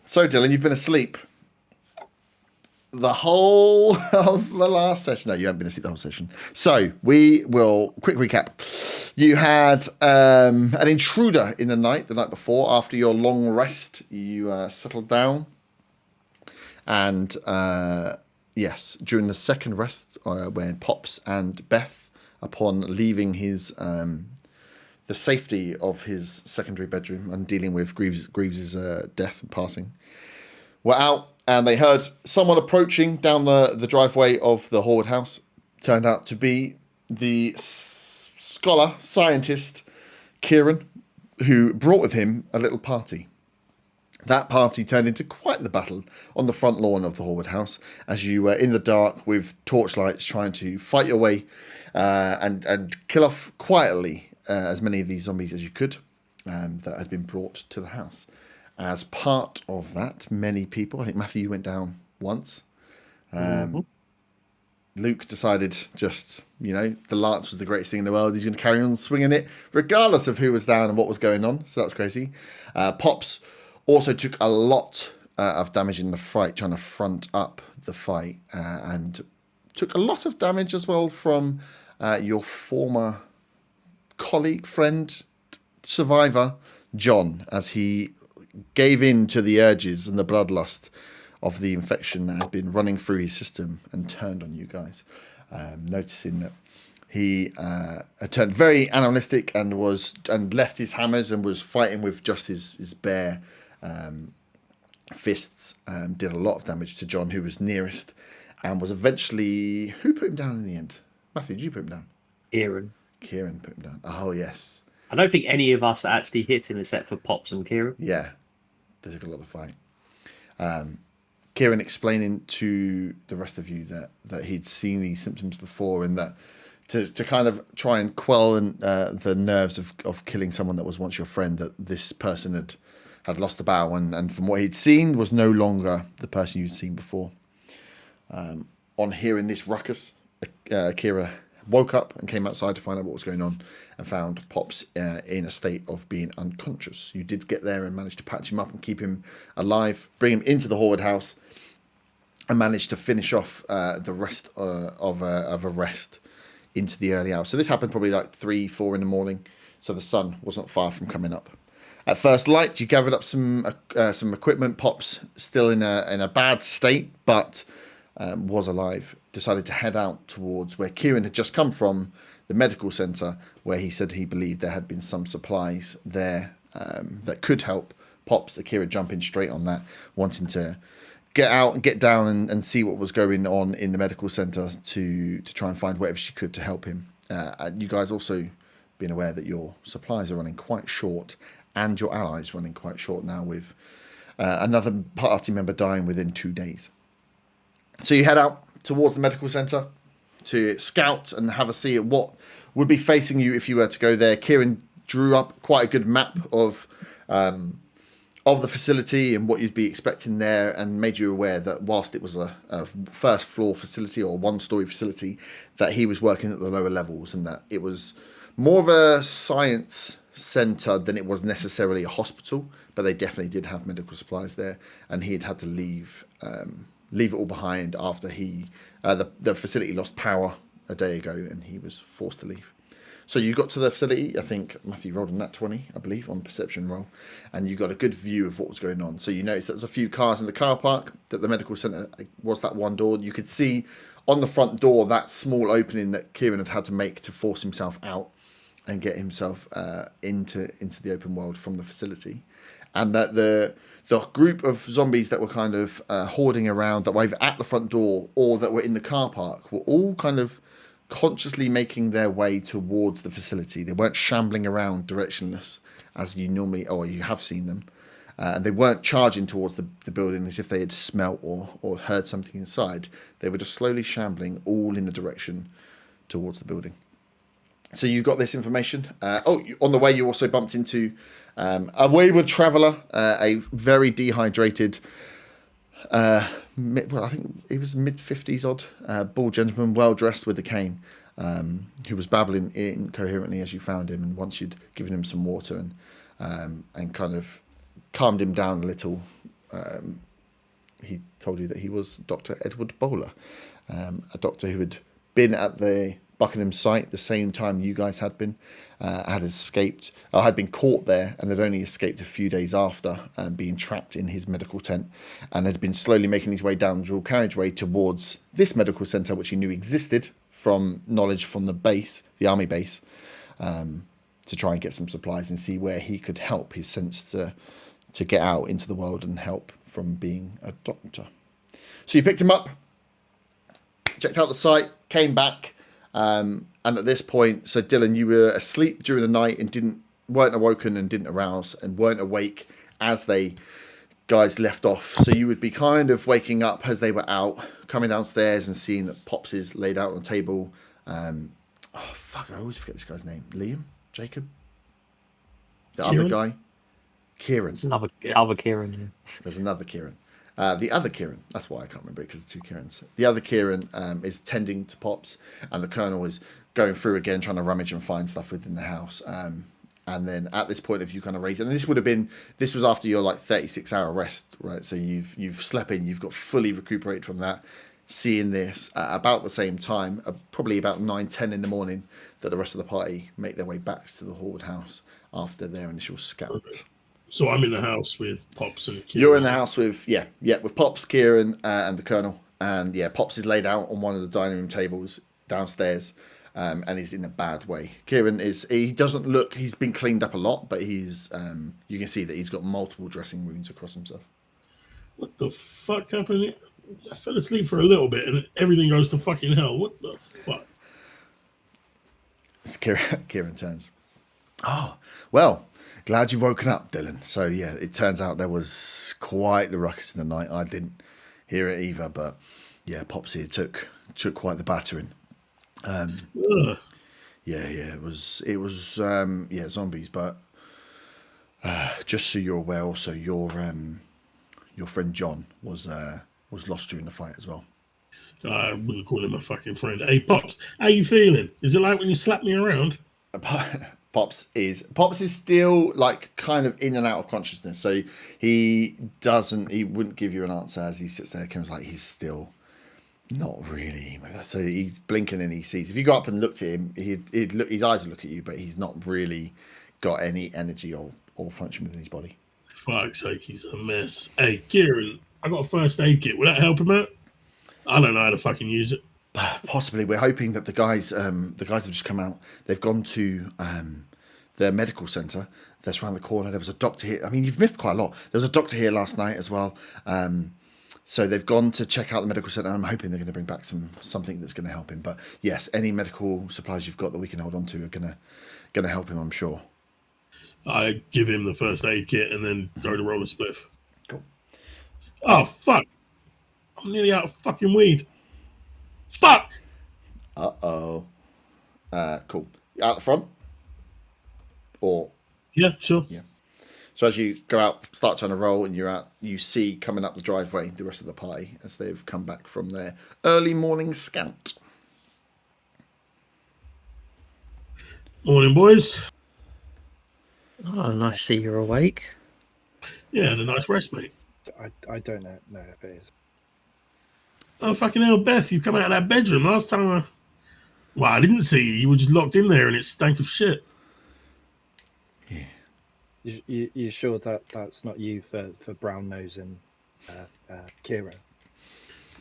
So, Dylan, you've been asleep the whole of the last session. No, you haven't been asleep the whole session. So, we will quick recap. You had an intruder in the night before. After your long rest, you settled down. And yes, during the second rest, when Pops and Beth, upon leaving his the safety of his secondary bedroom and dealing with Greaves's death and passing, were out and they heard someone approaching down the driveway of the Horwood house. Turned out to be the scholar, scientist, Kieran, who brought with him a little party. That party turned into quite the battle on the front lawn of the Horwood house as you were in the dark with torchlights trying to fight your way and kill off quietly as many of these zombies as you could that had been brought to the house. As part of that, many people, I think Matthew, you went down once. Luke decided the lance was the greatest thing in the world. He's going to carry on swinging it regardless of who was down and what was going on. So that was crazy. Pops also took a lot of damage in the fight, trying to front up the fight, and took a lot of damage as well from your former colleague, friend, survivor, John, as he gave in to the urges and the bloodlust of the infection that had been running through his system and turned on you guys, noticing that he had turned very animalistic and left his hammers and was fighting with just his bare fists, and did a lot of damage to John, who was nearest, and was eventually... Who put him down in the end? Matthew, did you put him down? Kieran put him down. Oh, yes. I don't think any of us actually hit him except for Pops and Kieran. Yeah, they took a lot of fight. Kieran explaining to the rest of you that he'd seen these symptoms before, and that to kind of try and quell the nerves of killing someone that was once your friend, that this person had lost the battle, and from what he'd seen was no longer the person you'd seen before. On hearing this ruckus, Kira woke up and came outside to find out what was going on, and found Pops in a state of being unconscious. You did get there and managed to patch him up and keep him alive, bring him into the Horwood house, and managed to finish off the rest of a rest into the early hours. So this happened probably like 3-4 in the morning, so the sun wasn't far from coming up. At first light, you gathered up some equipment. Pops still in a bad state, but was alive. Decided to head out towards where Kieran had just come from, the medical centre, where he said he believed there had been some supplies there that could help Pops. Akira jumping straight on that, wanting to get out and get down and see what was going on in the medical centre to try and find whatever she could to help him. You guys also being aware that your supplies are running quite short, and your allies running quite short now, with another party member dying within 2 days. So you head out towards the medical centre to scout and have a see at what would be facing you if you were to go there. Kieran drew up quite a good map of the facility and what you'd be expecting there, and made you aware that whilst it was a first floor facility or one-storey facility, that he was working at the lower levels, and that it was more of a science centre than it was necessarily a hospital, but they definitely did have medical supplies there, and he had to leave it all behind after the facility lost power a day ago, and he was forced to leave. So you got to the facility. I think Matthew rolled a nat 20, I believe, on perception roll, and you got a good view of what was going on. So you noticed that there's a few cars in the car park, that the medical centre was that one door. You could see on the front door that small opening that Kieran had to make to force himself out and get himself into the open world from the facility. And that the group of zombies that were kind of hoarding around, that were either at the front door or that were in the car park, were all kind of consciously making their way towards the facility. They weren't shambling around directionless as you normally, or you have seen them. And they weren't charging towards the building as if they had smelt or heard something inside. They were just slowly shambling all in the direction towards the building. So you got this information. On the way you also bumped into a wayward traveller, a very dehydrated, I think he was mid-50s odd, bald gentleman, well-dressed with a cane, who was babbling incoherently as you found him, and once you'd given him some water and kind of calmed him down a little, he told you that he was Dr. Edward Bowler, a doctor who had been at the Buckingham site the same time you guys had been, had escaped, had been caught there, and had only escaped a few days after being trapped in his medical tent, and had been slowly making his way down the dual carriageway towards this medical centre, which he knew existed from knowledge from the base, the army base, to try and get some supplies and see where he could help his sense to get out into the world and help from being a doctor. So you picked him up, checked out the site, came back, and at this point, so Dylan, you were asleep during the night and weren't awoken and didn't arouse and weren't awake as they guys left off. So you would be kind of waking up as they were out, coming downstairs and seeing that Pops is laid out on the table. I always forget this guy's name. Liam? Jacob? The Kieran? other guy? Kieran. It's another Kieran. Yeah. There's another Kieran. The other Kieran, that's why I can't remember it, because there's two Kierans. The other Kieran is tending to Pops, and the Colonel is going through again, trying to rummage and find stuff within the house. And then at this point, if you kind of raise it, and this was after your like 36-hour rest, right? So you've slept in, you've got fully recuperated from that. Seeing this at about the same time, probably about 9-10 in the morning, that the rest of the party make their way back to the Horde house after their initial scout. Okay. So I'm in the house with Pops and Kieran. You're in the house with with Pops, Kieran, and the Colonel, and Pops is laid out on one of the dining room tables downstairs, and he's in a bad way. Kieran he doesn't look, he's been cleaned up a lot, but he's you can see that he's got multiple dressing wounds across himself. What the fuck happened? I fell asleep for a little bit and everything goes to fucking hell. What the fuck? So Kieran turns. Oh, well, glad you've woken up, Dylan. So, it turns out there was quite the ruckus in the night. I didn't hear it either, but, Pops here took quite the battering. It was zombies, but just so you're aware, also, your friend John was lost during the fight as well. I wouldn't call him a fucking friend. Hey, Pops, how you feeling? Is it like when you slap me around? Pops is still like kind of in and out of consciousness, so he wouldn't give you an answer as he sits there. Kim's like, he's still not really. So he's blinking and he sees. If you go up and looked at him, he'd look, his eyes would look at you, but he's not really got any energy or function within his body. Fuck's sake, he's a mess. Hey, Kieran, I got a first aid kit. Will that help him out? I don't know how to fucking use it. Possibly. We're hoping that the guys have just come out. They've gone to their medical centre that's around the corner. There was a doctor here. I mean, you've missed quite a lot. There was a doctor here last night as well. So they've gone to check out the medical centre. I'm hoping they're going to bring back something that's going to help him. But yes, any medical supplies you've got that we can hold on to are going to help him, I'm sure. I give him the first aid kit and then go to roll a spliff. Cool. Oh, fuck. I'm nearly out of fucking weed. Fuck! Uh-oh. Cool. Out the front? Or? Yeah, sure. Yeah. So as you go out, start trying to roll, and you're out, you see coming up the driveway the rest of the party as they've come back from their early morning scout. Morning, boys. Oh, nice to see you're awake. Yeah, had a nice rest, mate. I don't know if it is. Oh, fucking hell, Beth, you come out of that bedroom last time. Well, I didn't see you. You were just locked in there and it stank of shit. Yeah. You sure that's not you for brown nosing Kieran?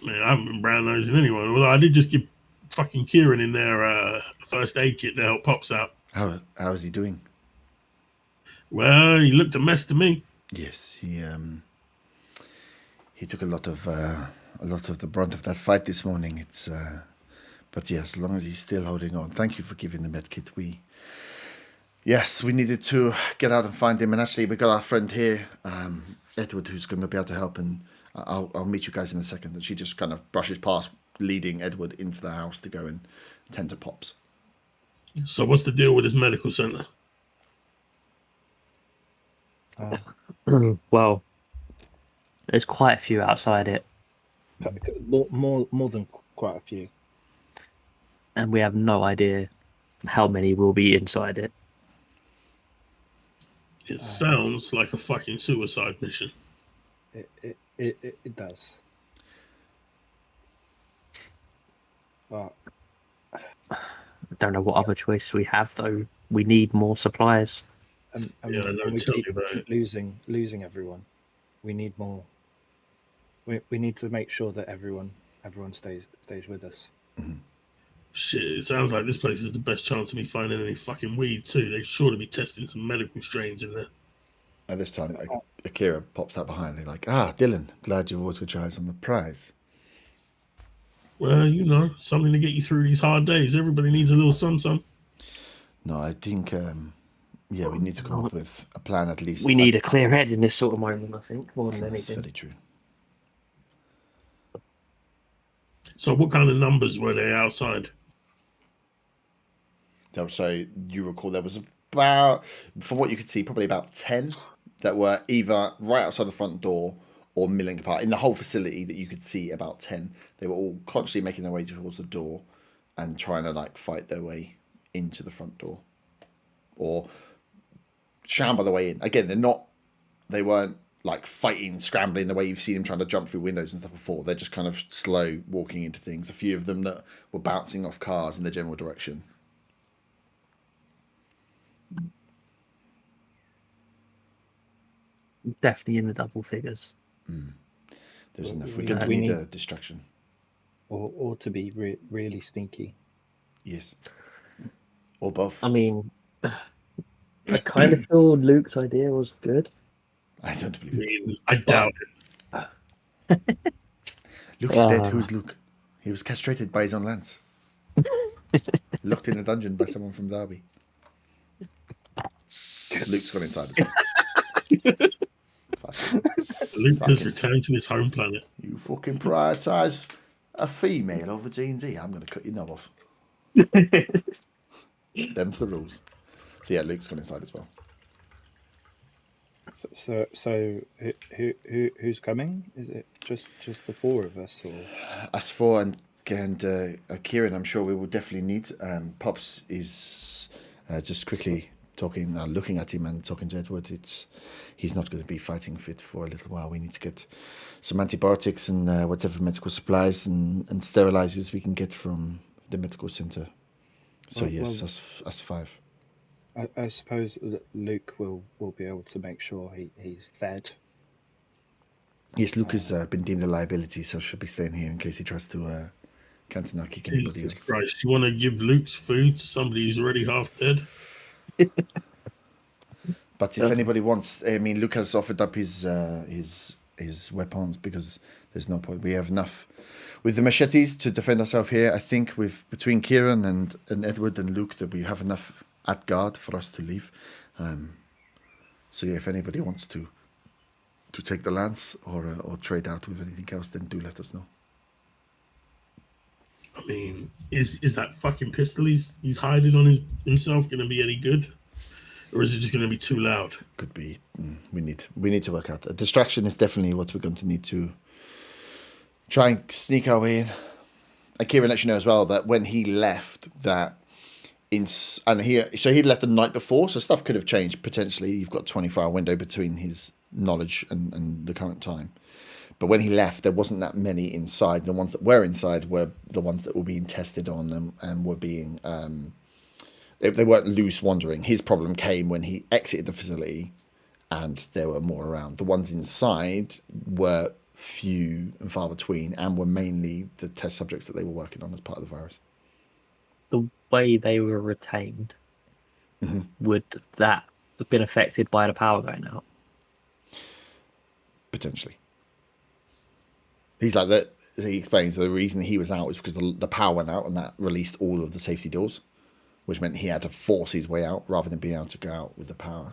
Man, I haven't been brown nosing anyone. Well, I did just give fucking Kieran in there a first aid kit to help Pops out. How is he doing? Well, he looked a mess to me. Yes, he took a lot of the brunt of that fight this morning. But yes, as long as he's still holding on. Thank you for giving the med kit. We needed to get out and find him, and actually we got our friend here, Edward, who's going to be able to help, and I'll meet you guys in a second. And she just kind of brushes past, leading Edward into the house to go and tend to Pops. So what's the deal with this medical centre? Well, there's quite a few outside it, More than quite a few. and we have no idea how many will be inside it. It sounds like a fucking suicide mission. It does. But I don't know what other choice we have, though. We need more supplies. Yeah, I know. we Tell me about keep it. losing everyone. We need more. We need to make sure that everyone stays with us. Shit, it sounds like this place is the best chance of me finding any fucking weed too. They're sure to be testing some medical strains in there. And this time, Akira pops out behind me, like, Dylan, glad you've always got your eyes on the prize. Well, something to get you through these hard days. Everybody needs a little some. No, I think, we need to come up with a plan at least. We need a clear head in this sort of moment, I think, more than That's anything. very true. So, what kind of numbers were they outside? So you recall there was about, from what you could see, probably about 10 that were either right outside the front door or milling apart. In the whole facility that you could see, about 10. They were all constantly making their way towards the door and trying to like fight their way into the front door or shamble their way in. Again, they weren't like fighting, scrambling the way you've seen them trying to jump through windows and stuff before. They're just kind of slow walking into things. A few of them that were bouncing off cars in the general direction. Definitely in the double figures. There's enough. We We need need- a distraction. Or to be really sneaky. Yes. Or both. I mean, I kind of feel Luke's idea was good. I don't I believe it. mean, I doubt it. Luke is dead. Who's Luke? He was castrated by his own lance. Locked in a dungeon by someone from Derby. Luke's gone inside as well. Luke has Fucking- returned to his home planet. You fucking prioritise a female over D&D. I'm going to cut your knob off. Them's the rules. So yeah, Luke's gone inside as well. So who's coming? Is it just the four of us, or As for and Kieran, I'm sure we will definitely need. Pops is just quickly talking, looking at him and talking to Edward. He's not going to be fighting fit for a little while. We need to get some antibiotics and whatever medical supplies and sterilizers we can get from the medical center. So yes, us five. I suppose Luke will be able to make sure he's fed. Yes, Luke has been deemed a liability, so should be staying here in case he tries to counter kick anybody Jesus else. Christ, you want to give Luke's food to somebody who's already half dead? But if anybody wants, I mean, Luke has offered up his weapons because there's no point. We have enough with the machetes to defend ourselves here. I think between Kieran and Edward and Luke that we have enough at guard for us to leave. So yeah, if anybody wants to take the lance or trade out with anything else, then do let us know. I mean, is that fucking pistol he's hiding on himself going to be any good? Or is it just going to be too loud? Could be. We need to work out. A distraction is definitely what we're going to need to try and sneak our way in. And Kieran let you know as well that when he left, he'd left the night before, so stuff could have changed potentially. You've got a 24-hour window between his knowledge and the current time. But when he left, there wasn't that many inside. The ones that were inside were the ones that were being tested on and were being... They weren't loose wandering. His problem came when he exited the facility and there were more around. The ones inside were few and far between and were mainly the test subjects that they were working on as part of the virus. The way they were retained, would that have been affected by the power going out? Potentially. He's like that. He explains the reason he was out was because the power went out and that released all of the safety doors, which meant he had to force his way out rather than being able to go out with the power.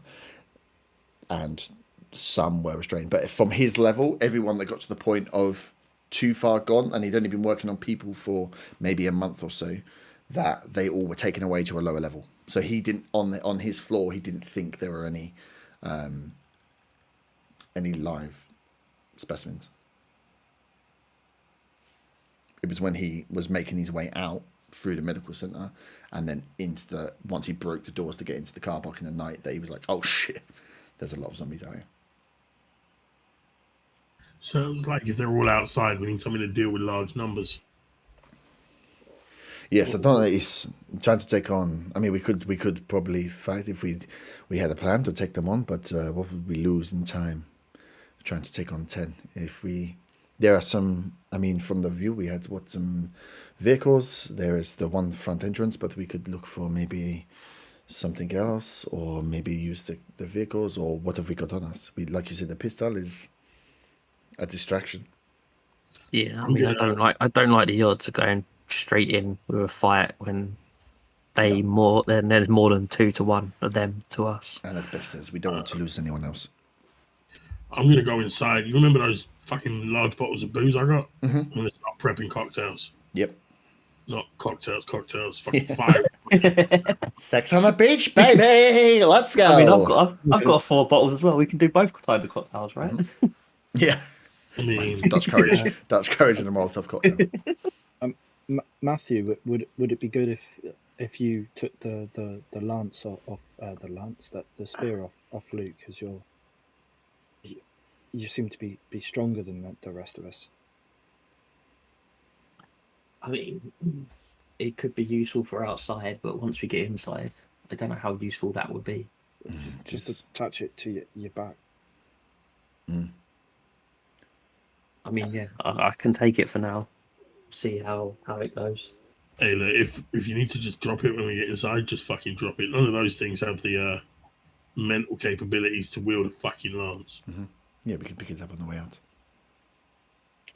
And some were restrained. But from his level, everyone that got to the point of too far gone, and he'd only been working on people for maybe a month or so, that they all were taken away to a lower level. So he didn't, on his floor, he didn't think there were any live specimens. It was when he was making his way out through the medical center and then once he broke the doors to get into the car park in the night, that he was like, oh shit, there's a lot of zombies out here. Sounds like if they're all outside, we need something to deal with large numbers. Yes, I don't know. It's trying to take on. I mean, we could probably fight if we had a plan to take them on, but what would we lose in time trying to take on 10? There are some. I mean, from the view we had some vehicles. There is the one front entrance, but we could look for maybe something else, or maybe use the vehicles, or what have we got on us? Like you said, the pistol is a distraction. Yeah, I mean, I don't like the odds of going straight in with a fight when there's more than 2 to 1 of them to us. And as best as we don't want to lose anyone else. I'm gonna go inside. You remember those fucking large bottles of booze I got? I'm gonna start prepping cocktails. Yep. Not cocktails. Fucking fire. Sex on the beach, baby. Let's go. I mean, I've got 4 bottles as well. We can do both types of cocktails, right? Yeah. I mean, Dutch courage and a Molotov cocktail. Matthew, would it be good if you took the lance off the spear off Luke, because you seem to be stronger than the rest of us. I mean, it could be useful for outside, but once we get inside, I don't know how useful that would be. Just attach it to your back. I mean, yeah, I can take it for now. See how it goes. hey, look, if you need to just drop it when we get inside, just fucking drop it. None of those things have the mental capabilities to wield a fucking lance. Yeah, we can pick it up on the way out.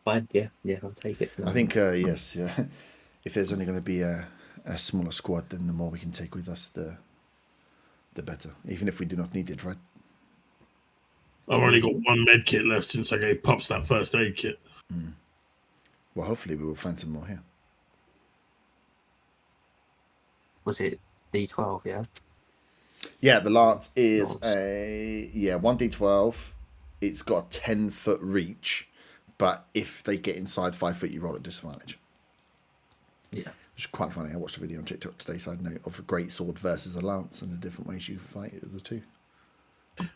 Fine, yeah, I'll take it for now. I think, yes, yeah. If there's only going to be a smaller squad, then the more we can take with us, the better. Even if we do not need it, right? I've only got 1 med kit left since I gave Pups that first aid kit. Well, hopefully we will find some more here. Was it D12, yeah? Yeah, the lance is a 1d12. It's got a 10-foot reach, but if they get inside 5 foot, you roll at disadvantage. Yeah. Which is quite funny. I watched a video on TikTok today, side note, of a great sword versus a lance and the different ways you fight the two.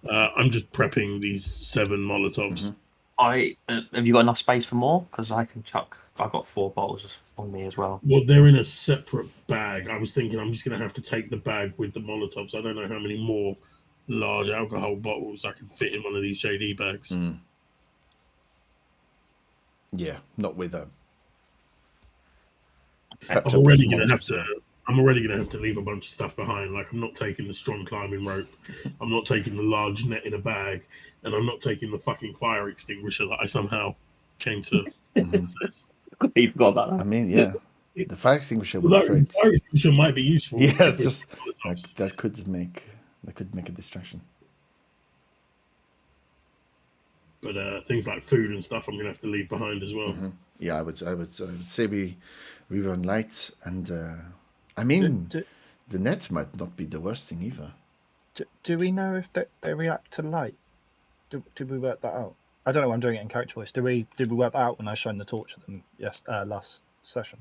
I'm just prepping these 7 Molotovs. Have you got enough space for more? Because I can chuck. I've got 4 bottles on me as well. Well, they're in a separate bag. I was thinking I'm just going to have to take the bag with the Molotovs. I don't know how many more large alcohol bottles I can fit in one of these JD bags. Yeah, not with a. I'm already going to have to leave a bunch of stuff behind. Like, I'm not taking the strong climbing rope. I'm not taking the large net in a bag. And I'm not taking the fucking fire extinguisher that I somehow came to possess. You forgot about that. I mean, yeah. The fire extinguisher would Well, be the great. fire extinguisher might be useful. Yeah, it's just that could make a distraction. But things like food and stuff, I'm going to have to leave behind as well. Yeah, I would say we run light, and I mean, the net might not be the worst thing either. Do we know if they react to light? Did we work that out? I don't know. I'm doing it in character voice. Did we work that out when I shone the torch at them? Yes, last session.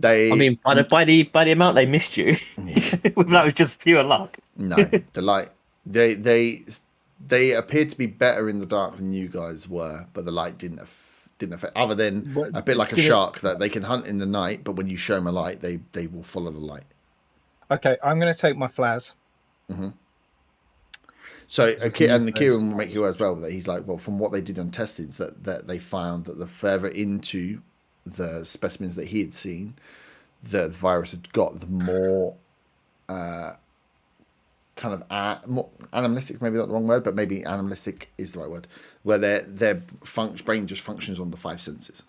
I mean, by the amount they missed you, that was just pure luck. No, the light. They appeared to be better in the dark than you guys were, but the light didn't affect. Other than a bit like a shark, that they can hunt in the night, but when you show them a light, they will follow the light. Okay, I'm going to take my flares. So, and Kieran will make you aware as well that he's like, well, from what they did on testings, that they found that the further into the specimens that he had seen, the virus had got, the more kind of more animalistic, maybe not the wrong word, but maybe animalistic is the right word, where their brain just functions on the 5 senses.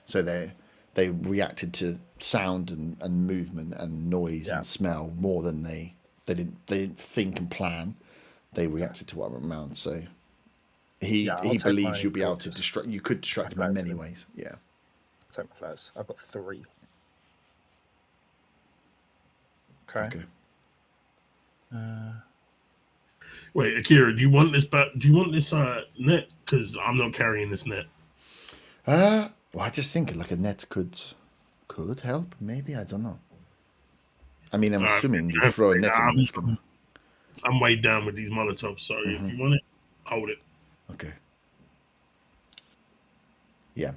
So they reacted to sound and movement and noise and smell more than they didn't think and plan. They reacted to what went around. So he believes you'll be able to distract. You could distract him in many ways. Yeah. Take my flares. I've got 3. Okay. Wait, Akira, do you want this net? Because I'm not carrying this net. Well, I just think like a net could help. Maybe, I don't know. I mean, I'm assuming you throw a net in it's gonna. I'm weighed down with these Molotovs, so if you want it, hold it. Okay. Yeah.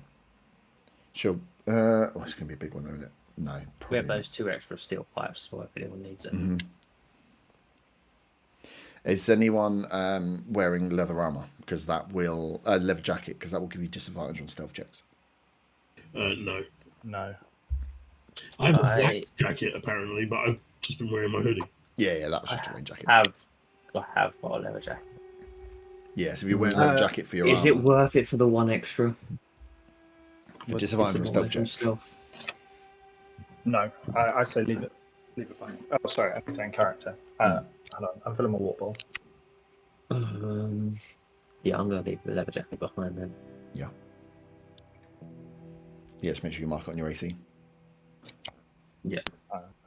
Sure. It's going to be a big one, though, isn't it? No. We have Probably those 2 extra steel pipes, so if anyone needs it. not. Is anyone wearing leather armor? Because that will leather jacket, because that will give you disadvantage on stealth checks. No. No. I have a black jacket apparently, but I've just been wearing my hoodie. Yeah, that was just a rain jacket. I have got a leather jacket. Yeah, so if you're wearing a leather jacket for your Is armor, it worth it for the 1 extra? for disadvantage on stealth checks. No. I say leave it. Leave it behind. Oh, sorry. I'm saying character. Hold on. I'm filling my water bottle. Yeah, I'm gonna leave the leather jacket behind then. Yeah. Yeah, just make sure you mark it on your AC. Yeah.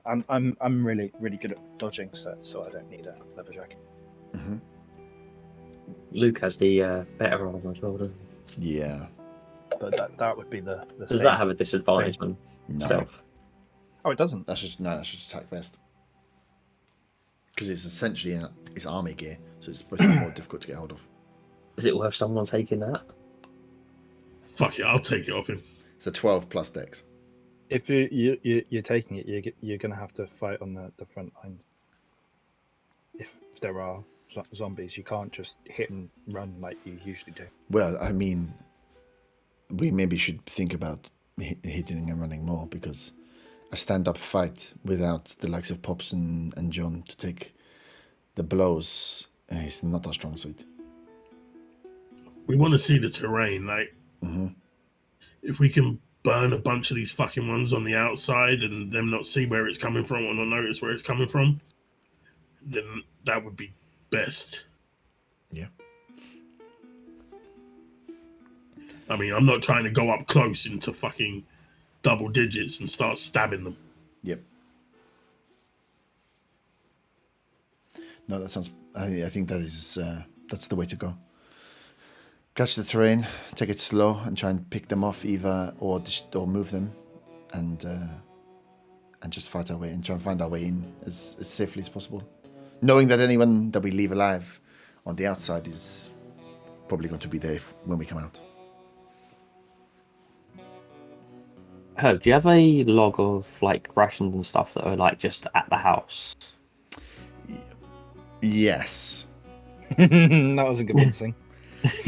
I'm really good at dodging, so I don't need a leather jacket. Mm-hmm. Luke has the better armor as well, doesn't he? Yeah. But that would be the Does same that have a disadvantage on No. stealth? Oh, it doesn't. That's just attack vest. Because it's essentially it's army gear, so it's supposed to be more difficult to get hold of. Is it worth someone taking that? Fuck it, I'll take it off him. It's a 12 plus dex. If you're taking it, you're gonna have to fight on the front line. If there are zombies, you can't just hit and run like you usually do. Well, I mean, we maybe should think about hitting and running more, because a stand-up fight without the likes of Pops and John to take the blows is not a strong suit. We want to see the terrain, like if we can burn a bunch of these fucking ones on the outside and them not see where it's coming from or not notice where it's coming from, then that would be best. Yeah. I mean, I'm not trying to go up close into fucking double digits and start stabbing them. Yep. No, that sounds. I think that is that's the way to go. Catch the terrain, take it slow, and try and pick them off either, or move them, and just fight our way and try and find our way in as safely as possible, knowing that anyone that we leave alive on the outside is probably going to be there when we come out. Herb, do you have a log of like rations and stuff that are like just at the house? Yes. That was a good thing.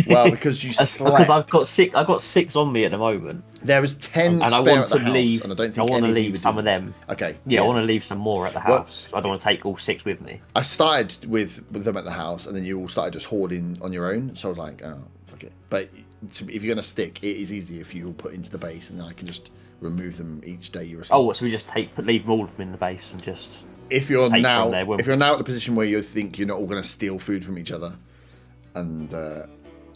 Well, because you slept. Because I've got 6 on me at the moment. There is 10 and I spare want at the to house, leave. and I don't I think want to any leave some of them. Okay. Yeah, I want to leave some more at the house. I don't want to take all 6 with me. I started with them at the house, and then you all started just hoarding on your own. So I was like, oh, fuck it. But if you're going to stick, it is easier if you all put into the base, and then I can just remove them each day you're asleep. Oh, so we just leave all of them in the base and just. If you're now there, at the position where you think you're not all going to steal food from each other, and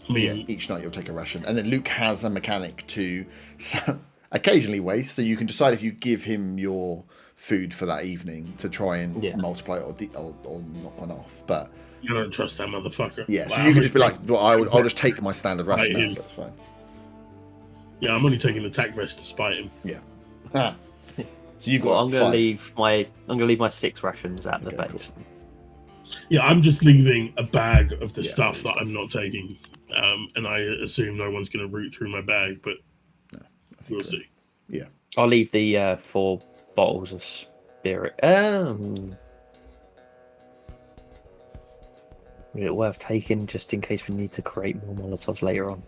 each night you'll take a ration, and then Luke has a mechanic to occasionally waste, so you can decide if you give him your food for that evening to try and multiply it or knock one off. But you don't trust that motherfucker. Yeah, so you can just be like, well, I'll just take my standard ration now, that's fine. Yeah, I'm only taking the tack vest to spite him. Yeah. So you've got. I'm gonna leave my 6 rations at the base. Cool. Yeah, I'm just leaving a bag of the stuff that I'm not taking, and I assume no one's gonna root through my bag, but we'll see. Yeah, I'll leave the 4 bottles of spirit. Is it worth taking just in case we need to create more Molotovs later on?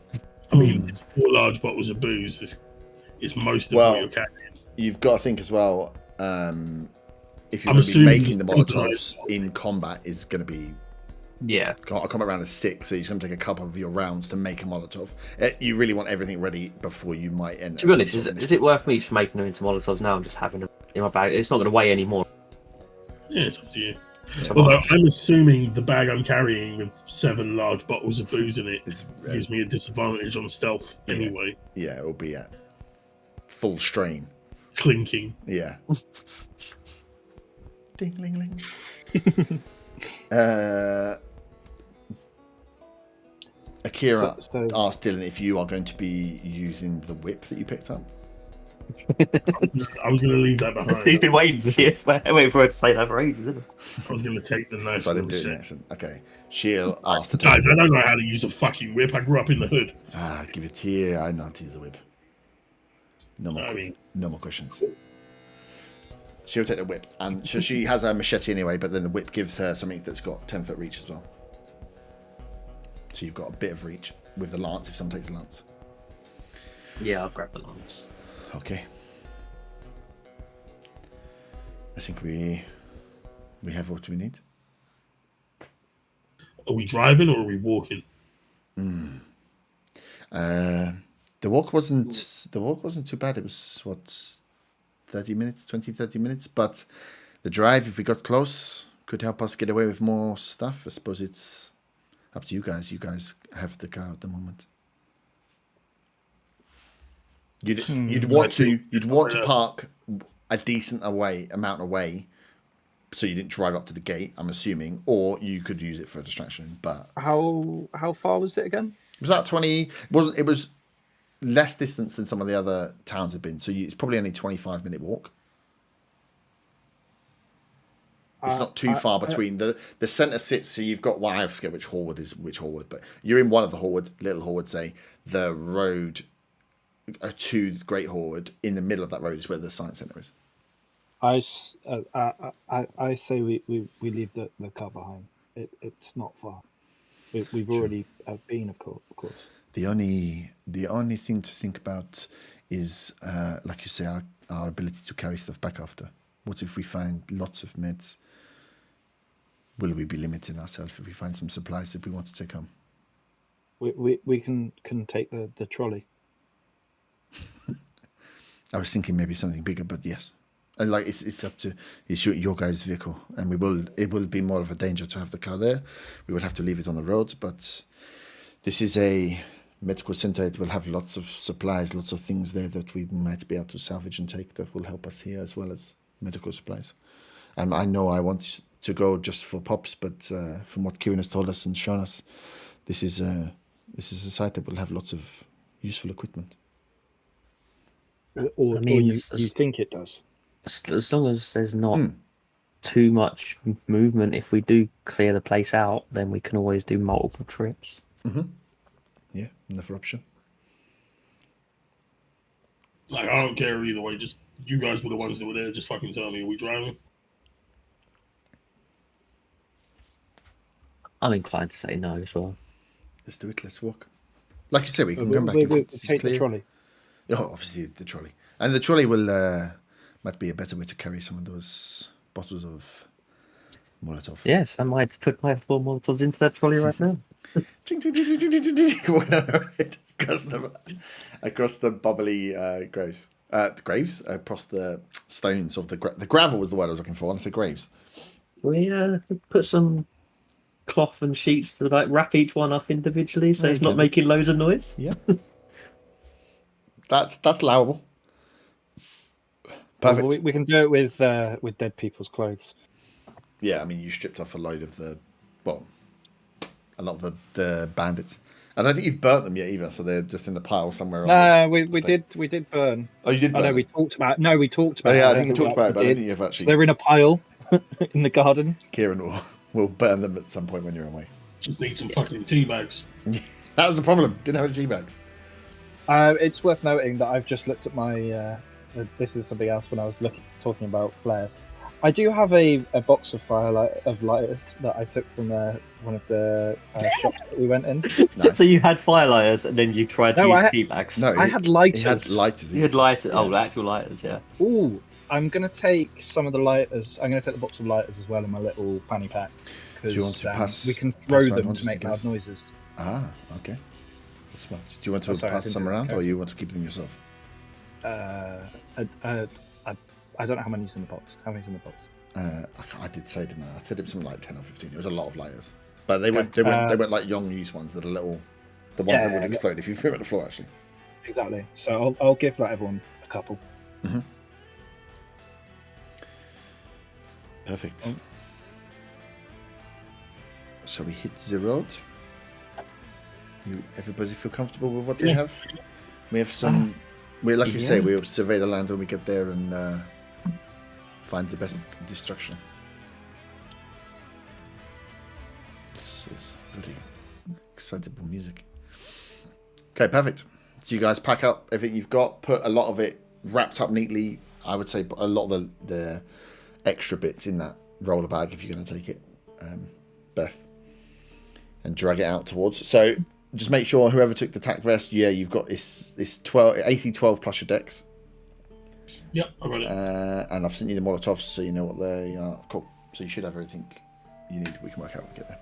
I mean, it's 4 large bottles of booze. It's most of what you're carrying. You've got to think as well. If you're I'm going to be making the sometimes- Molotovs in combat, is going to be a combat round of 6, so you're going to take a couple of your rounds to make a Molotov. You really want everything ready before you might end. To be honest, is it worth me just making them into Molotovs now and just having them in my bag? It's not going to weigh anymore. Yeah, it's up to you. Although I'm assuming the bag I'm carrying with 7 large bottles of booze in it gives me a disadvantage on stealth anyway. Yeah, it will be at full strain. Clinking. Yeah. Ding, ling, ling. Akira asked Dylan if you are going to be using the whip that you picked up. I was going to leave that behind. He's been waiting for her to say that for ages, isn't he? I was going to take the knife. So I from didn't the do it in shed. accent. Okay. She'll ask to take Guys, I don't know how to use a fucking whip. I grew up in the hood. give it here. I know how to use a whip. No more, I mean, no more questions. She'll take the whip. And so she has a machete anyway, but then the whip gives her something that's got 10-foot reach as well. So you've got a bit of reach with the lance if someone takes the lance. Yeah, I'll grab the lance. Okay. I think we have what we need. are we driving or are we walking? The walk wasn't too bad. It was what 30 minutes, but the drive, if we got close, could help us get away with more stuff. I suppose it's up to you guys. You guys have the car at the moment. You'd want to park a decent amount away, so you didn't drive up to the gate, I'm assuming, or you could use it for a distraction. But How far was it again? it was about 20. It was less distance than some of the other towns have been. So it's probably only a 25-minute walk. It's not too far between the centre sits. So you've got I forget which Hallwood is which Hallwood, but you're in one of the Little Hallwood. Say the road to Great Hallwood. In the middle of that road is where the science centre is. I say we leave the car behind. It's not far. We've already been, of course. The only thing to think about is, like you say, our ability to carry stuff back after. What if we find lots of meds? Will we be limiting ourselves if we find some supplies that we want to take home? We can take the trolley. I was thinking maybe something bigger, but yes. And like it's up to your guys' vehicle, and it will be more of a danger to have the car there. We will have to leave it on the road, but this is a medical center. It will have lots of supplies, lots of things there that we might be able to salvage and take that will help us here, as well as medical supplies. And I know I want to go just for pops, but from what Kieran has told us and shown us, this is a site that will have lots of useful equipment. Or you think it does? As long as there's not too much movement, if we do clear the place out, then we can always do multiple trips. Mm-hmm. Yeah, another option. Like, I don't care either way. Just you guys were the ones that were there. Just fucking tell me, are we driving? I'm inclined to say no as well. Let's do it. Let's walk. Like you said, we can come back. We'll take the trolley. Oh, obviously the trolley. And the trolley will might be a better way to carry some of those bottles of Molotov. Yes, I might put my 4 Molotovs into that trolley right now. across the bubbly graves. Across the stones of the gravel was the word I was looking for. I said graves. We put some cloth and sheets to like wrap each one up individually, so it's not making loads of noise. Yeah, that's allowable. Perfect. Well, we can do it with dead people's clothes. Yeah, I mean, you stripped off a lot of the bandits. I don't think you've burnt them yet either, so they're just in a pile somewhere. No, we did burn. Oh, you did burn them? We talked about. No, we talked about. Oh, yeah, it. I think you talked about it, but I don't think you've actually. So they're in a pile in the garden. Kieran will burn them at some point when you're away. Just need some fucking tea bags. That was the problem. Didn't have any tea bags. It's worth noting that I've just looked at my. This is something else when I was talking about flares. I do have a box of lighters that I took from one of the shops that we went in. Nice. So you had firelighters and then you tried to use tea bags? No, I had lighters. He had lighters. You had lighters. Oh, actual lighters, yeah. Ooh, I'm going to take some of the lighters. I'm going to take the box of lighters as well in my little fanny pack. Do you want to pass? We can throw them around to make loud noises. Ah, okay. That's smart. Do you want to pass some around, or you want to keep them yourself? I don't know how many's in the box. How many's in the box? I did say, didn't I? I said it was something like 10 or 15. There was a lot of lighters, but they weren't like young use ones that are little, the ones that would explode if you threw them at the floor. Actually, exactly. So I'll give everyone a couple. Mm-hmm. Perfect. Oh. So we hit the road. Everybody feel comfortable with what they have? We have some Like you say, we'll survey the land when we get there and find the best destruction. This is very excitable music. Okay, perfect. So you guys pack up everything you've got, put a lot of it wrapped up neatly. I would say a lot of the extra bits in that roller bag if you're going to take it, Beth, and drag it out towards. So just make sure whoever took the tack vest, you've got this 12 AC 12 plus your dex. Yep, I got it. And I've sent you the Molotovs, so you know what they are. Cool. So you should have everything you need. We can work out when we get there.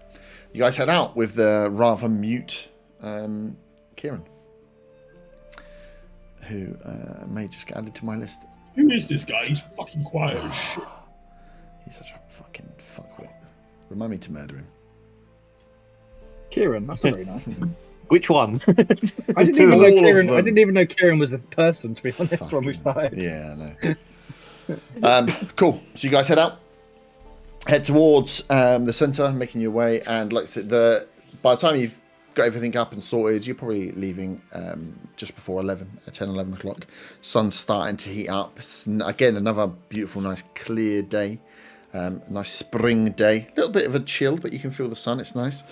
You guys head out with the rather mute Kieran, who may just get added to my list. Who is this guy? He's fucking quiet as shit. He's such a fucking fuckwit. Remind me to murder him. Kieran, that's very nice. Which one? I didn't even know Kieran was a person, to be honest, when we started. Yeah, I know. Cool. So you guys head towards the centre, making your way, and like I said, by the time you've got everything up and sorted, you're probably leaving just before 11 o'clock. Sun's starting to heat up. It's, again, another beautiful, nice, clear day. Nice spring day. A little bit of a chill, but you can feel the sun. It's nice.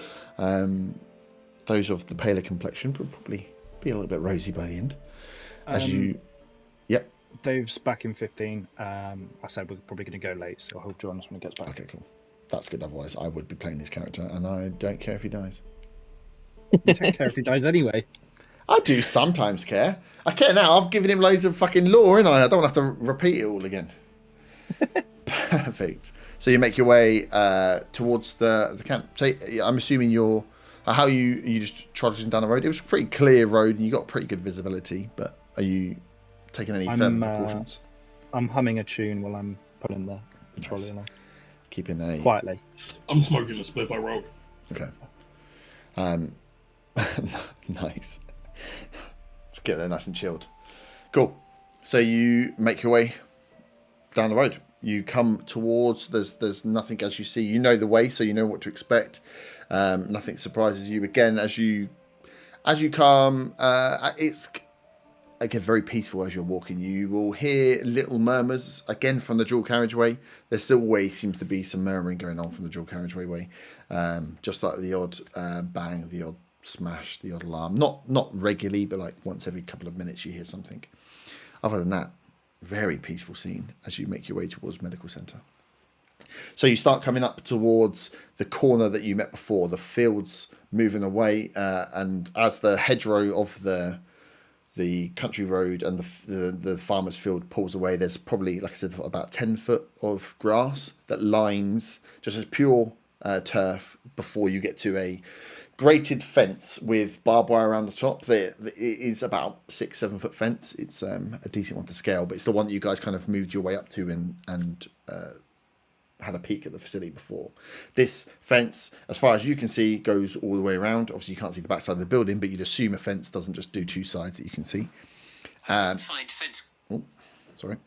Those of the paler complexion will probably be a little bit rosy by the end. Yep. Dave's back in 15. I said we're probably going to go late, so he'll join us when he gets back. Okay, cool. That's good. Otherwise, I would be playing this character, and I don't care if he dies. You don't care if he dies anyway. I do sometimes care. I care now. I've given him loads of fucking lore, and I don't have to repeat it all again. Perfect. So you make your way towards the camp. So I'm assuming you're how you just trudging down the road. It was a pretty clear road, and you got pretty good visibility. But are you taking any further precautions? I'm humming a tune while I'm pulling the trolley along. Keeping a Quietly. I'm smoking the spliff I rolled. Okay. Nice. Just get there nice and chilled. Cool. So you make your way down the road. You come towards. There's nothing as you see. You know the way, so you know what to expect. Nothing surprises you. Again, as you come, it's again very peaceful as you're walking. You will hear little murmurs again from the dual carriageway. There still always seems to be some murmuring going on from the dual carriageway way. Just like the odd bang, the odd smash, the odd alarm. Not regularly, but like once every couple of minutes you hear something. Other than that, very peaceful scene as you make your way towards medical centre. So you start coming up towards the corner that you met before, the fields moving away, and as the hedgerow of the country road and the farmer's field pulls away, there's probably, like I said, about 10 foot of grass that lines just as pure turf before you get to a grated fence with barbed wire around the top. It is about 6-7 foot fence. It's a decent one to scale, but it's the one that you guys kind of moved your way up to and had a peek at the facility before. This fence, as far as you can see, goes all the way around. Obviously, you can't see the backside of the building, but you'd assume a fence doesn't just do two sides that you can see. Find fence. Oh, sorry.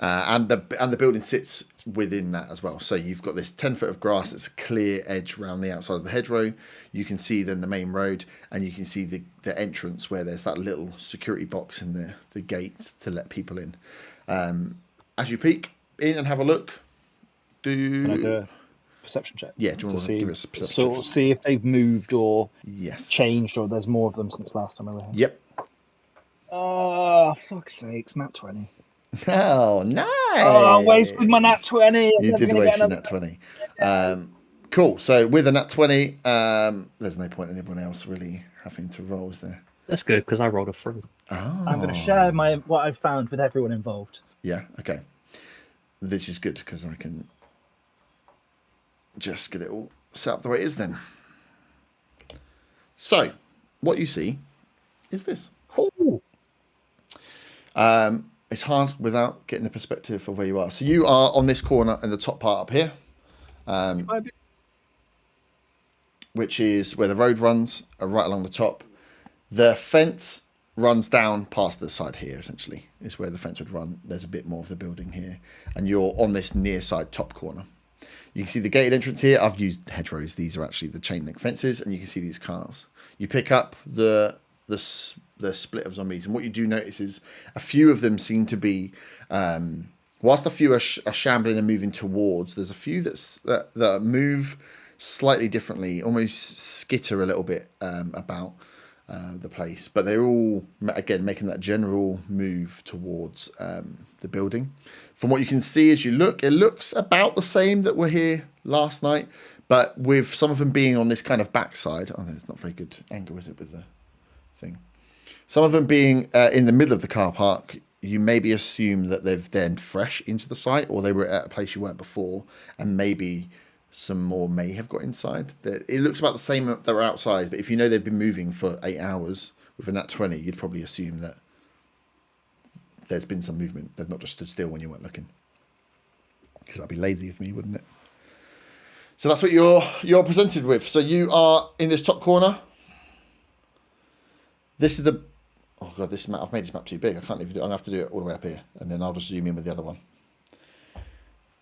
And the building sits within that as well. So you've got this 10 foot of grass. It's a clear edge around the outside of the hedgerow. You can see then the main road, and you can see the entrance where there's that little security box and the gate to let people in. As you peek in and have a look, Can I do a perception check? Yeah, do you want to give us a perception check? See if they've moved or changed, or there's more of them since last time I was here. Yep. Oh, fuck's sake, nat 20. Oh, nice. Oh, I wasted my nat 20. You did waste your nat 20. Cool. So with a nat 20, there's no point in anyone else really having to roll, is there? That's good, because I rolled a 3. Oh. I'm going to share what I've found with everyone involved. Yeah, okay. This is good, because I can just get it all set up the way it is then. So, what you see is this. Ooh. It's hard without getting a perspective of where you are. So you are on this corner in the top part up here, which is where the road runs, right along the top. The fence runs down past the side here, essentially, is where the fence would run. There's a bit more of the building here. And you're on this near side top corner. You can see the gated entrance here. I've used hedgerows. These are actually the chain link fences, and you can see these cars. You pick up the the split of zombies. And what you do notice is a few of them seem to be, whilst a few are shambling and moving towards, there's a few that move slightly differently, almost skitter a little bit about the place. But they're all, again, making that general move towards the building. From what you can see as you look, it looks about the same that were here last night, but with some of them being on this kind of backside. Oh, no, it's not very good angle, is it, with the thing? Some of them being in the middle of the car park, you maybe assume that they've then fresh into the site, or they were at a place you weren't before, and maybe some more may have got inside. It looks about the same that they're outside, but if you know they've been moving for 8 hours with a nat 20, you'd probably assume that there's been some movement. They've not just stood still when you weren't looking. Because that'd be lazy of me, wouldn't it? So that's what you're presented with. So you are in this top corner. This is the... Oh, God, this map, I've made this map too big. I can't even do it. I'm going to have to do it all the way up here. And then I'll just zoom in with the other one.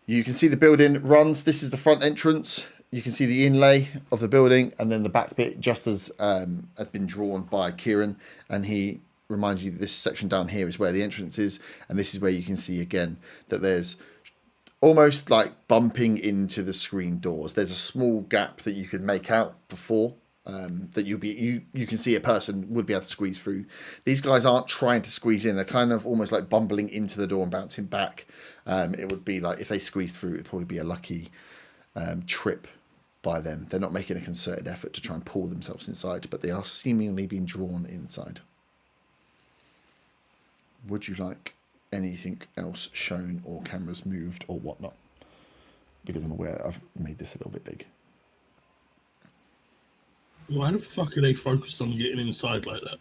You can see the building runs. This is the front entrance. You can see the inlay of the building. And then the back bit, just as has been drawn by Kieran. And he reminds you that this section down here is where the entrance is. And this is where you can see, again, that there's almost like bumping into the screen doors. There's a small gap that you could make out before. That you can see a person would be able to squeeze through. These guys aren't trying to squeeze in. They're kind of almost like bumbling into the door and bouncing back. It would be like if they squeezed through, it'd probably be a lucky trip by them. They're not making a concerted effort to try and pull themselves inside, but they are seemingly being drawn inside. Would you like anything else shown or cameras moved or whatnot? Because I'm aware I've made this a little bit big. Why the fuck are they focused on getting inside like that?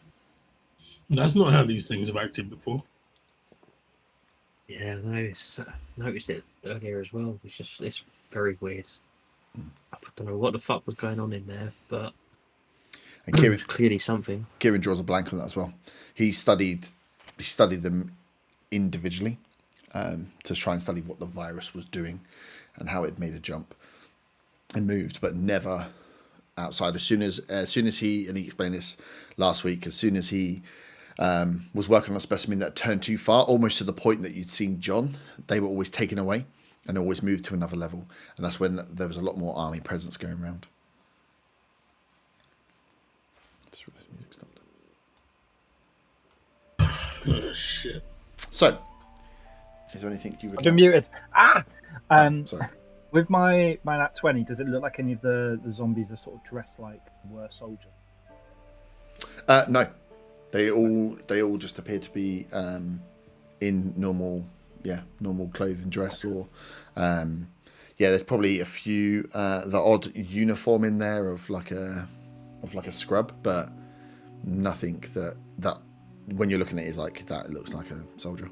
That's not how these things have acted before. Yeah, I noticed it earlier as well. It's very weird. I don't know what the fuck was going on in there, but and Kieran, there's clearly something. Kieran draws a blank on that as well. He studied them individually to try and study what the virus was doing and how it made a jump and moved, but never outside. As soon as he, and he explained this last week, as soon as he was working on a specimen that turned too far, almost to the point that you'd seen John, they were always taken away and always moved to another level. And that's when there was a lot more army presence going around. Just realised the music stopped. Oh, shit. So, is there anything you would I've been muted. sorry. With my nat 20, does it look like any of the zombies are sort of dressed like were soldiers? No, they all just appear to be in normal clothing, dress, or there's probably a few the odd uniform in there of like a scrub, but nothing that when you're looking at it is like that. It looks like a soldier.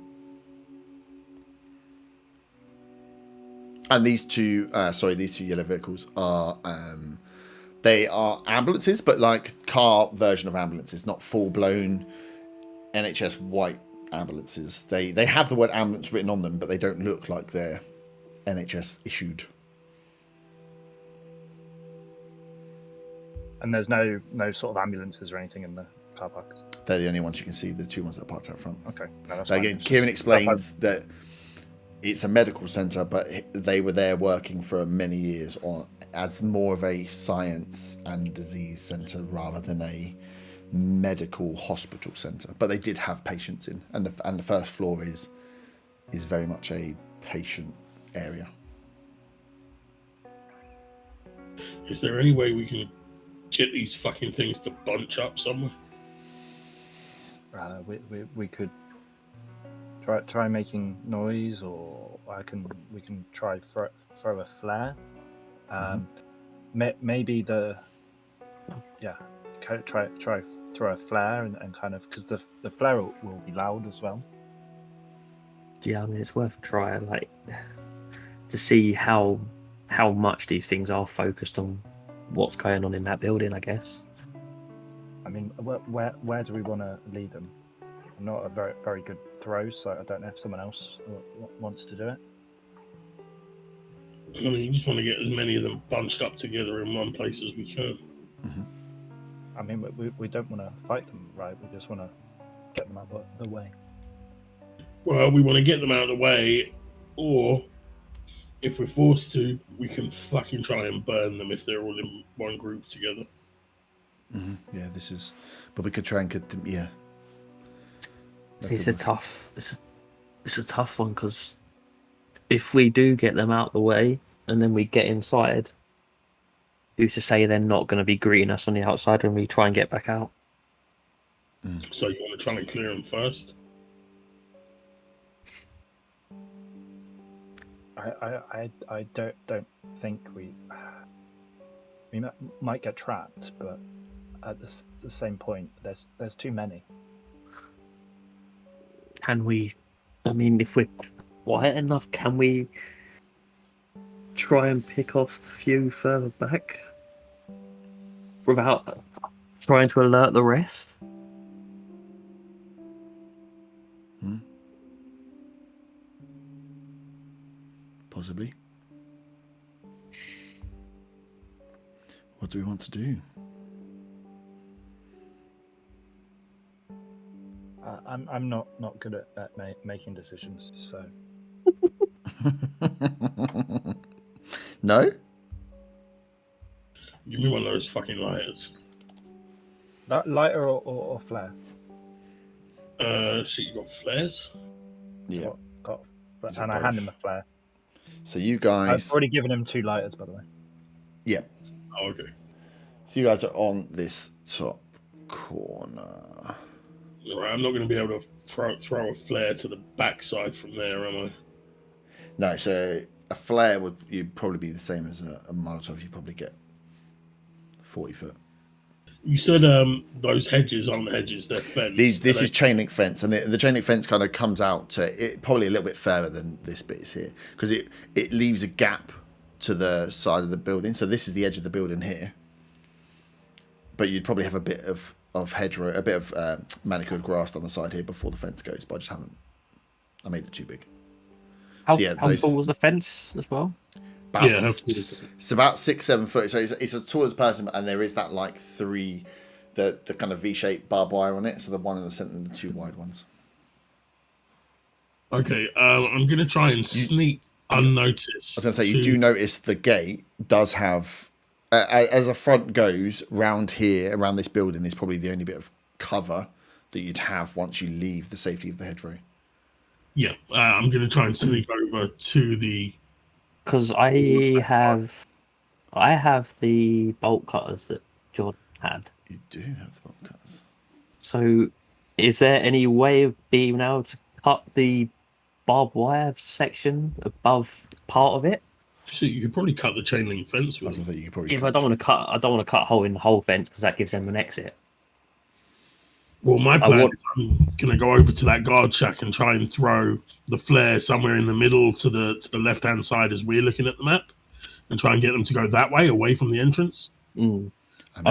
And these two yellow vehicles are they are ambulances, but like car version of ambulances, not full blown NHS white ambulances. They have the word ambulance written on them, but they don't look like they're NHS issued. And there's no sort of ambulances or anything in the car park? They're the only ones you can see, the two ones that are parked out front. Okay. No, that's Again, fine. Kieran explains that it's a medical centre, but they were there working for many years as more of a science and disease centre rather than a medical hospital centre. But they did have patients in, and the first floor is very much a patient area. Is there any way we can get these fucking things to bunch up somewhere? We could try making noise, or we can try throw a flare. Maybe try throw a flare and kind of, because the flare will be loud as well. Yeah, I mean, it's worth a try, like, to see how much these things are focused on what's going on in that building, I guess. I mean, where do we want to lead them? I'm not a very, very good throw, so I don't know if someone else wants to do it. I mean, you just want to get as many of them bunched up together in one place as we can. Mm-hmm. I mean, we don't want to fight them, right? We just want to get them out of the way. Well, we want to get them out of the way, or if we're forced to, we can fucking try and burn them if they're all in one group together. Yeah, this is. But we could try and get them. Yeah. It's a tough. It's a tough one because if we do get them out the way and then we get inside, who's to say they're not going to be greeting us on the outside when we try and get back out? So you want to try and clear them first? I don't think we might get trapped, but at the same point, there's too many. Can we? I mean, if we're quiet enough, can we try and pick off the few further back without trying to alert the rest? Possibly. What do we want to do? I'm not good at making decisions, so. No? Give me one of those fucking lighters. Lighter or flare? So you got flares? Yeah. Got, These are and I both. hand him a flare. So you I've guys. already given him 2 lighters, by the way. Yeah. Oh, okay. So you guys are on this top corner. All right, I'm not going to be able to throw a flare to the backside from there, am I? No, so a flare you'd probably be the same as a Molotov. You probably get 40 foot. You said those hedges aren't hedges, they're fenced. This is chain link fence, and the chain link fence kind of comes out to it probably a little bit further than this bit is here because it leaves a gap to the side of the building. So this is the edge of the building here, but you'd probably have a bit of hedgerow, a bit of manicured grass on the side here before the fence goes. But I just haven't. I made it too big. How So, yeah, tall was the fence as well? It's about 6-7 foot. So it's as tall as a person, and there is that like the kind of V-shaped barbed wire on it. So the one in the center and the 2 wide ones. Okay, I'm going to try and sneak unnoticed. I was going to say, you do notice the gate does have, as a front goes, round here, around this building, is probably the only bit of cover that you'd have once you leave the safety of the hedgerow. Yeah, I'm going to try and sneak over to the... Because I have the bolt cutters that John had. You do have the bolt cutters. So, is there any way of being able to cut the barbed wire section above part of it? So you could probably cut the chain link fence with it. You could probably If I don't want to cut a hole in the whole fence because that gives them an exit. Well, my plan is I'm going to go over to that guard shack and try and throw the flare somewhere in the middle to the left-hand side as we're looking at the map and try and get them to go that way, away from the entrance. I'm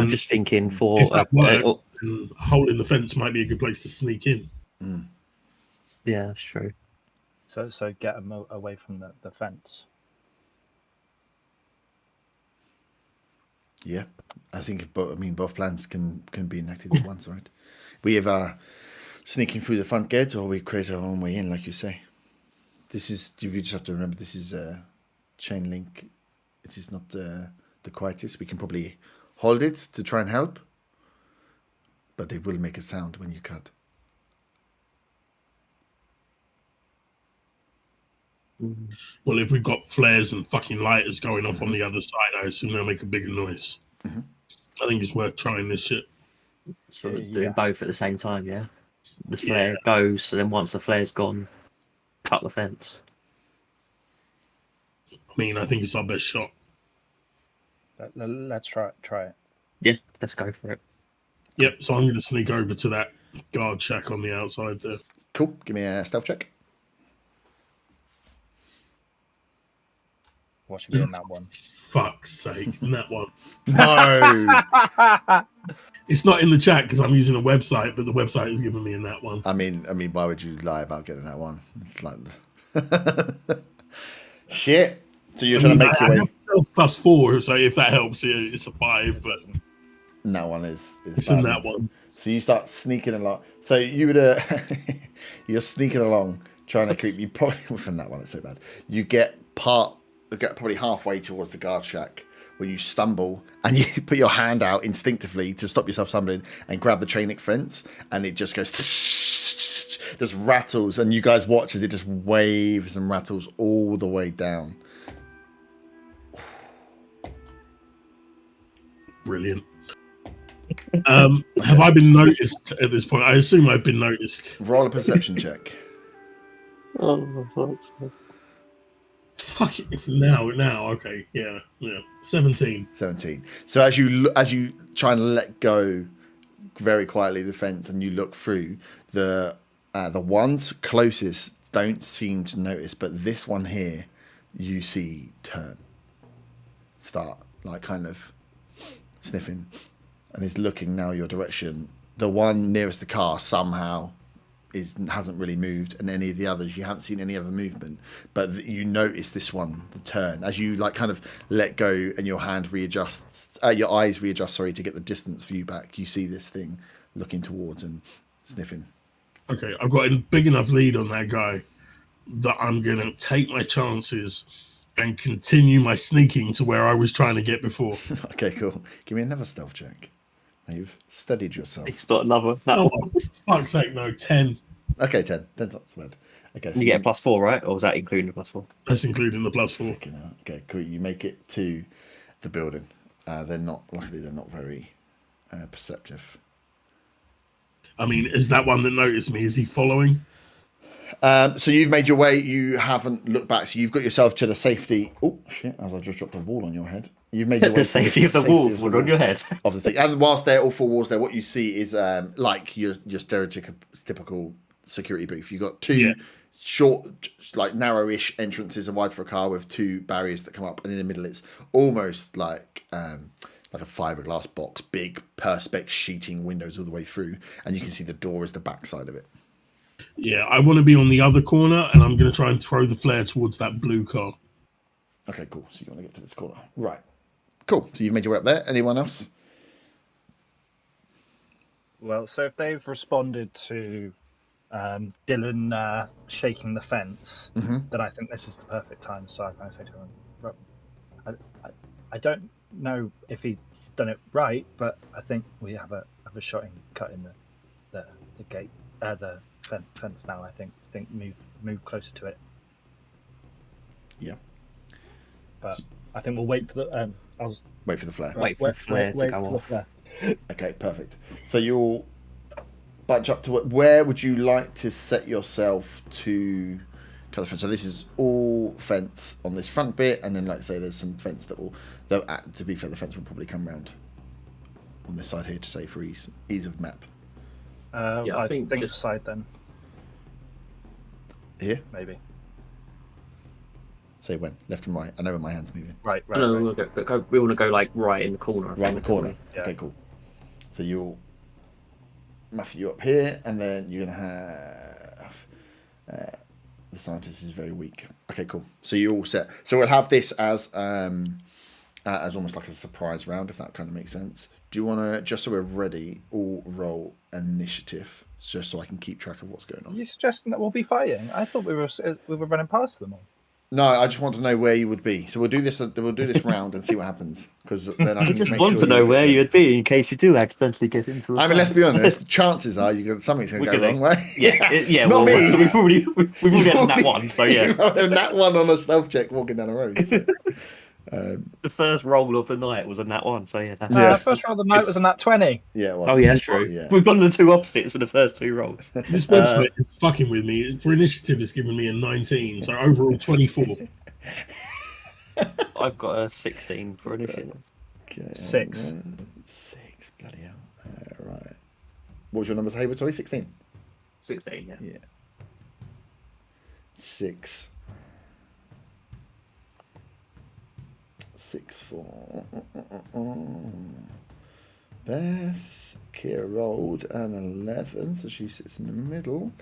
just thinking for... If that works, then a hole in the fence might be a good place to sneak in. Yeah, that's true. So get them away from the fence. Yeah, I think. But I mean, both plans can be enacted at once, right? We have sneaking through the front gate, or we create our own way in, like you say. This is. You just have to remember, this is chain link. It is not the quietest. We can probably hold it to try and help, but it will make a sound when you cut. Well, if we've got flares and fucking lighters going off on the other side, I assume they'll make a bigger noise. I think it's worth trying this shit. Sort of doing both at the same time, yeah? The flare goes, and then once the flare's gone, cut the fence. I mean, I think it's our best shot. Let's try it. Yeah, let's go for it. Yep, so I'm going to sneak over to that guard shack on the outside there. Cool. Give me a stealth check. What should be in that one? Fuck's sake, in that one. No. It's not in the chat because I'm using a website, but the website is giving me in that one. I mean, why would you lie about getting that one? It's like shit. So you're trying to make your way. +4, so if that helps, it's a 5. But And that one is It's bad. in that one. So you start sneaking along. So you would you're sneaking along trying to creep. You probably within that one. It's so bad. You get probably halfway towards the guard shack when you stumble and you put your hand out instinctively to stop yourself stumbling and grab the chain link fence, and it just goes just rattles, and you guys watch as it just waves and rattles all the way down. Brilliant. Have I been noticed at this point? I assume I've been noticed. Roll a perception check. Oh, Fuck it. Now, okay, yeah. 17. 17. So as you try and let go very quietly the fence, and you look through, the ones closest don't seem to notice, but this one here, you see start like kind of sniffing, and is looking now your direction. The one nearest the car somehow hasn't really moved, and any of the others you haven't seen any other movement, but you notice this one, the turn, as you like kind of let go and your hand readjusts, your eyes readjust, sorry, to get the distance view back. You see this thing looking towards and sniffing. Okay, I've got a big enough lead on that guy that I'm gonna take my chances and continue my sneaking to where I was trying to get before. Okay, cool. Give me another stealth check. Now you've steadied yourself. it's not another. Oh, for fuck's sake, no, 10. Okay, 10. 10's not so bad. Okay, so You get a +4, right? Or was that including the +4? That's including the +4. Okay, cool. You make it to the building. Luckily, they're not very perceptive. I mean, is that one that noticed me? Is he following? So you've made your way. You haven't looked back. So you've got yourself to the safety. Oh shit! As I just dropped a wall on your head. You've made your way The to safety of the wall on your head. of the thing. And whilst they're all four walls there, what you see is like your stereotypical security booth. You've got two short, like narrowish entrances and wide for a car with two barriers that come up, and in the middle it's almost like a fiberglass box, big perspex sheeting windows all the way through, and you can see the door is the back side of it. Yeah, I want to be on the other corner, and I'm going to try and throw the flare towards that blue car. Okay, cool. So you want to get to this corner. Right. Cool. So you've made your way up there. Anyone else? Well, so if they've responded to Dylan shaking the fence, then I think this is the perfect time. So I kind of say to him, I don't know if he's done it right, but I think we have a shot in cutting the gate, the fence now. I think move closer to it. Yeah. But I think we'll wait for the. Wait for the flare. Wait for the flare to go off. Okay, perfect. So you'll bunch up to it. Where would you like to set yourself to cut the fence? So this is all fence on this front bit, and then, like I say, there's some fence that will. Though, to be fair, the fence will probably come round on this side here to say for ease of map. I think just side then. Here, maybe. Say when, left and right. I know when my hand's moving. Right. No, right. We want to go like right in the corner. Right in the corner. Yeah. Okay, cool. So you'll muff you up here, and then you're gonna have the scientist is very weak. Okay, cool. So you're all set. So we'll have this as almost like a surprise round, if that kind of makes sense. Do you want to, just so we're ready, all roll initiative, just so I can keep track of what's going on? Are you suggesting that we'll be fighting? I thought we were running past them all. No, I just want to know where you would be. So we'll do this round and see what happens. Because then I I can just make want sure to know where you'd be in case you do accidentally get into. I mean, let's be honest. The chances are something's going to go the wrong way. Yeah. Not well, me. We've already done that one. So yeah, that one on a stealth check walking down the road. So. The first roll of the night was a nat 1. So yeah, that's first roll of the night was a nat 20. Yeah. Well, oh yeah, that's true. Yeah. We've gone the two opposites for the first two rolls. This website is fucking with me. For initiative, it's given me a 19, so overall 24. I've got a 16 for initiative. Okay. 6. 6, bloody hell. Right. What was your number, Hayward? Sorry, 16? 16, yeah. Yeah. 6. 6 for Beth. Kira rolled an 11, so she sits in the middle.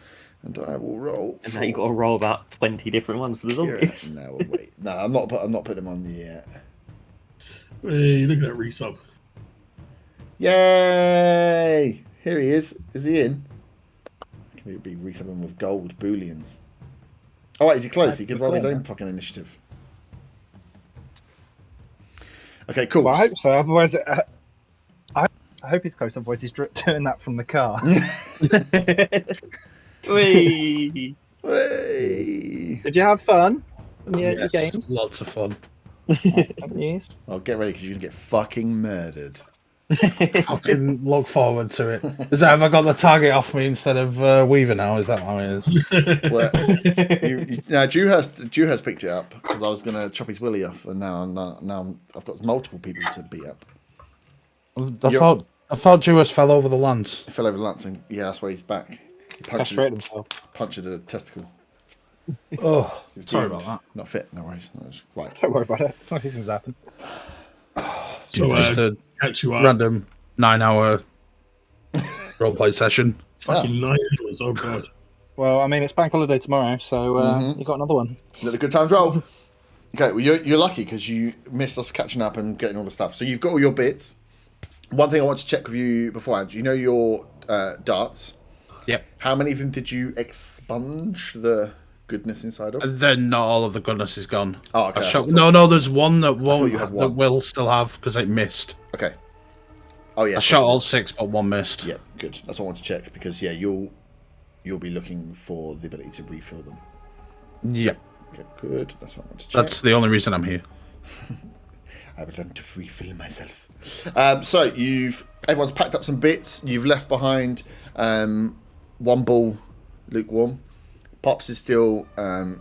And I will roll. And now you've got to roll about 20 different ones for the zombies. No, wait. No, I'm not putting them on the. Hey, look at that resub. Yay! Here he is. Is he in? Can we be resubing with gold bullions? Oh wait, is he close? He could roll his own fucking initiative. Okay, cool. Well, I hope so. Otherwise, I hope he's close. Otherwise, he's doing that from the car. Whee! Hey. Did you have fun? Yeah, Yes, your games. lots of fun. News. Well, get ready because you're gonna get fucking murdered. Fucking look forward to it. Has that ever got the target off me instead of Weaver now? Is that how it is? Well, now Dewhurst picked it up because I was gonna chop his willy off, and now I've got multiple people to beat up. I thought Jewess fell over the lance. He fell over the lance, and yeah, that's why he's back. He Castrated himself. punctured a testicle. Oh, He was sorry doomed. about that. Not fit. No worries. Right. Don't worry about it. These things happen. So Just a catch you up. random 9-hour roleplay session. Fucking 9 hours. Oh god. Well, I mean, it's bank holiday tomorrow, so you got another one. Let the good times roll. Okay, well, you're lucky because you missed us catching up and getting all the stuff. So you've got all your bits. One thing I want to check with you beforehand. You know your darts. Yep. How many of them did you expunge the goodness inside of? Then not all of the goodness is gone. Oh, okay. No, there's one that won't. you had That one. will still have because it missed. Okay. Oh yeah. I shot all 6, but 1 missed. Yeah, good. That's what I want to check because yeah, you'll be looking for the ability to refill them. Yep. Okay, good. That's what I want to check. That's the only reason I'm here. I would like to refill myself. So everyone's packed up some bits. You've left behind one ball, lukewarm. Pops is still on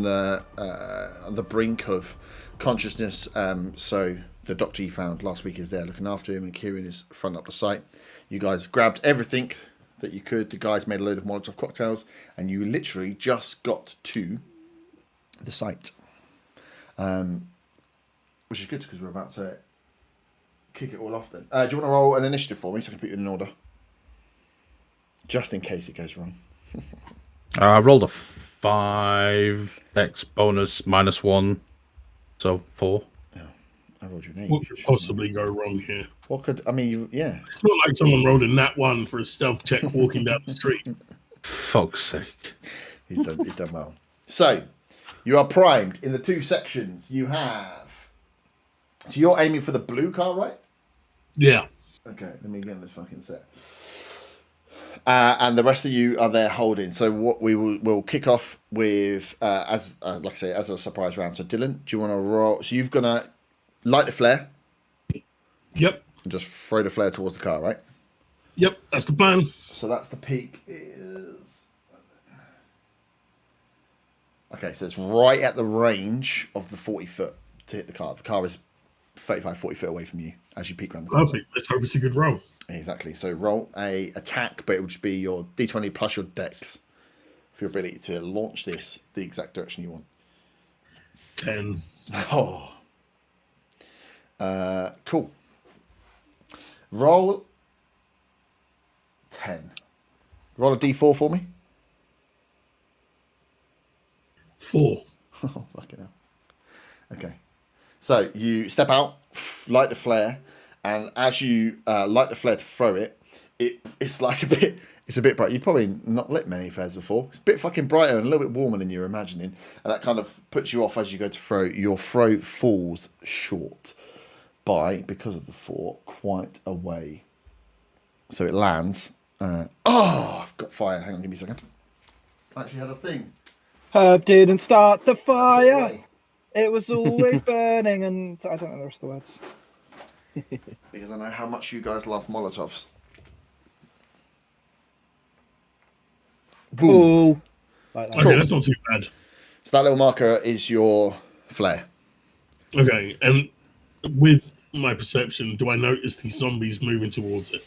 the brink of consciousness. So the doctor you found last week is there looking after him, and Kieran is front up the site. You guys grabbed everything that you could. The guys made a load of Molotov cocktails, and you literally just got to the site, which is good because we're about to kick it all off. Then, do you want to roll an initiative for me so I can put you in order, just in case it goes wrong? I rolled a 5x bonus -1, so 4. Yeah, I rolled your name. What could possibly go wrong here? What could I mean? Yeah, It's not like someone rolled a nat 1 for a stealth check walking down the street. Fuck's sake. he's done well. So you are primed in the 2 sections. You have. So you're aiming for the blue car, right? Yeah. Okay, let me get this fucking set. And the rest of you are there holding. So what we'll kick off with as like I say, as a surprise round. So Dylan, do you want to roll? So you've gonna light the flare Yep. and just throw the flare towards the car, right? Yep. That's the plan. So that's the peak is. Okay, so it's right at the range of the 40 foot to hit the car. The car is 35, 40 foot away from you as you peek around the corner. Perfect. Let's hope it's a good roll. Exactly. So roll a attack, but it would just be your D20 plus your dex for your ability to launch this the exact direction you want. 10. Oh. Cool. Roll 10. Roll a D4 for me. 4. Oh, fucking hell. Okay. So you step out, light the flare, and as you light the flare to throw it, it's like it's a bit bright. You've probably not lit many flares before. It's a bit fucking brighter and a little bit warmer than you're imagining, and that kind of puts you off as you go to throw. Your throw falls short by, because of the 4, quite a way. So it lands. I've got fire. Hang on, give me a second. I actually had a thing. Herb didn't start the fire. It was always burning, and I don't know the rest of the words. Because I know how much you guys love Molotovs. Cool. Like that. Okay, that's not too bad. So that little marker is your flare. Okay, and with my perception, do I notice these zombies moving towards it?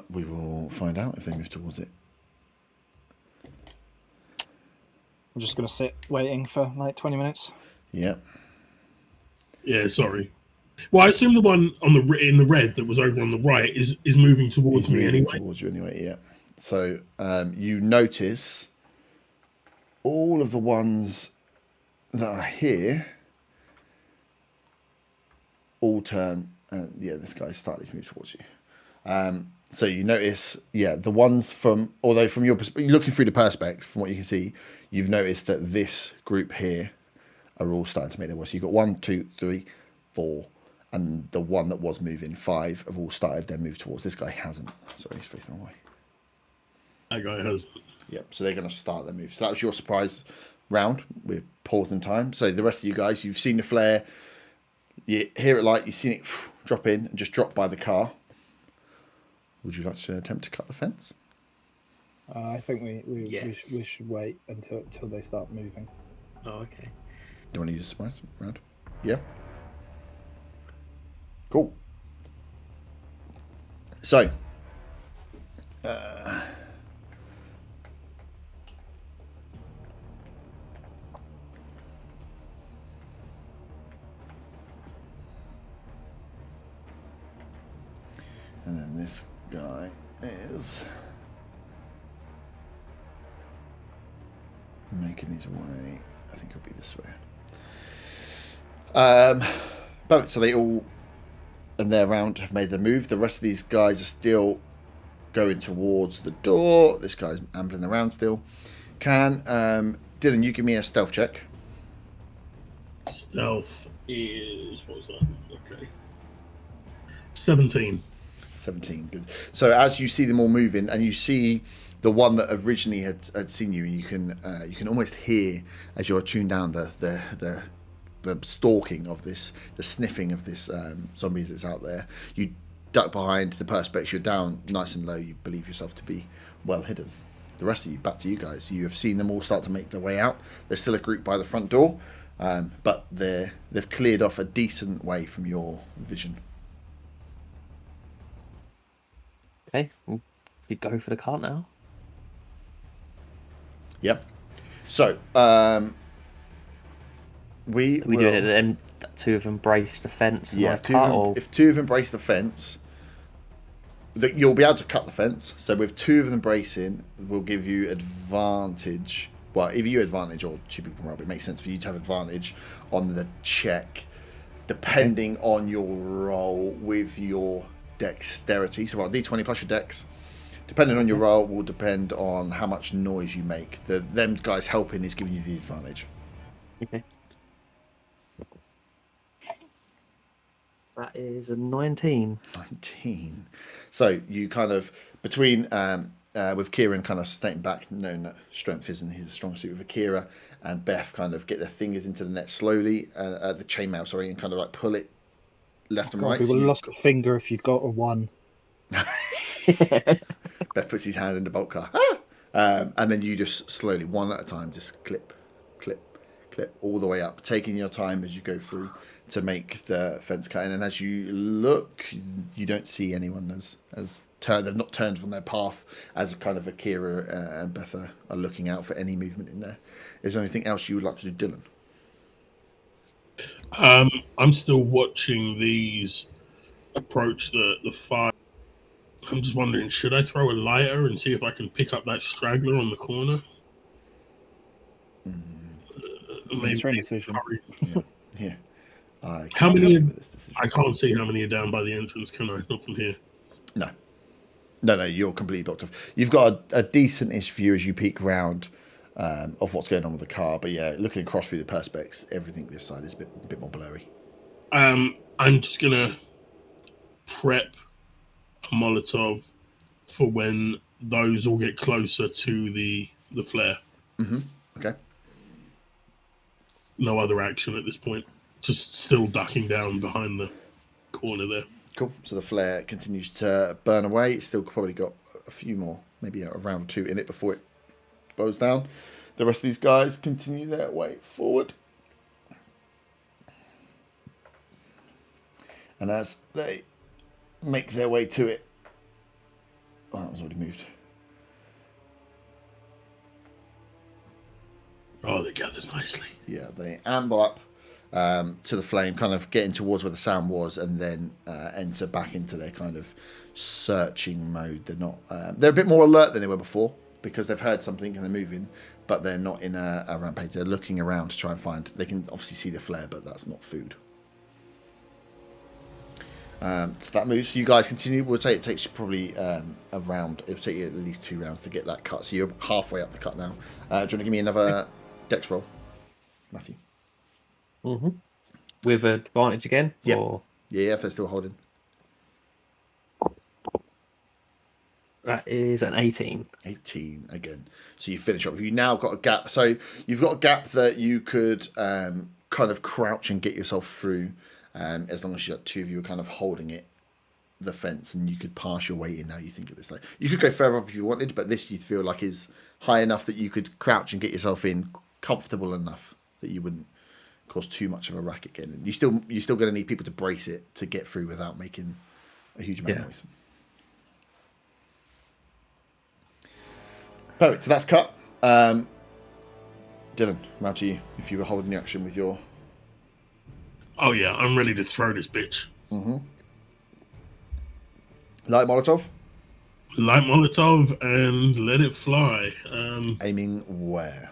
We will find out if they move towards it. I'm just gonna sit waiting for like 20 minutes. Yeah. Yeah, sorry. Well, I assume the one on in the red that was over on the right is moving towards me moving anyway. towards you anyway, yeah. So you notice all of the ones that are here all turn, and yeah, this guy's starting to move towards you. So you notice, the ones from, although from your perspective, looking through the perspex, from what you can see, you've noticed that this group here are all starting to make their way. So you've got 1, 2, 3, 4, and the one that was moving, 5, have all started their move towards. This guy hasn't. Sorry, he's facing the wrong way. That guy hasn't. Yep, so they're going to start their move. So that was your surprise round. We're paused in time. So the rest of you guys, you've seen the flare, you hear it light, you've seen it drop in and just drop by the car. Would you like to attempt to cut the fence? I think we Yes. should wait until they start moving. Oh, okay. Do you want to use a surprise round? Yeah. Cool. So, and then this guy is making his way. I think it'll be this way. But so they all, in their round, have made their move. The rest of these guys are still going towards the door. This guy's ambling around still. Dylan, you give me a stealth check. Stealth is, what was that? Okay. 17. 17, good. So as you see them all moving, and you see the one that originally had seen you, you can almost hear, as you're tuned down, the stalking of this, the sniffing of this zombies that's out there. You duck behind the perspex. You're down nice and low. You believe yourself to be well hidden. The rest of you, back to you guys. You have seen them all start to make their way out. There's still a group by the front door, but they've cleared off a decent way from your vision. Okay, we go for the cart now. Yep. So we Are we doing it them two of them brace the fence and Yeah, like cut, or if two of them brace the fence, you'll be able to cut the fence. So with two of them bracing, we'll give you advantage. Well, either you advantage or two people can roll. It makes sense for you to have advantage on the check, depending on your roll with your dexterity. So roll d20 plus your dex. Depending on your roll, will depend on how much noise you make. Them guys helping is giving you the advantage. okay. That is a 19. 19. So you kind of, between with Kieran kind of stating back, knowing that strength isn't his strong suit, with Akira and Beth kind of get their fingers into the net slowly, the chainmail, sorry, and kind of like pull it left and right. We So would have you've lost a finger if you'd got a 1. Beth puts his hand in the bolt car. And then you just slowly, one at a time, just clip, clip, clip, all the way up, taking your time as you go through to make the fence cut in. And as you look, you don't see anyone as turned. They've not turned from their path as kind of Akira and Beth are looking out for any movement in there. Is there anything else you would like to do, Dylan? I'm still watching these approach the fire. I'm just wondering, should I throw a lighter and see if I can pick up that straggler on the corner? It's your own decision. Yeah. How many? I can't see how many are down by the entrance, can I? Not from here. No, you're completely blocked off. You've got a decent-ish view as you peek around of what's going on with the car, but yeah, looking across through the perspex, everything this side is a bit more blurry. I'm just gonna prep a Molotov for when those all get closer to the flare. Mm-hmm. Okay. No other action at this point. Just still ducking down behind the corner there. Cool. So the flare continues to burn away. It's still probably got a few more, maybe a round or two in it before it blows down. The rest of these guys continue their way forward. And as they make their way to it... Oh, that was already moved. Oh, they gathered nicely. Yeah, they amble up to the flame, kind of getting towards where the sound was, and then enter back into their kind of searching mode. They're not. They're a bit more alert than they were before because they've heard something and they're moving, but they're not in a rampage. They're looking around to try and find. They can obviously see the flare, but that's not food. So that moves. So you guys continue. We'll say it takes you probably a round. It'll take you at least 2 rounds to get that cut. So you're halfway up the cut now. Do you want to give me another dex roll, Matthew? Mm-hmm. With advantage again? Yep. Or... Yeah, if they're still holding. That is an 18. 18 again. So you finish up. You've now got a gap. So you've got a gap that you could kind of crouch and get yourself through, as long as you got 2 of you are kind of holding it, the fence, and you could pass your way in. Now you think of this, like you could go further up if you wanted, but this you feel like is high enough that you could crouch and get yourself in, comfortable enough that you wouldn't cause too much of a racket getting in. You're still going to need people to brace it to get through without making a huge amount of noise. Perfect. So that's cut. Dylan, round to you. If you were holding the action with your... Oh yeah, I'm ready to throw this bitch. Mm-hmm. Light Molotov? Light Molotov and let it fly. Aiming where?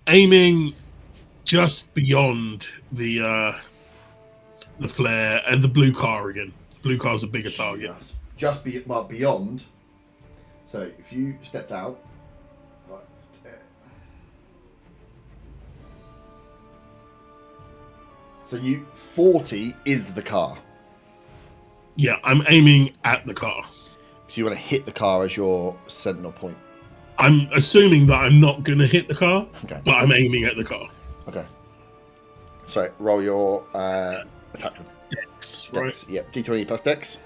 Aiming just beyond the flare and the blue car again. The blue car's a bigger target. Beyond. So if you stepped out, so 40 is the car. Yeah, I'm aiming at the car. So you want to hit the car as your sentinel point. I'm assuming that I'm not going to hit the car, Okay. but I'm aiming at the car. Okay. So roll your attack. Dex, Dex. right? Yep. D20 plus Dex.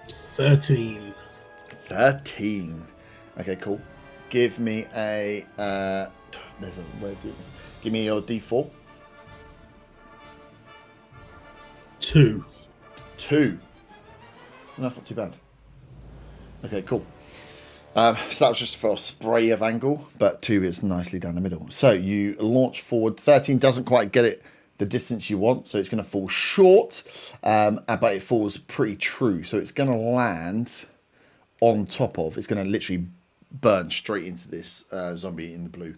13. 13. Okay, cool. Give me a... give me your D4. 2. 2. No, that's not too bad. Okay, cool. So that was just for a spray of angle, but 2 is nicely down the middle. So you launch forward. 13 doesn't quite get it the distance you want, so it's going to fall short, but it falls pretty true. So it's going to land on top of, it's going to literally burn straight into this zombie in the blue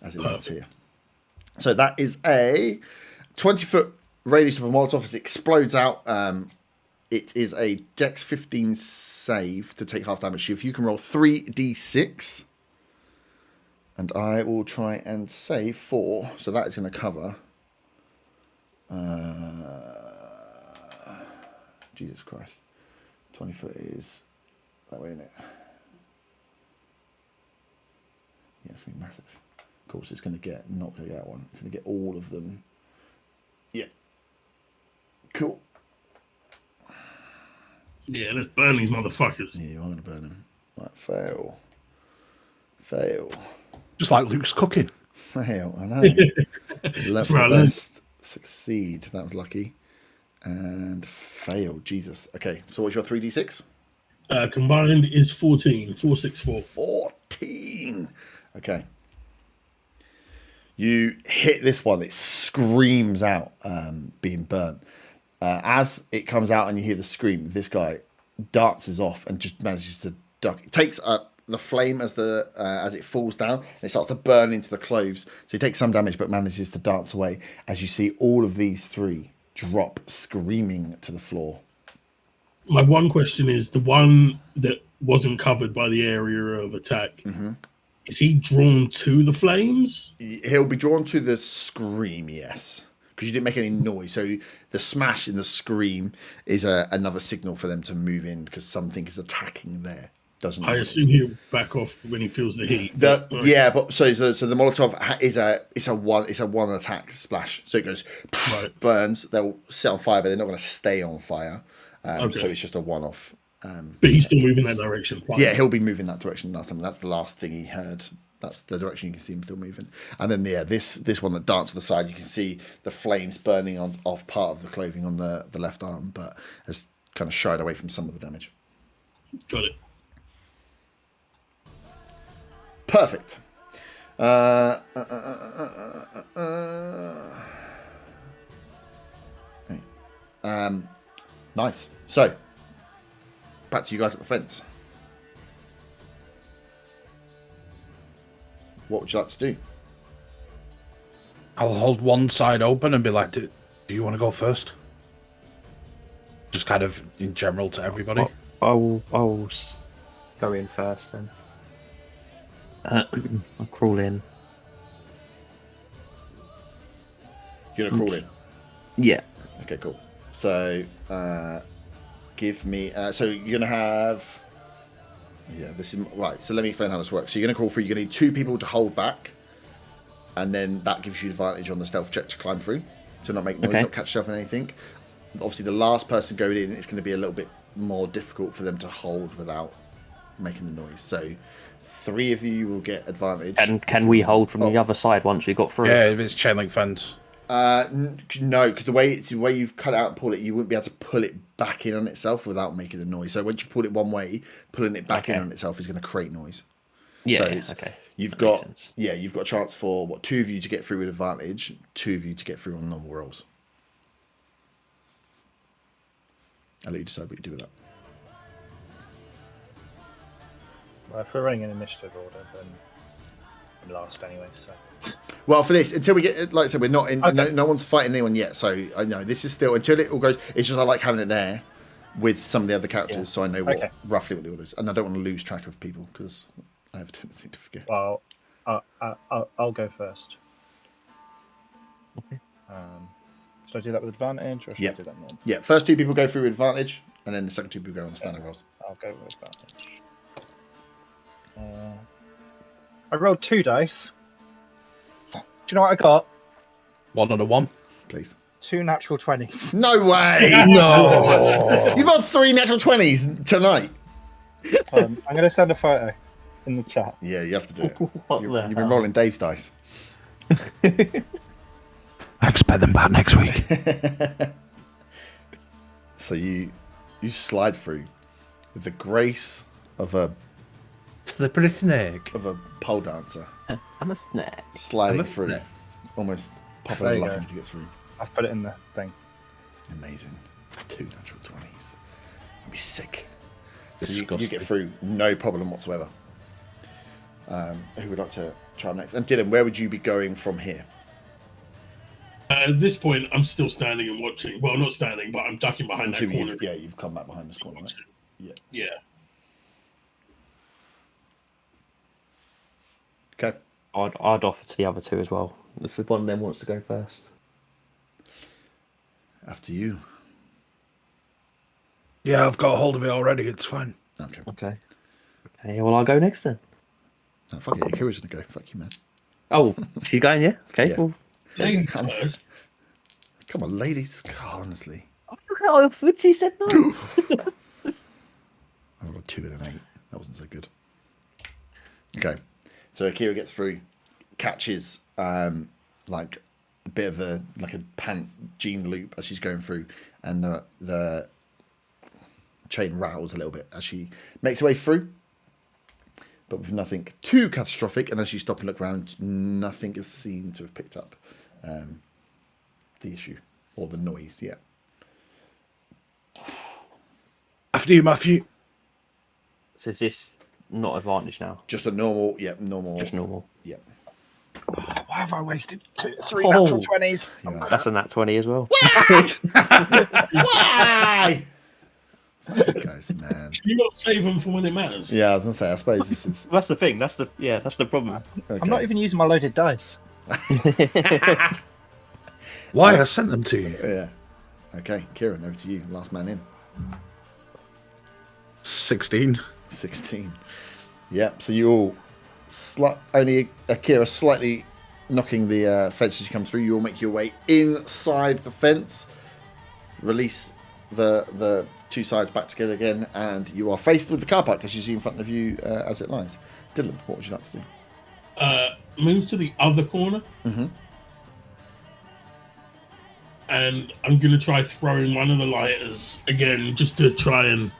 as it lands here. So that is a 20-foot radius of a Molotov as it explodes out. It is a Dex 15 save to take half damage. If you can roll 3d6, and I will try and save 4. So that is going to cover. Jesus Christ. 20 foot is that way, isn't it? Yeah, it's going to be massive. Of course, it's going to get, not going to get one. It's going to get all of them. Yeah. Cool. Yeah, let's burn these motherfuckers. Yeah, I'm going to burn them. Right, fail. Fail. Just like Luke's cooking. Fail, I know. Left where I the learned. best. Succeed. That was lucky. And fail. Jesus. Okay, so what's your 3d6? Combined is 14. 4, 6, 4. 14. Okay. You hit this one. It screams out, being burnt. As it comes out and you hear the scream, this guy darts off and just manages to duck. It takes up the flame as it falls down, and it starts to burn into the clothes. So he takes some damage, but manages to dance away. As you see all of these 3 drop screaming to the floor. My one question is, the one that wasn't covered by the area of attack, is he drawn to the flames? He'll be drawn to the scream, yes. Because you didn't make any noise. So the smash and the scream is another signal for them to move in because something is attacking there. Doesn't I assume he'll back off when he feels the heat. Yeah, but so the Molotov is a one attack splash. So it goes burns. They'll set on fire, but they're not going to stay on fire. So it's just a one-off. But he's still moving that direction. Fine. Yeah, he'll be moving that direction last time. That's the last thing he heard. That's the direction you can see him still moving. And then this one that danced to the side, you can see the flames burning off part of the clothing on the left arm, but has kind of shied away from some of the damage. Got it. Perfect. Nice. So, back to you guys at the fence. What would you like to do? I'll hold one side open and be like, do you want to go first? Just kind of in general to everybody. I'll go in first then. I'll crawl in. You're gonna crawl in. Yeah. Okay, cool. So, give me. So you're gonna have. Yeah, this is right. So let me explain how this works. So you're gonna crawl through. You're gonna need 2 people to hold back, and then that gives you advantage on the stealth check to climb through, to not make noise, not catch yourself in anything. Obviously, the last person going in, it's going to be a little bit more difficult for them to hold without making the noise. So 3 of you will get advantage. And can we hold from the other side once we got through? Yeah, if it's chain link fence. No, because the way you've cut it out and pulled it, you wouldn't be able to pull it back in on itself without making the noise. So once you've pulled it one way, pulling it back in on itself is going to create noise. Yeah, so okay. You've got a chance for 2 of you to get through with advantage, 2 of you to get through on normal rolls. I'll let you decide what you do with that. Well, if we're running an initiative order, then I'm last anyway, so... Well, for this, until we get, like I said, we're not in. Okay. No one's fighting anyone yet, so I know this is still until it all goes. It's just I like having it there with some of the other characters, so I know roughly what the order is, and I don't want to lose track of people because I have a tendency to forget. Well, I'll go first. Okay. Should I do that with advantage, or should I do that normal? Yeah, first 2 people go through with advantage, and then the second 2 people go on the standard rolls. I'll go with advantage. I rolled 2 dice. Do you know what I got? 1 on a 1. Please. 2 natural 20s. No way! No! You've got 3 natural 20s tonight. I'm going to send a photo in the chat. Yeah, you have to do it. What You've the been hell? rolling Dave's dice. I expect them back next week. So you slide through with the grace of a Slippery snake. pole dancer, I'm a snake. sliding through, almost popping There and you locking go. to get through. I've put it in the thing. Amazing. 2 natural 20s. I'll be sick. So you Disgusting. get through, no problem whatsoever. Who would like to try next? And Dylan, where would you be going from here? At this point, I'm still standing and watching. Well, not standing, but I'm ducking behind that Assuming corner. you've come back behind this corner, right? Yeah. Yeah. Okay. I'd offer to the other 2 as well. If one of them wants to go first. After you. Yeah, I've got a hold of it already. It's fine. Okay. Okay. Okay, well, I'll go next then. No, fuck it. Akira's going to go. Fuck you, man. Oh, she's going, yeah? Okay, Yeah. well. Ladies Come on. first. Come on, ladies. God, honestly. I offered, she said no. I got a 2 and an 8. That wasn't so good. Okay. So Akira gets through, catches like a bit of a pant jean loop as she's going through, and the chain rattles a little bit as she makes her way through, but with nothing too catastrophic. And as you stop and look around, nothing is seen to have picked up the issue or the noise yet. After you, Matthew. So is this not advantage now? Just a normal, normal. Just normal. Yeah. Why have I wasted 3 Oh. natural 20s? Yeah. That's a nat 20 as well. Why? Guys, man. Can you not save them for when it matters? Yeah, I was gonna say. I suppose this is. That's the thing. That's the problem. Okay. I'm not even using my loaded dice. Why? I sent them to you. Yeah. Okay, Kieran, over to you. Last man in. 16. 16. Yep. So you all only Akira slightly knocking the fence as you come through. You all make your way inside the fence. Release the 2 sides back together again, and you are faced with the car park as you see in front of you as it lies. Dylan, what would you like to do? Move to the other corner. Mm-hmm. And I'm going to try throwing one of the lighters again, just to try and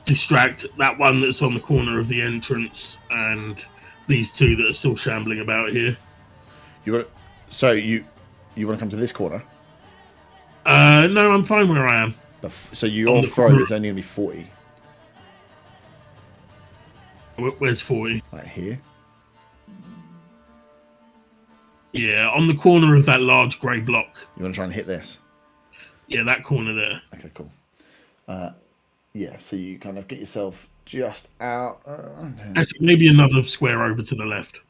distract that one that's on the corner of the entrance and these 2 that are still shambling about here. You want so you want to come to this corner? No, I'm fine where I am. So your throw is only going to be 40. Where's 40? Like here. Yeah, on the corner of that large grey block. You want to try and hit this? Yeah, that corner there. Okay, cool. Yeah, so you kind of get yourself just out. Actually, maybe another square over to the left.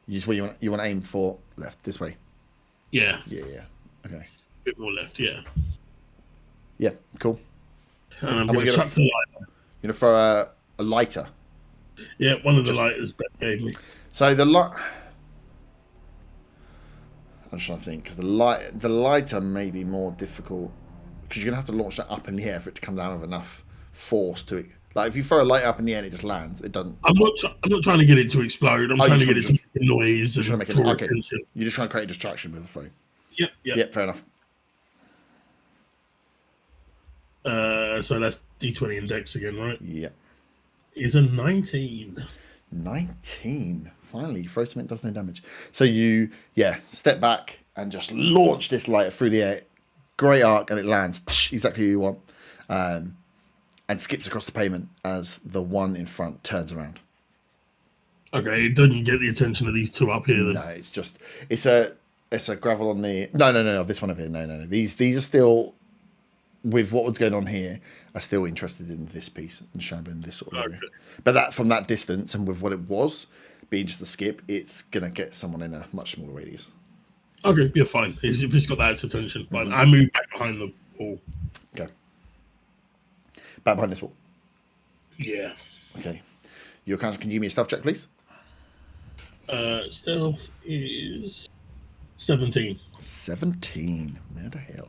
You just you want to aim for left this way. Yeah, Yeah. Okay. a bit more left. Yeah. Yeah, cool. And I'm we're going to chuck the lighter. You're gonna throw a lighter. Yeah, one of the lighters Ben gave me. So the light. I'm just trying to think because the lighter may be more difficult because you're gonna have to launch that up in the air for it to come down with enough force to it. Like if you throw a light up in the air and it just lands, it doesn't. I'm not trying to get it to explode. I'm trying to get it to make a noise and draw attention. You're just trying to create a distraction with the throw. Yep, fair enough. So that's D20 index again, right? Yep. Is a 19. 19. Finally, you throw something that does no damage. So you, step back and just launch this lighter through the air. Great arc, and it lands exactly who you want. And skips across the pavement as the one in front turns around. Okay, it doesn't get the attention of these two up here then. No, it's a gravel on the no, this one over here. No. These are still, with what was going on here, are still interested in this piece and shambling this sort of area. But that from that distance and with what it was being just a skip, it's gonna get someone in a much smaller radius. Okay, yeah, fine. If it's got that attention, fine. I move back behind the wall. Okay. Back behind this wall. Yeah. Okay. Your counter, can you give me a stealth check, please? Stealth is 17. 17. Where the hell?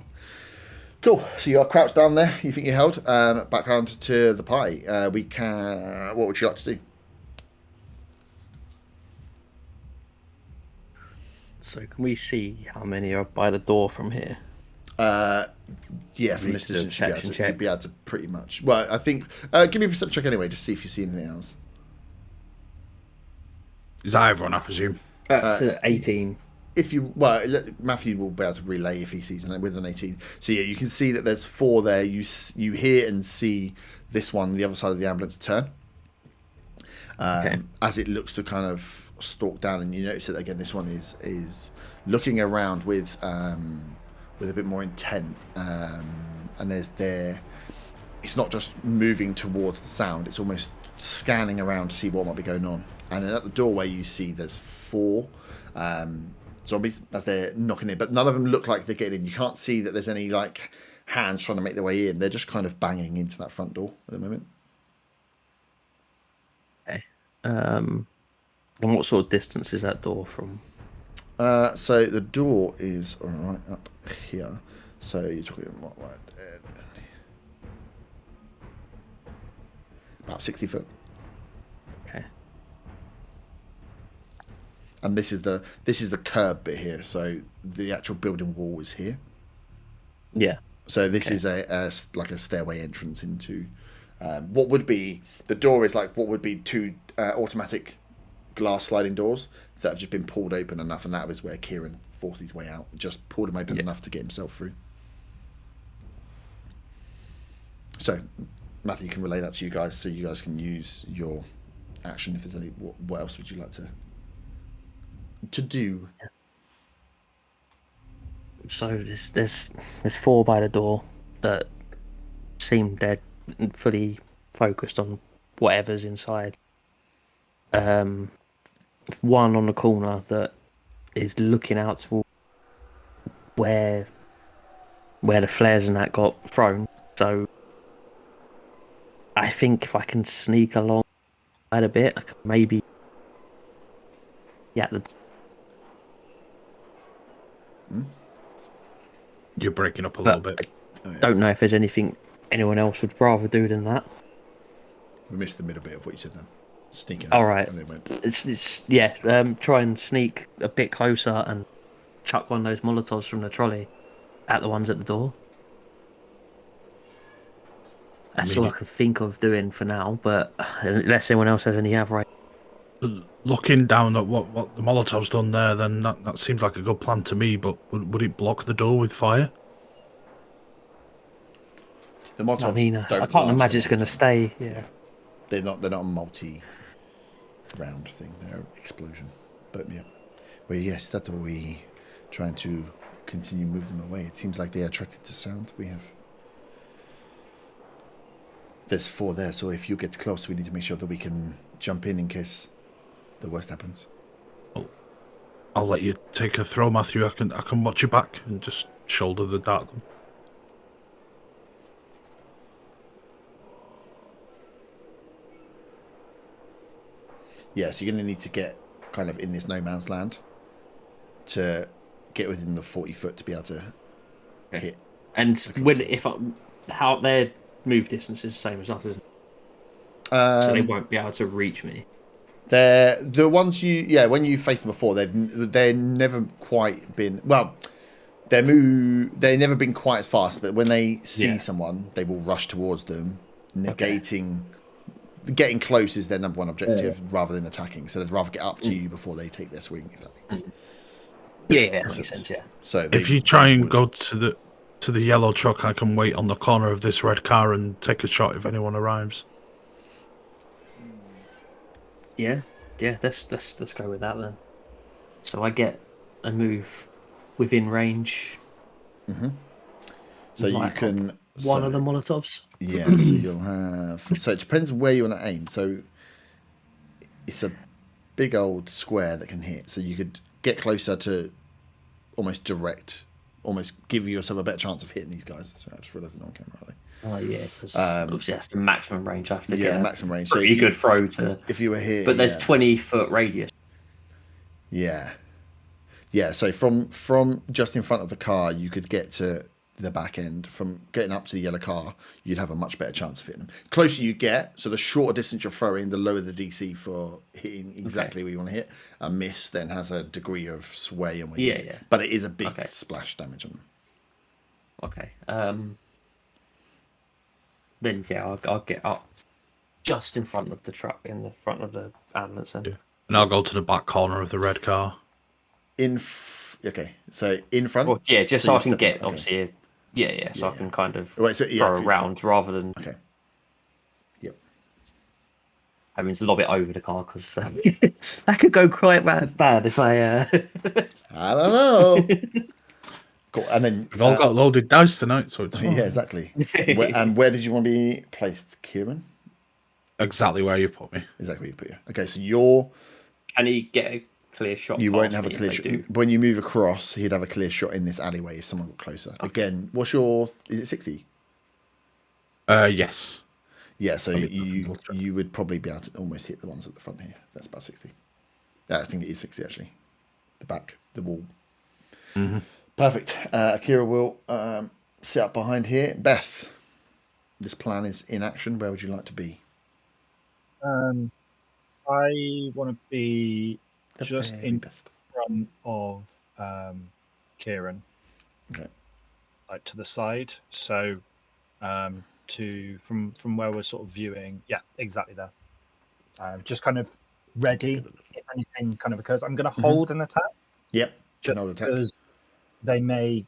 Cool. So you are crouched down there. You think you're held. Back round to the party. We can. What would you like to do? So can we see how many are by the door from here? Yeah, from this distance you'd be able to pretty much. Well, I think. Give me a perception check anyway to see if you see anything else. Is that everyone, I presume? That's 18. If you Matthew will be able to relay if he sees it with an 18. So yeah, you can see that there's 4 there. You hear and see this one, the other side of the ambulance, turn. As it looks to kind of stalk down, and you notice that again. This one is looking around with a bit more intent, and it's not just moving towards the sound. It's almost scanning around to see what might be going on. And then at the doorway, you see there's 4 zombies as they're knocking in, but none of them look like they're getting in. You can't see that there's any like hands trying to make their way in. They're just kind of banging into that front door at the moment. Okay. And what sort of distance is that door from? So the door is right up here. So you're talking about right there. About 60 foot. Okay. And this is the curb bit here. So the actual building wall is here. Yeah. So this is a like a stairway entrance into what would be the door is like what would be 2 automatic glass sliding doors that have just been pulled open enough, and that was where Kieran forced his way out. Just pulled him open enough to get himself through. So Matthew can relay that to you guys, so you guys can use your action if there's any. What else would you like to do? So there's 4 by the door that seem dead and fully focused on whatever's inside. 1 on the corner that is looking out to where the flares and that got thrown. So I think if I can sneak along quite a bit, I could maybe You're breaking up a little bit. I don't know if there's anything anyone else would rather do than that. We missed the middle bit of what you said then. Sneaking. All right. Try and sneak a bit closer and chuck one of those Molotovs from the trolley at the ones at the door. That's all I can think of doing for now, but unless anyone else has any other idea. Looking down at what the Molotov's done there, then that seems like a good plan to me, but would it block the door with fire? The Molotovs I can't imagine it's going to stay. Yeah. They're not a multi-round thing. They're an explosion. But yeah. Well, yes, that's what we trying to continue to move them away. It seems like they are attracted to sound. There's 4 there, so if you get close, we need to make sure that we can jump in case the worst happens. I'll let you take a throw, Matthew. I can watch you back and just shoulder the dark one. Yeah, so you're going to need to get kind of in this no man's land to get within the 40 foot to be able to hit. And how their move distance is the same as us, isn't it? So they won't be able to reach me. They're the ones when you faced them before, they've never quite been they've never been quite as fast, but when they see someone, they will rush towards them, negating getting close is their number one objective rather than attacking. So they'd rather get up to you before they take their swing, if that makes sense. Yeah, that makes sense, yeah. So if you try and go to the yellow truck, I can wait on the corner of this red car and take a shot if anyone arrives. Yeah, let's go with that then. So I get a move within range. Mm-hmm. So you can one of the Molotovs. Yeah, so you'll have. So it depends where you want to aim. So it's a big old square that can hit. So you could get closer to almost give yourself a better chance of hitting these guys. So I just realised they're not on camera, are they? Oh yeah, because obviously that's the maximum range I have to get. Yeah, the maximum range. Pretty good throw to. If you were here, but there's 20-foot radius. Yeah. So from just in front of the car, you could get to the back end. From getting up to the yellow car, you'd have a much better chance of hitting them. Closer you get, so the shorter distance you're throwing, the lower the DC for hitting exactly where you want to hit. A miss then has a degree of sway and weight. Yeah. But it is a big splash damage on them. Okay. Then I'll get up just in front of the truck, in the front of the ambulance, and I'll go to the back corner of the red car. So in front. Well, yeah, just so I can get obviously. So I can kind of throw around rather than. Okay. Yep. Having to lob it over the car because that could go quite bad if I. I don't know. Cool. And then we've all got loaded dice tonight, so it's fine. Yeah, exactly. Where did you want to be placed, Kieran? Exactly where you put me. Exactly where you put you. Okay, so you're. Can he get a clear shot? You won't have a clear shot when you move across. He'd have a clear shot in this alleyway if someone got closer. Okay. Again, what's your? Is it 60? Yes. Yeah, so you would probably be able to almost hit the ones at the front here. That's about 60. I think it is 60 actually. The back, the wall. Mm-hmm. Perfect. Akira will sit up behind here. Beth, this plan is in action. Where would you like to be? I want to be just in best. front of Kieran. Okay. Like to the side. So from where we're sort of viewing. Yeah, exactly there. Just kind of ready if anything kind of occurs. I'm going to hold an attack. Yep. Just because they may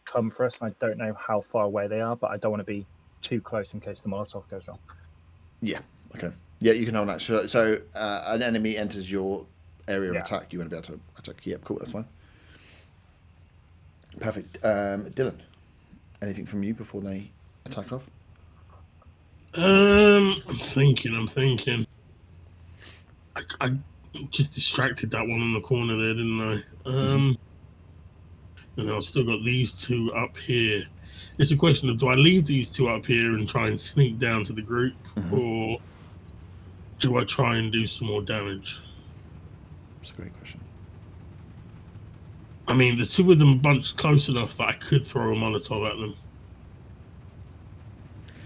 come for us, and I don't know how far away they are, but I don't want to be too close in case the Molotov goes wrong. Yeah. Okay. Yeah, you can hold that. So an enemy enters your area of attack. You want to be able to attack. Yep. Cool. That's fine. Perfect. Dylan, anything from you before they attack off? I'm thinking. I just distracted that one in the corner there, didn't I? And I've still got these two up here. It's a question of, do I leave these two up here and try and sneak down to the group, or do I try and do some more damage? That's a great question. I mean, the two of them are bunched close enough that I could throw a Molotov at them.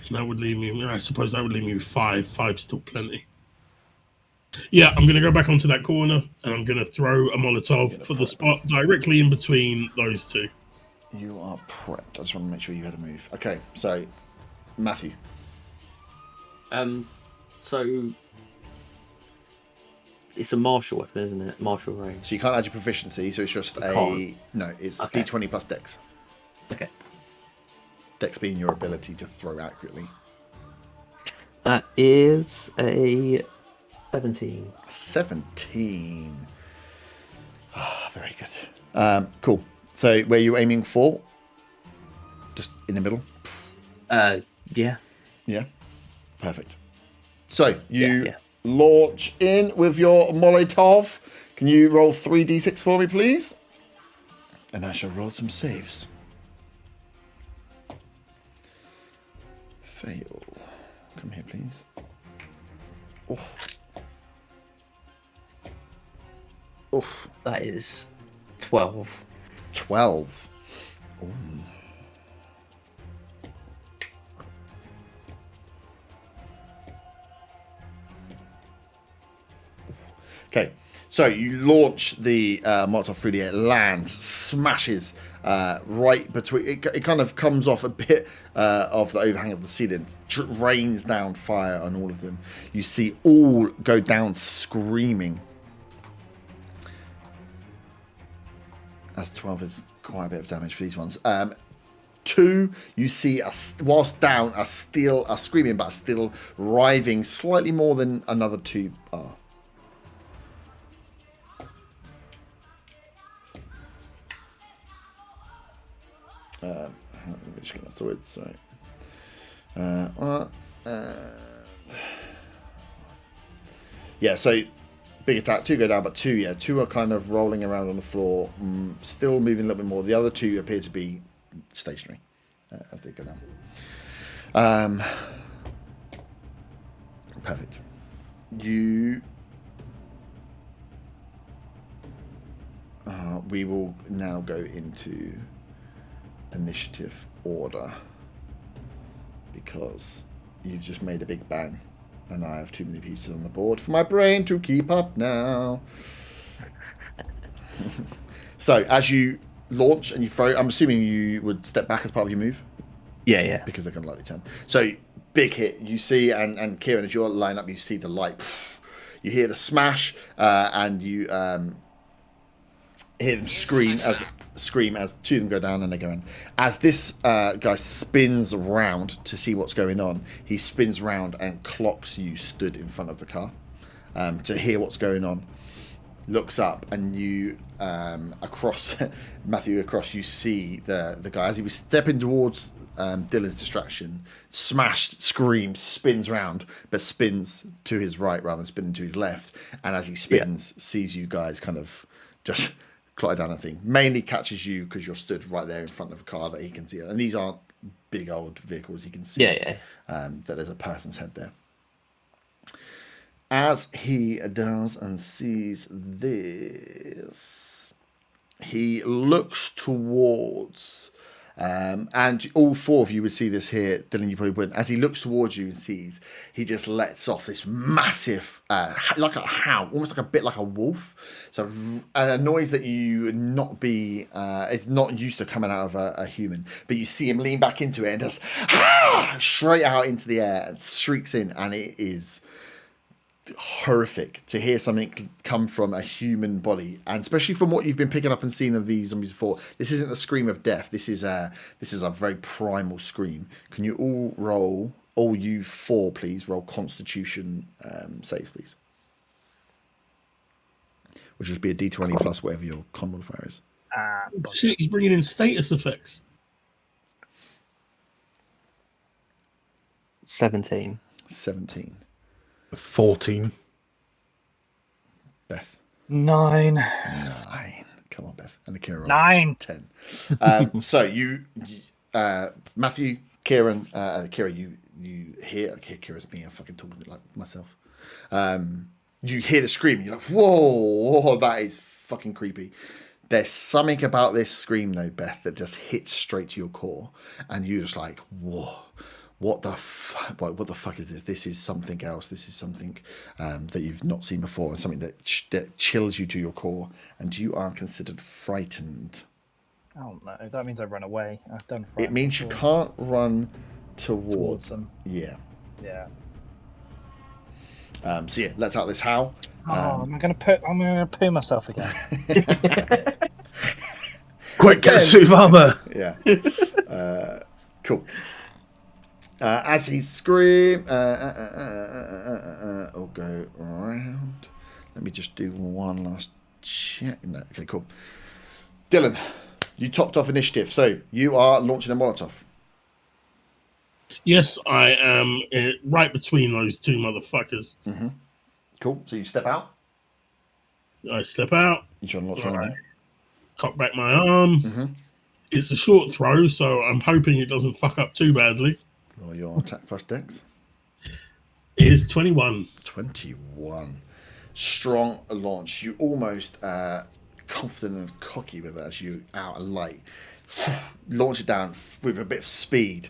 And that would leave me, I suppose that would leave me with 5. 5's still plenty. Yeah, I'm going to go back onto that corner and I'm going to throw a Molotov for the spot directly in between those two. You are prepped. I just want to make sure you had a move. Okay, so Matthew. So it's a martial weapon, isn't it? Martial range. So you can't add your proficiency, so it's just it's D20 plus Dex. Okay. Dex being your ability to throw accurately. That is a 17. 17. Very good. Cool. So where you aiming for? Just in the middle? Yeah. Yeah. Perfect. So you Yeah. launch in with your Molotov. Can you roll 3d6 for me, please? And I shall roll some saves. Fail. Come here, please. Oof. Oof. That is 12. 12. Ooh. Okay, so you launch the Molotov through the air, lands, smashes right between. It kind of comes off a bit of the overhang of the ceiling, rains down fire on all of them. You see all go down screaming. As 12 is quite a bit of damage for these ones. 2, you see, whilst down, are screaming, but are still writhing slightly more than another 2 are. Let me just get my swords, sorry. Yeah, so big attack, 2 go down, but 2 are kind of rolling around on the floor, still moving a little bit more. The other 2 appear to be stationary as they go down. Perfect. We will now go into initiative order because you've just made a big bang and I have too many pieces on the board for my brain to keep up now. So as you launch and you throw, I'm assuming you would step back as part of your move Yeah. because they're going to likely turn. So big hit, you see, and Kieran, as you're lined up, you see the light, you hear the smash, and you hear them scream as 2 of them go down and they go in. As this guy spins around to see what's going on, he spins round and clocks you stood in front of the car to hear what's going on. Looks up and you Matthew, you see the guy as he was stepping towards Dylan's distraction, smashed, screams, spins round, but spins to his right rather than spinning to his left. And as he spins, sees you guys kind of just clotted down a thing. Mainly catches you because you're stood right there in front of a car that he can see. And these aren't big old vehicles. He can see that there's a person's head there. As he does and sees this, he looks towards, and all 4 of you would see this here. Dylan, you probably wouldn't. As he looks towards you and sees, he just lets off this massive, like a howl, almost like a bit like a wolf. So, and a noise that you not be, is not used to coming out of a human. But you see him lean back into it and just straight out into the air and shrieks in, and it is horrific to hear something come from a human body, and especially from what you've been picking up and seeing of these zombies before. This isn't a scream of death. This is a very primal scream. Can you all roll? All you 4, please roll Constitution saves, please. Which would be a D20 plus whatever your con modifier is. Shit, he's bringing in status effects. 17. 14. Beth. 9. 9. Come on, Beth. And Akira. 9. 10. So you, Matthew, Kieran, Akira, you hear. Okay, Kira's me. I'm fucking talking like myself. You hear the scream. You're like, whoa, that is fucking creepy. There's something about this scream, though, Beth, that just hits straight to your core, and you're just like, whoa. What the fuck is this? This is something else. This is something that you've not seen before, and something that chills you to your core, and you are considered frightened. Oh no, that means I run away. I've done. It means you can't run towards them. Yeah. Yeah. So yeah, let's out this howl. I'm gonna poo myself again. Quick, get a suit of armor. Yeah. Cool. As he screams, I'll go around. Let me just do one last check. No, okay, cool. Dylan, You topped off initiative, so you are launching a Molotov. Yes, I am right between those two motherfuckers. Mm-hmm. Cool. So you step out. I step out. You trying to launch one? Cock back my arm. Mm-hmm. It's a short throw, so I'm hoping it doesn't fuck up too badly. Roll your attack plus dex. It is 21. 21. Strong launch. You almost confident and cocky with it as you out of light. Launch it down with a bit of speed.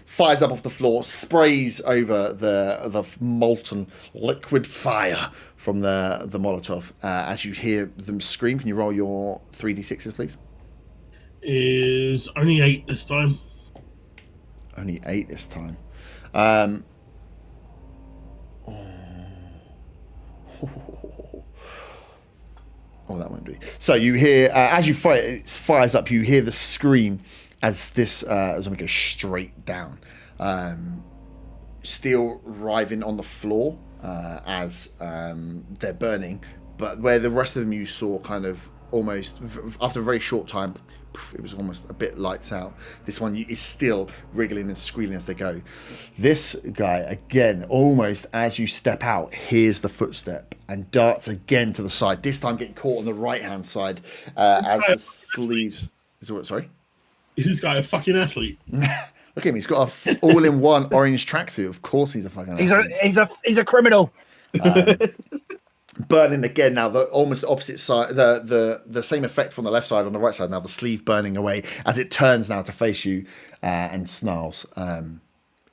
Fires up off the floor, sprays over the molten liquid fire from the Molotov. As you hear them scream, can you roll your 3d6s, please? Is only 8 this time. Only 8 this time. Oh, that won't do. So you hear, as you fire, it fires up, you hear the scream as this zombie goes straight down. Steel writhing on the floor as they're burning. But where the rest of them you saw kind of almost, after a very short time, it was almost a bit lights out. This one is still wriggling and squealing as they go. This guy, again, almost as you step out, hears the footstep and darts again to the side, this time getting caught on the right-hand side as the sleeves... Sorry? Is this guy a fucking athlete? Look at him, he's got a all-in-one orange tracksuit. Of course he's a fucking athlete. He's a criminal. Burning again now, the almost opposite side, the same effect from the left side on the right side now, the sleeve burning away as it turns now to face you and snarls.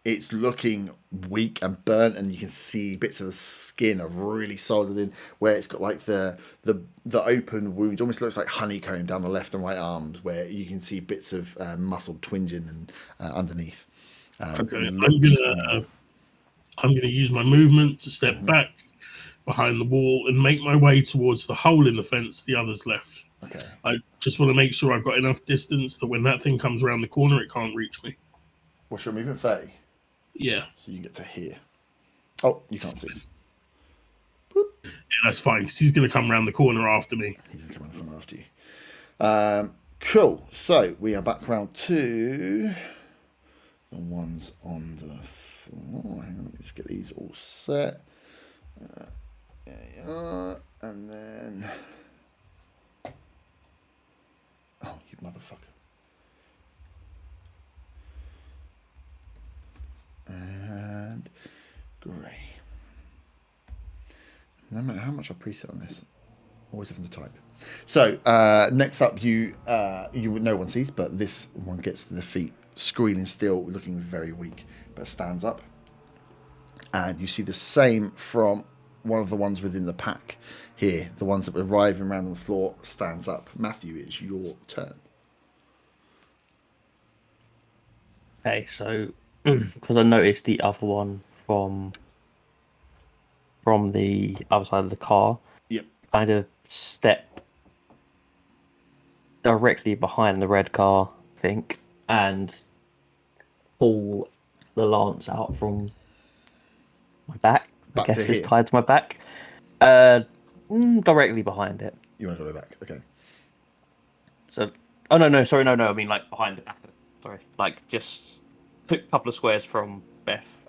It's looking weak and burnt, and you can see bits of the skin are really soldered in where it's got like the open wound, almost looks like honeycomb down the left and right arms where you can see bits of muscle twinging and underneath. Okay, I'm gonna use my movement to step back behind the wall and make my way towards the hole in the fence the others left. Okay. I just want to make sure I've got enough distance that when that thing comes around the corner, it can't reach me. What's your movement? 30? Yeah. So you can get to here. Oh, you can't see. Yeah, that's fine, because he's going to come around the corner after me. He's coming from after you. Cool. So we are back round to the ones on the floor. Hang on, let me just get these all set. There you are. And then... Oh, you motherfucker. And... grey. No matter how much I preset on this, always having to type. So, next up, you no one sees, but this one gets to the feet, squealing still, looking very weak, but stands up. And you see the same from one of the ones within the pack here. The ones that were writhing around on the floor stands up. Matthew, it's your turn. Okay, so because I noticed the other one from the other side of the car, Yep. kind of step directly behind the red car, I think, and pull the lance out from my back. I guess it's tied to my back. Directly behind it. You want to go back? Okay. So, no. I mean, like behind the back. Sorry, like just took a couple of squares from Beth.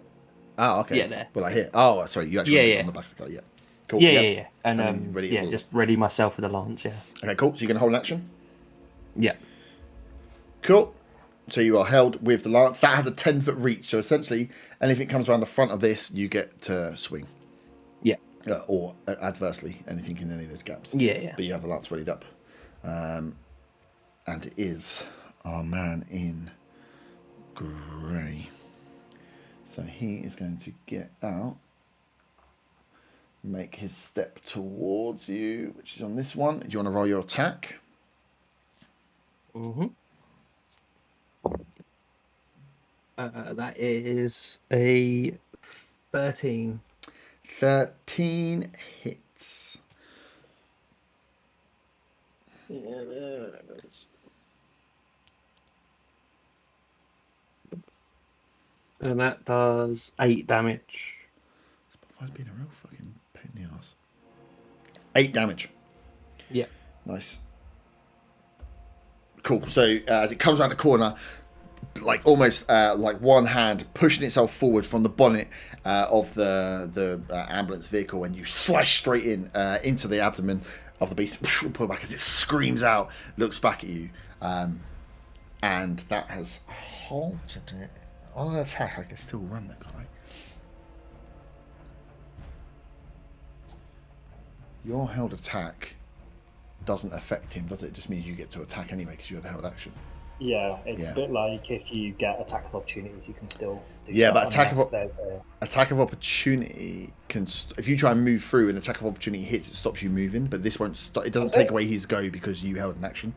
Oh, okay. Yeah, there. Well, I hear. Oh, sorry. You actually on the back of the car. Yeah. Cool. Yeah. And ready just ready myself with the lance. Yeah. Okay, cool. So you're gonna hold an action. Yeah. Cool. So you are held with the lance. That has a 10-foot reach. So essentially, anything comes around the front of this, you get to swing. Yeah. Or adversely, anything in any of those gaps. Yeah. But you have the lance readied up. And it is our man in grey. So he is going to get out, make his step towards you, which is on this one. Do you want to roll your attack? Mm-hmm. That is a 13. 13 hits. And that does 8 damage. I've been a real fucking pain in the ass. 8 damage. Yeah. Nice. Cool. So as it comes around the corner, like almost like one hand pushing itself forward from the bonnet of the ambulance vehicle, and you slash straight in into the abdomen of the beast. Pull back as it screams out, looks back at you, and that has halted it. On an attack, I can still run that guy. Your held attack doesn't affect him, does it? It just means you get to attack anyway because you had a held action. Yeah, it's a bit like if you get attack of opportunities, you can still do but attack of a... opportunity can if you try and move through and attack of opportunity hits, it stops you moving, but this won't it doesn't take away his go because you held an action.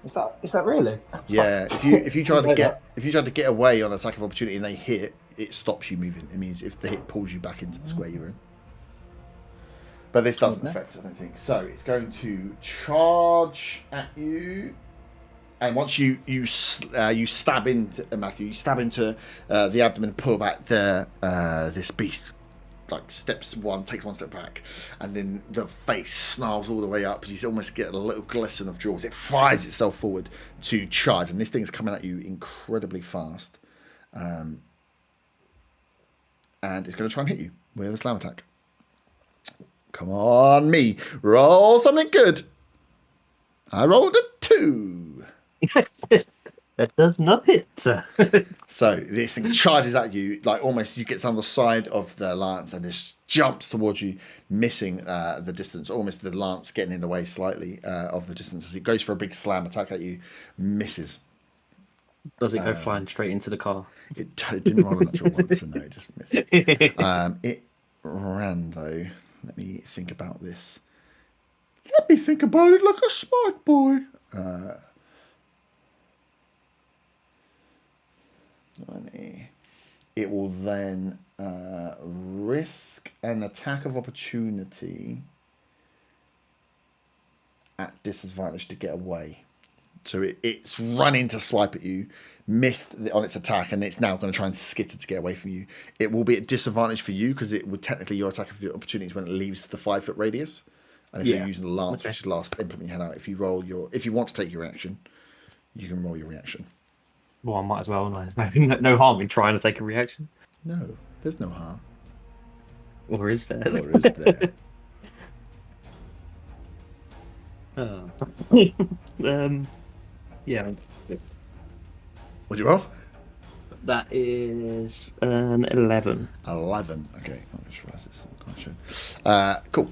Is that really? Yeah, if you try to get away on attack of opportunity and they hit, it stops you moving. It means if the hit pulls you back into the square you're in. But this doesn't affect, I don't think. So it's going to charge at you, and once you stab into Matthew, you stab into the abdomen, pull back this beast, like takes one step back, and then the face snarls all the way up. You almost get a little glisten of jaws. It fires itself forward to charge, and this thing's coming at you incredibly fast, and it's going to try and hit you with a slam attack. Come on, me. Roll something good. I rolled a 2. That does not hit. So this thing charges at you, like almost you get on the side of the lance and just jumps towards you, missing the distance, almost the lance getting in the way slightly of the distance. As it goes for a big slam attack at you, misses. Does it go flying straight into the car? It didn't roll a natural one, so no, it just missed. It ran, though. Let me think about this. Let me think about it like a smart boy. It will then risk an attack of opportunity at disadvantage to get away. So it's running to swipe at you, missed on its attack, and it's now going to try and skitter to get away from you. It will be at disadvantage for you because it would technically your attack of opportunity when it leaves the 5-foot radius. And if you're using the lance, which is last implement you had out, if you want to take your reaction, you can roll your reaction. Well, I might as well. There's no harm in trying to take a reaction. No, there's no harm. Or is there? Or is there? Yeah. What'd you roll? That is an 11. 11. Okay, I'll just realize this isn't quite sure. Cool.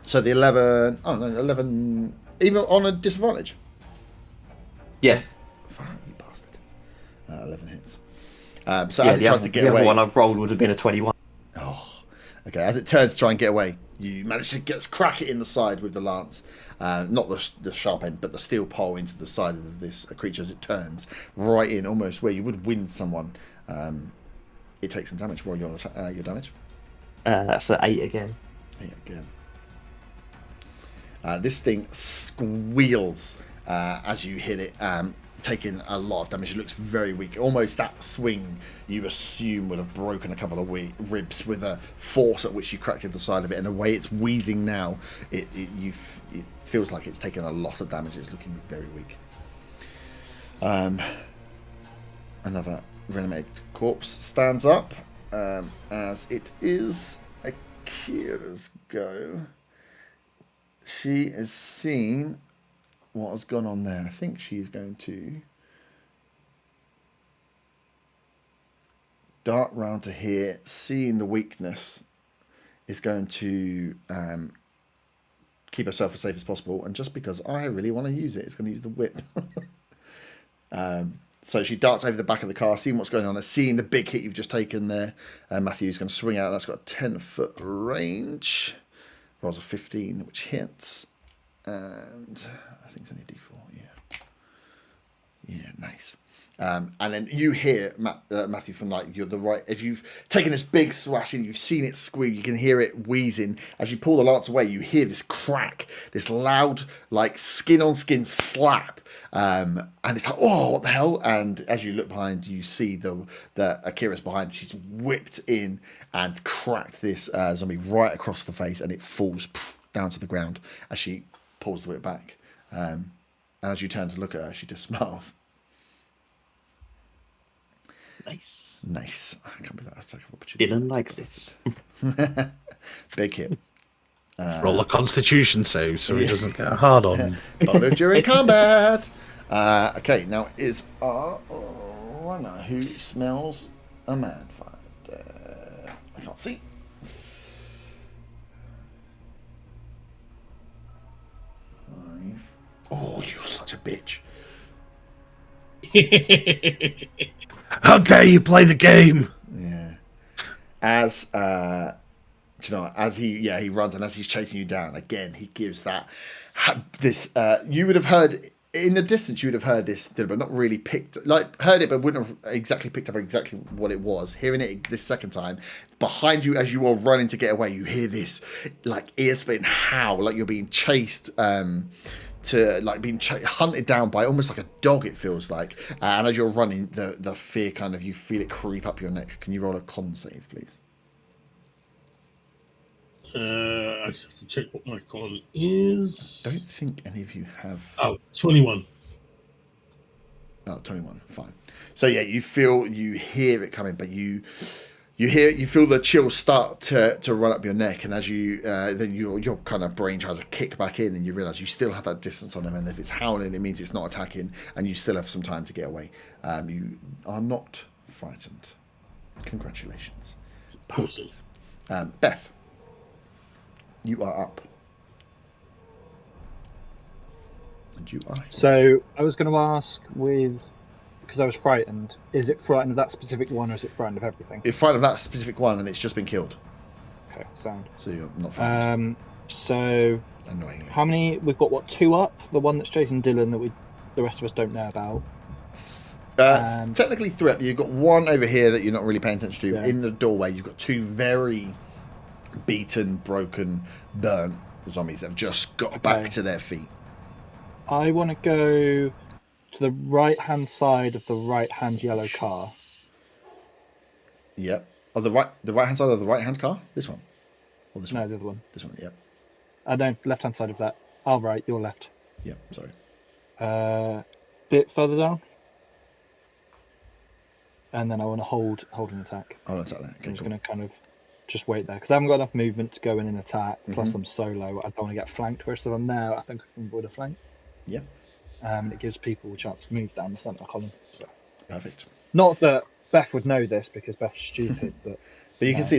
So the 11. Oh no, 11. Even on a disadvantage. Yeah. Fuck you bastard. 11 hits. So as it tries to get away, the other one I've rolled would have been a 21. Oh, okay. As it turns to try and get away, you manage to crack it in the side with the lance. Not the sharp end, but the steel pole into the side of this creature as it turns right in, almost where you would wind someone. It takes some damage. Roll your damage. That's an 8 again. 8 again. This thing squeals as you hit it, taking a lot of damage. It looks very weak. Almost that swing you assume would have broken a couple of ribs with a force at which you cracked in the side of it. And the way it's wheezing now, it feels like it's taken a lot of damage. It's looking very weak. Another reanimated corpse stands up as it is Akira's go. She has seen what has gone on there. I think she's going to dart round to here, seeing the weakness, is going to keep herself as safe as possible. And just because I really want to use it, it's going to use the whip. So she darts over the back of the car, seeing what's going on, and seeing the big hit you've just taken there. Matthew's going to swing out. That's got a 10-foot range. Rolls a 15, which hits. And I think it's only a D4, yeah, nice. And then you hear Matthew from like the right. If you've taken this big swash and you've seen it squeal, you can hear it wheezing. As you pull the lance away, you hear this crack, this loud like skin on skin slap, and it's like, oh, what the hell? And as you look behind, you see the Akira's behind. She's whipped in and cracked this zombie right across the face, and it falls down to the ground as she pulls the whip back. And as you turn to look at her, she just smiles. Nice. Nice. I can't believe that. Attack of opportunity. Dylan likes this. Big hit. Roll a Constitution save so he doesn't get a hard on. Bonus during combat. Okay, now is our runner who smells a mad fire. I can't see. Oh, you're such a bitch. How dare you play the game? Yeah. As as he runs, and as he's chasing you down again, he gives that this you would have heard in the distance, you would have heard this, but not really heard it, but wouldn't have exactly picked up exactly what it was. Hearing it this second time, behind you as you are running to get away, you hear this like ear-splitting howl, like you're being chased, being hunted down by almost like a dog. It feels like, and as you're running, the fear kind of, you feel it creep up your neck. Can you roll a con save, please? I just have to check what my con is. I don't think any of you have. Oh, 21. Oh, 21. Fine. So yeah, you hear it coming, but you feel the chills start to run up your neck, and as you then your kind of brain tries to kick back in, and you realise you still have that distance on them, and if it's howling, it means it's not attacking, and you still have some time to get away. You are not frightened. Congratulations. Awesome. Beth, you are up. And you are here. So I was going to ask because I was frightened, is it frightened of that specific one, or is it frightened of everything? You're frightened of that specific one, and it's just been killed. Okay, sound. So you're not frightened. So Annoyingly. how many? We've got 2 up. The one that's chasing Dylan that the rest of us don't know about. Technically 3 up. You've got 1 over here that you're not really paying attention to. Yeah. In the doorway, you've got 2 very beaten, broken, burnt zombies that have just got back to their feet. I want to go to the right-hand side of the right-hand yellow car. Yep. Oh, the right-hand side of the right-hand car? This one? Or this one? No, the other one. This one, yep. No, left-hand side of that. Oh, right, you're left. Yep, sorry. Bit further down. And then I want to hold an attack. I'll attack that. Okay, I'm just cool. going to kind of just wait there, because I haven't got enough movement to go in and attack, plus I'm solo. I don't want to get flanked, whereas if I'm there, I think I can avoid a flank. Yep. And it gives people a chance to move down the centre column. So. Perfect. Not that Beth would know this, because Beth's stupid, but... But you can see,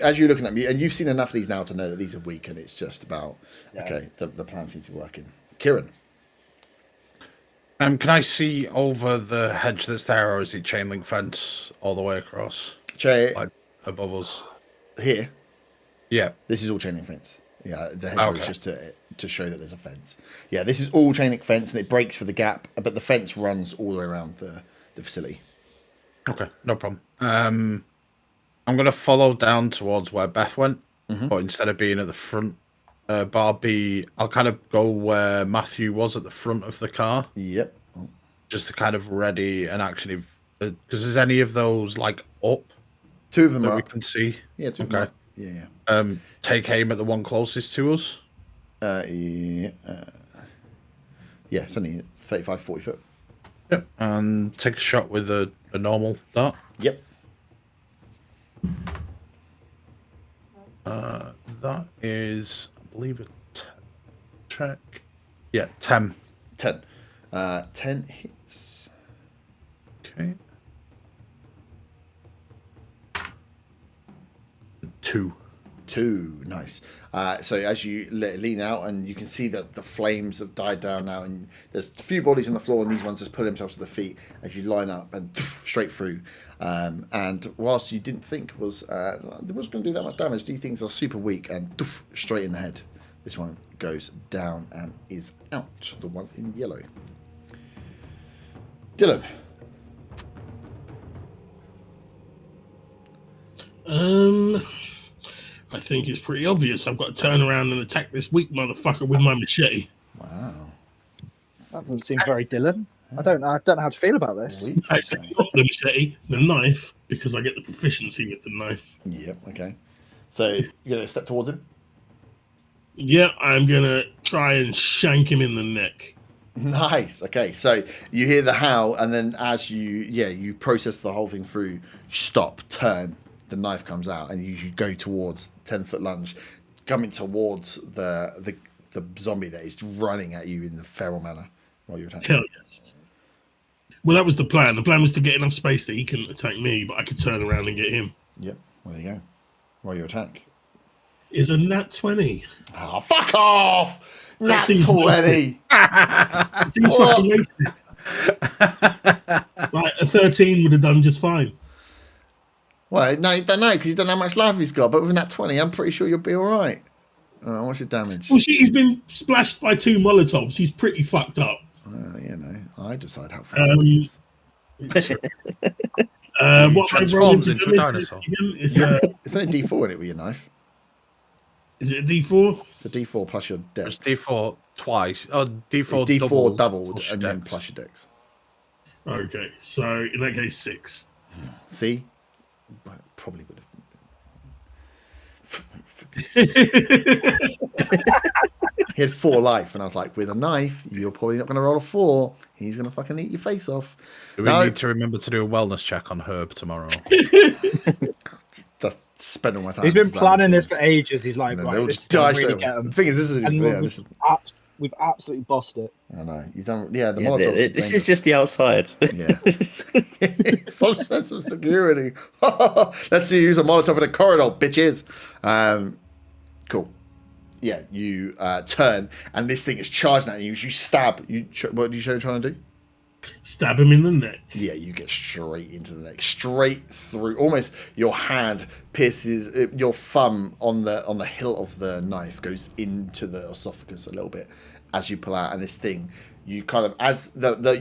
as you're looking at me, and you've seen enough of these now to know that these are weak, and it's just about, okay, the plan seems to be working. Kieran. Can I see over the hedge that's there, or is it chain link fence all the way across? Like above us? Here? Yeah. This is all chain link fence. Yeah, the hedgerow is just to show that there's a fence. Yeah, this is all chain link fence, and it breaks for the gap, but the fence runs all the way around the facility. Okay, no problem. I'm going to follow down towards where Beth went, but instead of being at the front bar I'll kind of go where Matthew was at the front of the car. Yep. Just to kind of ready and actually, because there's any of those like up? 2 of them that are we up. can see. Yeah, 2 of them are up. Yeah. Take aim at the one closest to us. Yeah, it's only 35, 40 foot. Yep. And take a shot with a normal dart. Yep. That is, I believe, a 10 check. Yeah, 10. 10. 10 hits. Okay. 2. 2, nice. So as you lean out, and you can see that the flames have died down now, and there's a few bodies on the floor, and these ones just pull themselves to the feet as you line up and straight through. And whilst you didn't think they wasn't going to do that much damage, these things are super weak, and straight in the head. This one goes down and is out. The one in yellow. Dylan. I think it's pretty obvious. I've got to turn around and attack this weak motherfucker with my machete. Wow. That doesn't seem very Dylan. I don't know how to feel about this. I pick up the machete, the knife, because I get the proficiency with the knife. Yep, okay. So you're going to step towards him? Yeah, I'm going to try and shank him in the neck. Nice. Okay, so you hear the howl, and then as you process the whole thing through, you stop, turn, the knife comes out, and you go towards 10-foot lunge, coming towards the zombie that is running at you in the feral manner while you're attacking. Hell yes. Well, that was the plan. The plan was to get enough space that he couldn't attack me, but I could turn around and get him. Yep. Well, there you go. While you attack. Is a nat 20. Oh, fuck off! Nat 20! It seems fucking wasted. Like, a 13 would have done just fine. Well, no, you don't know, because you don't know how much life he's got, but with nat 20, I'm pretty sure you'll be alright. What's your damage? Well, he's been splashed by 2 Molotovs. He's pretty fucked up. I decide how fucked up he is. What transforms into a dinosaur. It's only D4 in it with your knife. Is it a D4? It's a D4 plus your dex. It's D4 twice. Oh, D4 it's D4 doubled plus and then dex. plus your dex. Okay, so in that case, 6. See? Probably would have. He had 4 life, and I was like, with a knife, you're probably not going to roll a 4. He's going to fucking eat your face off. Do we need to remember to do a wellness check on Herb tomorrow? Just spend all my time. He's been planning this for ages. He's like, They'll right, this just is gonna die really straight get away. him. The thing is, this is And we've absolutely bossed it. I know you've done. Yeah, the Yeah, Molotovs. this is just the outside. Yeah. False sense of security. Let's see who's a Molotov in a corridor, bitches. Cool. Yeah, you turn, and this thing is charging at you. You stab. What are you trying to do? Stab him in the neck. Yeah, you get straight into the neck, straight through. Almost your hand pierces your thumb on the hilt of the knife goes into the esophagus a little bit as you pull out. And this thing, you kind of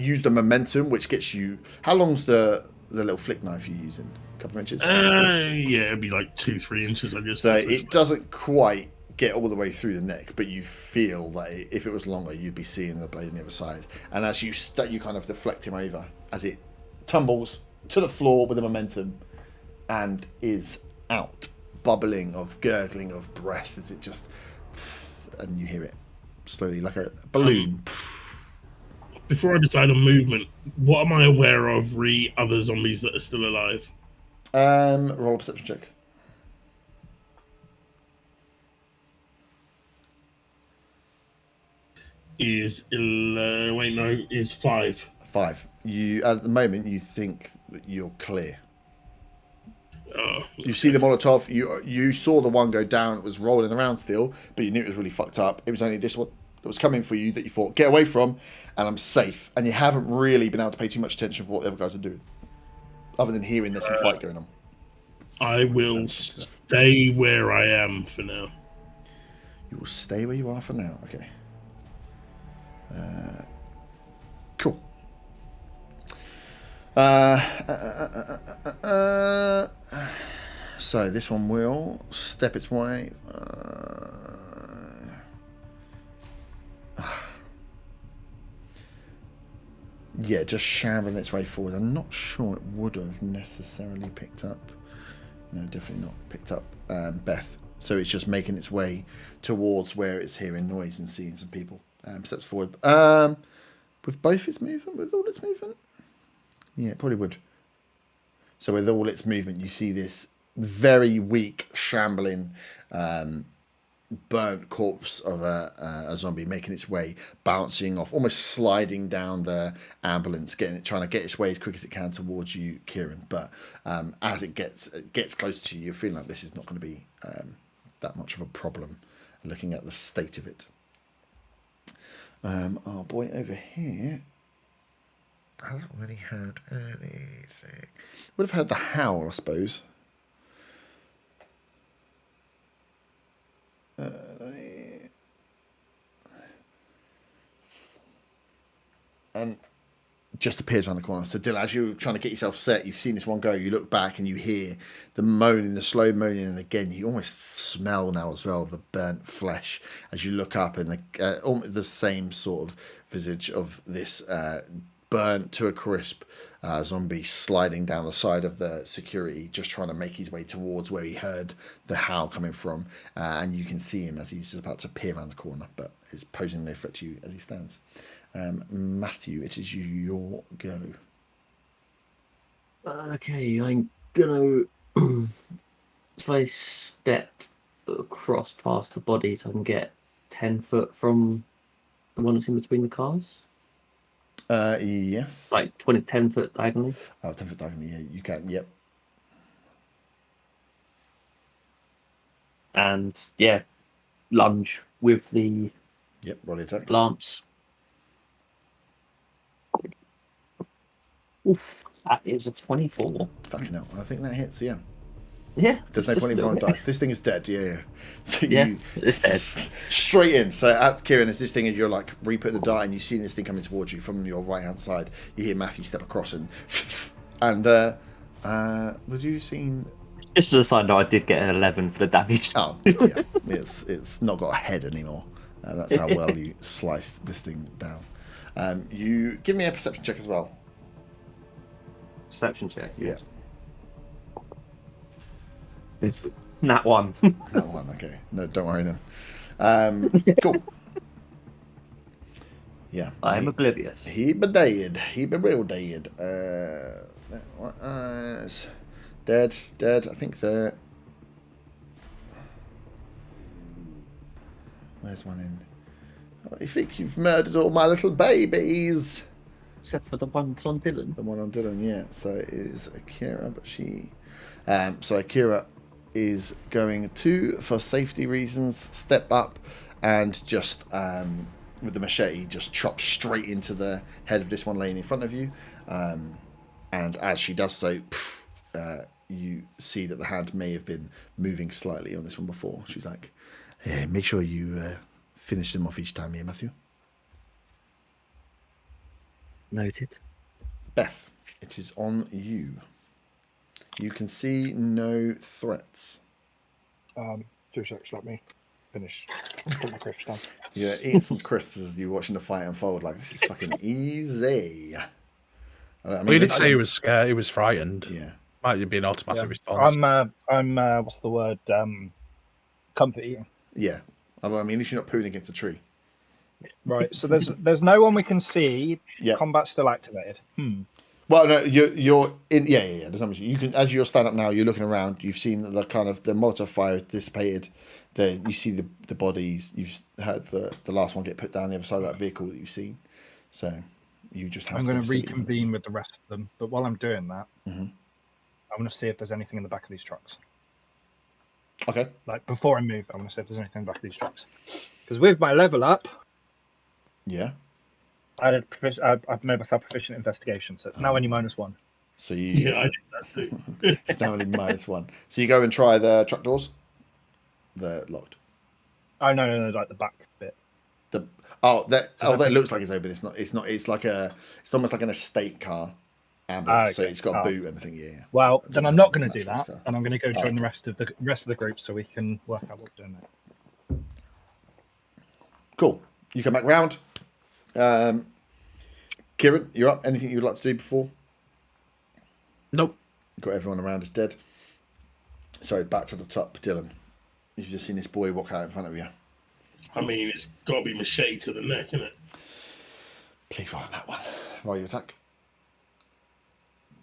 use the momentum, which gets you. How long's the little flick knife you're using? A couple of inches. Yeah, it'd be like 2-3 inches, I guess. So it doesn't quite get all the way through the neck, but you feel that if it was longer, you'd be seeing the blade on the other side. And as you kind of deflect him over as it tumbles to the floor with the momentum and is out, bubbling of gurgling of breath as it just, and you hear it slowly like a balloon. Before I decide on movement, what am I aware of other zombies that are still alive? Roll a perception check. Is 5. 5. You at the moment you think that you're clear. You see the Molotov. You saw the one go down. It was rolling around still, but you knew it was really fucked up. It was only this one that was coming for you that you thought, get away from, and I'm safe. And you haven't really been able to pay too much attention for what the other guys are doing, other than hearing there's some fight going on. I will stay where I am for now. You will stay where you are for now. Okay. Cool. So this one will step its way. Yeah, just shambling its way forward. I'm not sure it would have necessarily picked up. No, definitely not picked up Beth. So it's just making its way towards where it's hearing noise and seeing some people. Steps forward. With both its movement, with all its movement? Yeah, it probably would. So with all its movement, you see this very weak, shambling, burnt corpse of a zombie making its way, bouncing off, almost sliding down the ambulance, trying to get its way as quick as it can towards you, Kieran. But as it gets closer to you, you're feeling like this is not going to be that much of a problem, looking at the state of it. Our boy over here hasn't really heard anything. Would have heard the howl, I suppose. And just appears around the corner. So Dylan, as you're trying to get yourself set, you've seen this one go, you look back and you hear the moaning, the slow moaning, and again you almost smell now as well the burnt flesh as you look up, and almost the same sort of visage of this burnt to a crisp zombie sliding down the side of the security, just trying to make his way towards where he heard the howl coming from, and you can see him as he's about to peer around the corner, but is posing no threat to you as he stands. Matthew, it is your go. Okay, I'm gonna. If I step across past the bodies, I can get 10 foot from the one that's in between the cars. Yes. Like 10 foot diagonally. Oh, 10 foot diagonally. Yeah, you can. Yep. And yeah, lunge with the Yep. Roll the attack. lance. Oof, that is a 24. Fucking hell. I think that hits. Yeah. Yeah, There's no point in rolling dice. This thing is dead. Yeah. So Yeah, you it's dead. straight in. So at Kieran, as this thing is, you're like re-put the die, and you see this thing coming towards you from your right hand side. You hear Matthew step across and would you seen? Just as a side note, I did get an 11 for the damage. Oh, yeah. It's not got a head anymore. That's how well you sliced this thing down. You give me a perception check as well. Perception check. Yeah. Nat 1. That one, okay. No, don't worry then. Cool. Yeah. I'm oblivious. He be dead. He be real dead. Dead. I think the. Where's one in? Oh, I think you've murdered all my little babies. Except for the ones on Dylan. The one on Dylan, yeah. So it is Akira, but she. So Akira is going to, for safety reasons, step up and just with the machete just chop straight into the head of this one laying in front of you. And as she does so, you see that the hand may have been moving slightly on this one before. She's like, "Yeah, make sure you finish them off each time here, Matthew." Noted. Beth, it is on you. You can see no threats. 2 seconds, let me finish. Put my crisps down. Yeah, eating some crisps as you're watching the fight unfold. Like, this is fucking easy. I mean, Well, you did say he was scared. He was frightened. Yeah. Might be an automatic response. I'm what's the word? Comfort eating. Yeah. I mean, at least you're not pooing against a tree. Right. So there's no one we can see. Yeah. Combat still activated. Well, no, you're in. Yeah. There's not much. You can, as you're standing up now, you're looking around. You've seen the kind of the Molotov fire dissipated. You see the bodies. You've heard the last one get put down the other side of that vehicle that you've seen. So you just have. I'm going to reconvene with the rest of them. But while I'm doing that, Mhm. I want to see if there's anything in the back of these trucks. Okay. Like before I move, I want to see if there's anything in the back of these trucks. Because with my level up, Yeah. I've made myself proficient in investigation, so it's now only -1. So you. Yeah, I did that too. It's now only -1. So you go and try the truck doors. They're locked. Oh no, like the back bit. That looks like it's open. It's not. It's like it's almost like an estate car ambulance. So Okay. it's got a boot and everything. Yeah. Well, then I'm not going to do That's that, car. and I'm going to go join okay. the rest of the group so we can work out what we're doing there. Cool. You come back round. Kieran, you're up. Anything you'd like to do before? Nope. Got everyone around is dead. So back to the top, Dylan. You've just seen this boy walk out in front of you. I mean, it's got to be machete to the neck, isn't it? Please roll on that one. Roll your attack.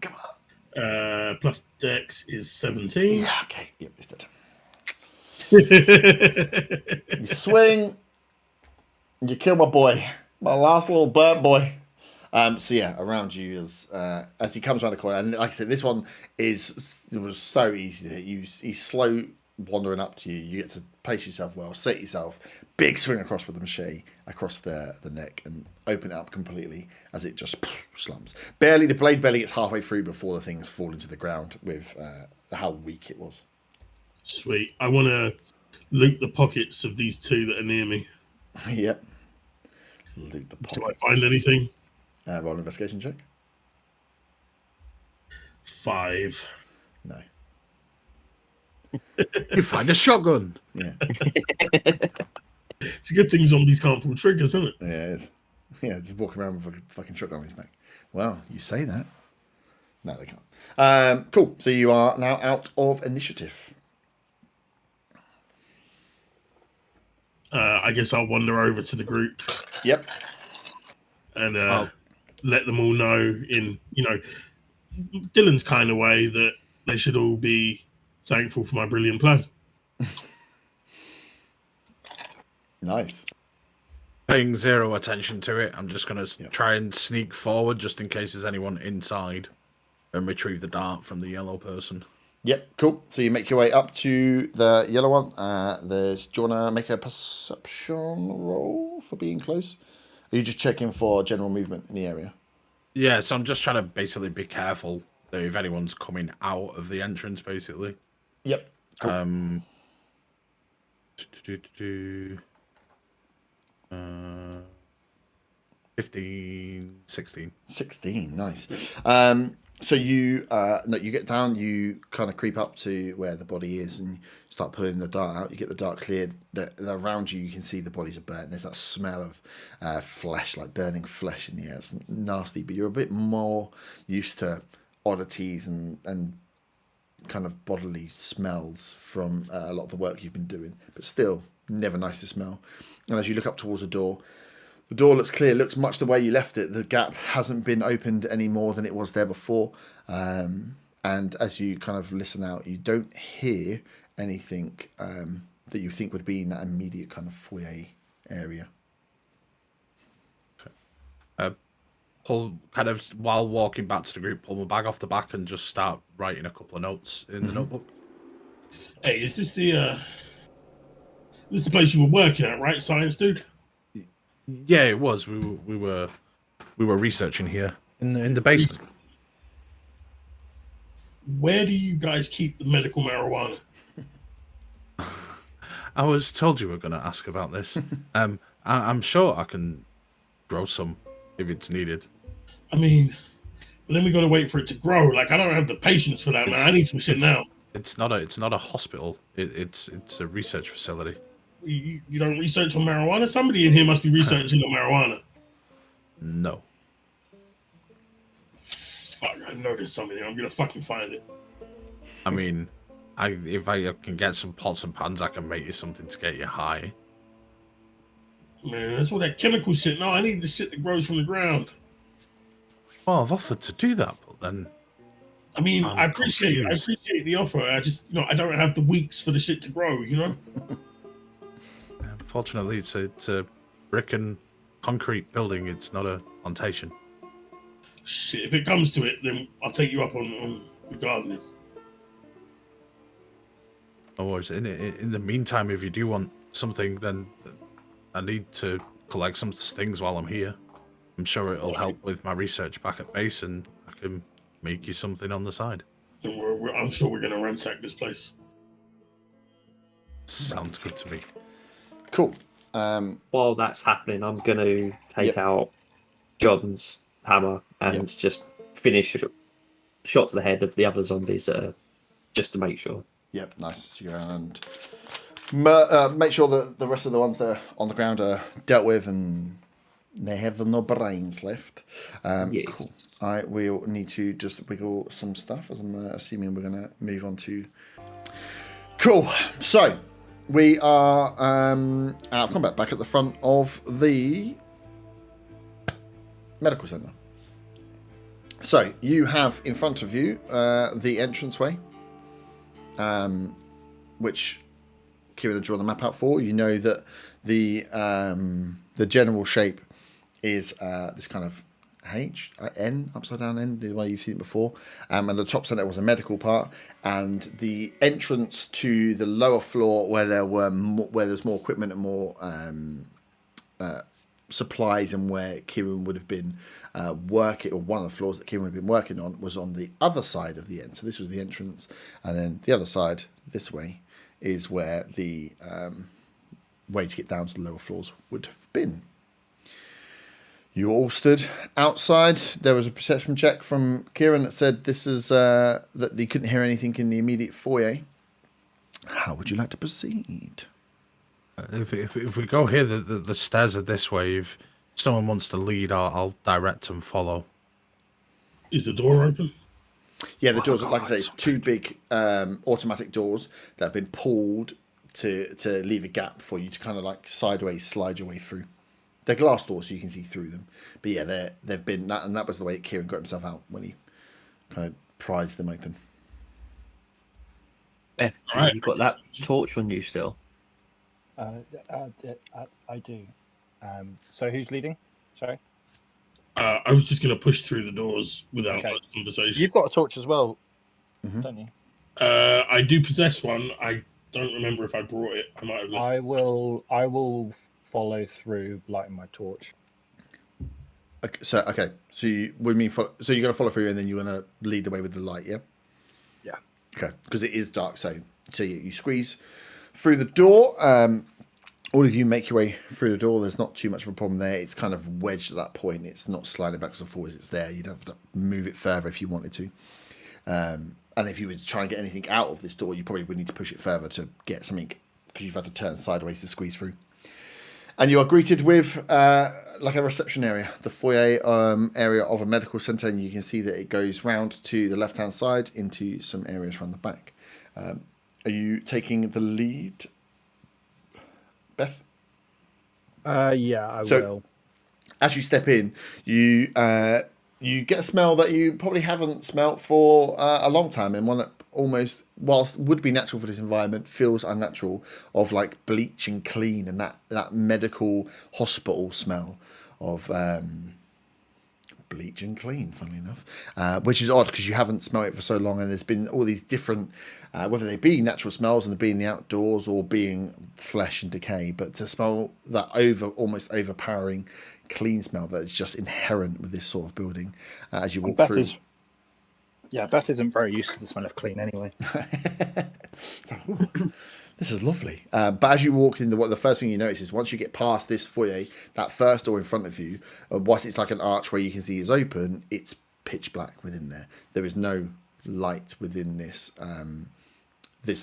Come on. Plus Dex is 17. Yeah, okay. Yep, it's dead. You swing. You kill my boy. My last little burnt boy. So yeah, around you as he comes around the corner, and like I said, this one was so easy to hit. He's slow wandering up to you. You get to place yourself well, set yourself, big swing across with the machete across the neck, and open it up completely as it just slumps. Barely, the blade barely gets halfway through before the things fall into the ground with how weak it was. Sweet. I want to loot the pockets of these two that are near me. Yep. Loot the pockets. Do I find anything? Roll an investigation check. 5. No. You find a shotgun. Yeah. It's a good thing zombies can't pull triggers, isn't it? Yeah, it is. Yeah, just walking around with a fucking shotgun on his back. Well, you say that. No, they can't. Cool. So you are now out of initiative. I guess I'll wander over to the group. Yep. and let them all know in, Dylan's kind of way that they should all be thankful for my brilliant plan. Nice. Paying zero attention to it. I'm just going to try and sneak forward just in case there's anyone inside and retrieve the dart from the yellow person. Yep, cool. So you make your way up to the yellow one. Do you want to make a perception roll for being close? Are you just checking for general movement in the area? Yeah, so I'm just trying to basically be careful that if anyone's coming out of the entrance, basically. Yep. Cool. 15, 16. 16, nice. So you you get down, you kind of creep up to where the body is and start pulling the dart out. You get the dart cleared. Around you, you can see the bodies are burnt. There's that smell of flesh, like burning flesh in the air. It's nasty, but you're a bit more used to oddities and kind of bodily smells from a lot of the work you've been doing. But still, never nice to smell. And as you look up towards the door looks clear, looks much the way you left it. The gap hasn't been opened any more than it was there before. And as you kind of listen out, you don't hear anything that you think would be in that immediate kind of foyer area. Okay. Pull, kind of, while walking back to the group, pull my bag off the back and just start writing a couple of notes in the notebook. Hey, is this the place you were working at, right, science dude? Yeah, it was. We were researching here in the basement. Where do you guys keep the medical marijuana? I was told you were going to ask about this. I'm sure I can grow some if it's needed. I mean, but then we got to wait for it to grow. Like, I don't have the patience for that, man. I need some shit now. It's not a hospital. It's a research facility. You don't research on marijuana? Somebody in here must be researching on marijuana. No. Fuck, I know there's something here. I'm gonna fucking find it. I mean, if I can get some pots and pans, I can make you something to get you high. Man, that's all that chemical shit. No, I need the shit that grows from the ground. Well, I've offered to do that, but then... I mean, I appreciate the offer. I just, I don't have the weeks for the shit to grow, Fortunately, it's a brick and concrete building. It's not a plantation. Shit, if it comes to it, then I'll take you up on the gardening. No worries. In the meantime, if you do want something, then I need to collect some things while I'm here. I'm sure it'll help with my research back at base, and I can make you something on the side. Then I'm sure we're going to ransack this place. Sounds good to me. Cool. While that's happening, I'm going to take out John's hammer and just finish a shot to the head of the other zombies, just to make sure. Yep, nice. So you go around and make sure that the rest of the ones that are on the ground are dealt with and they have no brains left. Yes. Cool. I will need to just wiggle some stuff, as I'm assuming we're going to move on to... Cool. So... we are out of combat, back at the front of the medical centre. So you have in front of you the entranceway, which Kieran had drawn the map out for. You know that the general shape is this kind of N, upside down N, the way you've seen it before. And the top centre was a medical part, and the entrance to the lower floor where there's more equipment and more supplies, and where Kieran would have been working, or one of the floors that Kieran would have been working on, was on the other side of the end. So this was the entrance, and then the other side, this way, is where the way to get down to the lower floors would have been. You all stood outside. There was a perception check from Kieran that said this is that he couldn't hear anything in the immediate foyer. How would you like to proceed? If we go here, the stairs are this way. If someone wants to lead, I'll direct and follow. Is the door open? Yeah, the doors, like I say, two big automatic doors that have been pulled to leave a gap for you to kind of like sideways slide your way through. They're glass doors, so you can see through them. But yeah, they've been that, and that was the way Kieran got himself out when he kind of prized them open. Beth, Alright. you got that torch on you still? I do. So who's leading? Sorry. I was just going to push through the doors without Okay. much conversation. You've got a torch as well, don't you? I do possess one. I don't remember if I brought it. I might have left. I will follow through lighting my torch. Okay, so you're going to follow through, and then you're going to lead the way with the light, yeah? Yeah. Okay, because it is dark, so you squeeze through the door. All of you make your way through the door. There's not too much of a problem there. It's kind of wedged at that point. It's not sliding backwards and forwards. It's there. You don't have to move it further if you wanted to. And if you were to try and get anything out of this door, you probably would need to push it further to get something, because you've had to turn sideways to squeeze through. And you are greeted with like a reception area, the foyer area of a medical centre, and you can see that it goes round to the left-hand side into some areas around the back. Are you taking the lead, Beth? Yeah, I will. As you step in, you get a smell that you probably haven't smelt for a long time, and one that almost, whilst would be natural for this environment, feels unnatural, of like bleach and clean, and that medical hospital smell of bleach and clean, funnily enough, which is odd because you haven't smelled it for so long, and there's been all these different, whether they be natural smells and being the outdoors or being flesh and decay, but to smell that almost overpowering clean smell that is just inherent with this sort of building as you walk through. Beth isn't very used to the smell of clean anyway. This is lovely. But as you walk in, the first thing you notice is once you get past this foyer, that first door in front of you, whilst it's like an archway you can see is open, it's pitch black within there. There is no light within this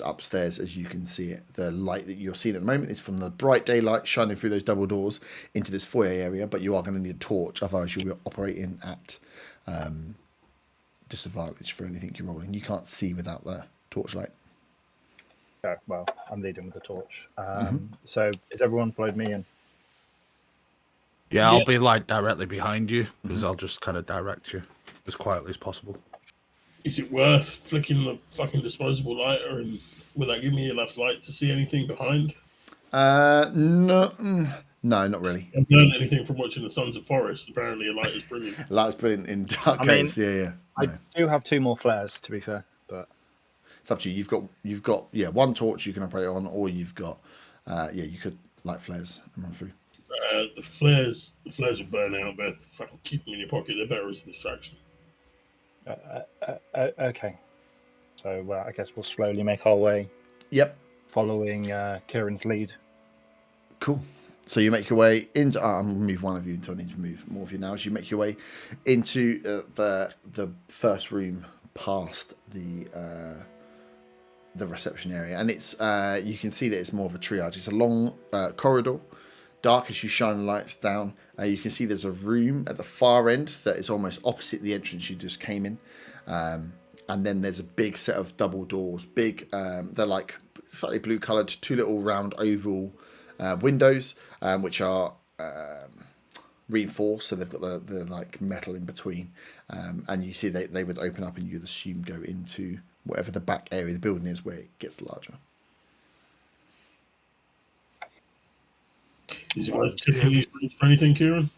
upstairs as you can see it. The light that you're seeing at the moment is from the bright daylight shining through those double doors into this foyer area, but you are going to need a torch, otherwise you'll be operating at disadvantage for anything you're rolling. You can't see without the torchlight. Oh, well, I'm leading with the torch. So is everyone followed me in? Yeah, I'll be like directly behind you, because I'll just kind of direct you as quietly as possible. Is it worth flicking the fucking disposable lighter, and will that give me enough light to see anything behind? No, not really. I've learned anything from watching the Sons of Forest. Apparently, a light is brilliant. Light's brilliant in dark caves. Yeah. I do have 2 more flares, to be fair, but it's up to you. You've got one torch you can operate on, or you've got you could light flares and run through. The flares will burn out, Beth. Fucking keep them in your pocket. They're better as a distraction. Okay. So I guess we'll slowly make our way. Yep. Following Kieran's lead. Cool. So you make your way into. I'm going to move one of you until I need to move more of you now. As you make your way into the first room past the reception area, and it's you can see that it's more of a triage. It's a long corridor, dark as you shine the lights down. You can see there's a room at the far end that is almost opposite the entrance you just came in, and then there's a big set of double doors. They're like slightly blue coloured, 2 little round oval windows, which are reinforced, so they've got the like metal in between, and you see they would open up, and you'd assume go into whatever the back area of the building is, where it gets larger. Is it worth checking these rooms for anything, Kieran?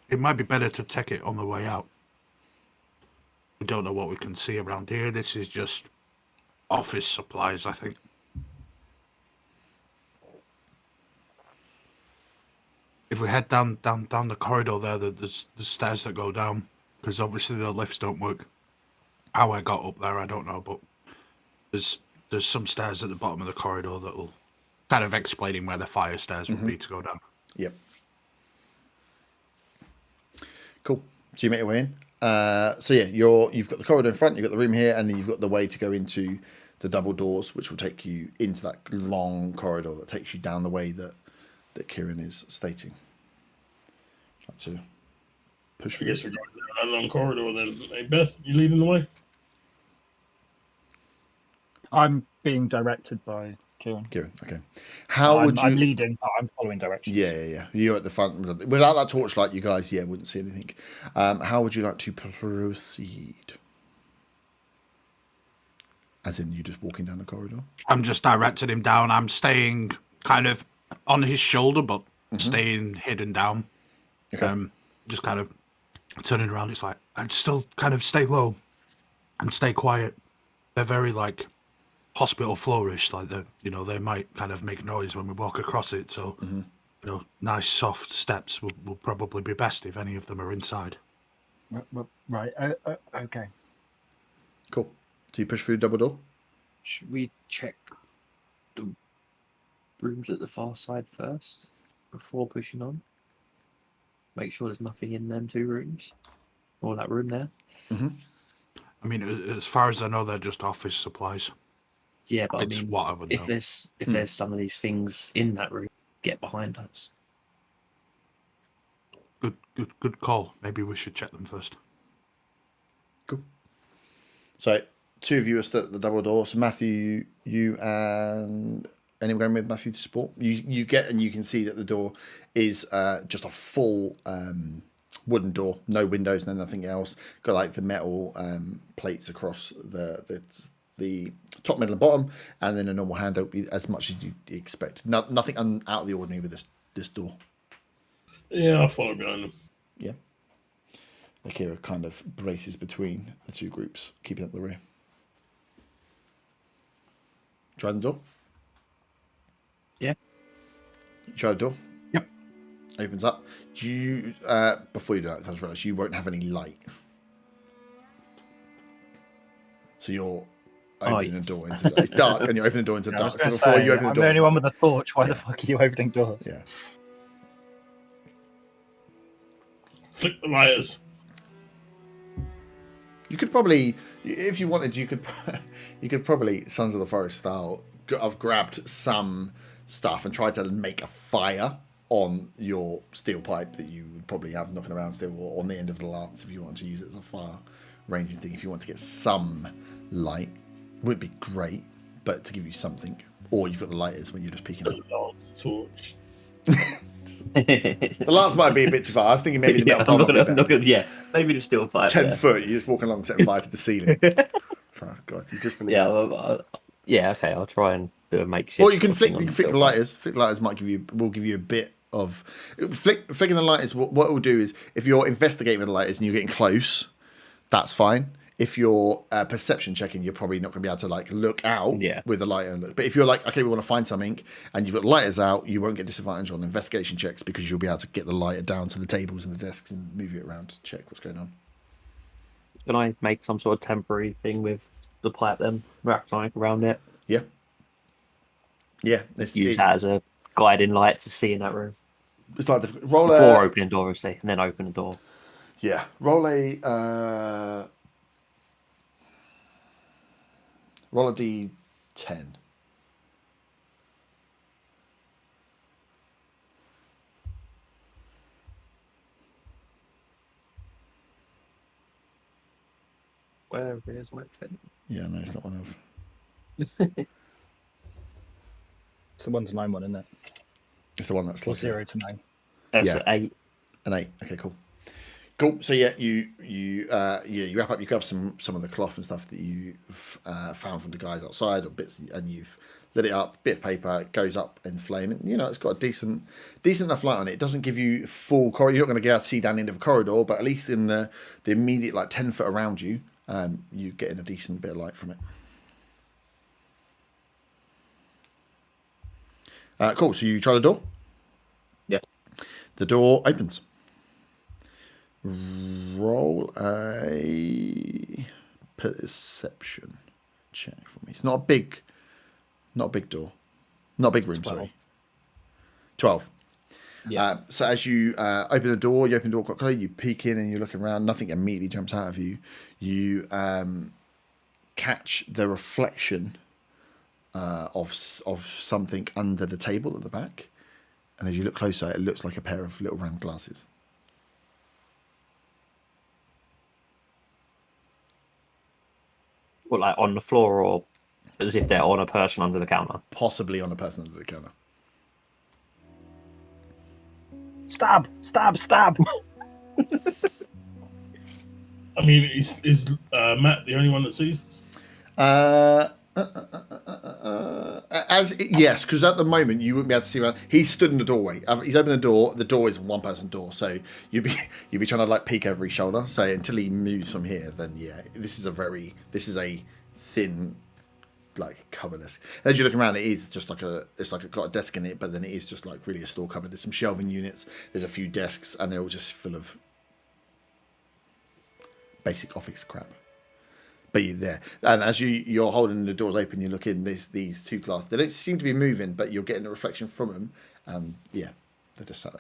It might be better to check it on the way out. We don't know what we can see around here. This is just office supplies, I think. If we head down the corridor there, there's the stairs that go down, because obviously the lifts don't work. How I got up there, I don't know, but there's some stairs at the bottom of the corridor that will kind of explaining where the fire stairs would be to go down. Yep. Cool. So you make your way in. So yeah, you've got the corridor in front, you've got the room here, and then you've got the way to go into the double doors, which will take you into that long corridor that takes you down the way that Kieran is stating. Like to push. I guess we're going down that long corridor then. Hey, Beth, you leading the way? I'm being directed by Kieran. Okay. How would you? I'm leading. But I'm following directions. Yeah. You're at the front. Without that torchlight, you guys, wouldn't see anything. How would you like to proceed? As in, you just walking down the corridor? I'm just directing him down. I'm staying kind of on his shoulder, but staying hidden down. Okay. Just kind of turning around. It's like, I'd still kind of stay low and stay quiet. They're very like hospital flourish. Like they might kind of make noise when we walk across it. So, nice soft steps will probably be best if any of them are inside. Right. Okay. Cool. So you push through the double door? Should we check the rooms at the far side first before pushing on? Make sure there's nothing in them 2 rooms or that room there. I mean, as far as I know, they're just office supplies. Yeah, but It's I mean, what I would if know. there's some of these things in that room, get behind us. Good call. Maybe we should check them first. Cool. So 2 of you are still at the double door. So Matthew, you and anyone going with Matthew to support? You get and you can see that the door is just a full wooden door, no windows, no nothing else. Got like the metal plates across the top, middle, and bottom, and then a normal handle, as much as you expect. Nothing out of the ordinary with this door. Yeah, I'll follow behind them. Yeah. Akira kind of braces between the 2 groups, keeping up the rear. Try the door. Yeah. You try the door. Yep. Opens up. Do you before you do that, I just realised you won't have any light. So you're opening the door into it's dark, and you open the door into I was dark. So gonna before say, you open the I'm door, the only one with it's- a torch. Why the fuck are you opening doors? yeah. Flick the lighters. You could probably, if you wanted, you could probably Sons of the Forest style. I've grabbed some stuff and tried to make a fire on your steel pipe that you would probably have knocking around still, or on the end of the lance if you want to use it as a fire ranging thing. If you want to get some light, it would be great, but to give you something, or you've got the lighters when you're just peeking up. The lance torch. The lance might be a bit too far. I was thinking maybe the metal pole might be better. Maybe the steel pipe. 10 foot, you just walk along setting fire to the ceiling. Oh god, you just released. Yeah, okay. I'll try and do a makeshift. Or you can flick thing on the steel lighters. Flick the lighters will give you a bit of flicking the lighters. What it will do is if you're investigating with the lighters and you're getting close, that's fine. If you're perception checking, you're probably not going to be able to like look out with the lighter. But if you're like, okay, we want to find something, and you've got the lighters out, you won't get disadvantage on investigation checks because you'll be able to get the lighter down to the tables and the desks and move it around to check what's going on. Can I make some sort of temporary thing with the pipe then, wrap something around it? Yeah. Use that as a guiding light to see in that room. It's like roll before opening door, obviously, and then open the door. Yeah, roll a d10. Where is my 10? Yeah, no, it's not one of. It's the 1 to 9 one, isn't it? It's the one that's like 0 to 9. That's an 8. An 8. Okay, cool. So yeah, you wrap up. You grab some of the cloth and stuff that you found from the guys outside, or bits, and you've lit it up. Bit of paper, it goes up in flame, and it's got a decent enough light on it. It doesn't give you full corridor. You're not going to get out to see down the end of a corridor, but at least in the immediate 10 foot around you, you're getting a decent bit of light from it. Cool. So you try the door. Yeah. The door opens. Roll a perception check for me. It's not a big door, not a big room. 12. Sorry, 12. Yeah. So as you open the door quite quickly. You peek in and you're looking around. Nothing immediately jumps out of you. You catch the reflection of something under the table at the back, and as you look closer, it looks like a pair of little round glasses. What, like on the floor or As if they're on a person under the counter. Possibly on a person under the counter. Stab! Stab! Stab! I mean, is Matt the only one that sees this? Yes, because at the moment you wouldn't be able to see around. He's stood in the doorway. He's opened the door. The door is a one-person door, so you'd be trying to like peek over his shoulder. So until he moves from here, then yeah, this is a thin, like cupboard. As you look around, it is just like it's got a desk in it, but then it is just like really a store cupboard. There's some shelving units. There's a few desks, and they're all just full of basic office crap. But you're there, and as you're holding the doors open, you look in. There's these two classes. They don't seem to be moving, but you're getting a reflection from them, and yeah, they're just sat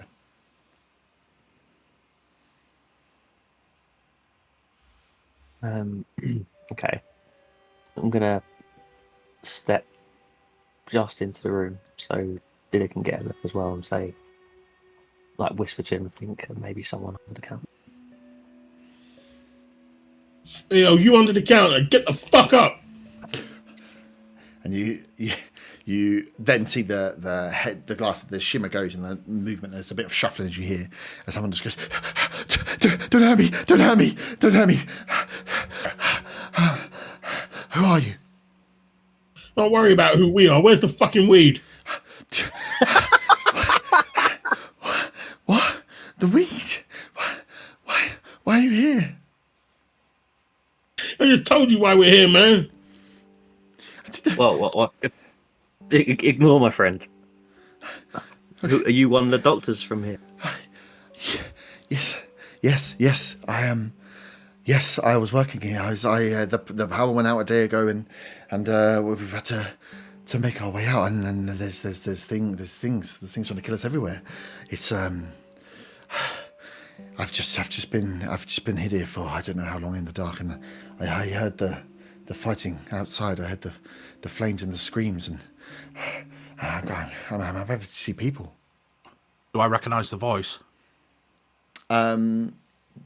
there. Okay. I'm gonna step just into the room so Diddy can get a look as well and say, like, whisper to him, think maybe someone under the counter. Yo, you under the counter, get the fuck up! And you then see the glass, the shimmer goes and the movement. There's a bit of shuffling as you hear, as someone just goes, "Don't hurt me! Don't hurt me! Don't hurt me! Who are you?" Don't worry about who we are. Where's the fucking weed? What? The weed? Why are you here? I just told you why we're here, man. Well, ignore my friend. Are you one of the doctors from here? Yes. I am. Yes, I was working here. The power went out a day ago, and we've had to make our way out. And there's things trying to kill us everywhere. It's I've just been hid here for I don't know how long in the dark, and I heard the fighting outside. I heard the flames and the screams, and I'm ready to see people. Do I recognise the voice?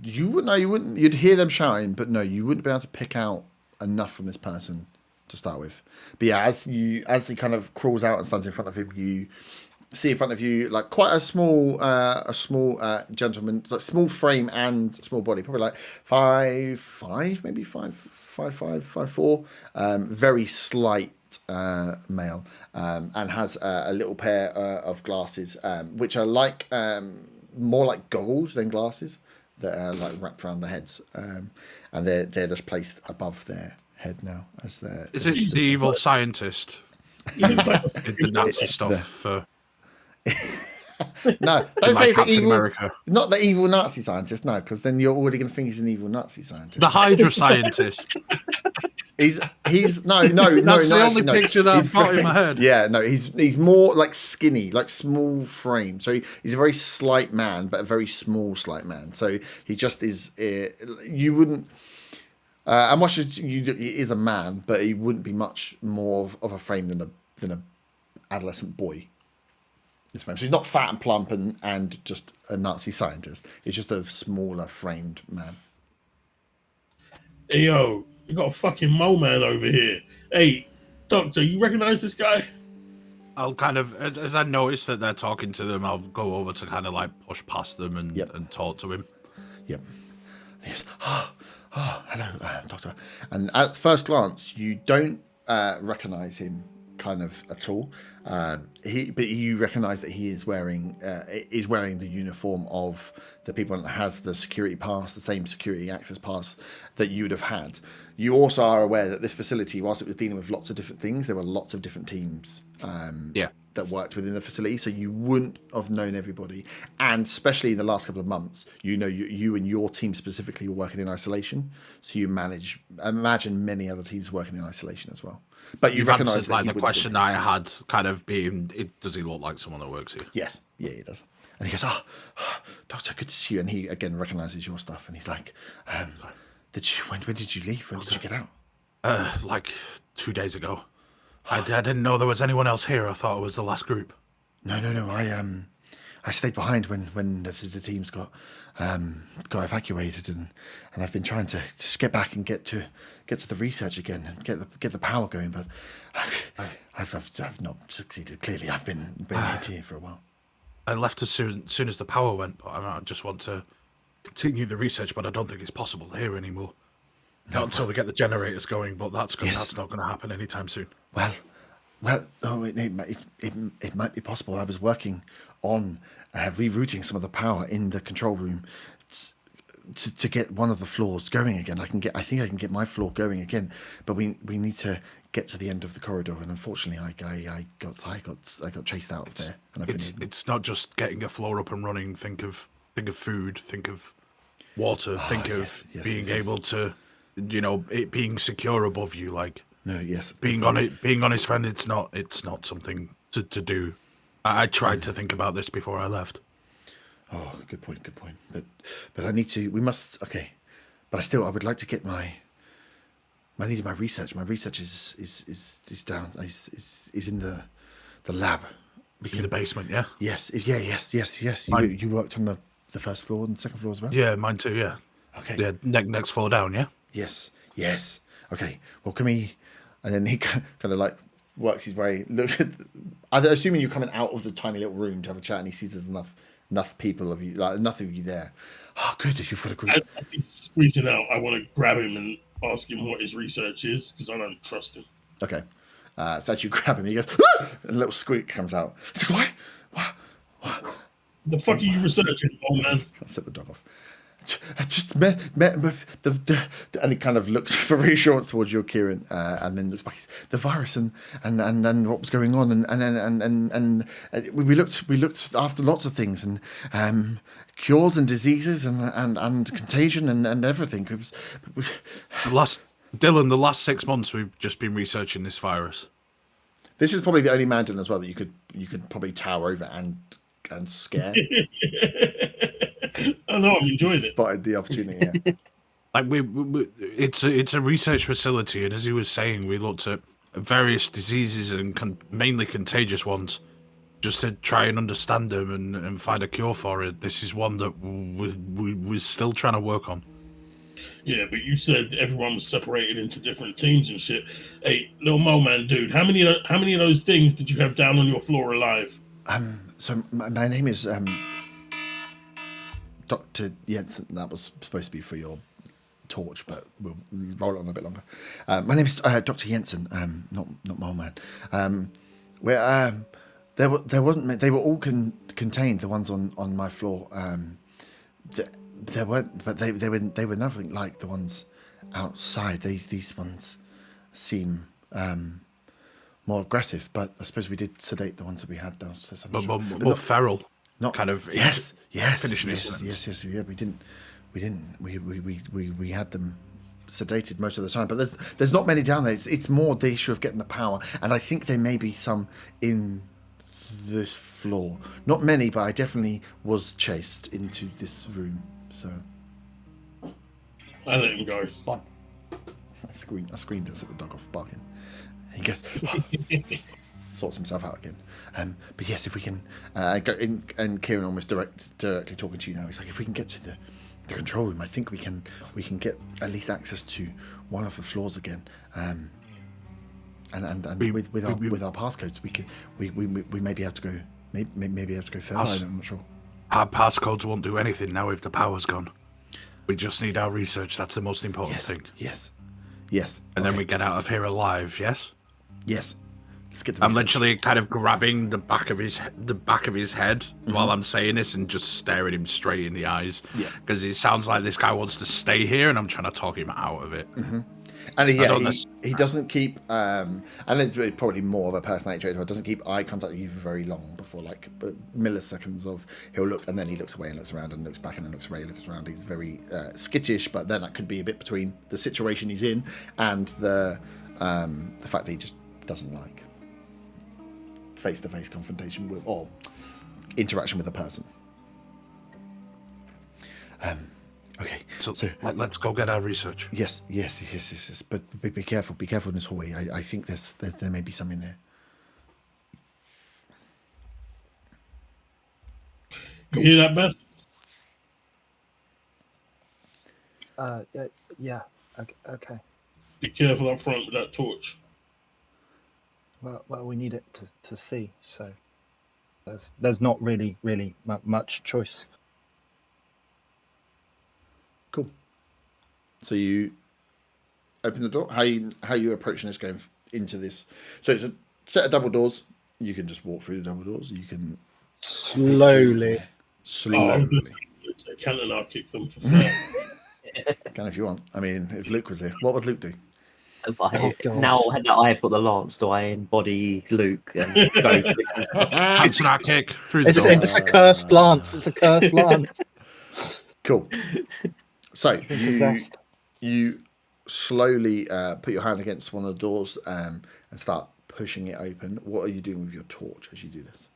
You wouldn't. You'd hear them shouting, but no, you wouldn't be able to pick out enough from this person to start with. But yeah, as he kind of crawls out and stands in front of him, you see in front of you like quite a small gentleman, like small frame and small body, probably like 5'5", maybe 5'4", very slight male, and has a little pair of glasses, which are like more like goggles than glasses that are like wrapped around their heads, and they're just placed above their head now as they're. Is it the evil scientist? Did the Nazi stuff for. No, don't say the evil. America. Not the evil Nazi scientist, no, because then you're already going to think he's an evil Nazi scientist. The Hydra scientist. He's no. That's the only picture that I've got in my head. Yeah, no, he's more like skinny, like small frame. So he's a very slight man, but a very small slight man. So he just is. You wouldn't. I'm not sure he is a man, but he wouldn't be much more of a frame than a adolescent boy. So he's not fat and plump and just a Nazi scientist. He's just a smaller framed man. Hey, yo, you got a fucking mole man over here. Hey, doctor, you recognize this guy? I'll kind of, as I notice that they're talking to them, I'll go over to kind of like push past them and talk to him. Yep. He goes, hello, doctor. And at first glance, you don't recognize him kind of at all. But you recognise that he is wearing the uniform of the people that has the security pass, the same security access pass that you would have had. You also are aware that this facility, whilst it was dealing with lots of different things, there were lots of different teams that worked within the facility, so you wouldn't have known everybody. And especially in the last couple of months, you and your team specifically were working in isolation, so you imagine many other teams working in isolation as well. But you recognise like the question that I had kind of being, does he look like someone that works here? Yes, yeah, he does. And he goes, doctor, good to see you. And he again recognises your stuff, and he's like, when did you leave? When did you get out? Like 2 days ago. I didn't know there was anyone else here. I thought it was the last group. No. I stayed behind when the teams got got evacuated, and I've been trying to just get back and get to the research again and get the power going, but I've not succeeded. Clearly, I've been here for a while. I left as soon as the power went, but I just want to continue the research, but I don't think it's possible here anymore. Not until we get the generators going, but that's not going to happen anytime soon. Well, it might be possible. I was working on rerouting some of the power in the control room to get one of the floors going again. I think I can get my floor going again, but we need to get to the end of the corridor, and unfortunately, I got chased out of there. And it's not just getting a floor up and running. Think of food. Think of water. Think of being able to, it being secure above you. Like being on his friend. It's not something to do. I tried to think about this before I left. Oh, good point. But I need to. We must. Okay, but I would like to get my research. My research is down. Is in the lab. In the basement, yeah. Yes. You worked on the first floor and second floor as well. Yeah, mine too. Yeah. Okay. Yeah, next floor down. Yeah. Yes. Okay. Well, can we? And then he kind of like works his way. Looks at. I'm assuming you're coming out of the tiny little room to have a chat, and he sees there's enough people of you, like enough of you there. Oh, good. You've got a group. As he's squeezing out, I want to grab him and ask him what his research is, because I don't trust him. Okay. So as you grab him, he goes, ah! And a little squeak comes out. He's like, what? The fuck are you researching, old man? I'll set the dog off. I just met and he kind of looks for reassurance towards you, Kieran, and then looks back. The virus and what was going on, and we looked after lots of things, and cures and diseases and contagion and everything. It was, the last 6 months we've just been researching this virus. This is probably the only man as well that you could probably tower over and scare. I know, I'm enjoying it. Spotted the opportunity. Yeah. Like it's a research facility, and as he was saying, we looked at various diseases and mainly contagious ones, just to try and understand them and find a cure for it. This is one that we're still trying to work on. Yeah, but you said everyone was separated into different teams and shit. Hey, little Mo Man, dude, how many of those things did you have down on your floor alive? So my name is Dr. Jensen. That was supposed to be for your torch, but we'll roll it on a bit longer. My name is Dr. Jensen. Not Mole Man. They were all contained. The ones on my floor. There weren't, but they were nothing like the ones outside. These ones seem more aggressive, but I suppose we did sedate the ones that we had downstairs. But more feral. Not kind of. Yes. Yeah, we had them sedated most of the time, but there's not many down there. It's more the issue of getting the power, and I think there may be some in this floor. Not many, but I definitely was chased into this room. So I let him go. One. I screamed and set the dog off barking. He goes, just sorts himself out again. But yes, if we can go in, and Kieran almost directly talking to you now. He's like, if we can get to the control room, I think we can get at least access to one of the floors again. And with our passcodes, we may be able to go. Maybe able to go further. I'm not sure. Our passcodes won't do anything now if the power's gone. We just need our research. That's the most important thing. Yes. And then we get out of here alive. Yes. Yes. Let's get the I'm research. literally kind of grabbing the back of his head while I'm saying this and just staring him straight in the eyes. Yeah. Because it sounds like this guy wants to stay here, and I'm trying to talk him out of it. Mm-hmm. And he doesn't keep, and it's probably more of a personality trait, but doesn't keep eye contact with you for very long before, like milliseconds of he'll look and then he looks away and looks around and looks back and then looks away and looks around. He's very skittish, but then that could be a bit between the situation he's in and the fact that he just doesn't like face-to-face confrontation with or interaction with a person. Okay, so let's go get our research. Yes. But be careful. Be careful in this hallway. I think there may be some in there. You hear that, Beth? Yeah. Okay. Be careful up front with that torch. Well, we need it to see. So there's not really much choice. Cool. So you open the door. How you approaching this going into this? So it's a set of double doors. You can just walk through the double doors. You can Slowly. I'm going to take a cannon and I'll kick them for flair. Can if you want. I mean, if Luke was here, what would Luke do? Now that I've got the lance, do I embody Luke and go for the Answer that kick through the door. It's a cursed lance. It's a cursed lance. Cool. So Possessed. you slowly put your hand against one of the doors and start pushing it open. What are you doing with your torch as you do this?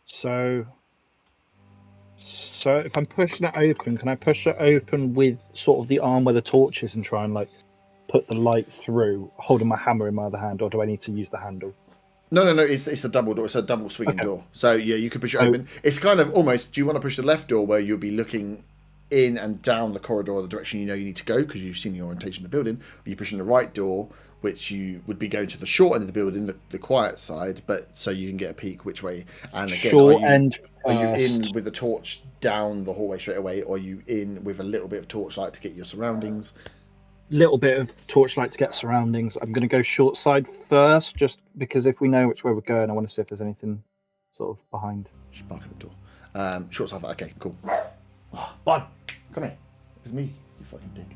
So if I'm pushing it open, can I push it open with sort of the arm where the torch is and try and like put the light through, holding my hammer in my other hand, or do I need to use the handle? No. It's a double door. It's a double swinging door. So yeah, you could push it open. It's kind of almost. Do you want to push the left door where you'll be looking in and down the corridor, the direction you know you need to go because you've seen the orientation of the building? Or you pushing the right door, which you would be going to the short end of the building, the quiet side, but so you can get a peek which way. And again, are you in with the torch down the hallway straight away, or are you in with a little bit of torchlight to get your surroundings? Little bit of torchlight to get surroundings. I'm going to go short side first, just because if we know which way we're going, I want to see if there's anything sort of behind. Just bark at the door. Short side. Okay, cool. Oh, Bud, come here. It's me, you fucking dick.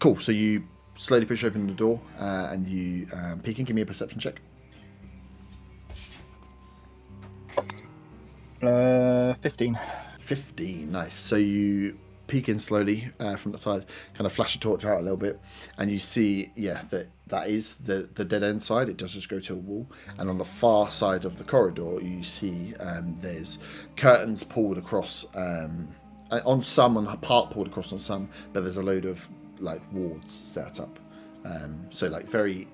Cool. So you slowly push open the door and you peek in. Give me a perception check. 15. 15. Nice. So you peek in slowly from the side, kind of flash a torch out a little bit, and you see, that is the dead end side. It does just go to a wall, and on the far side of the corridor, you see there's curtains pulled across on some, and part pulled across on some, but there's a load of like wards set up. So like very.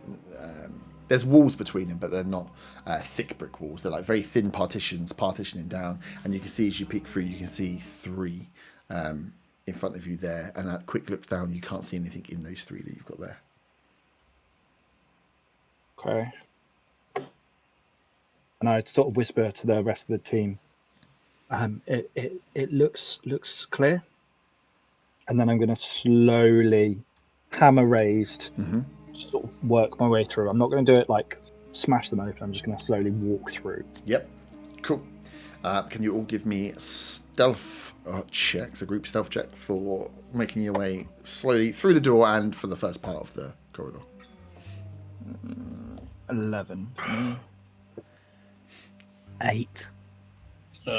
There's walls between them, but they're not thick brick walls. They're like very thin partitions, partitioning down, and you can see as you peek through, you can see 3 in front of you there, and at quick look down, you can't see anything in those 3 that you've got there. Okay. And I sort of whisper to the rest of the team, it looks clear. And then I'm going to slowly, hammer raised, sort of work my way through. I'm not going to do it like smash them open. I'm just going to slowly walk through. Yep. Cool. Can you all give me stealth checks, a group stealth check for making your way slowly through the door and for the first part of the corridor? 11. 8.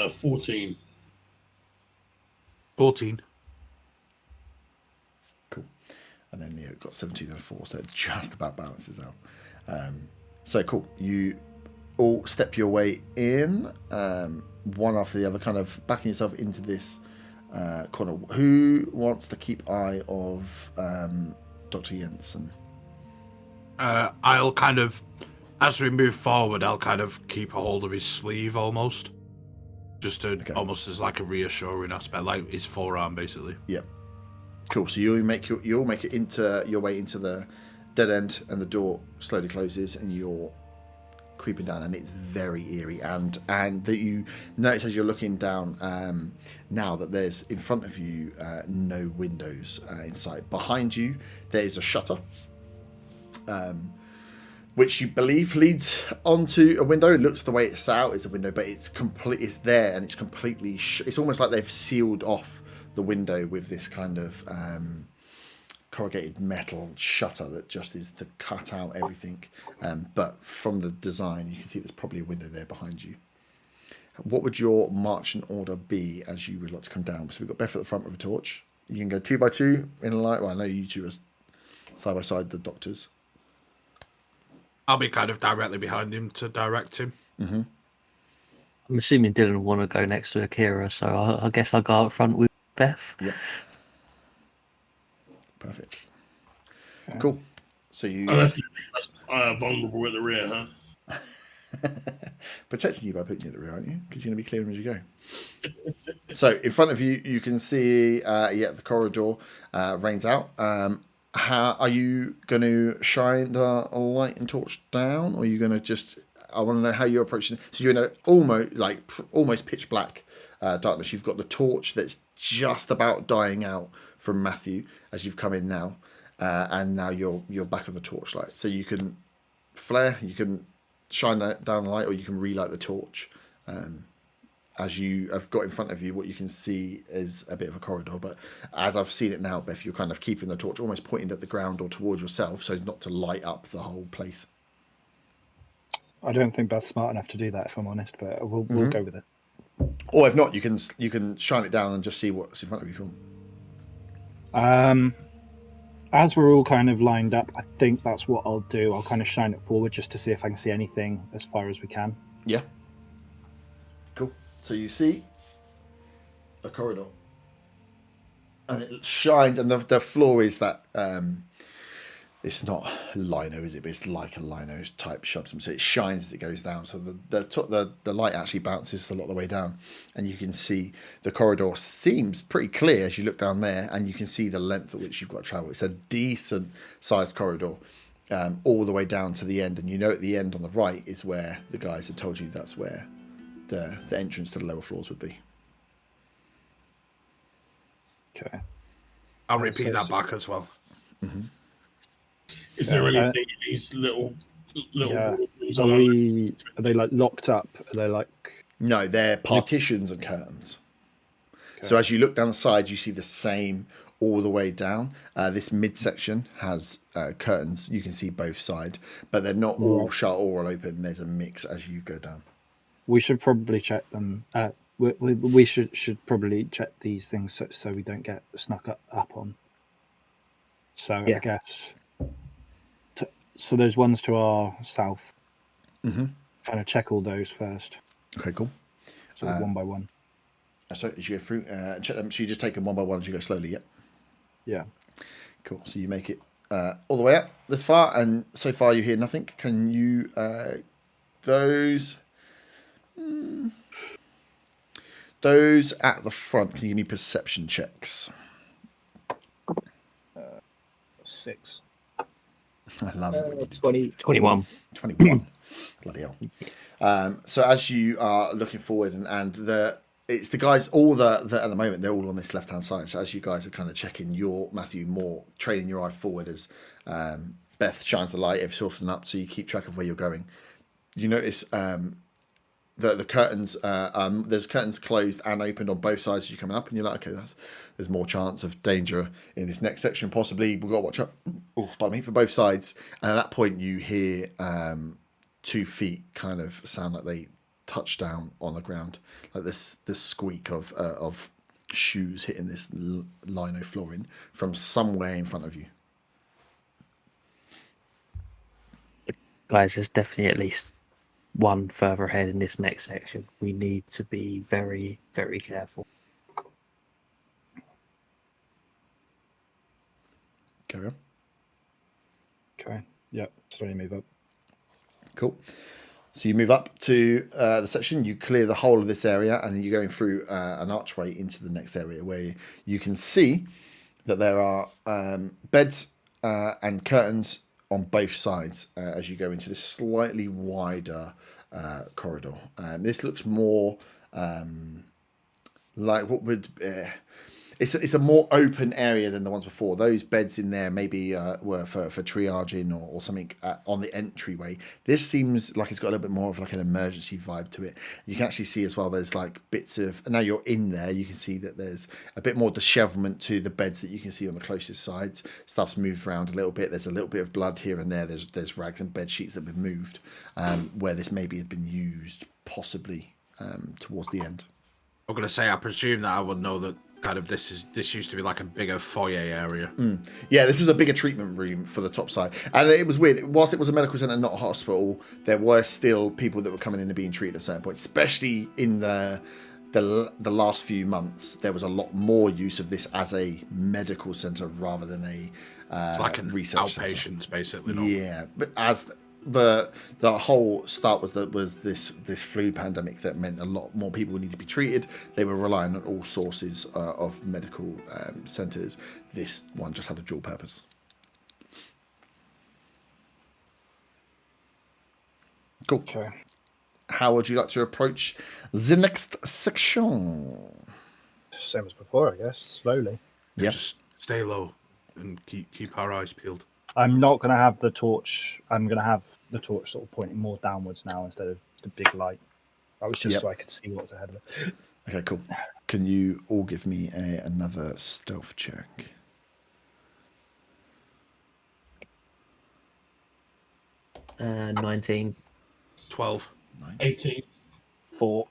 14. 14. Cool. And then you've got 17 and 4, so it just about balances out. So cool. You all step your way in, one after the other, kind of backing yourself into this corner. Who wants to keep eye of Dr. Jensen? I'll kind of, as we move forward, I'll kind of keep a hold of his sleeve almost. Just to almost as like a reassuring aspect, like his forearm basically. Yep. Cool. So you all make it into your way into the dead end, and the door slowly closes, and you're creeping down, and it's very eerie. And that you notice as you're looking down now that there's in front of you no windows in sight. Behind you there is a shutter, which you believe leads onto a window. It looks the way it's out is a window, but it's there, and it's completely. It's almost like they've sealed off the window with this kind of corrugated metal shutter that just is to cut out everything. But from the design, you can see there's probably a window there behind you. What would your marching order be as you would like to come down? So we've got Beth at the front with a torch. You can go 2 by 2 in a light. Well, I know you two are side by side, the doctors. I'll be kind of directly behind him to direct him. Mm-hmm. I'm assuming Dylan will want to go next to Akira, so I guess I'll go up front with Beth. Yep. Perfect. Cool. So you... Oh, that's vulnerable at the rear, huh? Protecting you by putting you at the rear, aren't you? Because you're going to be clearing as you go. So in front of you, you can see, the corridor rains out. How are you going to shine the light and torch down, or are you going to just? I want to know how you're approaching. So you're in a almost pitch black darkness. You've got the torch that's just about dying out from Matthew as you've come in now, and now you're back on the torchlight. So you can flare, you can shine down the light, or you can relight the torch. As you have got in front of you, what you can see is a bit of a corridor. But as I've seen it now, Beth, you're kind of keeping the torch almost pointed at the ground or towards yourself, so not to light up the whole place. I don't think Beth's smart enough to do that, if I'm honest, but we'll go with it. Or if not, you can shine it down and just see what's in front of you. As we're all kind of lined up, I think that's what I'll do. I'll kind of shine it forward just to see if I can see anything as far as we can. Yeah. Cool. So you see a corridor, and it shines, and the floor is that it's not lino, is it? But it's like a lino type shubsum, so it shines as it goes down. So the light actually bounces a lot of the way down, and you can see the corridor seems pretty clear as you look down there, and you can see the length at which you've got to travel. It's a decent sized corridor, all the way down to the end, and at the end on the right is where the guys had told you that's where the entrance to the lower floors would be. Okay. I'll repeat that back as well. Mm-hmm. Is there anything in these little rooms? Are they like locked up? Are they like? No, they're partitions and curtains. Okay. So as you look down the side, you see the same all the way down. This midsection has curtains. You can see both sides, but they're not all shut or all open. There's a mix as you go down. We should probably check them. We should probably check these things so we don't get snuck up on. So yeah. I guess. So there's ones to our south. Mm-hmm. Kind of check all those first. Okay, cool. So one by one. So as you go through, check them. So you just take them one by one as you go slowly. Yep. Yeah. Cool. So you make it all the way up this far, and so far you hear nothing. Can you those at the front? Can you give me perception checks? 6. I love it. 21. 21. Bloody hell. So as you are looking forward, and it's the guys, all the at the moment, they're all on this left-hand side. So as you guys are kind of checking Matthew, more training your eye forward as Beth shines the light every so often up, so you keep track of where you're going. You notice the curtains, there's curtains closed and opened on both sides as you're coming up, and you're like, okay, there's more chance of danger in this next section. Possibly we've got to watch out. Oh, pardon me, for both sides. And at that point, you hear 2 feet kind of sound like they touch down on the ground, like this squeak of shoes hitting this lino flooring from somewhere in front of you. Guys, there's definitely at least one further ahead in this next section. We need to be very, very careful. Carry on. Okay. Yep. Slowly move up. Cool. So you move up to the section, you clear the whole of this area, and then you're going through an archway into the next area where you can see that there are beds and curtains on both sides as you go into this slightly wider corridor. This looks more like what would... It's a more open area than the ones before. Those beds in there maybe were for triaging or something on the entryway. This seems like it's got a little bit more of like an emergency vibe to it. You can actually see as well there's like bits of... Now you're in there, you can see that there's a bit more dishevelment to the beds that you can see on the closest sides. Stuff's moved around a little bit. There's a little bit of blood here and there. There's rags and bed sheets that have been moved where this maybe had been used possibly towards the end. I'm going to say I presume that I would know that kind of this used to be like a bigger foyer area. Yeah, this was a bigger treatment room for the top side, and it was weird. Whilst it was a medical centre, not a hospital, there were still people that were coming in and being treated at a certain point. Especially in the last few months, there was a lot more use of this as a medical centre rather than a it's like an research outpatients, centre. basically. Yeah, but as the whole start was this flu pandemic that meant a lot more people needed to be treated. They were relying on all sources of medical centres. This one just had a dual purpose. Cool. Okay. How would you like to approach the next section? Same as before, I guess. Slowly. Yeah. Just stay low and keep our eyes peeled. I'm not going to have the torch. I'm going to have the torch sort of pointing more downwards now instead of the big light. That was just so I could see what's ahead of it. Okay, cool. Can you all give me another stealth check? Uh, 19. 12. 18. 4.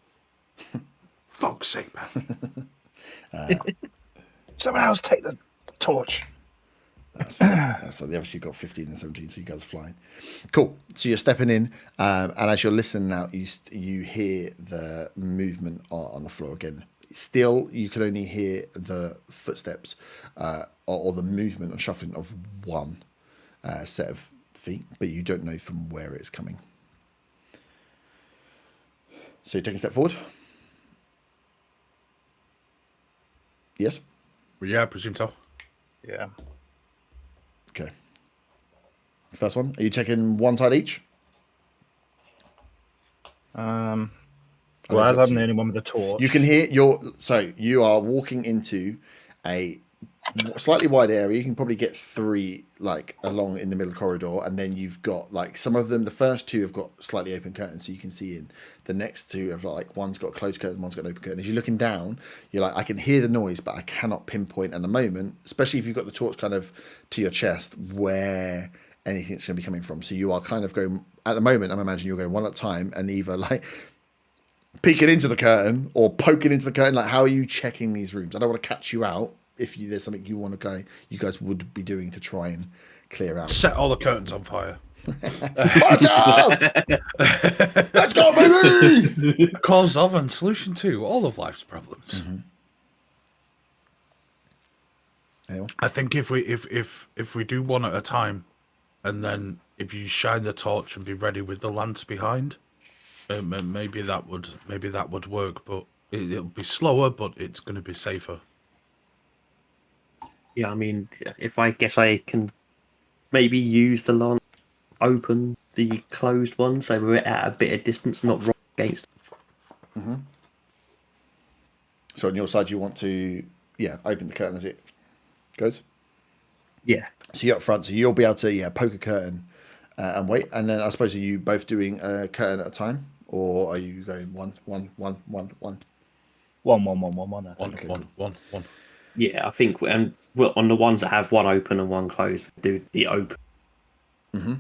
Fuck's sake, man. Someone else take the torch. That's fine. So the others you got 15 and 17, so you guys are flying. Cool. So you're stepping in, and as you're listening out, you hear the movement on the floor again. Still, you can only hear the footsteps or the movement or shuffling of one set of feet, but you don't know from where it's coming. So you're taking a step forward? Yes? Well, yeah, I presume so. Yeah. Okay. First one. Are you taking one side each? Well, it's as up I'm to the you. only one with the torch. You can hear you are walking into a slightly wide area. You can probably get 3 along in the middle corridor, and then you've got some of them. The first 2 have got slightly open curtains, so you can see in. The next 2 have one's got a closed curtain, one's got an open curtain. As you're looking down, you're I can hear the noise, but I cannot pinpoint at the moment, especially if you've got the torch kind of to your chest, where anything's going to be coming from. So you are kind of going at the moment. I'm imagining you're going one at a time, and either peeking into the curtain or poking into the curtain. How are you checking these rooms? I don't want to catch you out. If there's something you want to go, you guys would be doing to try and clear out. Set all the curtains on fire. Let's go, baby! Cause of and solution to all of life's problems. Mm-hmm. Anyone? I think if we do one at a time, and then if you shine the torch and be ready with the lance behind, maybe that would work. But it'll be slower, but it's going to be safer. Yeah, I mean, I guess I can maybe use the lance, open the closed one, so we're at a bit of distance, not right against. Mm-hmm. So on your side, you want to, open the curtain as it goes? Yeah. So you're up front, so you'll be able to, poke a curtain and wait. And then I suppose, are you both doing a curtain at a time? Or are you going one? One. Okay, one. Yeah, I think on the ones that have one open and one closed, do the open. Mm-hmm.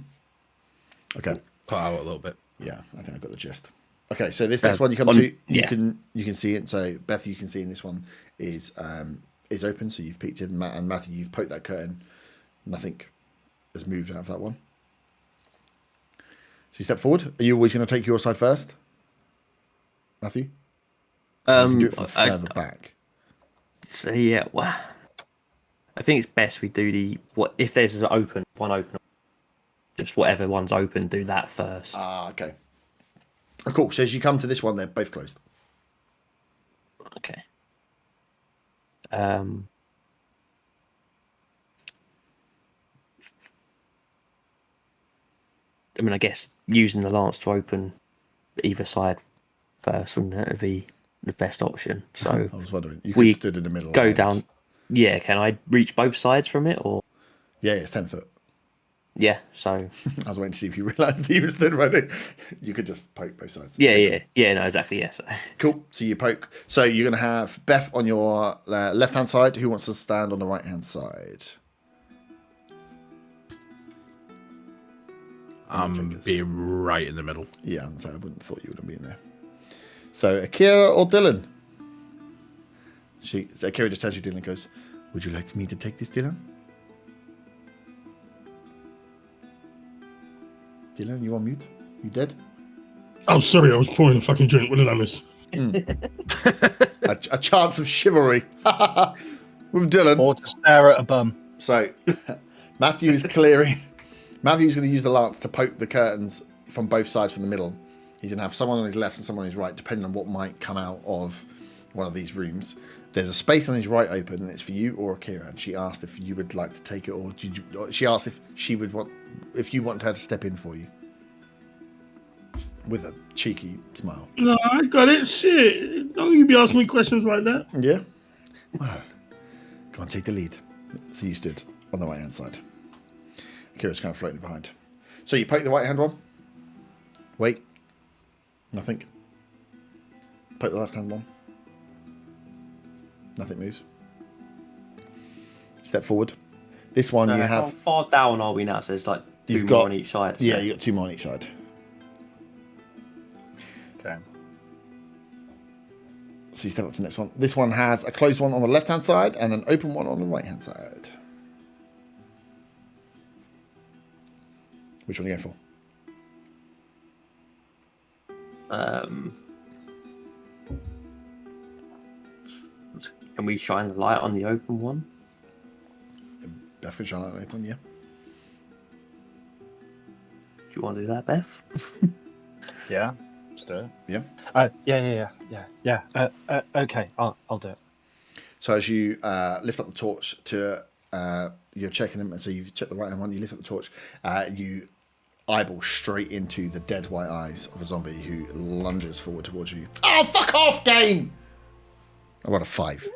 Okay. Cut out a little bit. Yeah, I think I got the gist. Okay, so this next one you come to, you can see it. So Beth, you can see in this one is open. So you've peeked in, and Matthew, you've poked that curtain. Nothing has moved out of that one. So you step forward. Are you always going to take your side first, Matthew? You can do it from further back. So yeah, well, I think it's best we do if there's one open, just whatever one's open, do that first. Okay. Oh, cool. So as you come to this one, they're both closed. Okay. I mean, I guess using the lance to open either side first wouldn't be the best option. So I was wondering, you could stood in the middle. Go down. Yeah, can I reach both sides from it, or? Yeah, it's 10 foot. Yeah, so I was waiting to see if you realised that you were stood right. You could just poke both sides. Yeah. No, exactly. Yes. Yeah, so. Cool. So you poke. So you're going to have Beth on your left-hand side. Who wants to stand on the right-hand side? Being right in the middle. Yeah, so I wouldn't have thought you would have been there. So Akira or Dylan? Akira just tells you Dylan, goes, would you like me to take this, Dylan? Dylan, you on mute? You dead? Oh, sorry, I was pouring a fucking drink. What did I miss? A chance of chivalry with Dylan. Or to stare at a bum. So Matthew is clearing Matthew's going to use the lance to poke the curtains from both sides from the middle. He's going to have someone on his left and someone on his right, depending on what might come out of one of these rooms. There's a space on his right open, and it's for you or Akira. And she asked if you would like to take it, or she asked if she would if you want her to step in for you. With a cheeky smile. No, I got it. Shit. Don't you be asking me questions like that. Yeah. Well, go on, take the lead. So you stood on the right-hand side. Akira's kind of floating behind. So you poke the right-hand one. Wait. Nothing. Poke the left-hand one. Nothing moves. Step forward. This one you have. How far down are we now? So it's like two You've more got on each side. Yeah, you got 2 more on each side. Okay. So you step up to the next one. This one has a closed one on the left-hand side and an open one on the right-hand side. Which one are you going for? Can we shine the light on the open one? Definitely try that open, yeah. Do you want to do that, Beth? Yeah. Let's do it. Yeah. Yeah. Okay. I'll do it. So as you lift up the torch to, you're checking them, so you check the right hand one, you lift up the torch, you eyeball straight into the dead white eyes of a zombie who lunges forward towards you. Oh, fuck off, game! I got a 5.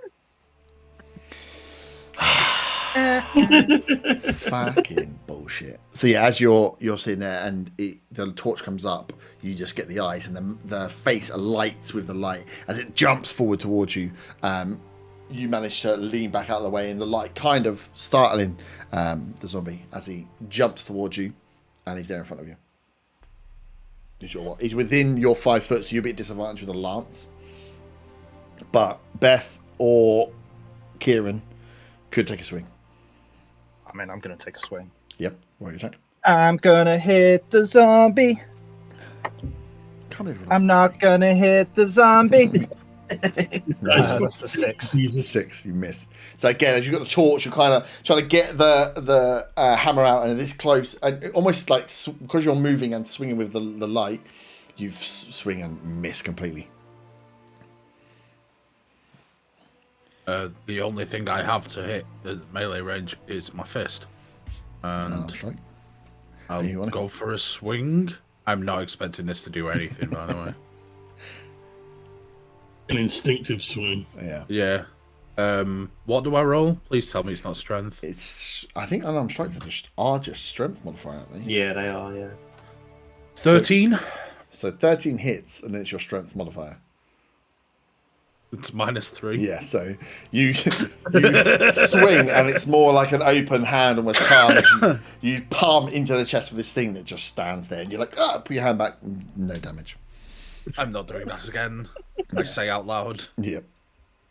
Fucking bullshit. So yeah, as you're sitting there and the torch comes up, you just get the eyes and the face alights with the light as it jumps forward towards you. You manage to lean back out of the way, and the light kind of startling the zombie as he jumps towards you, and he's there in front of you. He's within your 5 foot, so you'll be at disadvantage with a lance. But Beth or Kieran could take a swing. I mean, I'm going to take a swing. Yep. Roll your attack. I'm going to hit the zombie. I'm not going to hit the zombie. That's the 6. He's a 6. You miss. So again, as you've got the torch, you're kind of trying to get the hammer out, and this close, and almost like because you're moving and swinging with the light, you swing and miss completely. The only thing I have to hit at melee range is my fist. And I'll go for a swing. I'm not expecting this to do anything, by the way. An instinctive swing. Yeah. Yeah. What do I roll? Please tell me it's not strength. It's. I think unarmed strikes are just strength modifier, aren't they? Yeah, they are. Yeah. 13. So 13 hits, and then it's your strength modifier. It's -3. Yeah, so you swing, and it's more like an open hand, almost palm. As you palm into the chest of this thing that just stands there, and you're like, put your hand back, no damage. I'm not doing that again. I say out loud. Yep.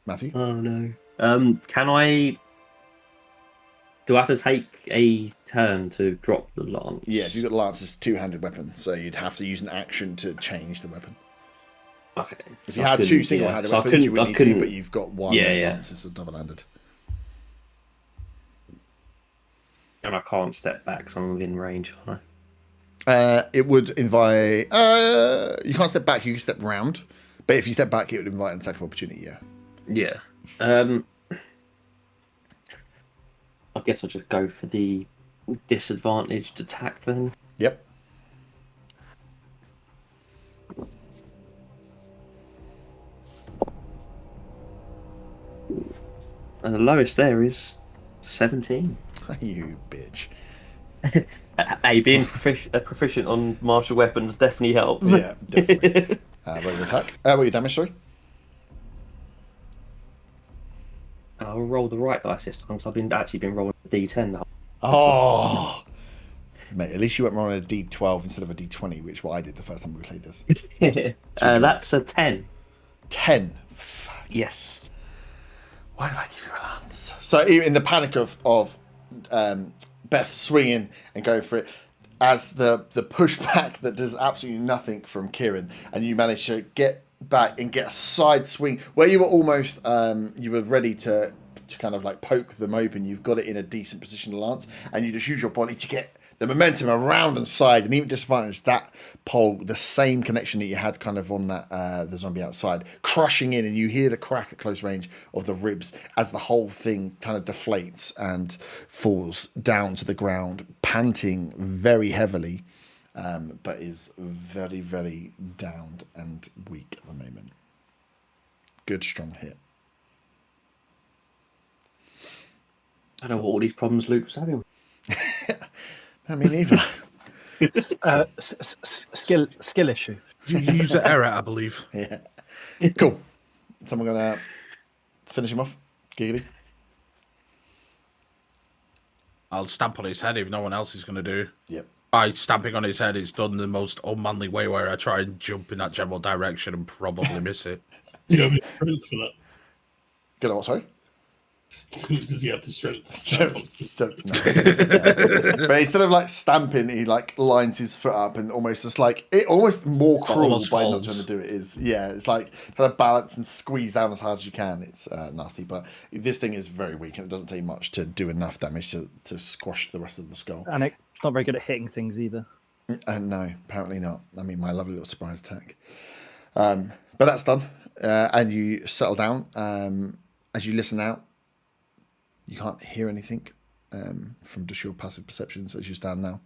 Matthew? Oh no. Can I? Do I have to take a turn to drop the lance? Yeah, if you've got the lance, it's a 2-handed weapon, so you'd have to use an action to change the weapon. Okay. If you had 2 single-handed weapons, you would need 2, but you've got 1 lance, it's a double-handed. And I can't step back, so I'm within range, aren't I? It would invite. You can't step back. You can step round, but if you step back, it would invite an attack of opportunity. Yeah. Yeah. I guess I'll just go for the disadvantaged attack then. Yep. And the lowest there is 17. You bitch. Hey, being proficient on martial weapons definitely helps. Yeah, definitely. What your attack? What your damage, sorry? I'll roll the right dice this time because I've actually been rolling a D10 now. Oh, mate! At least you went rolling a D12 instead of a D20, which what I did the first time we played this. That's a 10. 10. Yes. Why did I give you a lance? So in the panic of Beth swinging and going for it, as the pushback that does absolutely nothing from Kieran, and you manage to get back and get a side swing where you were almost you were ready to to kind of like poke them open, you've got it in a decent position to lance, and you just use your body to get the momentum around and side, and even disadvantage that pole, the same connection that you had kind of on that the zombie outside, crushing in, and you hear the crack at close range of the ribs as the whole thing kind of deflates and falls down to the ground, panting very heavily, but is very, very downed and weak at the moment. Good, strong hit. I don't know what all these problems Luke was having. I mean, neither. Skill issue. You use an error, I believe. Yeah. Cool. Someone gonna finish him off? Giggly. I'll stamp on his head if no one else is going to do. Yep. By stamping on his head, it's done the most unmanly way where I try and jump in that general direction and probably miss it. You don't have strength for that. Good. What? Sorry. Does he have the strength? No. But instead of like stamping, he like lines his foot up and almost just like it almost more cruel almost by folds. not trying to do it is it's like trying to balance and squeeze down as hard as you can. It's nasty, but this thing is very weak and it doesn't take much to do enough damage to squash the rest of the skull. And it's not very good at hitting things either. No, apparently not. I mean, my lovely little surprise attack. But that's done, and you settle down. As you listen out, you can't hear anything from just your passive perceptions as you stand now.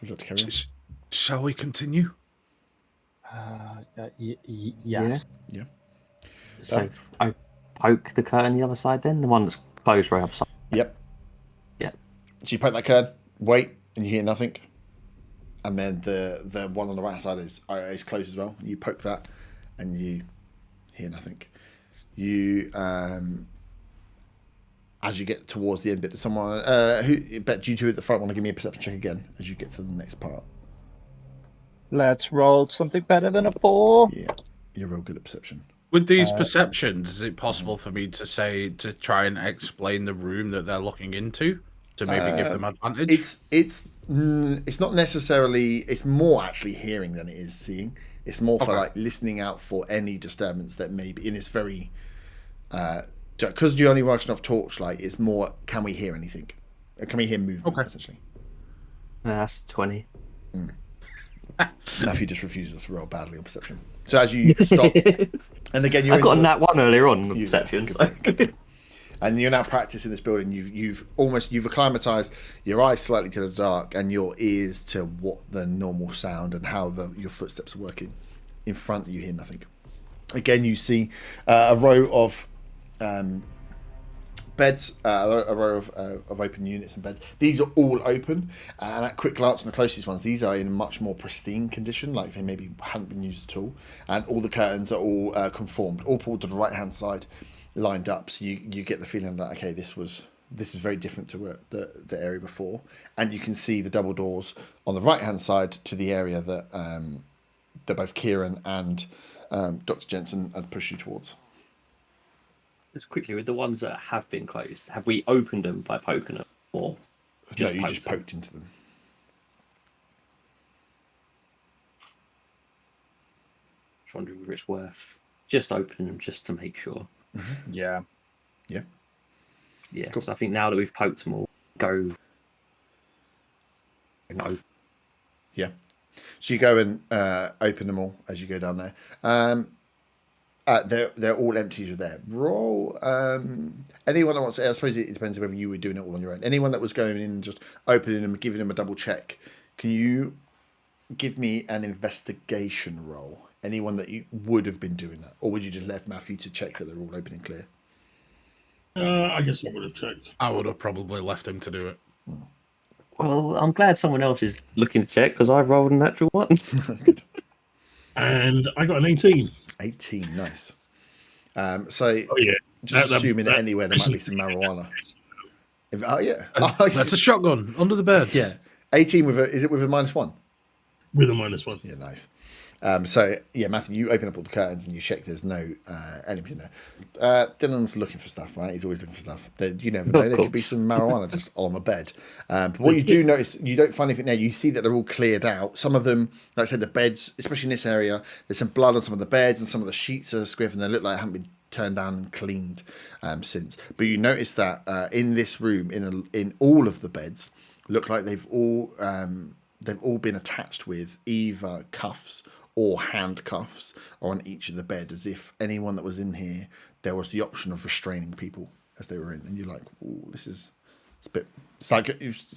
Would you like to carry on? Shall we continue? Yes. Yeah. So I poke the curtain the other side then, the one that's closed right outside. Yep. Yep. So you poke that curtain, wait, and you hear nothing. And then the one on the right side is closed as well. You poke that, and you hear nothing. You as you get towards the end bit, someone bet you two at the front want to give me a perception check again as you get to the next part. Let's roll something better than a 4. Yeah, you're real good at perception. With these perceptions, is it possible for me to try and explain the room that they're looking into to maybe give them advantage? It's not necessarily. It's more actually hearing than it is seeing. It's more for like listening out for any disturbance that may be. And it's very because you're only working off torchlight. It's more. Can we hear anything? Can we hear movement? Essentially. That's 20. Matthew just refuses to roll badly on perception. So as you stop, and again, you're I got that one earlier on the perception. And you're now practicing this building. You've acclimatized your eyes slightly to the dark and your ears to what the normal sound and how your footsteps are working. In front, you hear nothing. Again, you see a row of beds, a row of open units and beds. These are all open, and at quick glance on the closest ones, these are in a much more pristine condition, like they maybe haven't been used at all. And all the curtains are all conformed, all pulled to the right hand side, lined up. So you get the feeling that okay, this is very different to the area before, and you can see the double doors on the right hand side to the area that both Kieran and Dr. Jensen had pushed you towards. Just quickly, with the ones that have been closed, have we opened them by poking them, or just no? You just poked into them. Just wondering whether it's worth just opening them just to make sure. Mm-hmm. Yeah. Yeah. Yeah. Cool. So I think now that we've poked them all, go. No. Yeah. So you go and open them all as you go down there. They're all empty. You're there. Roll. Anyone that wants to, I suppose it depends whether you were doing it all on your own. Anyone that was going in and just opening them, giving them a double check. Can you give me an investigation roll? Anyone that you would have been doing that, or would you just left Matthew to check that they're all open and clear? I guess I would have checked. I would have probably left him to do it. Well, I'm glad someone else is looking to check because I've rolled a natural one. Good. And I got an 18. 18, nice. Just That- assuming that- anywhere there might be some marijuana. Yeah. That's a shotgun under the bed. Yeah. 18 is it with a -1? With a -1. Yeah, nice. Matthew, you open up all the curtains and you check there's no enemies in there. Dylan's looking for stuff, right? He's always looking for stuff. You never know. There could be some marijuana just on the bed. But what you do notice, you don't find anything there. You see that they're all cleared out. Some of them, like I said, the beds, especially in this area, there's some blood on some of the beds and some of the sheets are scriff and they look like they haven't been turned down and cleaned since. But you notice that in this room, in all of the beds, look like they've all been attached with either cuffs or handcuffs on each of the bed, as if anyone that was in here, there was the option of restraining people as they were in. And you're like, "Ooh, it's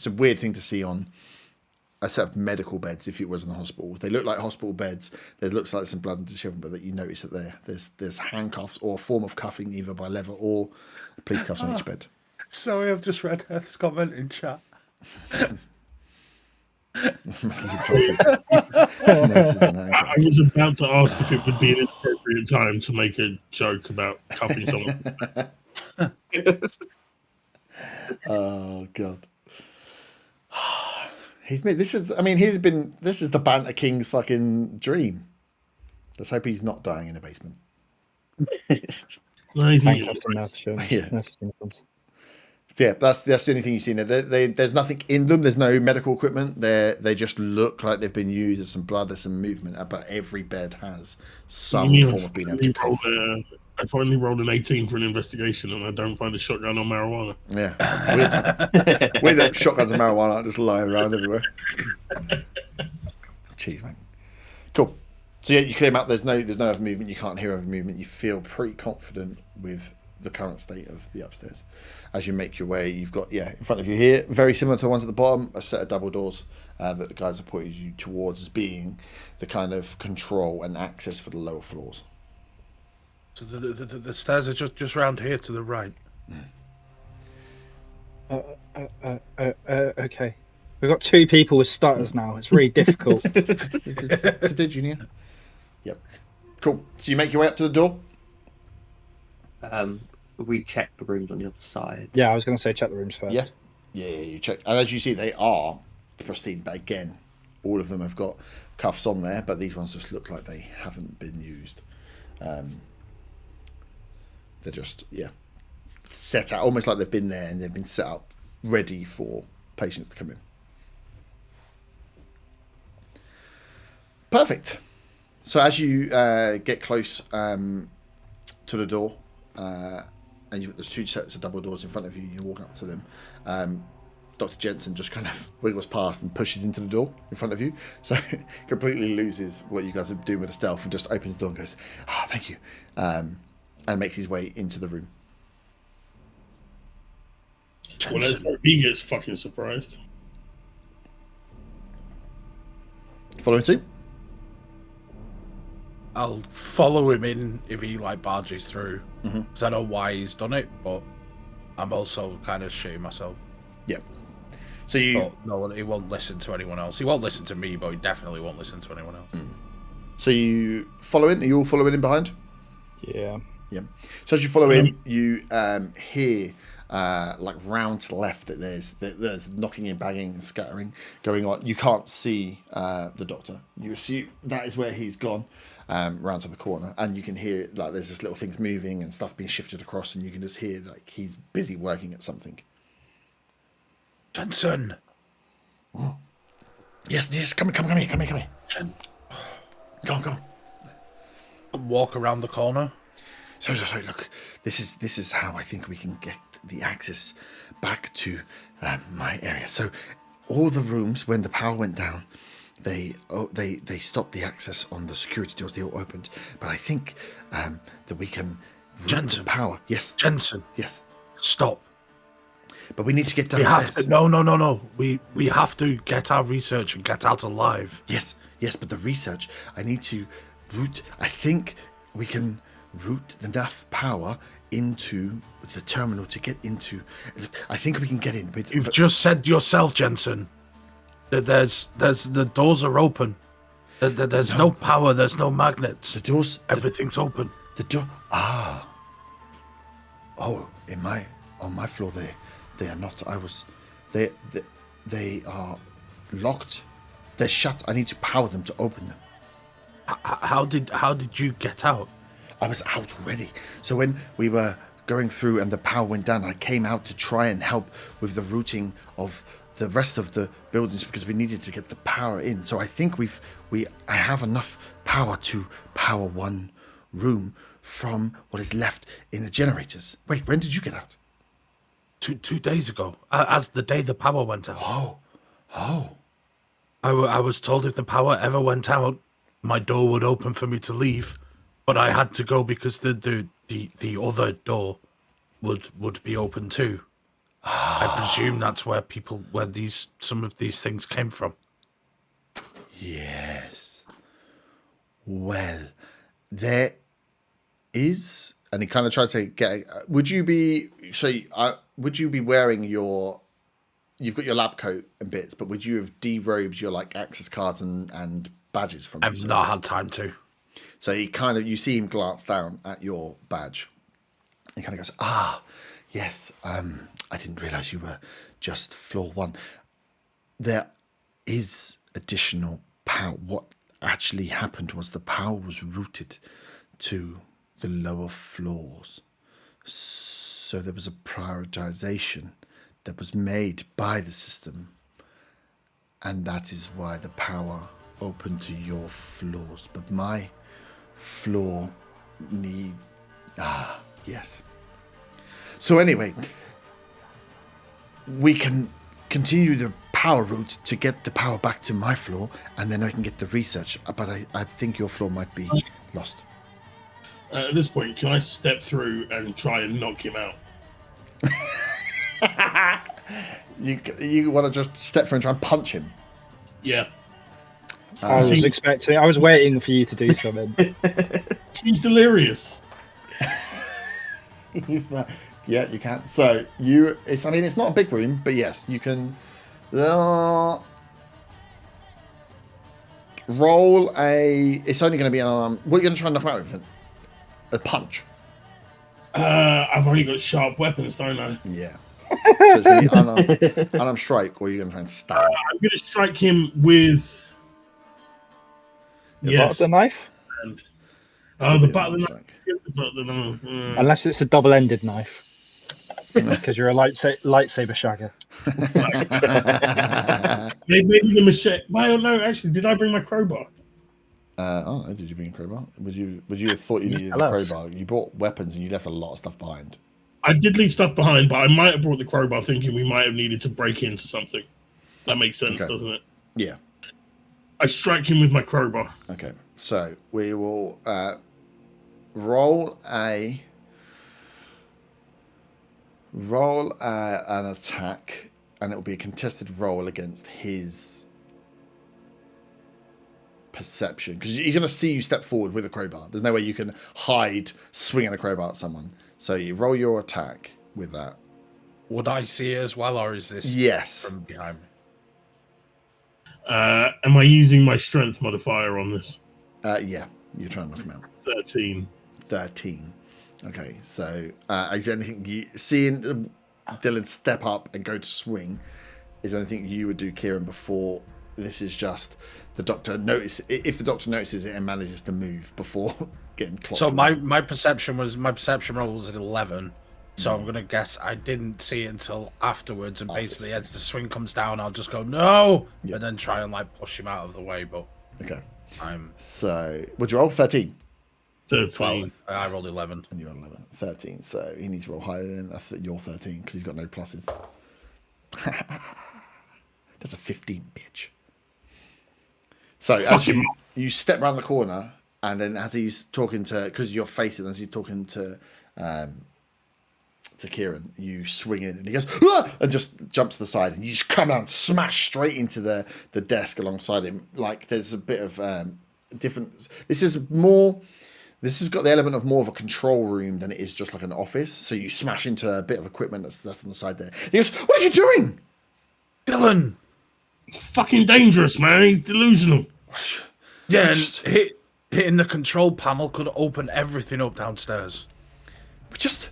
a weird thing to see on a set of medical beds if it was in the hospital. They look like hospital beds. There looks like some blood and dishevelment, but that you notice that there's handcuffs or a form of cuffing either by leather or police cuffs on each bed. Sorry, I've just read Heath's comment in chat. I was about to ask if it would be an appropriate time to make a joke about cuffing someone. Oh God. This is the Banter King's fucking dream. Let's hope he's not dying in a basement. No, he's Yeah, that's the only thing you've seen. There's nothing in them. There's no medical equipment. They just look like they've been used. There's some blood, there's some movement, but every bed has some form of being able to cough. I finally rolled an 18 for an investigation, and I don't find a shotgun or marijuana. Yeah, weird that shotguns and marijuana are just lying around everywhere. Jeez, man. Cool. So yeah, you clear them out. There's no other movement. You can't hear other movement. You feel pretty confident with the current state of the upstairs. As you make your way, you've got in front of you here, very similar to the ones at the bottom, a set of double doors that the guys have pointed you towards as being the kind of control and access for the lower floors. So the stairs are just round here to the right. Okay. We've got 2 people with stutters now. It's really difficult. Today, Junior. Yep. Cool. So you make your way up to the door. We check the rooms on the other side. Yeah, I was going to say check the rooms first. Yeah, you check. And as you see, they are pristine. But again, all of them have got cuffs on there, but these ones just look like they haven't been used. They're just, set out, almost like they've been there and they've been set up ready for patients to come in. Perfect. So as you get close to the door, and there's 2 sets of double doors in front of you, you're walking up to them. Dr. Jensen just kind of wiggles past and pushes into the door in front of you. So completely loses what you guys are doing with the stealth and just opens the door and goes, thank you. And makes his way into the room. Well, let's hope he gets fucking surprised. Following suit? I'll follow him in if he barges through. Because I know why he's done it, but I'm also kind of shitting myself. Yeah. So you... But no, he won't listen to anyone else. He won't listen to me, but he definitely won't listen to anyone else. So you follow in? Are you all following in behind? Yeah. Yeah. So as you follow in, you hear round to the left that there's knocking and banging and scattering going on. You can't see the doctor. You assume that is where he's gone, round to the corner, and you can hear there's just little things moving and stuff being shifted across, and you can just hear he's busy working at something. Jensen. Oh. Yes, come here. Jen. Go on. Walk around the corner. So look, this is how I think we can get the access back to my area. So all the rooms, when the power went down, they stopped the access on the security doors. They all opened, but I think that we can route the power. Yes, Jensen. Yes. Stop. But we need to get downstairs. No. We have to get our research and get out alive. Yes, but the research, I need to route. I think we can route enough power into the terminal to get into. Look, I think we can get in. You've just said yourself, Jensen, that there's the doors are open. There's no power. There's no magnets. The doors. Everything's open. The door. Oh, on my floor they are not. They are locked. They're shut. I need to power them to open them. How did you get out? I was out already. So when we were going through and the power went down, I came out to try and help with the routing of the rest of the buildings because we needed to get the power in. So I think I have enough power to power one room from what is left in the generators. Wait, when did you get out? 2 days ago, as the day the power went out. Oh. I was told if the power ever went out, my door would open for me to leave, but I had to go because the other door would be open too. I presume that's where some of these things came from. Yes. Well, there is, and he kind of tried to get. Would you be wearing your? You've got your lab coat and bits, but would you have derobed your like access cards and badges from? I've not had time to. So you see him glance down at your badge. He kind of goes, yes. I didn't realize you were just floor 1. There is additional power. What actually happened was the power was routed to the lower floors. So there was a prioritization that was made by the system. And that is why the power opened to your floors. But my floor yes. So anyway, we can continue the power route to get the power back to my floor, and then I can get the research. But I think your floor might be lost. At this point, can I step through and try and knock him out? You want to just step through and try and punch him? Yeah. I was waiting for you to do something. Seems delirious. Yeah, you can. So it's not a big room, but yes, you can roll a. It's only going to be an unarmed. What are you going to try and knock him out with? A punch. I've only got sharp weapons, don't I? Yeah. So it's going to be unarmed strike, or you're going to try and stab. I'm going to strike him with. The butt of the knife. The butt of the knife. Unless it's a double-ended knife. Because you're a lightsaber shagger. Maybe the machete. Well, no, actually, did I bring my crowbar? Did you bring a crowbar? Would you have thought you needed a crowbar? You brought weapons and you left a lot of stuff behind. I did leave stuff behind, but I might have brought the crowbar thinking we might have needed to break into something. That makes sense, doesn't it? Yeah. I strike him with my crowbar. Okay, so we will roll an attack, and it will be a contested roll against his perception, because he's going to see you step forward with a crowbar. There's no way you can hide swinging a crowbar at someone. So you roll your attack with that. Would I see it as well, or is this from behind me? Am I using my strength modifier on this? Yeah, you're trying to knock him out. 13. Okay, so is there anything you seeing Dylan step up and go to swing? Is there anything you would do, Kieran, before this is just the doctor notice? If the doctor notices it and manages to move before getting clocked. So my perception roll was at 11. So I'm gonna guess I didn't see it until afterwards, and basically as the swing comes down, I'll just go no, and then try and like push him out of the way. But okay, so would you roll 13? 13. I rolled 11. And you rolled 11. 13. So he needs to roll higher than your 13 because he's got no pluses. That's a 15, bitch. So as you step around the corner, and then as he's talking to, because you're facing, as he's talking to Kieran, you swing in, and he goes, "Ah!" and just jumps to the side, and you just come down and smash straight into the desk alongside him. Like there's a bit of different. This has got the element of more of a control room than it is just like an office. So you smash into a bit of equipment that's left on the side there. He goes, "What are you doing, Dylan? It's fucking dangerous, man. He's delusional." Yeah, and hitting the control panel could open everything up downstairs. Just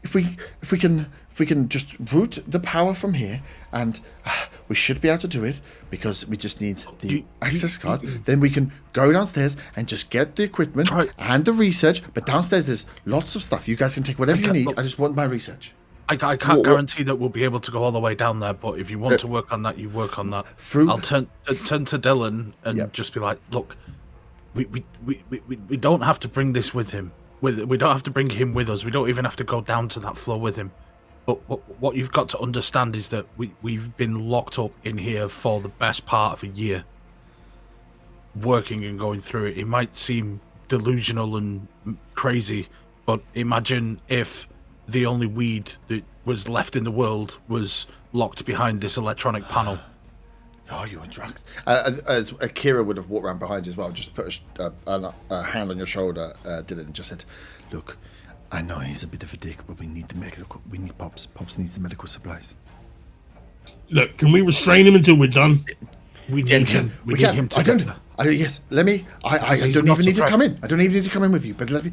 if we can just route the power from here, and we should be able to do it because we just need the access card. Then we can go downstairs and just get the equipment and the research. But downstairs there's lots of stuff. You guys can take whatever you need. I just want my research. I can't guarantee that we'll be able to go all the way down there, but if you want to work on that, you work on that. I'll turn to Dylan and just be like, look, we don't have to bring this with him. We don't have to bring him with us. We don't even have to go down to that floor with him. But what you've got to understand is that we've been locked up in here for the best part of a year, working and going through it. It might seem delusional and crazy, but imagine if the only weed that was left in the world was locked behind this electronic panel. Oh, you on drugs? As Akira would have walked around behind you as well, just put a hand on your shoulder, Dylan, and just said, "Look, I know he's a bit of a dick, but we need the medical. We need Pops. Pops needs the medical supplies. Look, can we restrain him until we're done? We need him. We need him to. Yes, let me. I don't even need to come in. I don't even need to come in with you. But let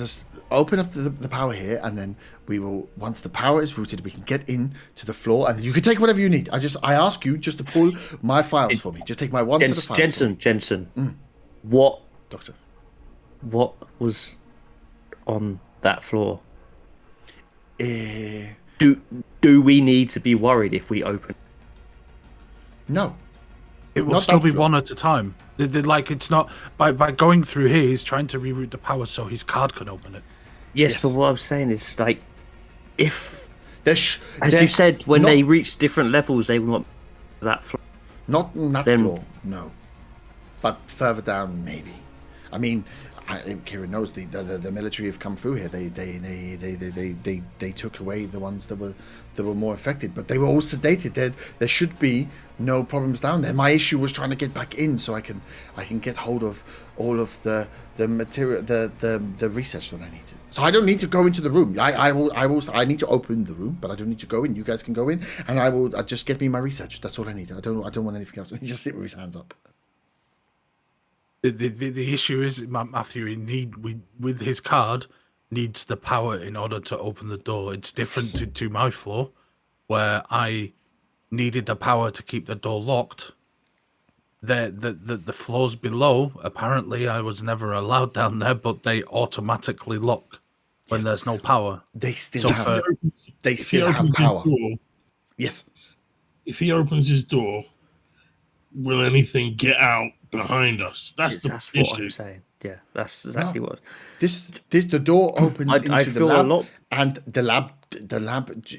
us open up the power here, and then we will. Once the power is routed, we can get in to the floor, and you can take whatever you need. I ask you just to pull my files for me. Just take my one set of files. Jensen. What, Doctor? What was on that floor? Do we need to be worried if we open? No. It will still be one at a time. Like, it's not by going through here. He's trying to reroute the power so his card can open it. Yes, but what I'm saying is, like, if as they you said, when they reach different levels, they will not that floor. Not on that floor, no. But further down, maybe. I mean, Kieran knows the military have come through here. They took away the ones that were more affected, but they were all sedated. There should be no problems down there. My issue was trying to get back in so I can get hold of all of the material, the research that I needed. So I don't need to go into the room. I need to open the room, but I don't need to go in. You guys can go in, and I will just get me my research. That's all I need. I don't want anything else. He just sit with his hands up. The issue is, Matthew, with his card, needs the power in order to open the door. It's different to my floor, where I needed the power to keep the door locked. The floors below, apparently I was never allowed down there, but they automatically lock when there's no power. They still have power. Yes. If he opens his door, will anything get out behind us? That's what I'm saying. Yeah, that's exactly what. The door opens into the lab, and the lab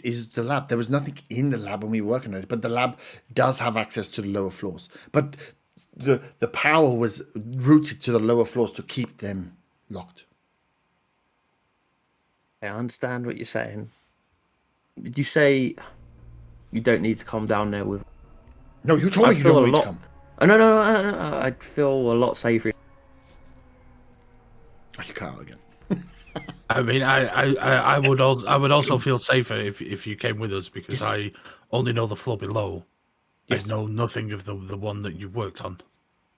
is the lab. There was nothing in the lab when we were working on it, but the lab does have access to the lower floors. But the power was routed to the lower floors to keep them locked. I understand what you're saying. Did you say you don't need to come down there with? No, you told me you don't need to come. Oh, no, I'd feel a lot safer. Oh, you can't again. I mean, I would also feel safer if you came with us, because I only know the floor below. I know nothing of the one that you worked on.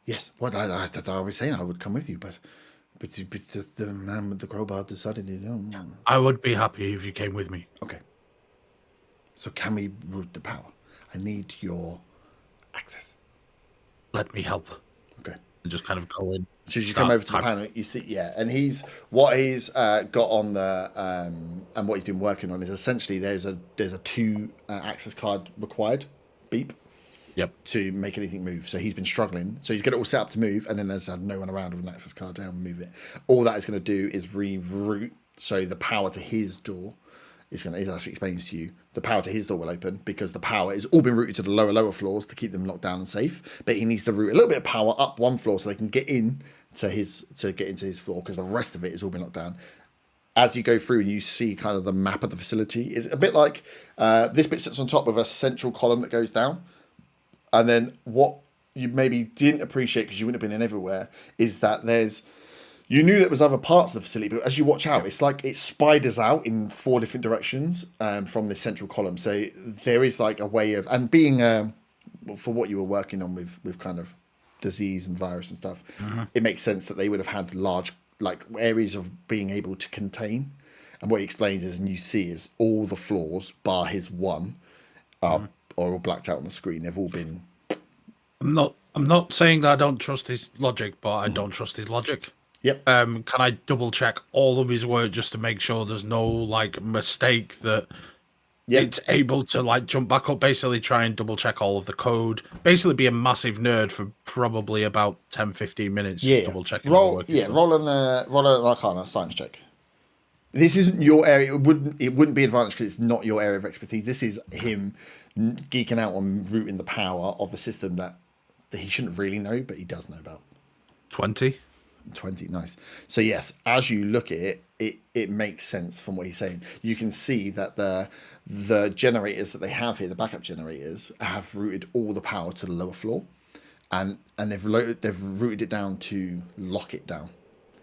Yes, that's what I was saying. I would come with you, but the man with the crowbar decided to don't. I would be happy if you came with me. Okay. So can we route the power? I need your access. Let me help. Okay. And just kind of go in. So you come over to the panel, you see, and he's got on the and what he's been working on is essentially there's a 2 access card required, beep. Yep. To make anything move. So he's been struggling. So he's got it all set up to move, and then there's no one around with an access card to help him move it. All that is going to do is reroute. So the power to his door is going to, as he explains to you, the power to his door will open because the power is all been routed to the lower floors to keep them locked down and safe. But he needs to route a little bit of power up one floor so they can get into his floor, because the rest of it is all been locked down. As you go through and you see kind of the map of the facility, it's a bit like this bit sits on top of a central column that goes down. And then what you maybe didn't appreciate because you wouldn't have been in everywhere is that you knew there was other parts of the facility, but as you watch out, it's like it spiders out in 4 different directions from this central column. So there is like a way of, and being for what you were working on with kind of disease and virus and stuff, it makes sense that they would have had large like areas of being able to contain. And what he explains is, and you see, is all the floors bar his one are all blacked out on the screen. They've all been. I'm not saying that I don't trust his logic, but I don't trust his logic. Yep. Can I double check all of his work just to make sure there's no like mistake that it's able to like jump back up, basically try and double check all of the code, basically be a massive nerd for probably about 10-15 minutes, just double checking all the work. Roll an Arcana science check. This isn't your area. It wouldn't be advantage because it's not your area of expertise. This is him geeking out on rooting the power of the system that he shouldn't really know, but he does know about. 20, nice. So yes, as you look at it, it makes sense from what he's saying. You can see that the generators that they have here, the backup generators, have routed all the power to the lower floor, and they've routed it down to lock it down.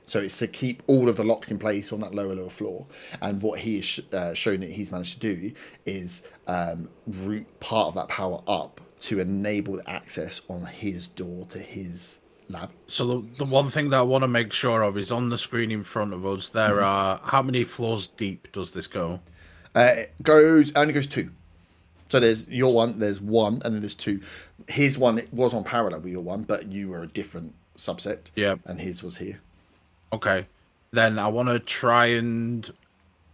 So it's to keep all of the locks in place on that lower floor. And what he is shown that he's managed to do is route part of that power up to enable access on his door to his lab. So the one thing that I want to make sure of is on the screen in front of us, there are, how many floors deep does this go? It only goes 2. So there's your one, there's 1, and then there's 2. His one was on parallel with your one, but you were a different subset. Yeah. And his was here. Okay. Then I want to try and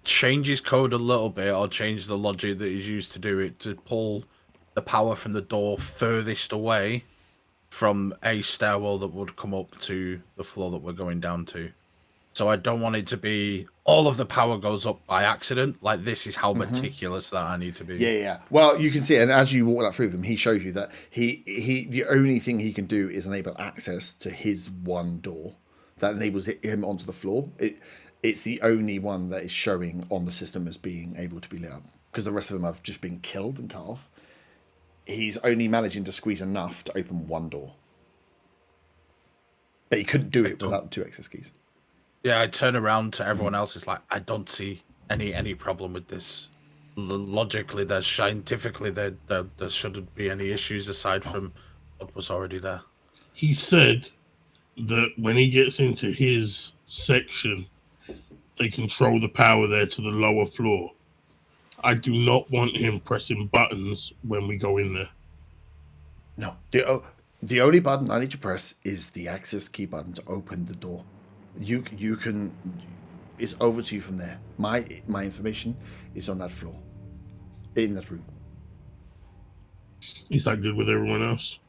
change his code a little bit, or change the logic that he's used to do it, to pull the power from the door furthest away from a stairwell that would come up to the floor that we're going down to. So I don't want it to be all of the power goes up by accident. Like, this is how meticulous that I need to be. Yeah. Well, you can see, and as you walk that through him, he shows you that he the only thing he can do is enable access to his one door that enables him onto the floor. It's the only one that is showing on the system as being able to be lit up, because the rest of them have just been killed and cut off. He's only managing to squeeze enough to open one door, but he couldn't do it without 2 access keys. Yeah, I turn around to everyone else. It's like, I don't see any problem with this. Logically, scientifically, there shouldn't be any issues aside from what was already there. He said that when he gets into his section, they control the power there to the lower floor. I do not want him pressing buttons when we go in there. No. The only button I need to press is the access key button to open the door. You can. It's over to you from there. My information is on that floor, in that room. Is that good with everyone else?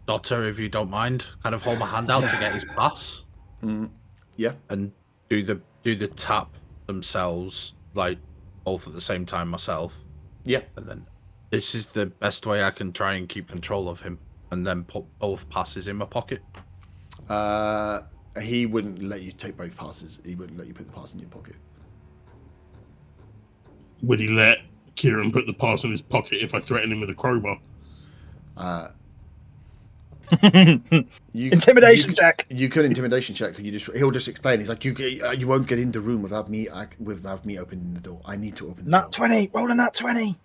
Doctor, if you don't mind, kind of hold my hand out to get his pass. Yeah. And do the tap themselves, like both at the same time myself. Yeah. And then this is the best way I can try and keep control of him, and then put both passes in my pocket. He wouldn't let you take both passes. He wouldn't let you put the pass in your pocket. Would he let Kieran put the pass in his pocket if I threaten him with a crowbar? Intimidation check. You could intimidation check. He'll just explain. He's like, you won't get in the room without me opening the door. I need to open the door. Nat 20. Roll a nat 20.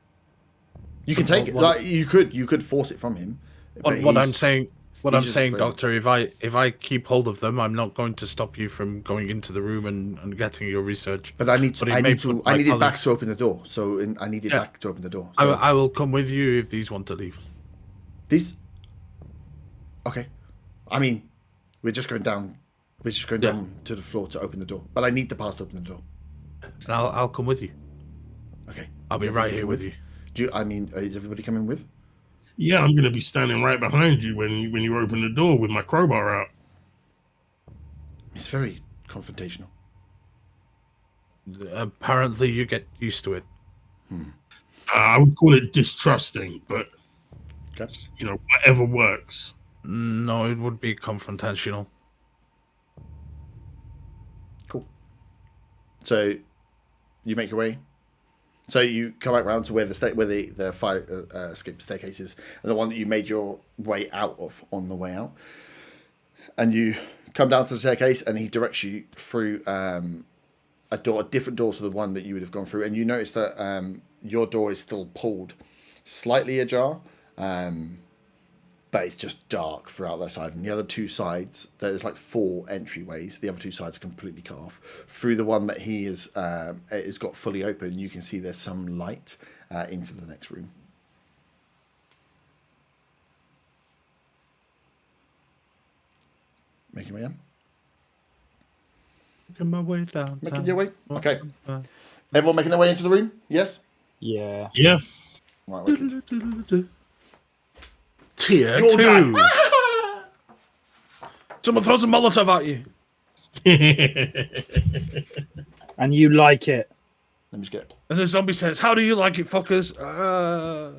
You can take it. Like you could force it from him. What I'm saying, Doctor, if I keep hold of them, I'm not going to stop you from going into the room and getting your research. But I need it back to open the door. So I need it back to open the door. So. I will come with you if these want to leave. These. Okay. I mean, we're just going down. We're just going down to the floor to open the door. But I need the pass to open the door. And I'll come with you. Okay. I'll be right here with you. Is everybody coming with? Yeah, I'm going to be standing right behind you when you open the door with my crowbar out. It's very confrontational. Apparently, you get used to it. I would call it distrusting, but okay. Whatever works. No, it would be confrontational. Cool. So, you make your way. So you come back round to where the fire escape staircase is, and the one that you made your way out of on the way out. And you come down to the staircase, and he directs you through a different door to the one that you would have gone through. And you notice that your door is still pulled slightly ajar, but it's just dark throughout that side. And the other 2 sides, there's like 4 entryways. The other 2 sides are completely cut off. Through the one that he is got fully open, you can see there's some light into the next room. Making your way in? Making my way down. Making your way? Okay. Everyone making their way into the room? Yes? Yeah. Yeah. Right, wicked. Tier Your 2. turn. Someone throws a Molotov at you. And you like it. Let me just get... And the zombie says, "How do you like it, fuckers?" Oh,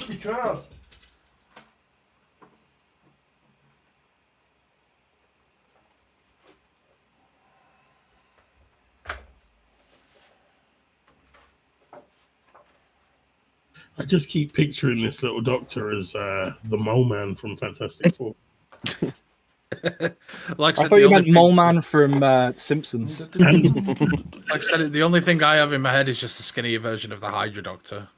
because... I just keep picturing this little doctor as the mole man from Fantastic Four. Like I said, thought the you only meant thing- Mole Man from Simpsons. Like I said, the only thing I have in my head is just a skinnier version of the Hydra Doctor,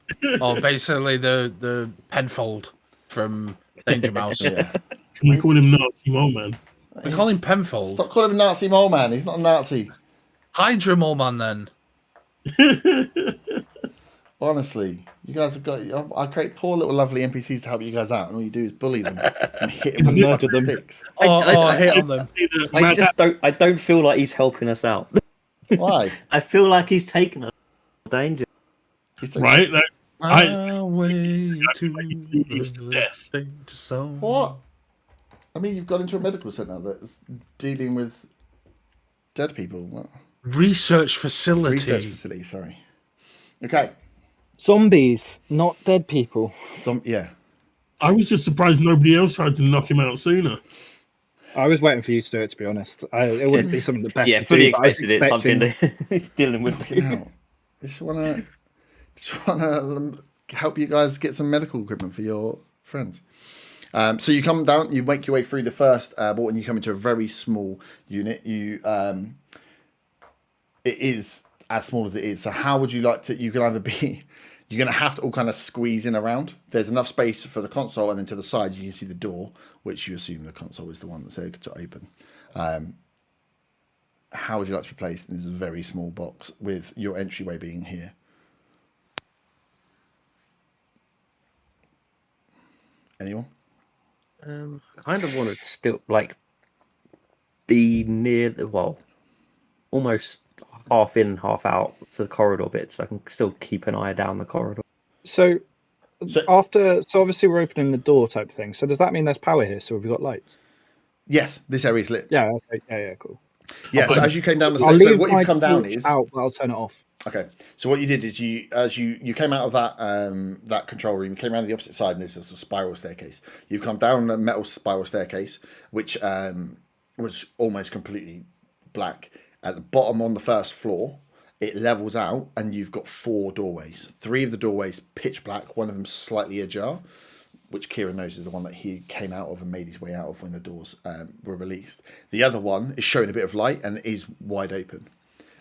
or basically the Penfold from Danger Mouse. Yeah. Can we call him Nazi Mole Man? We call him Penfold. Stop calling him Nazi Mole Man. He's not a Nazi. Hydra Mole Man, then. Honestly, you guys have got... I create poor little lovely NPCs to help you guys out, and all you do is bully them and hit them with Murder fucking them. sticks. Hit on them. I don't feel like he's helping us out. Why? I feel like he's taking us to danger. He's like, Right? Like, Our way to It's to death. danger zone. what? I mean, you've gone into a medical centre that's dealing with dead people. What? Research facility. Research facility, sorry. Okay. Zombies, not dead people. Yeah. I was just surprised nobody else tried to knock him out sooner. I was waiting for you to do it, to be honest. It wouldn't be something that Beth Yeah, would fully do, but I was expected it. Something expecting- that he's dealing with. Fucking hell. Just wanna help you guys get some medical equipment for your friends. So you come down, you make your way through the first wall, and you come into a very small unit. It is as small as it is. So how would you like to? You can either be, you're going to have to all kind of squeeze in around. There's enough space for the console, and then to the side you can see the door, which you assume the console is the one that's there to open. How would you like to be placed in this very small box with your entryway being here? Anyone? I kind of want to still be near the almost half in, half out to the corridor bit, so I can still keep an eye down the corridor. So obviously we're opening the door type thing. So does that mean there's power here? So have we got lights? Yes, this area is lit. Yeah. Okay. Yeah. Cool. Yeah. So as you came down the I'll stairs, so leave what my you've come down torch is out, but I'll turn it off. okay. So what you did is you came out of that control room, you came around the opposite side, and this is a spiral staircase. You've come down a metal spiral staircase, which was almost completely black. At the bottom on the first floor, it levels out, and you've got 4 doorways. 3 of the doorways pitch black, one of them slightly ajar, which Kieran knows is the one that he came out of and made his way out of when the doors were released. The other one is showing a bit of light and is wide open.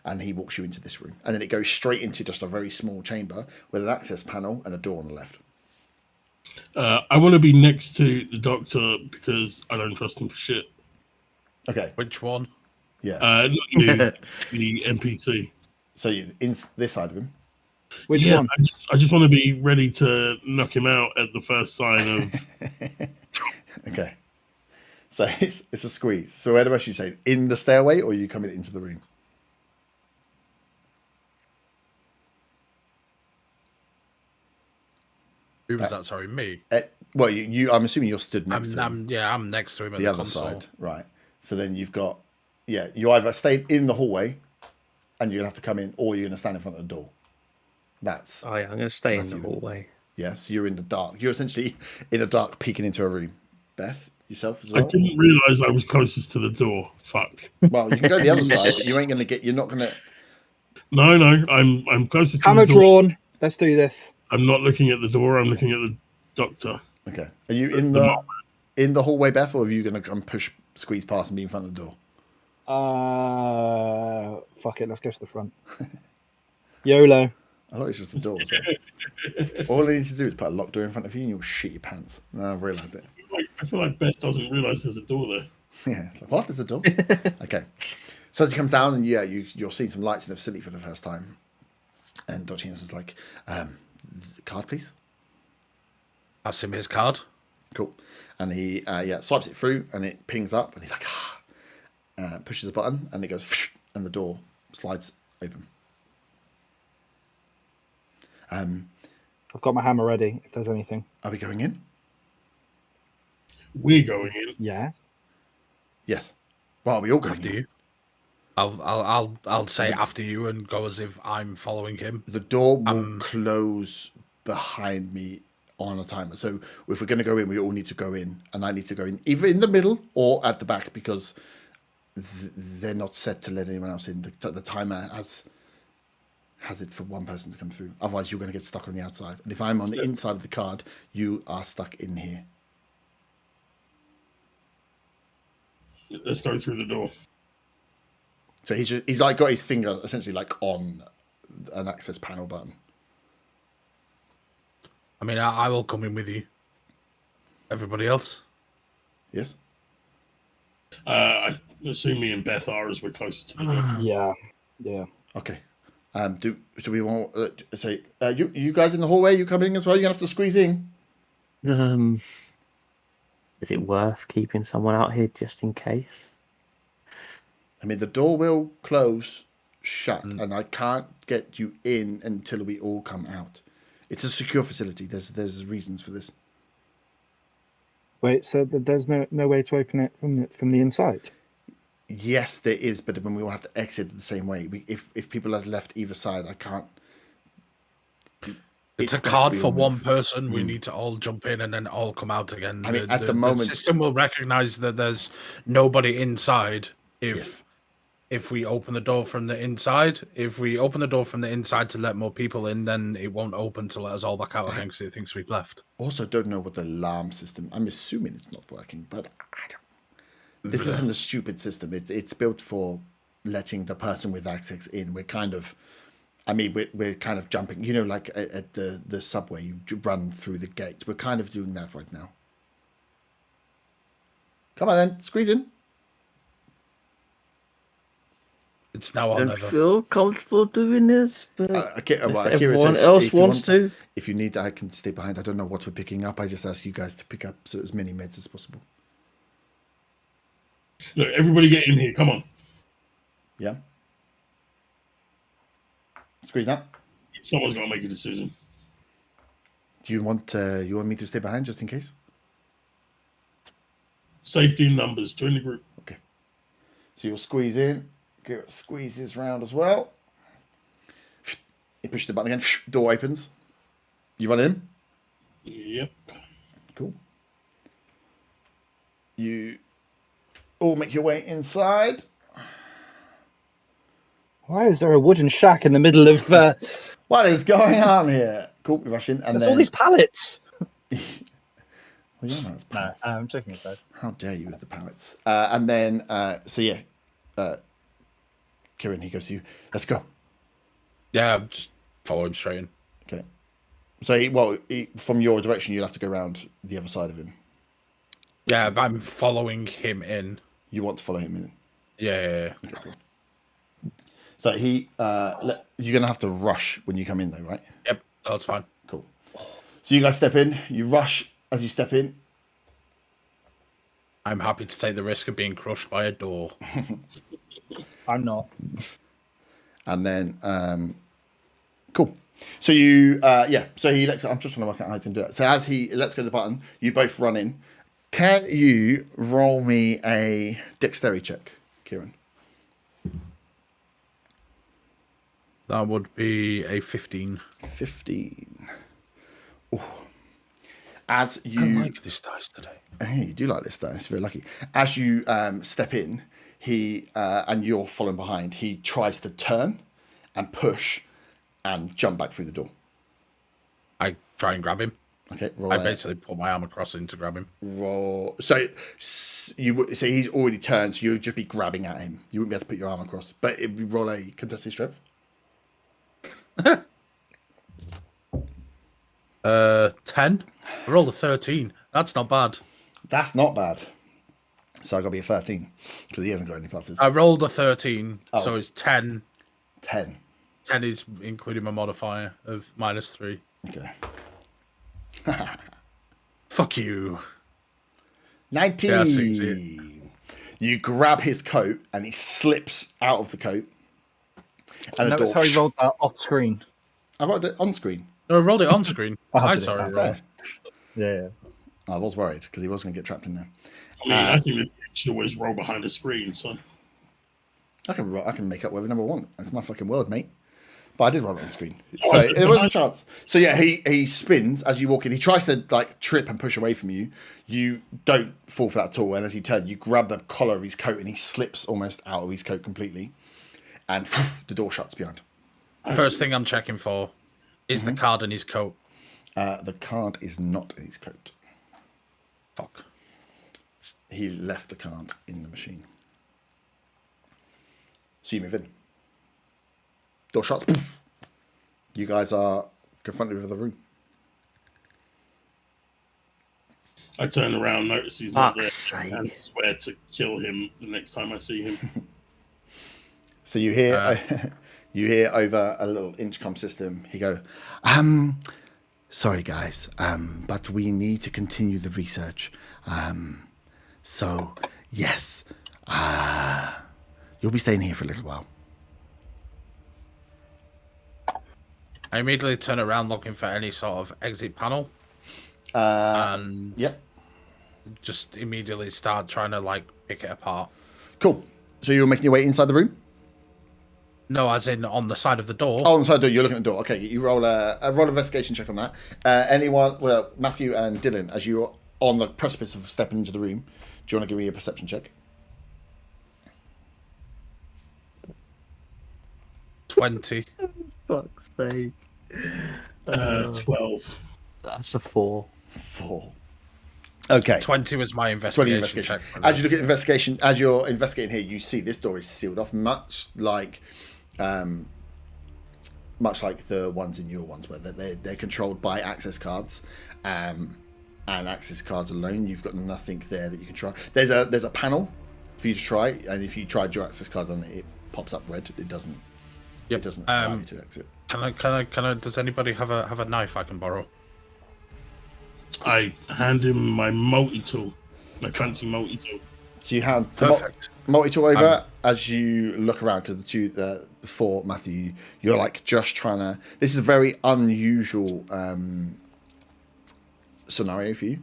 And he walks you into this room. And then it goes straight into just a very small chamber with an access panel and a door on the left. I want to be next to the doctor because I don't trust him for shit. Okay. Which one? Yeah. Not you, the NPC. So you in this side of him. Which one? I just want to be ready to knock him out at the first sign of. Okay. So it's a squeeze. So where the rest you say? In the stairway, or are you coming into the room? Who was that? Sorry, me. Well, I'm assuming you're stood next to him. I'm next to him. The other console. side, right? So then you've got, you either stayed in the hallway, and you're gonna have to come in, or you're gonna stand in front of the door. That's Oh yeah, I'm going to stay in the hallway. yeah. So you're in the dark. You're essentially in the dark, peeking into a room. Beth, yourself as I well. didn't realise I was closest to the door. Fuck. Well, you can go the other side, but you ain't gonna get. You're not gonna. No, I'm closest to Hammer the door. drawn. Let's do this. I'm not looking at the door. I'm looking at the doctor. Okay. Are you in the hallway, Beth, or are you gonna come squeeze past and be in front of the door? Fuck it. Let's go to the front. YOLO. I thought it's just the door. All I need to do is put a locked door in front of you, and you'll shit your pants. No, I've realised it. I feel like Beth doesn't realise there's a door there. Yeah, it's like, what? There's a door? Okay. So as he comes down, and you're seeing some lights in the facility for the first time. And Dr. Henson's like, the card, please. Pass him his card. Cool. And he swipes it through, and it pings up, and he's like, pushes a button, and it goes, and the door slides open. I've got my hammer ready. If there's anything. Are we going in? We're going in. Yeah. Yes. Well, are we all going After in? you. I'll say after you and go as if I'm following him. The door will close behind me on a timer. So if we're going to go in, we all need to go in, and I need to go in either in the middle or at the back because they're not set to let anyone else in. The timer has it for one person to come through. Otherwise, you're going to get stuck on the outside. And if I'm on the inside of the card, you are stuck in here. Let's go through the door. So he's like got his finger essentially like on an access panel button. I mean, I will come in with you. Everybody else? Yes. I assume me and Beth are as we're closer to the door. Yeah. Okay. Do we want say you guys in the hallway? You coming as well? You're gonna have to squeeze in. Is it worth keeping someone out here just in case? I mean, the door will close shut, and I can't get you in until we all come out. It's a secure facility. There's reasons for this. Wait, so there's no way to open it from the inside? Yes, there is, but then we will have to exit the same way. If people have left either side, I can't. It's a card for one person. We need to all jump in and then all come out again. I mean, at the moment, the system will recognize that there's nobody inside if we open the door from the inside. If we open the door from the inside to let more people in, then it won't open to let us all back out again because it thinks we've left. Also, don't know what the alarm system. I'm assuming it's not working, but I don't. This isn't a stupid system. It's built for letting the person with access in. We're kind of, I mean, we're kind of jumping. You know, like at the subway, you run through the gate. We're kind of doing that right now. Come on, then, squeeze in. It's now I or don't never. feel comfortable doing this, but Everyone else wants to. If you need, I can stay behind. I don't know what we're picking up. I just ask you guys to pick up as many meds as possible. Look, everybody get in here. Come on. Yeah. Squeeze up. Someone's got to make a decision. Do you want me to stay behind just in case? Safety in numbers. Join the group. Okay. So you'll squeeze in. Garrett squeezes round as well. You push the button again. Door opens. You run in. Yep. Cool. You all make your way inside. Why is there a wooden shack in the middle of? What is going on here? Cool. We rush in, and There's then all these pallets. Well, yeah, no, it's pallets. I'm joking aside. How dare you with the pallets? And then, Kieran, he goes to you. Let's go. Yeah, just follow him straight in. Okay. So, from your direction, you'll have to go around the other side of him. Yeah, but I'm following him in. You want to follow him in? Yeah. Okay, cool. So you're gonna have to rush when you come in, though, right? Yep, that's fine. Cool. So you guys step in. You rush as you step in. I'm happy to take the risk of being crushed by a door. I'm not. And then, cool. So you, So he lets. I'm just trying to work out how to do that. So as he lets go of the button, you both run in. Can you roll me a dexterity check, Kieran? That would be a 15. 15. Oh. As you I like this dice today. Hey, you do like this dice. Very lucky. As you step in, he and you're following behind. He tries to turn and push and jump back through the door. I try and grab him. Okay, roll. I basically put my arm across him to grab him. Roll. So he's already turned. So you'd just be grabbing at him. You wouldn't be able to put your arm across. But it would roll a contested strength. 10. I rolled a 13. That's not bad. That's not bad. So I got to be a 13 because he hasn't got any pluses. I rolled a 13, so it's 10. 10. 10 is including my modifier of -3. Okay. Fuck you. 19. Yeah, you grab his coat and he slips out of the coat. And a Notice door. how he rolled that off screen. I rolled it on screen. No, I rolled it on screen. I did saw it. it. There. Yeah. I was worried because he was going to get trapped in there. I mean, I think that you should always roll behind the screen, so. I can make up whatever number I want. That's my fucking world, mate. But I did roll it on the screen, so it was a chance. So yeah, he spins as you walk in. He tries to like trip and push away from you. You don't fall for that at all. And as he turns, you grab the collar of his coat, and he slips almost out of his coat completely, and the door shuts behind. First thing I'm checking for is the card in his coat. The card is not in his coat. Fuck. He left the card in the machine. So you move in. Door shuts. Poof. You guys are confronted with the room. I turn around, notice he's not there, Fuck's and sake. swear to kill him the next time I see him. So you hear you hear over a little intercom system. He go, sorry guys, but we need to continue the research. So yes, you'll be staying here for a little while. I immediately turn around looking for any sort of exit panel. And Yep. just immediately start trying to like pick it apart. Cool. So you're making your way inside the room? No, as in on the side of the door. Oh, on the side of the door. You're looking at the door. Okay, you roll a roll investigation check on that. Anyone? Well, Matthew and Dylan, as you're on the precipice of stepping into the room, do you want to give me a perception check? 20. Fuck's sake. 12. That's a 4. 4. Okay. 20 was my 20 investigation, investigation. check. As you look at investigation, as you're investigating here, you see this door is sealed off, much like the ones in your ones, where they're controlled by access cards, and access cards alone. You've got nothing there that you can try. There's a panel for you to try, and if you tried your access card on it, it pops up red. It doesn't. Yep. It doesn't allow you to exit. Can I? Does anybody have a knife I can borrow? I hand him my multi-tool, my fancy multi-tool. So you hand the Perfect. multi-tool over as you look around, because the four, Matthew, you're like just trying to. This is a very unusual scenario for you,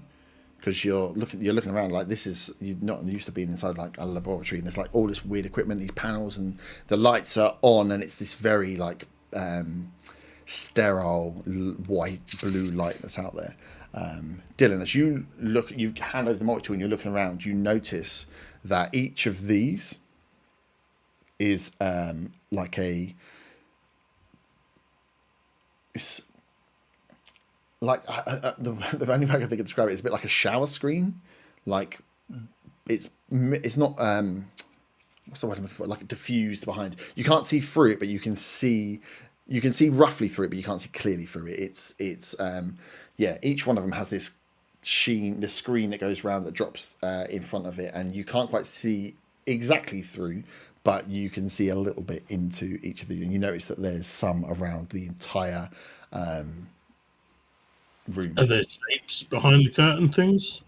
because you're looking around like this is, you're not used to being inside like a laboratory, and there's like all this weird equipment, these panels, and the lights are on, and it's this very like sterile white blue light that's out there. Dylan, as you hand over the multi-tool and you're looking around, you notice that each of these is like it's like the only way I can think of describe it is a bit like a shower screen. Like it's not what's the word I'm looking for? Like diffused behind. You can't see through it, but you can see roughly through it, but you can't see clearly through it. It's each one of them has this sheen, this screen that goes around that drops in front of it, and you can't quite see exactly through, but you can see a little bit into each of them, and you notice that there's some around the entire room. Are there shapes behind the curtain things?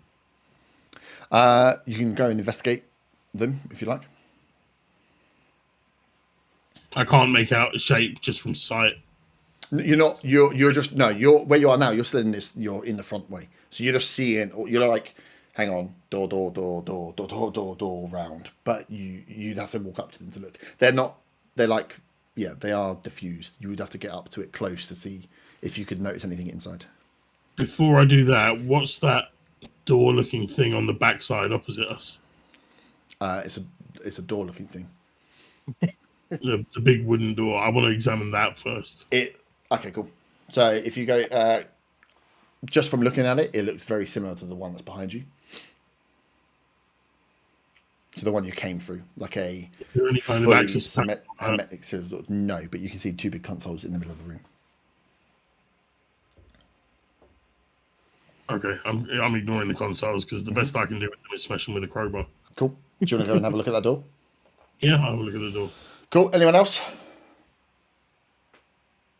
You can go and investigate them if you like. I can't make out a shape just from sight. You're not. You're just no. You're where you are now. You're still in this. You're in the front way. So you're just seeing. You're like, hang on, door, round. But you'd have to walk up to them to look. They're not. They're like, yeah, they are diffused. You would have to get up to it close to see if you could notice anything inside. Before I do that, what's that door-looking thing on the backside opposite us? It's a door-looking thing. The big wooden door. I want to examine that first. Okay, cool. So if you go, just from looking at it, it looks very similar to the one that's behind you. So the one you came through, like a Is there any kind of fully access? hermetic sort of, no, but you can see two big consoles in the middle of the room. Okay, I'm ignoring the consoles because the best I can do with them is smash them with a crowbar. Cool. Do you want to go and have a look at that door? Yeah, I'll have a look at the door. Cool. Anyone else?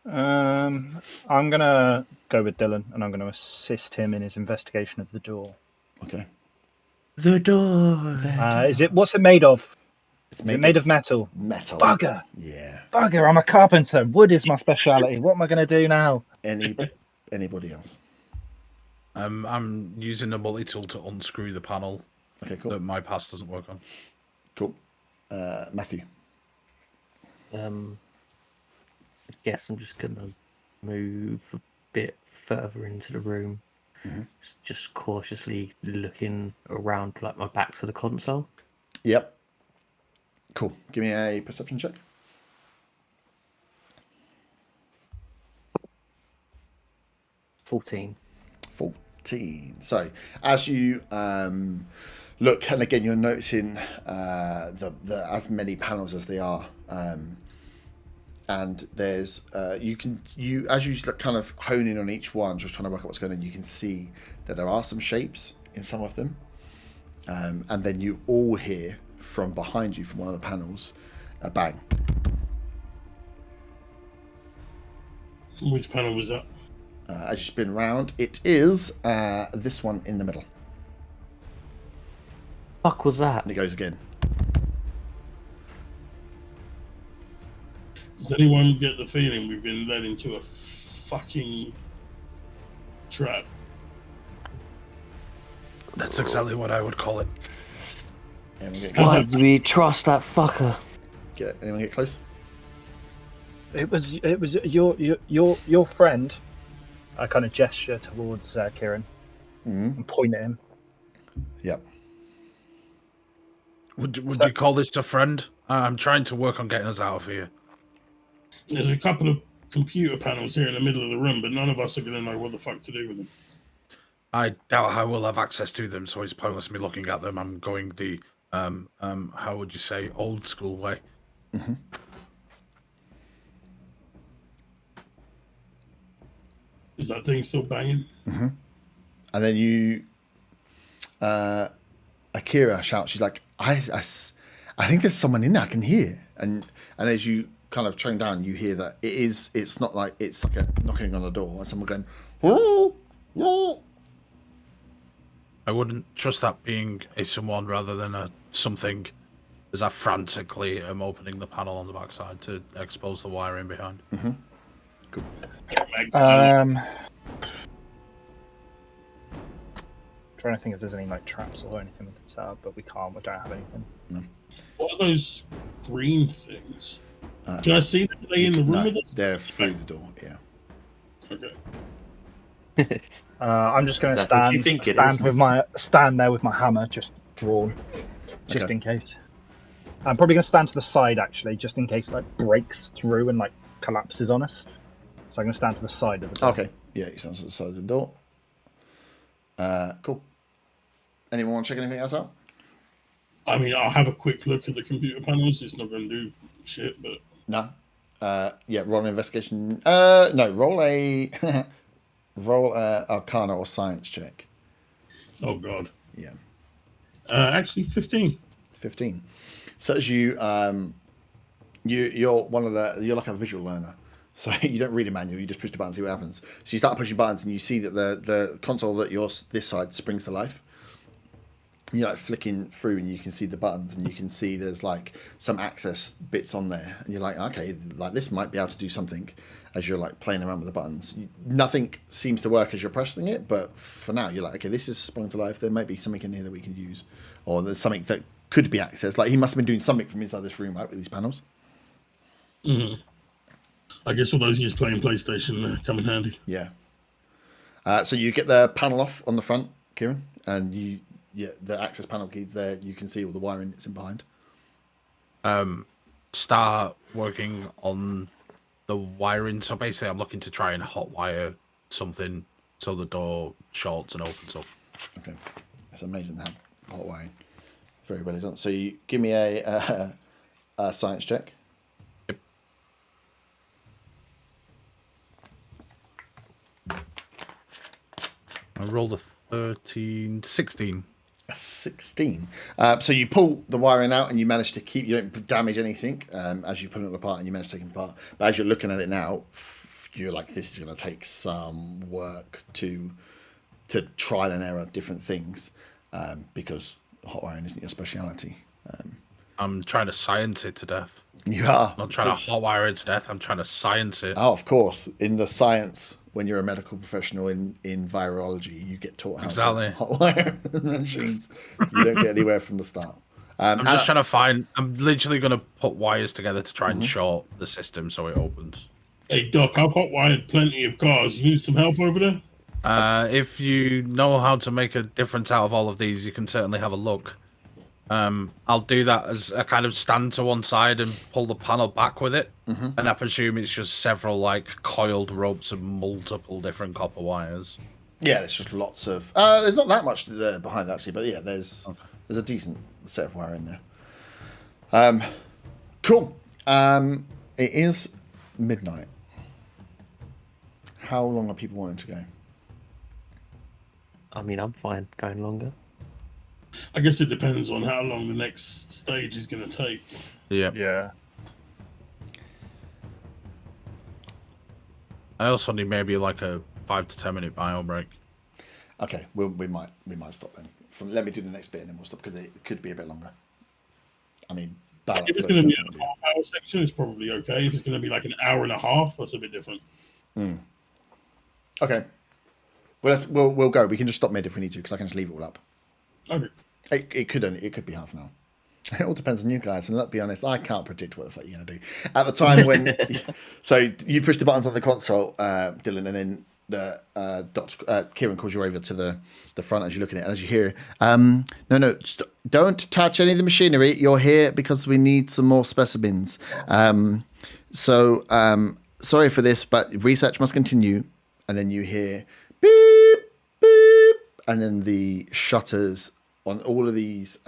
I'm gonna go with Dylan, and I'm gonna assist him in his investigation of the door. Okay. The door. What's it made of? It's made of metal. Metal. Bugger. Yeah. Bugger, I'm a carpenter. Wood is my speciality. What am I going to do now? Anybody else? I'm using the multi-tool to unscrew the panel. Okay, cool. That my pass doesn't work on. Cool. Matthew. I guess I'm just gonna move a bit further into the room, just cautiously looking around, like my back to the console. Yep. Cool. Give me a perception check. 14. 14. So as you look, and again you're noticing the as many panels as they are, and there's you as you kind of hone in on each one, just trying to work out what's going on, you can see that there are some shapes in some of them, and then you all hear from behind you, from one of the panels, a bang. Which panel was that? As you spin around, it is this one in the middle. Fuck was that? And it goes again. Does anyone get the feeling we've been led into a fucking trap? That's exactly what I would call it. Anyone get Why close? do we trust that fucker? Anyone get close? It was your friend. I kind of gesture towards Kieran and point at him. Yep. Would you call this a friend? I'm trying to work on getting us out of here. There's a couple of computer panels here in the middle of the room, but none of us are going to know what the fuck to do with them. I doubt I will have access to them, so it's pointless me looking at them. I'm going the how would you say, old school way. Mm-hmm. Is that thing still banging? Mm-hmm. And then you, Akira shouts. She's like, I think there's someone in there. I can hear. And as you kind of train down, you hear that it's not like it's like a knocking on the door and someone going, oh, oh. I wouldn't trust that being a someone rather than a something, as I frantically am opening the panel on the backside to expose the wiring behind. Mm-hmm. Cool. Trying to think if there's any like traps or anything we can set up, but we can't. We don't have anything. No. What are those green things? Can I see them? Are they in the room with us? They're through the door, yeah. Okay. I'm just going to Is that what you stand think it is? stand there with my hammer just drawn, just Okay. in case. I'm probably going to stand to the side actually, just in case it like breaks through and like collapses on us. So I'm going to stand to the side of the door. Okay. Yeah, you stand to the side of the door. Cool. Anyone want to check anything else out? I mean, I'll have a quick look at the computer panels. It's not going to do shit, but No. Yeah, roll an investigation. No, roll a Arcana or Science check. oh god. Yeah. Actually, 15. 15. So as you're you're like a visual learner. So you don't read a manual, you just push the button and see what happens. So you start pushing buttons and you see that the console that this side springs to life. You're like flicking through and you can see the buttons and you can see there's like some access bits on there. And you're like, okay, like this might be able to do something as you're like playing around with the buttons. Nothing seems to work as you're pressing it, but for now you're like, okay, this is sprung to life. There might be something in here that we can use. Or there's something that could be accessed. Like he must have been doing something from inside this room, right, with these panels. Mm-hmm. I guess all those years playing PlayStation come in handy. Yeah. So you get the panel off on the front, Kieran, and the access panel keys there. You can see all the wiring that's in behind. Start working on the wiring. So basically, I'm looking to try and hotwire something so the door shorts and opens up. Okay, it's amazing how hot wiring. Very well done. So you give me a science check. Yep. I rolled a 16. A 16. So you pull the wiring out and you manage to keep. You don't damage anything as you pull it apart and you manage to take it apart. But as you're looking at it now, you're like, this is going to take some work to trial and error different things because hot wiring isn't your speciality. I'm trying to science it to death. You are. I'm not trying to hotwire it to death. I'm trying to science it. Oh, of course. In the science, when you're a medical professional in virology, you get taught how to hotwire machines. You don't get anywhere from the start. I'm just trying to find. I'm literally going to put wires together to try and short the system so it opens. Hey, Doc, I've hotwired plenty of cars. You need some help over there? If you know how to make a difference out of all of these, you can certainly have a look. I'll do that as a kind of stand to one side and pull the panel back with it. And I presume it's just several like coiled ropes of multiple different copper wires. Yeah, there's just lots of. There's not that much there behind actually, but yeah, there's a decent set of wire in there. Cool. It is midnight. How long are people wanting to go? I mean, I'm fine going longer. I guess it depends on how long the next stage is going to take. Yeah. I also need maybe like a 5 to 10 minute bio break. Okay, we might stop then. Let me do the next bit and then we'll stop because it could be a bit longer. I mean, if it's going to be a half-hour section, it's probably okay. If it's going to be like an hour and a half, that's a bit different. Okay. Well, we'll go. We can just stop mid if we need to because I can just leave it all up. Okay. It could be half an hour. It all depends on you guys, and let's be honest, I can't predict what the fuck you're gonna do. At the time when, so you push the buttons on the console, Dylan, and then the Kieran calls you over to the front as you look at it, and as you hear, don't touch any of the machinery. You're here because we need some more specimens. Sorry for this, but research must continue. And then you hear beep beep, and then the shutters on all of these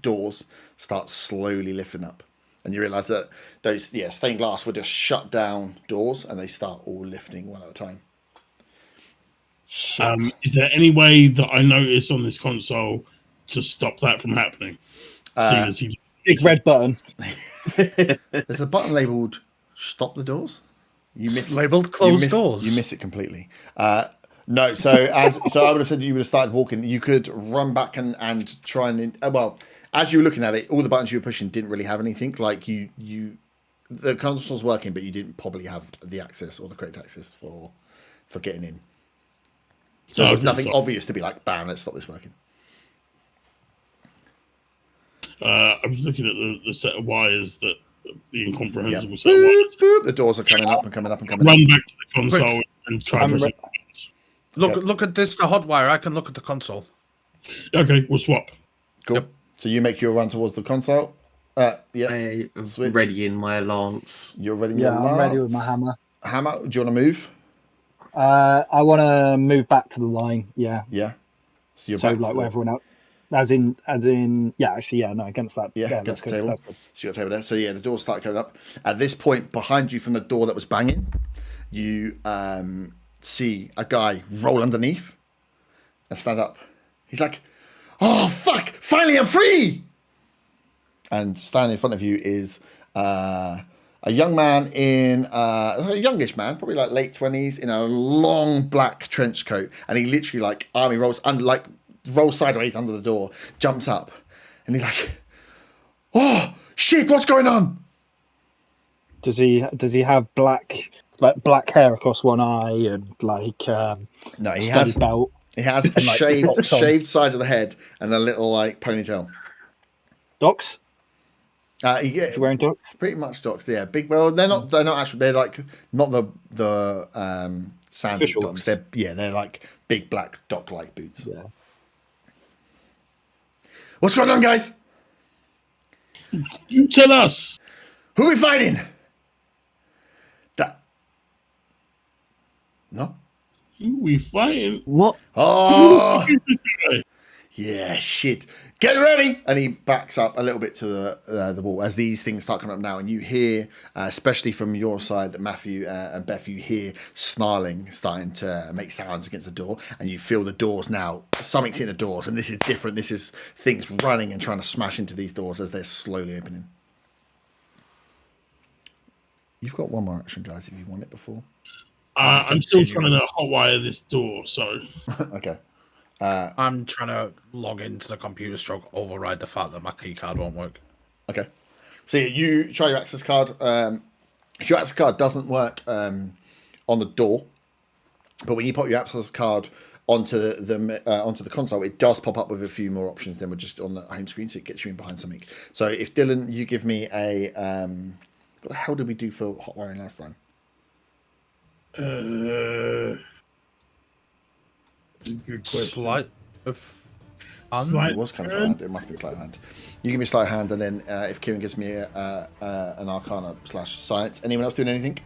doors start slowly lifting up, and you realise that those stained glass were just shut down doors, and they start all lifting one at a time. Is there any way that I notice on this console to stop that from happening? Big red button. There's a button labelled "Stop the doors." You miss labelled "Close doors." You miss it completely. No, so I would have said you would have started walking. You could run back and try and as you were looking at it, all the buttons you were pushing didn't really have anything. Like the console's working, but you didn't probably have the access or the correct access for getting in. So there's nothing obvious to be like, bam, let's stop this working. I was looking at the set of wires that the incomprehensible set of wires. The doors are coming up and coming up and coming Run up. back to the console and try to Look at this, the hotwire. I can look at the console. Okay, we'll swap. Cool. Yep. So you make your run towards the console. I'm ready in my lance. You're ready in your lance. Yeah, I'm ready with my hammer. Hammer, do you want to move? I want to move back to the line, yeah. Yeah. So you're back to like everyone else. As in, against that. Yeah, against the table. So you got a table there. So yeah, the doors start coming up. At this point, behind you from the door that was banging, you see a guy roll underneath and stand up. He's like, "Oh fuck! Finally, I'm free!" And standing in front of you is a young man a youngish man, probably like late 20s, in a long black trench coat, and he literally like army rolls rolls sideways under the door, jumps up, and he's like, "Oh shit! What's going on?" Does he have black hair across one eye and no, he has belt? He has a shaved sides of the head and a little like ponytail. Docks? Is wearing docks? Pretty much docks, yeah. Big. Well, they're not actually. They're like not the sandal docks. They're like big black dock-like boots. Yeah. What's going on, guys? You tell us. Who are we fighting? No. Who we fighting? What? Oh. Yeah, shit. Get ready! And he backs up a little bit to the wall as these things start coming up now, and you hear, especially from your side, Matthew and Beth, you hear snarling starting to make sounds against the door, and you feel the doors now. Something's in the doors, and this is different. This is things running and trying to smash into these doors as they're slowly opening. You've got one more action, guys, if you want it before. I'm still trying to hotwire this door, so... Okay. I'm trying to log into the computer stroke override the fact that my key card won't work. Okay. So you try your access card. If your access card doesn't work on the door, but when you put your access card onto the console, it does pop up with a few more options than we're just on the home screen, so it gets you in behind something. So if Dylan, you give me a what the hell did we do for hot wiring last time? Good question. Sleight of Sleight It was kind of hand. It must be sleight of hand. You give me sleight of hand, and then if Kieran gives me an Arcana / Science. Anyone else doing anything?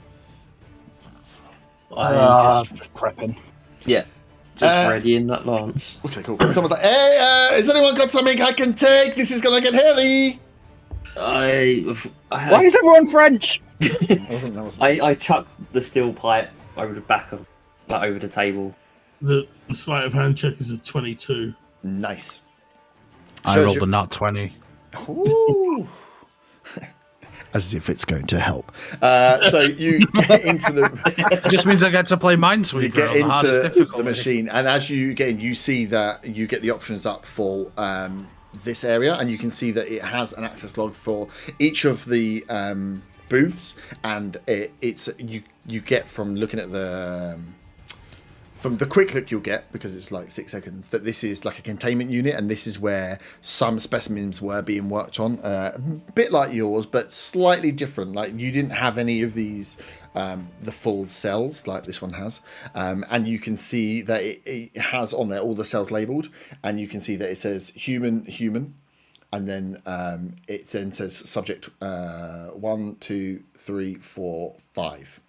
I just Just prepping. ready in that lance. Okay, cool. Someone's like, "Hey, has anyone got something I can take? This is gonna get hairy." Why is everyone French? That wasn't. I chucked the steel pipe over the back of, like, over the table. The sleight of hand check is a 22. Nice. I Shows rolled you- a nat 20. Ooh. As if it's going to help. So you get into the. It just means I get to play Minesweeper You get on the hardest into difficulty. the machine, and as you get in, you see that you get the options up for this area, and you can see that it has an access log for each of the booths, and it's you get from looking at the. From the quick look you'll get, because it's like 6 seconds, that this is like a containment unit, and this is where some specimens were being worked on. A bit like yours, but slightly different. Like, you didn't have any of these, the full cells like this one has. And you can see that it has on there all the cells labelled, and you can see that it says human, and then it then says subject 1, 2, 3, 4, 5.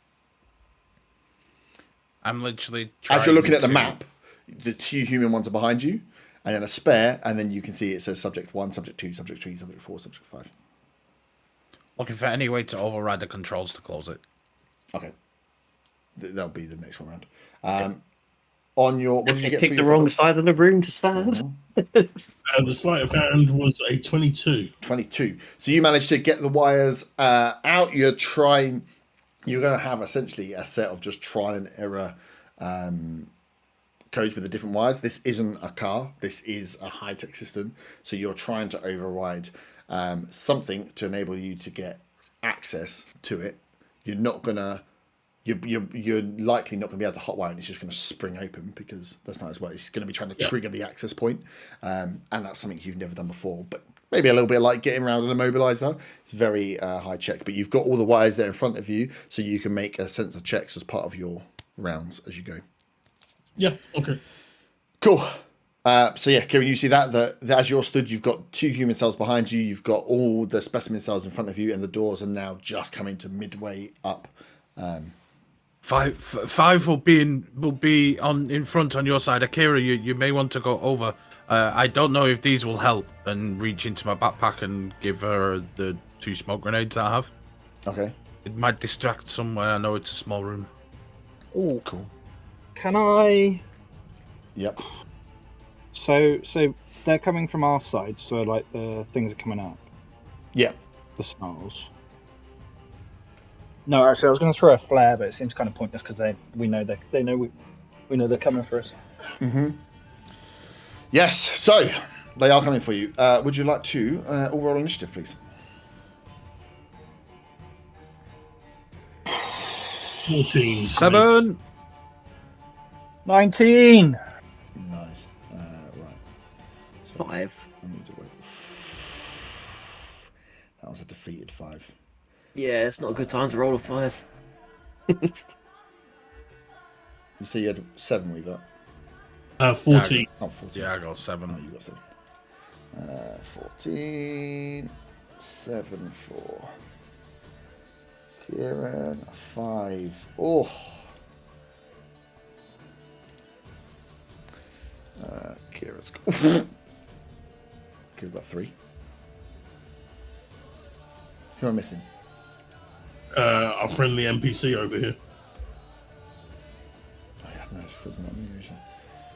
I'm literally trying As you're looking at the to- map, the 2 human ones are behind you, and then a spare, and then you can see it says subject 1, subject 2, subject 3, subject 4, subject 5. Looking for any way to override the controls to close it. Okay. That'll be the next one round. On your... What did you Definitely get picked for the your wrong side of the room to stand. The sleight of hand was a 22. 22. So you managed to get the wires out. You're going to have essentially a set of just trial and error codes with the different wires. This isn't a car. This is a high-tech system. So you're trying to override something to enable you to get access to it. You're not going to... You're likely not going to be able to hotwire it. It's just going to spring open, because that's not as well. It's going to be trying to trigger the access point. And that's something you've never done before. But maybe a little bit like getting around an immobilizer. It's very high check. But you've got all the wires there in front of you, so you can make a sense of checks as part of your rounds as you go. Yeah, okay. Cool. So yeah, Kieran, you see that as you're stood, you've got 2 human cells behind you. You've got all the specimen cells in front of you, and the doors are now just coming to midway up. Five will be in front on your side. Akira, you may want to go over. I don't know if these will help, and reach into my backpack and give her the 2 smoke grenades I have. Okay. It might distract somewhere. I know it's a small room. Oh, Cool. can I? Yep. So they're coming from our side. So like the things are coming out. Yep. The smells. No, actually, I was going to throw a flare, but it seems kind of pointless because we know they're coming for us. Yes. So they are coming for you. Would you like to all roll initiative, please? 14. 7. 19. Nice. Right. 5. I need to wait. That was a defeated 5. Yeah, it's not a good time to roll a 5. You say you had 7, Weaver? 14. Oh, 14. Yeah, I got 7. Oh, you got 7. 14. 7 for Kieran. 5. Oh. Kieran's got... Kieran got 3. Who am I missing? Our friendly NPC over here. Oh, yeah, no, it's not me, actually.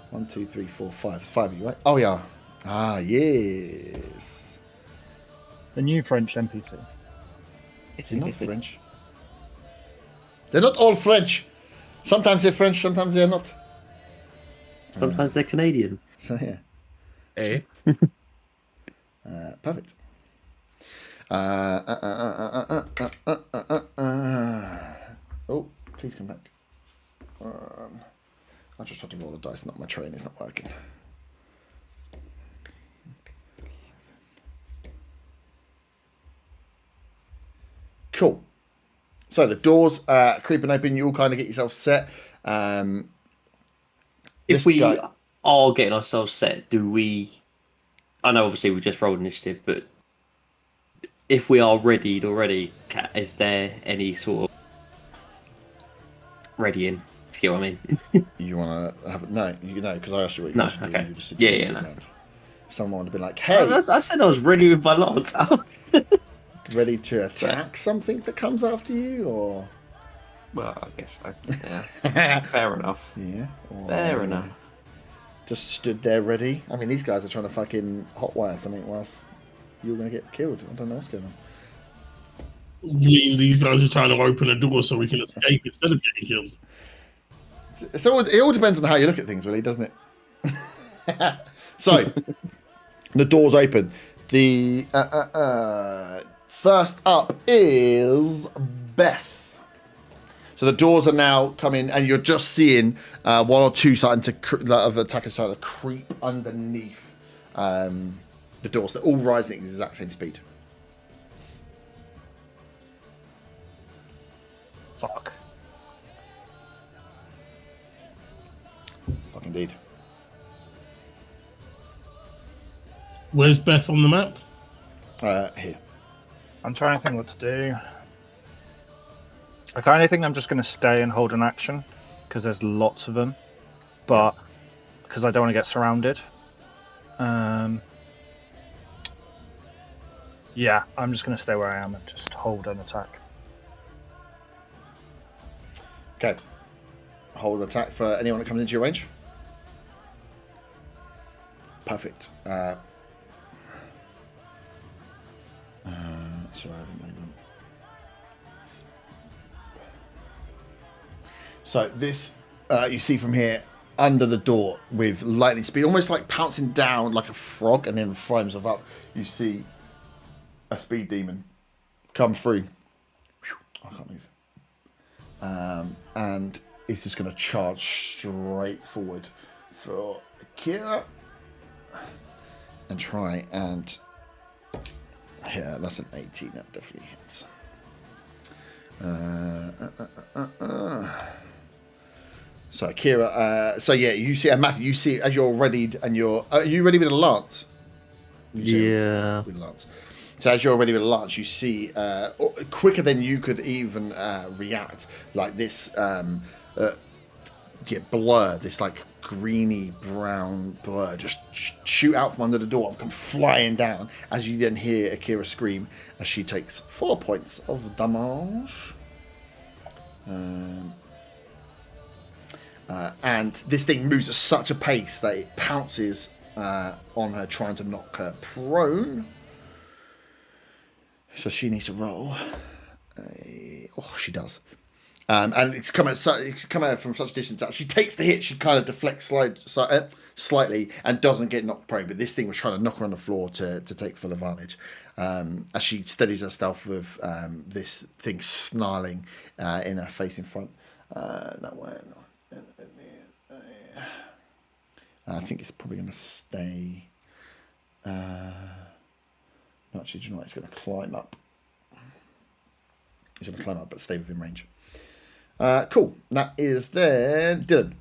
1, 2, 3, 4, 5. It's 5 of you, right? Oh, yeah. Ah, yes. The new French NPC. Is he not French? They're not all French. Sometimes they're French, sometimes they're not. Sometimes they're Canadian. So yeah, Eh? perfect. Oh, please come back. I just tried to roll a dice, not my train. It's not working. Cool. So the doors creeping open. You all kind of get yourself set. If we are getting ourselves set, do we... I know obviously we just rolled initiative, but if we are readied already, is there any sort of readying? Do you get what I mean? You want to have no? You know, because I asked you what you No, wanted to do. okay. You just Yeah, no. Someone would have been like, "Hey, I said I was ready with my lance out. ready to attack something that comes after you, or Well, I guess so. Yeah. Fair enough. yeah, or, Fair enough. Just stood there ready. I mean, these guys are trying to fucking hotwire something whilst you're going to get killed. I don't know what's going on. These guys are trying to open a door so we can escape instead of getting killed. So it all depends on how you look at things, really, doesn't it? So the doors open. The first up is Beth. So the doors are now coming, and you're just seeing one or two of attackers starting to creep underneath the doors. They're all rising at the exact same speed. Fuck. Fuck indeed. Where's Beth on the map? Here. I'm trying to think what to do. I kind of think I'm just going to stay and hold an action because there's lots of them, but because I don't want to get surrounded. Yeah, I'm just going to stay where I am and just hold an attack. Okay. Hold attack for anyone that comes into your range. Perfect. Sorry, I haven't made them. So this, you see from here, under the door with lightning speed, almost like pouncing down like a frog and then flying himself up. You see a speed demon come through. I can't move. And it's just going to charge straight forward for Kira and try and... Yeah, that's an 18. That definitely hits. So Kira, so yeah, you see, Matthew, you see as you're readied, and are you ready with a lance? Yeah. With a lance. So as you're ready with a lance, you see quicker than you could even react, like this blur, this like greeny brown blur, just shoot out from under the door and come flying down. As you then hear Akira scream as she takes 4 points of damage. And this thing moves at such a pace that it pounces on her, trying to knock her prone. So she needs to roll. She does. And it's come at from such distance that she takes the hit. She kind of deflects slightly and doesn't get knocked prone. But this thing was trying to knock her on the floor to take full advantage. As she steadies herself with this thing snarling in her face in front. That way. I think it's probably going to stay. Actually, do you know what? It's going to climb up. It's going to climb up, but stay within range. Cool. That is then Dylan.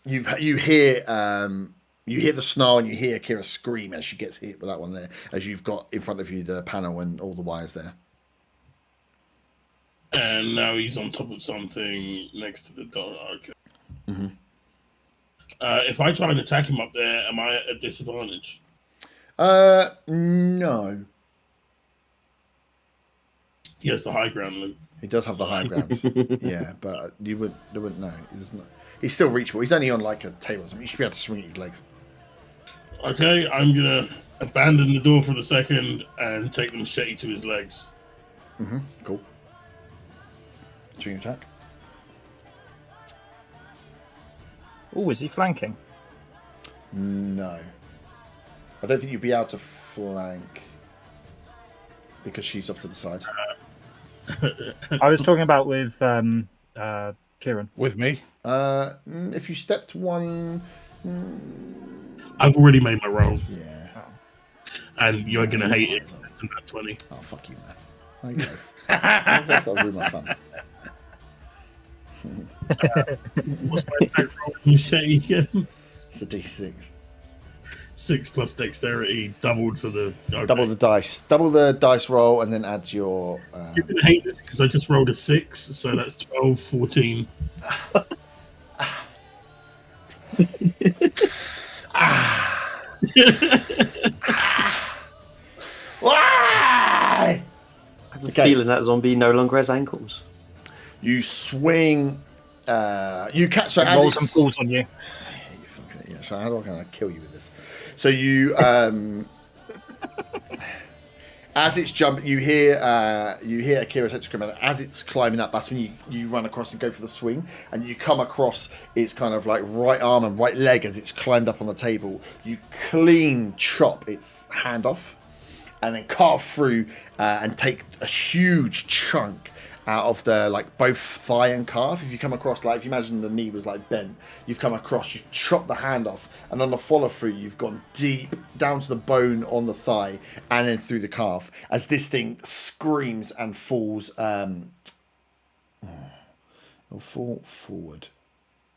You hear the snarl and you hear Kira scream as she gets hit with that one there. As you've got in front of you the panel and all the wires there. And now he's on top of something next to the door. Okay. Mm-hmm. If I try and attack him up there, am I at a disadvantage? No. He has the high ground, Luke. He does have the high ground. Yeah, but you wouldn't know. He's still reachable. He's only on like a table or something. You should be able to swing his legs. Okay, I'm gonna abandon the door for the second and take the machete to his legs. Mm-hmm. Cool. Swing attack. Oh, is he flanking? No. I don't think you'd be able to flank because she's off to the side. I was talking about with Kieran. With me. If you stepped one... I've already made my roll, Yeah. and you're going to hate it. It's in that 20. Oh, fuck you, man. Hi, guys. You guys got to ruin my fun. What's my attack roll? Can you say again? It's a D6. 6 plus dexterity, doubled for the... Okay. Double the dice. Double the dice roll and then add your... You're going to hate this because I just rolled a 6, so that's 12, 14. Why? I have a feeling that zombie no longer has ankles. You swing... you catch... So as Rolls it's- and falls on you. Yeah, you fucking... Yeah, so how do I kind of kill you with this? So you... as it's jumping, you hear Akira's head scream, and as it's climbing up, that's when you run across and go for the swing, and you come across its kind of like right arm and right leg as it's climbed up on the table. You clean chop its hand off, and then carve through and take a huge chunk out of the like both thigh and calf. If you come across, like if you imagine the knee was like bent, you've come across, you've chopped the hand off, and on the follow through you've gone deep down to the bone on the thigh and then through the calf as this thing screams and falls. It'll fall forward.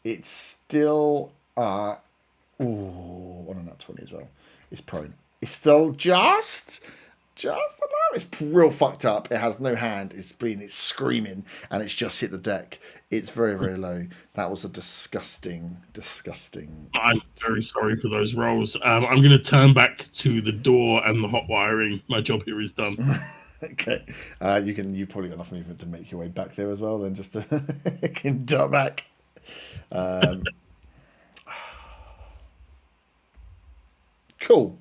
It's still on a nat 20 as well. It's prone. It's still just about. It's real fucked up. It has no hand. It's screaming, and it's just hit the deck. It's very, very low. That was a disgusting. I'm very sorry for those rolls. I'm going to turn back to the door and the hot wiring. My job here is done. Okay, you've probably got enough movement to make your way back there as well. Then just to can dart back. Cool.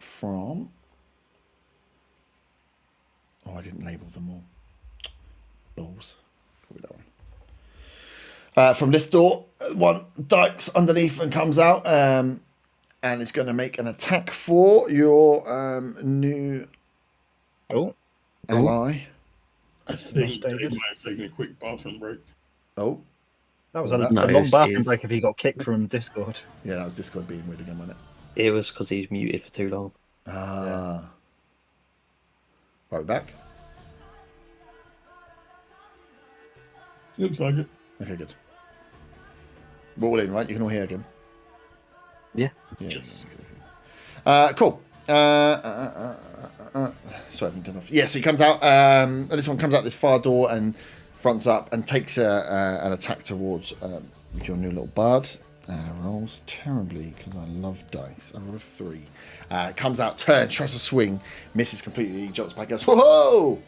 From... Oh, I didn't label them all. Balls. From this door, one dikes underneath and comes out, and it's going to make an attack for your new ally. I think Dave might have taken a quick bathroom break. Oh. That was a No, long bathroom Steve. break if he got kicked from Discord. Yeah, that was Discord being weird again, wasn't it? It was because he's muted for too long. Right, we're back. Looks like it. Okay, good. We're all in, right? You can all hear again. Yeah. Yes. Cool. Sorry, I haven't turned off. Yeah, so he comes out. And this one comes out this far door and fronts up and takes an attack towards your new little bard. Rolls terribly because I love dice. I rolled a 3. Comes out, turns, tries to swing, misses completely, jumps back, goes, whoa!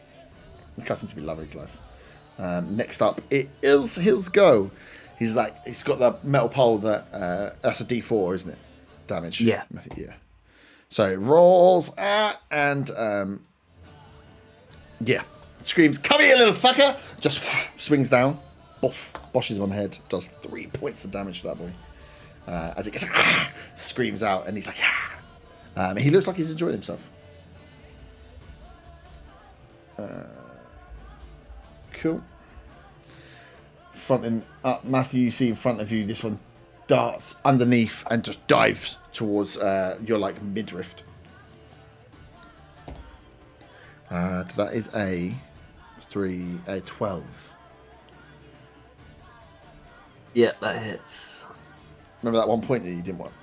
He can't seem to be loving his life. Next up, it is his go. He's got the metal pole that's a D4, isn't it? Damage. Yeah. I think, yeah. So rolls and screams, "Come here, little fucker!" Just swings down, boshes him on the head, does 3 points of damage to that boy. As it gets screams out, and he's like, he looks like he's enjoying himself. Cool. Fronting up, Matthew, you see in front of you, this one darts underneath and just dives towards your like midriff. That is a 12. Yeah, that hits. Remember that 1 point that you didn't want?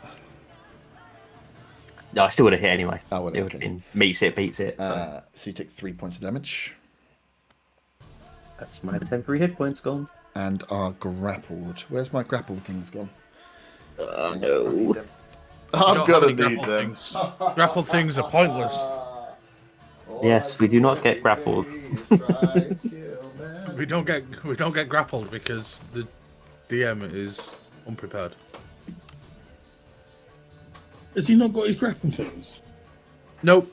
No, I still would have hit anyway. Oh, would it? It would have been meets it, beats it. So. So you take 3 points of damage That's my temporary hit points gone. and are grappled. Where's my grappled things gone? Oh no. I'm don't gonna have any need grapple them. things. Grapple things are pointless. Yes, we do not get grappled. We don't get grappled because the DM is unprepared. Has he not got his grappling things? Nope.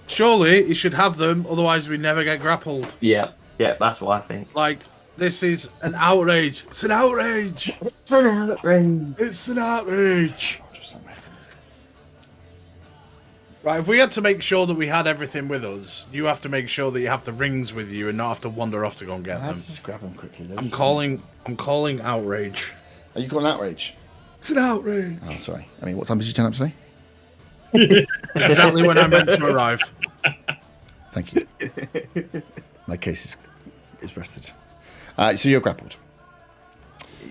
Surely he should have them, otherwise we never get grappled. Yeah. Yeah, that's what I think. Like, this is an outrage. It's an outrage. It's an outrage. It's an outrage. I'll just send my headphones. Right, if we had to make sure that we had everything with us, you have to make sure that you have the rings with you and not have to wander off to go and get them. Let's just grab them quickly. I'm calling outrage. Are you calling outrage? It's an outrage. Oh, sorry. I mean, what time did you turn up today? Exactly when I meant to arrive. Thank you. My case is rested. So you're grappled.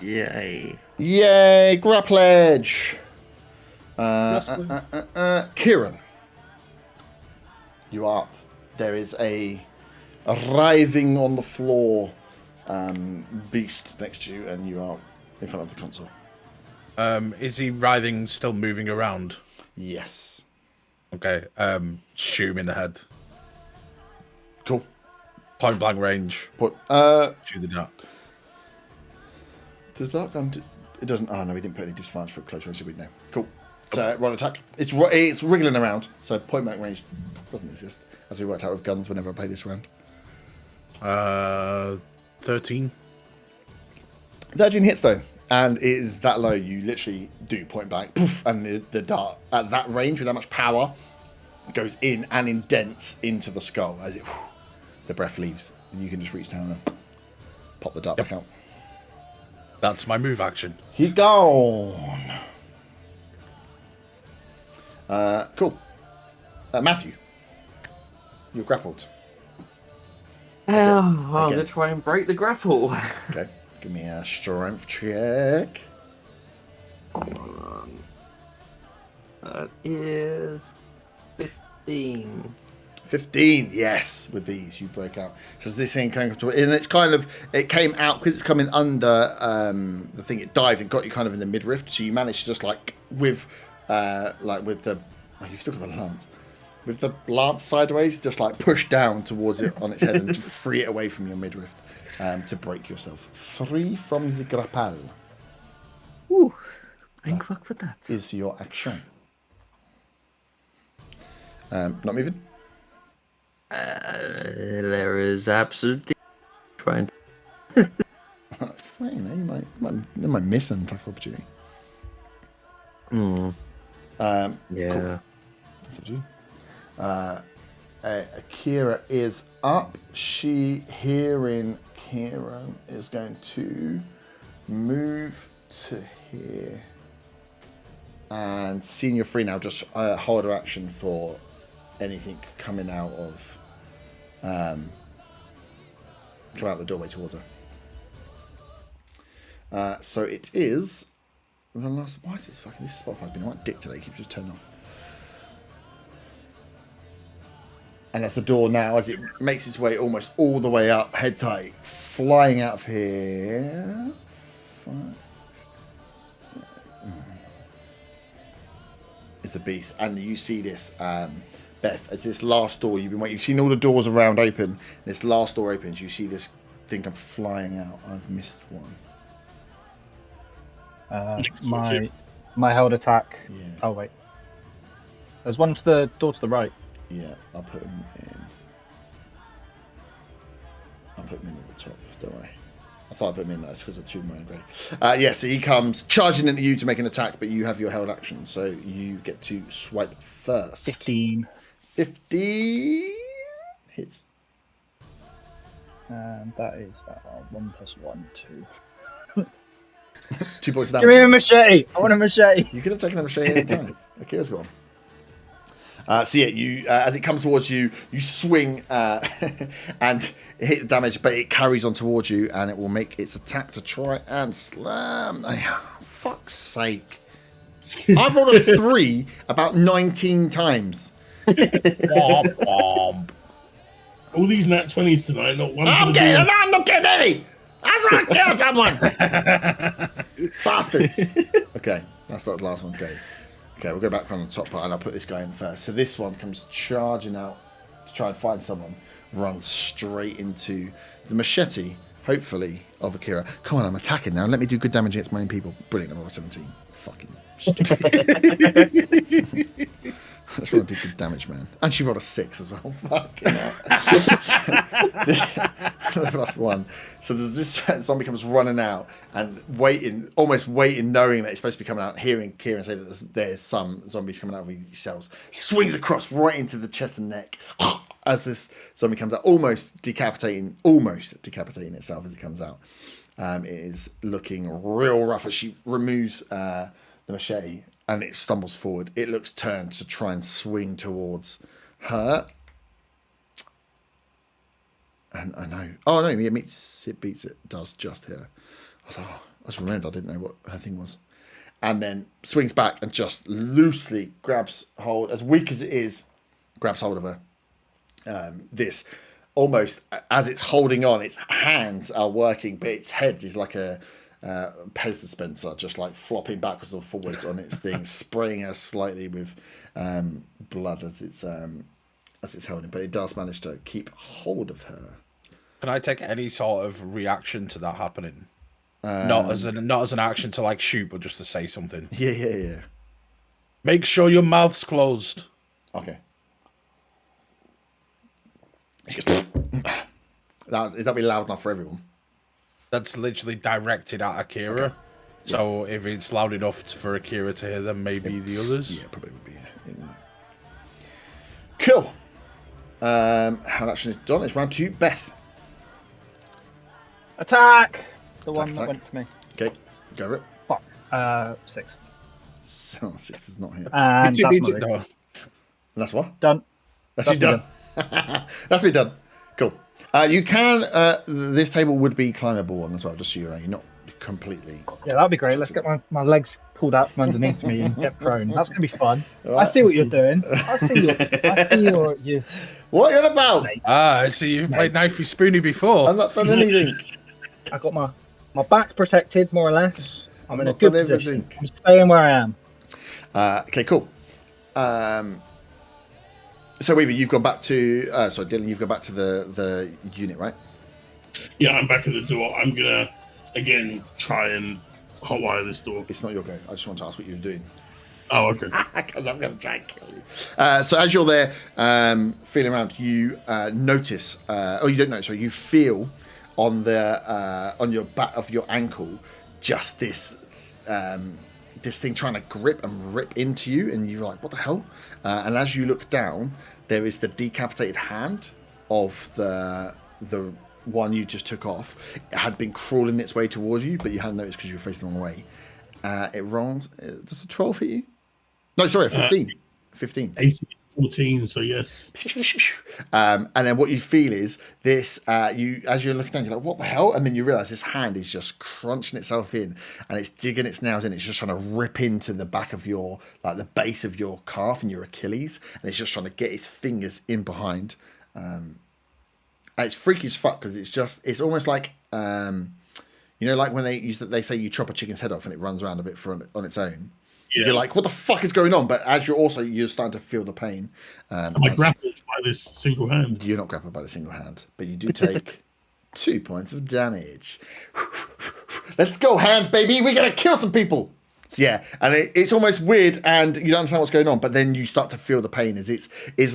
Yay. Yay, grapplage. Kieran. You are up. There is a writhing on the floor beast next to you, and you are in front of the console. Is he writhing, still moving around? Yes. Okay. Shoot him in the head. Cool. Point blank range. Shoot the dark. Does dark gun? It doesn't. Oh no, we didn't put any disadvantage for close range. So we know. Cool. So roll attack. It's wriggling around. So point blank range doesn't exist, as we worked out with guns whenever I play this round. 13. 13 hits though, and it is that low. You literally do point blank, poof, and the dart at that range with that much power goes in and indents into the skull as the breath leaves, and you can just reach down and pop the dart back out. That's my move action. He gone. Cool. Matthew, you're grappled. I'm Again. going to try and break the grapple. Okay, give me a strength check. That is 15. 15, yes. With these, you break out. So this thing came to it, and it's kind of it came out because it's coming under the thing. It dived and got you kind of in the midriff. So you managed to just with the you've still got the lance. With the lance sideways, just like push down towards it on its head and free it away from your midriff to break yourself free from the grapple. Ooh, thank luck for that. Is your action. Not moving. There is absolutely trying. Well, you might miss an attack opportunity. Yeah. Cool. That's up to you. Akira is up. She, hearing Kieran, is going to move to here. And seeing you're free now, just hold her action for anything coming out of come out the doorway towards her. So it is the last. Why is this Spotify's been a right dick today? It keeps just turning off. And that's the door now as it makes its way almost all the way up, head tight, flying out of here. 5, 7. It's a beast, and you see this, Beth, as this last door you've been waiting. You've seen all the doors around open. This last door opens. You see this thing come flying out. I've missed one. My held attack. Yeah. Oh wait, there's one to the door to the right. Yeah, I'll put him in. I'll put him in at the top. Don't worry. I thought I put him in. That's because of 2 Marine Grey. Yeah, so he comes charging into you to make an attack, but you have your held action, so you get to swipe first. 15. 15 hits. And that is 1 + 1, 2. 2 points of Give me a damage. machete! I want a machete! You could have taken a machete at any time. Akira's gone. So yeah, you as it comes towards you, you swing and hit the damage, but it carries on towards you, and it will make its attack to try and slam. Fuck's sake! I've rolled a 3 about 19 times. All these nat 20s tonight, not one. I'm not getting any. I just want to kill someone. Bastards. Okay, that's the last one. Okay, we'll go back from the top part, and I'll put this guy in first. So this one comes charging out to try and find someone, runs straight into the machete, hopefully, of Akira. Come on, I'm attacking now. Let me do good damage against my own people. Brilliant, I'm 17. Fucking stupid. That's really good damage, man. And she rolled a 6 as well. Fucking hell. +1. So there's this zombie comes running out and almost waiting, knowing that it's supposed to be coming out, hearing Kieran say that there's some zombies coming out of these cells. Swings across right into the chest and neck as this zombie comes out, almost decapitating itself as it comes out. It is looking real rough as she removes the machete and it stumbles forward. It looks turned to try and swing towards her. And I know. Oh, no, it beats it. Does just here. I was like, I just remembered I didn't know what her thing was. And then swings back and just loosely grabs hold, as weak as it is, grabs hold of her. This almost as it's holding on, its hands are working, but its head is like a Pez dispenser, just like flopping backwards or forwards on its thing, spraying her slightly with blood as it's holding. But it does manage to keep hold of her. Can I take any sort of reaction to that happening? Not as an action to like shoot, but just to say something. Yeah. Make sure your mouth's closed. Okay. Is that be loud enough for everyone? That's literally directed at Akira. Okay. So if it's loud enough for Akira to hear them, maybe the others. Yeah, probably would be. Cool. How action is done. It's round 2. Beth. Attack! The one that went for me. Okay, go for it. Fuck. 6. So 6 does not hit. And that's what? Done. That's done. That's me done. Cool. You can. This table would be climbable one as well, just so you're not completely. Yeah, that'd be great. Let's get my legs pulled out from underneath me and get prone. That's gonna be fun. Right. I see what you're doing. I see your. What are you on about? I see you've played Knifey Spoony before. I'm not done anything. I got my back protected more or less. I'm in a good position. I'm staying where I am. Okay, cool. So Weaver, you've gone back to Dylan, you've gone back to the unit, right? Yeah, I'm back at the door. I'm gonna again try and hotwire this door. It's not your go. I just want to ask what you were doing. Oh, okay. Because I'm gonna try and kill you. So as you're there, feeling around, you notice. You don't notice. So you feel on your back of your ankle, just this thing trying to grip and rip into you, and you're like, what the hell? And as you look down, there is the decapitated hand of the one you just took off. It had been crawling its way towards you, but you hadn't noticed because you were facing the wrong way. It rolls. Does a 12 hit you? No, sorry, a 15. 15. 18, 14, so yes. And then what you feel is this, as you're looking down, you're like, what the hell? And then you realise this hand is just crunching itself in and it's digging its nails in. It's just trying to rip into the back of your, like the base of your calf and your Achilles. And it's just trying to get its fingers in behind. And it's freaky as fuck because it's almost like, like when they say you chop a chicken's head off and it runs around a bit on its own. Yeah. You're like, what the fuck is going on? But as you're starting to feel the pain. Am I grappled by this single hand? You're not grappled by the single hand, but you do take 2 points of damage. Let's go, hands, baby. We're going to kill some people. So, yeah, and it's almost weird and you don't understand what's going on, but then you start to feel the pain as it's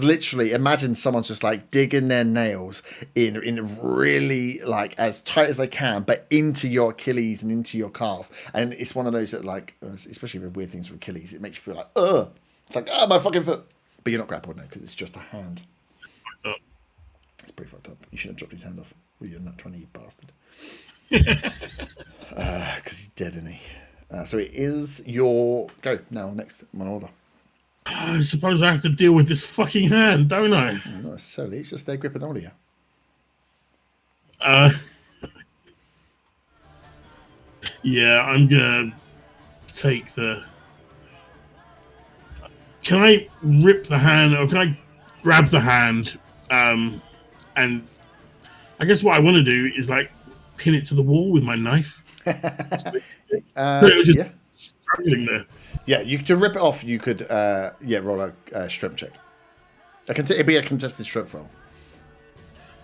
literally, imagine someone's just like digging their nails in really like as tight as they can, but into your Achilles and into your calf. And it's one of those that like, especially with weird things with Achilles, it makes you feel like, ugh. It's like, my fucking foot. But you're not grappled now because it's just a hand. It's pretty fucked up. You should have dropped his hand off. Well, you're not 20, you bastard. Because he's dead, isn't he? So it is your go now. Next, my order. I suppose I have to deal with this fucking hand, don't I? No, not necessarily. It's just their gripping hold of you. Yeah, I'm gonna take the. Can I rip the hand, or can I grab the hand? And I guess what I want to do is like pin it to the wall with my knife. So it was just struggling there. Yeah, to rip it off, you could roll a strength check. It'd be a contested strength roll.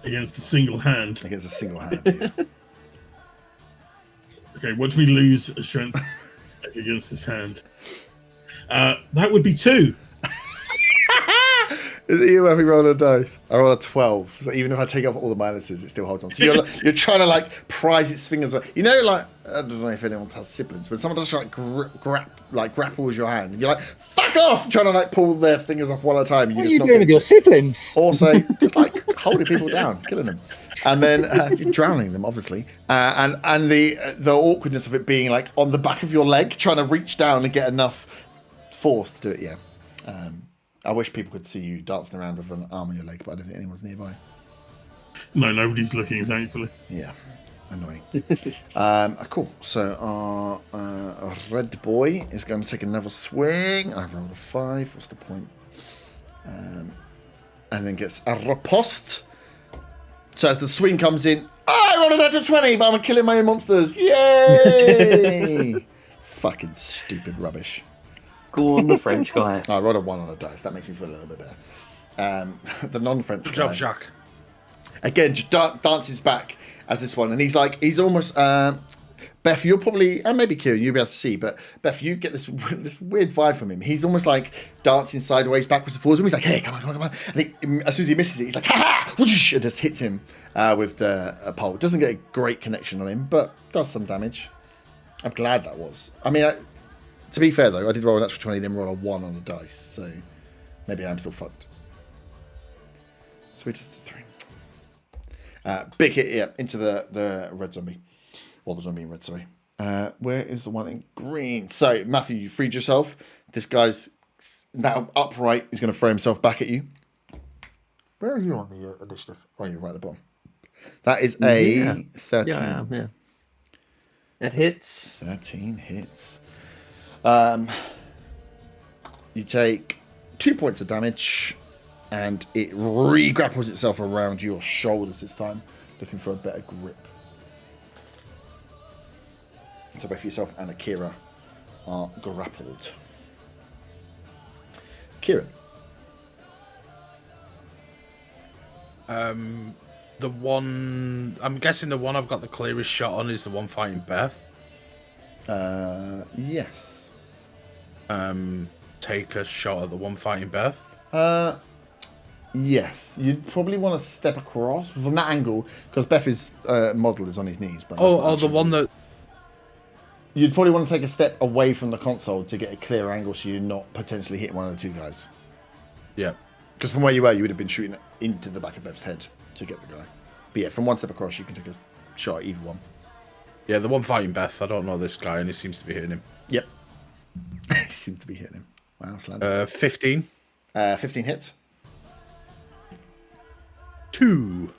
Against a single hand. Yeah. Okay, watch me lose a strength against this hand. That would be 2. Is it you having rolled a dice? I roll a 12. So even if I take off all the minuses, it still holds on. So you're trying to like prise its fingers. You know, like I don't know if anyone has siblings, but someone just like grapples your hand. And you're like, fuck off! Trying to like pull their fingers off one at a time. What are you doing with your siblings? Also, just like holding people down, killing them, and then you're drowning them, obviously. And the awkwardness of it being like on the back of your leg, trying to reach down and get enough force to do it. Yeah. I wish people could see you dancing around with an arm on your leg, but I don't think anyone's nearby. No, nobody's looking, thankfully. Yeah, annoying. Cool. So our red boy is going to take another swing. I rolled a 5. What's the point? And then gets a riposte. So as the swing comes in, I rolled a natural 20, but I'm killing my own monsters. Yay! Fucking stupid rubbish. Go on, the French guy. I rolled a 1 on a dice. That makes me feel a little bit better. The non-French Good guy. job, Jacques. Again, just dances back as this one. And he's almost... Beth, you'll probably... And maybe Kieran, you'll be able to see. But Beth, you get this weird vibe from him. He's almost like dancing sideways, backwards and forwards. He's like, hey, come on. And as soon as he misses it, he's like, ha-ha! Whoosh, and just hits him with the pole. Doesn't get a great connection on him, but does some damage. I'm glad that was. I mean... To be fair, though, I did roll an extra 20, then roll a 1 on the dice, so maybe I'm still fucked. So we just did 3. Big hit, yeah, into the red zombie. Well, the zombie in red, sorry. Where is the one in green? So, Matthew, you freed yourself. This guy's now upright. He's going to throw himself back at you. Where are you on the initiative? Oh, you're right at the bottom. That is a 13. Yeah, I am, yeah. It hits. 13 hits. You take 2 points of damage, and it re-grapples itself around your shoulders this time, looking for a better grip. So both yourself and Akira are grappled. Kieran. The one... I'm guessing the one I've got the clearest shot on is the one fighting Beth. Yes. Take a shot at the one fighting Beth. Yes. You'd probably want to step across from that angle, because Beth's model is on his knees. But The one that... You'd probably want to take a step away from the console to get a clear angle so you're not potentially hitting one of the two guys. Yeah. Because from where you were, you would have been shooting into the back of Beth's head to get the guy. But yeah, from one step across, you can take a shot at either one. Yeah, the one fighting Beth. I don't know this guy, and he seems to be hitting him. Yep. He seems to be hitting him. Wow, slammed. 15. 15 hits. 2.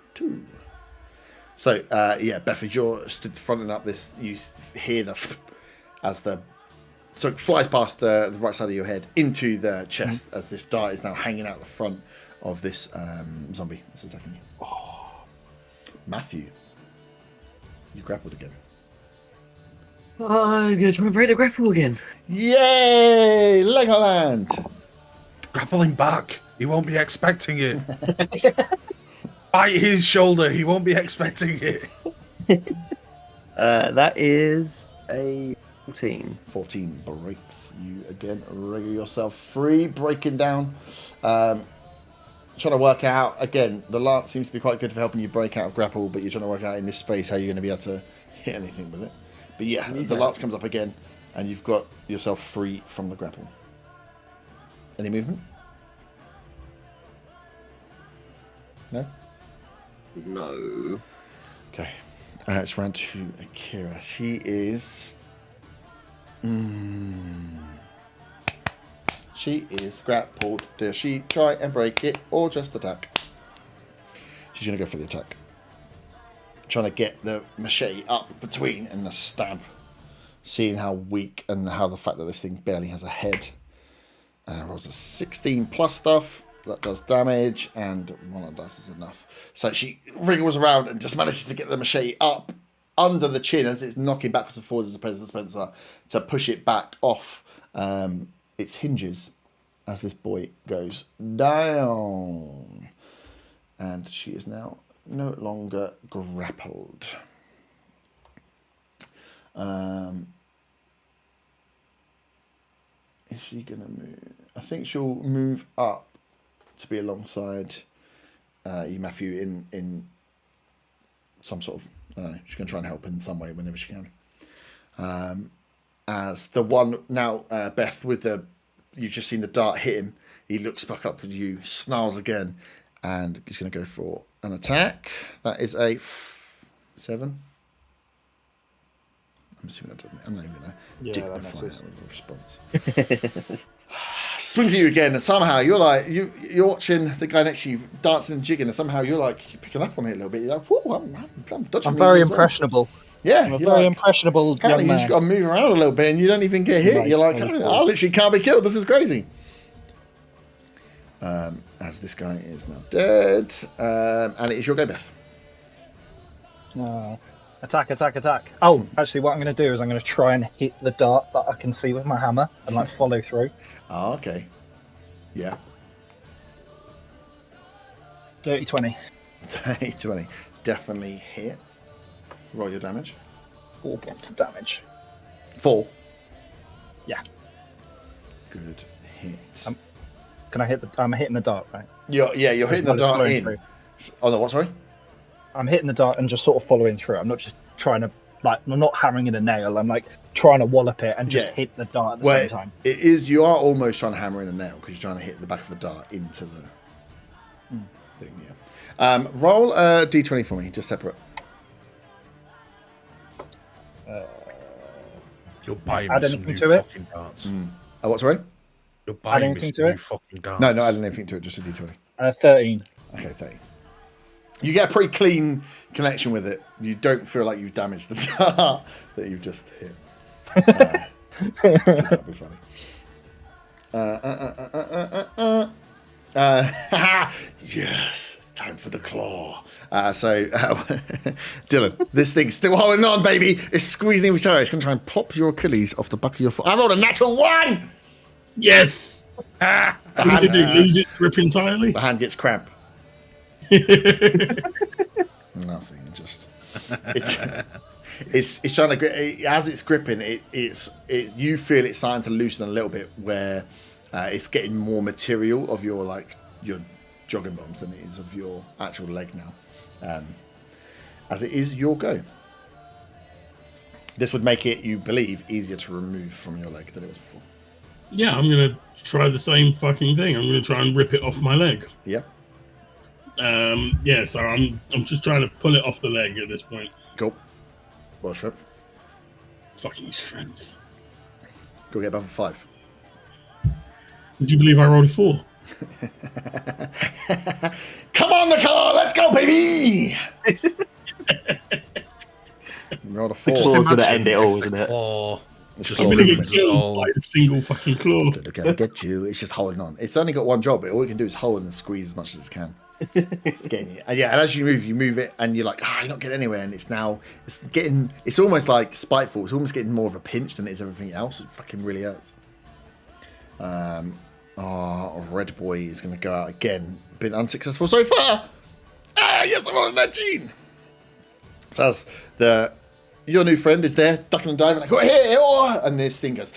So, yeah, Beth, as you're stood fronting up this, you hear as the... So it flies past the right side of your head into the chest as this dart is now hanging out the front of this zombie that's attacking you. Oh. Matthew, you grappled again. I'm going to try and break the grapple again. Yay! Legoland! Grappling back. He won't be expecting it. Bite his shoulder. He won't be expecting it. That is a 14. 14 breaks you again. Wriggle yourself free, breaking down. Trying to work out, again, the lance seems to be quite good for helping you break out of grapple, but you're trying to work out in this space how you're going to be able to hit anything with it. But yeah, the lance comes up again, and you've got yourself free from the grapple. Any movement? No? No. Okay. It's round to Akira. She is... She is grappled. Does she try and break it or just attack? She's going to go for the attack. Trying to get the machete up between and the stab. Seeing how weak and how the fact that this thing barely has a head. Rolls a 16 plus stuff. That does damage, and one of the dice is enough. So she wriggles around and just manages to get the machete up under the chin as it's knocking backwards and forwards as opposed to Spencer to push it back off its hinges as this boy goes down. And she is now no longer grappled. Is she going to move? I think she'll move up to be alongside you, Matthew, in some sort of. She's going to try and help in some way whenever she can. As the one now, Beth, with the you've just seen the dart hit him. He looks back up at you, snarls again, and he's going to go for an attack. That is a 7. I'm assuming that doesn't. I'm not even going to dignify that with a response. Swings at you again, and somehow you're like you're watching the guy next to you dancing and jigging, and somehow you're picking up on it a little bit. You're like, whoa, I'm dodging. I'm very impressionable. Yeah, I'm a very impressionable young man. You just got to move around a little bit, and you don't even get hit. Right, You're like, I literally can't be killed. This is crazy. As this guy is now dead, and it is your go, Beth. Attack. Oh, actually, what I'm going to do is I'm going to try and hit the dart that I can see with my hammer and follow through. Oh, okay. Yeah. Dirty 20. 20. Definitely hit. Roll your damage. 4 points of damage. 4? Yeah. Good hit. Can I hit the... I'm hitting the dart, right? You're hitting the dart in. Through. Oh, no, what, sorry? I'm hitting the dart and just sort of following through. I'm not just trying to... I'm not hammering in a nail. I'm trying to wallop it and just hit the dart at the same time. It is... You are almost trying to hammer in a nail because you're trying to hit the back of the dart into the thing, yeah. Roll a d20 for me, just separate. You're buying add me some anything new to it? fucking darts. Oh, what, sorry? You're buying me anything some to new it? fucking darts. No, not adding anything to it, just a d20. 13. Okay, 30. You get a pretty clean connection with it. You don't feel like you've damaged the dart that you've just hit. That'd be funny. Yes, time for the claw. Dylan, this thing's still holding on, baby. It's squeezing each other. It's going to try and pop your Achilles off the back of your foot. I rolled a natural 1! Yes! What does it do? Lose its grip entirely? The hand gets cramp. Nothing. It's trying to grip. As it's gripping, you feel it's starting to loosen a little bit, where it's getting more material of your jogging bombs than it is of your actual leg now. As it is your go. This would make it, you believe, easier to remove from your leg than it was before. Yeah, I'm going to try the same fucking thing. I'm going to try and rip it off my leg. Yeah. So I'm just trying to pull it off the leg at this point. Cool. Well, strength. Fucking strength. Go get above a 5. Would you believe I rolled a 4? Come on, the car! Let's go, baby! Rolled a 4. The claw's going to end it all, isn't it? Oh, just I'm going to get killed by a single fucking claw. It's going to get you. It's just holding on. It's only got one job. All it can do is hold and squeeze as much as it can. It's getting you. And as you move it, and you're like, you're not getting anywhere. And it's almost like spiteful. It's almost getting more of a pinch than it is everything else. It fucking really hurts. Red Boy is going to go out again. Been unsuccessful so far. Yes, I'm on 19. So as your new friend is there, ducking and diving, and this thing goes,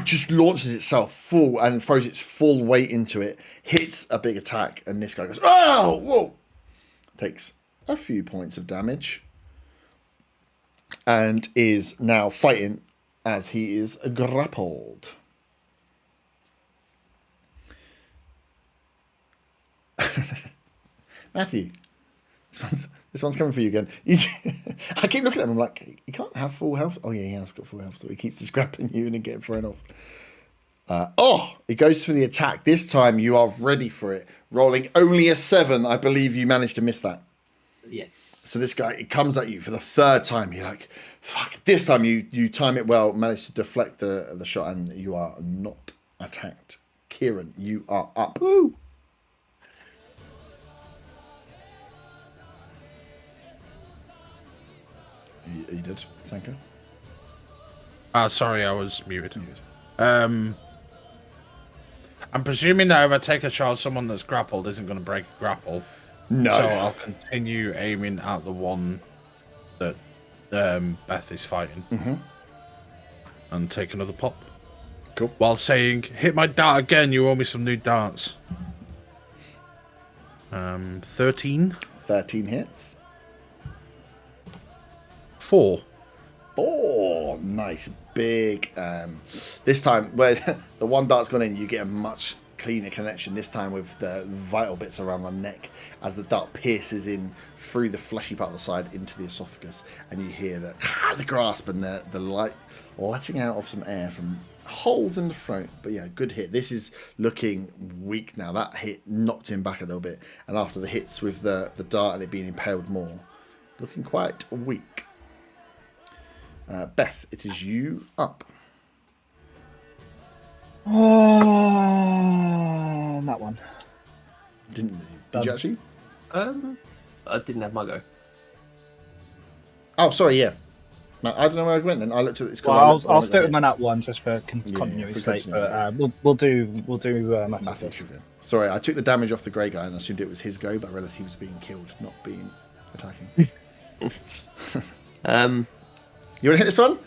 just launches itself full and throws its full weight into it, hits a big attack, and this guy goes, whoa! Takes a few points of damage, and is now fighting as he is grappled. Matthew, this one's coming for you again. I keep looking at him. I'm like, he can't have full health. Oh yeah, he has got full health. So he keeps just grappling you and then getting thrown off. He goes for the attack. This time you are ready for it. Rolling only a 7. I believe you managed to miss that. Yes. So this guy, it comes at you for the 3rd time. You're like, fuck. This time you time it well, manage to deflect the shot, and you are not attacked. Kieran, you are up. Woo! You did, Sanko? Sorry, I was muted. I'm presuming that if I take a shot at someone that's grappled, isn't going to break a grapple. No. So I'll continue aiming at the one that Beth is fighting. Mm-hmm. And take another pop. Cool. While saying, hit my dart again, you owe me some new darts. 13. 13 hits. 4. 4. Nice. Big. This time, where the one dart's gone in, you get a much cleaner connection. This time with the vital bits around the neck as the dart pierces in through the fleshy part of the side into the esophagus. And you hear the grasp and the light letting out of some air from holes in the throat. But yeah, good hit. This is looking weak now. That hit knocked him back a little bit. And after the hits with the dart and it being impaled more, looking quite weak. Beth, it is you up. That one. Did you actually? I didn't have my go. Oh, sorry, yeah. No, I don't know where I went then. I looked at this. Well, I'll stick with my nat one just for continuity's sake. But we'll do Matthew. Sorry, I took the damage off the grey guy and assumed it was his go, but I realised he was being killed, not being attacking. You want to hit this one?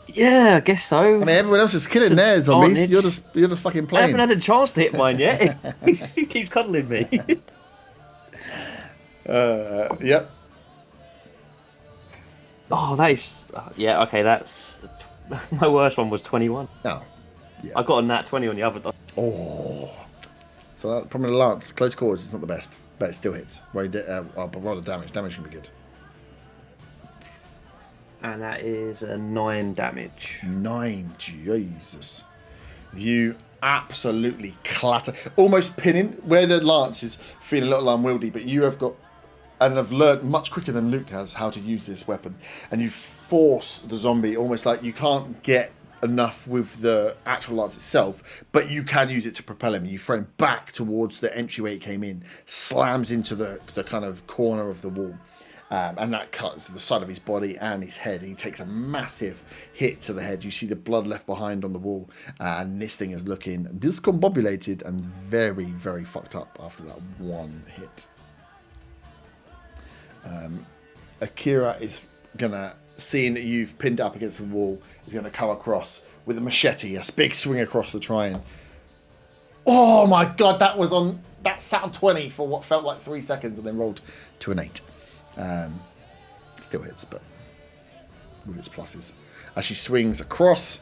Yeah, I guess so. I mean, everyone else is killing their zombies. You're just fucking I playing. haven't had a chance to hit mine yet. He keeps cuddling me. Yep. Oh, that is... yeah, okay, that's... My worst one was 21. Oh. Yeah. I got a nat 20 on the other die. Oh. So that, probably the lance. Close quarters is not the best, but it still hits. But rather damage. Damage can be good. And that is a 9 damage. 9, Jesus. You absolutely clatter. Almost pinning where the lance is feeling a little unwieldy, but you have got and have learnt much quicker than Luke has how to use this weapon. And you force the zombie almost like you can't get enough with the actual lance itself, but you can use it to propel him. You throw him back towards the entryway he came in, slams into the kind of corner of the wall. And that cuts the side of his body and his head. He takes a massive hit to the head. You see the blood left behind on the wall. And this thing is looking discombobulated and very, very fucked up after that one hit. Akira is going to, seeing that you've pinned up against the wall, is going to come across with a machete, a big swing across the try-in. Oh my god, that sat on 20 for what felt like 3 seconds and then rolled to an 8. Still hits, but with its pluses. As she swings across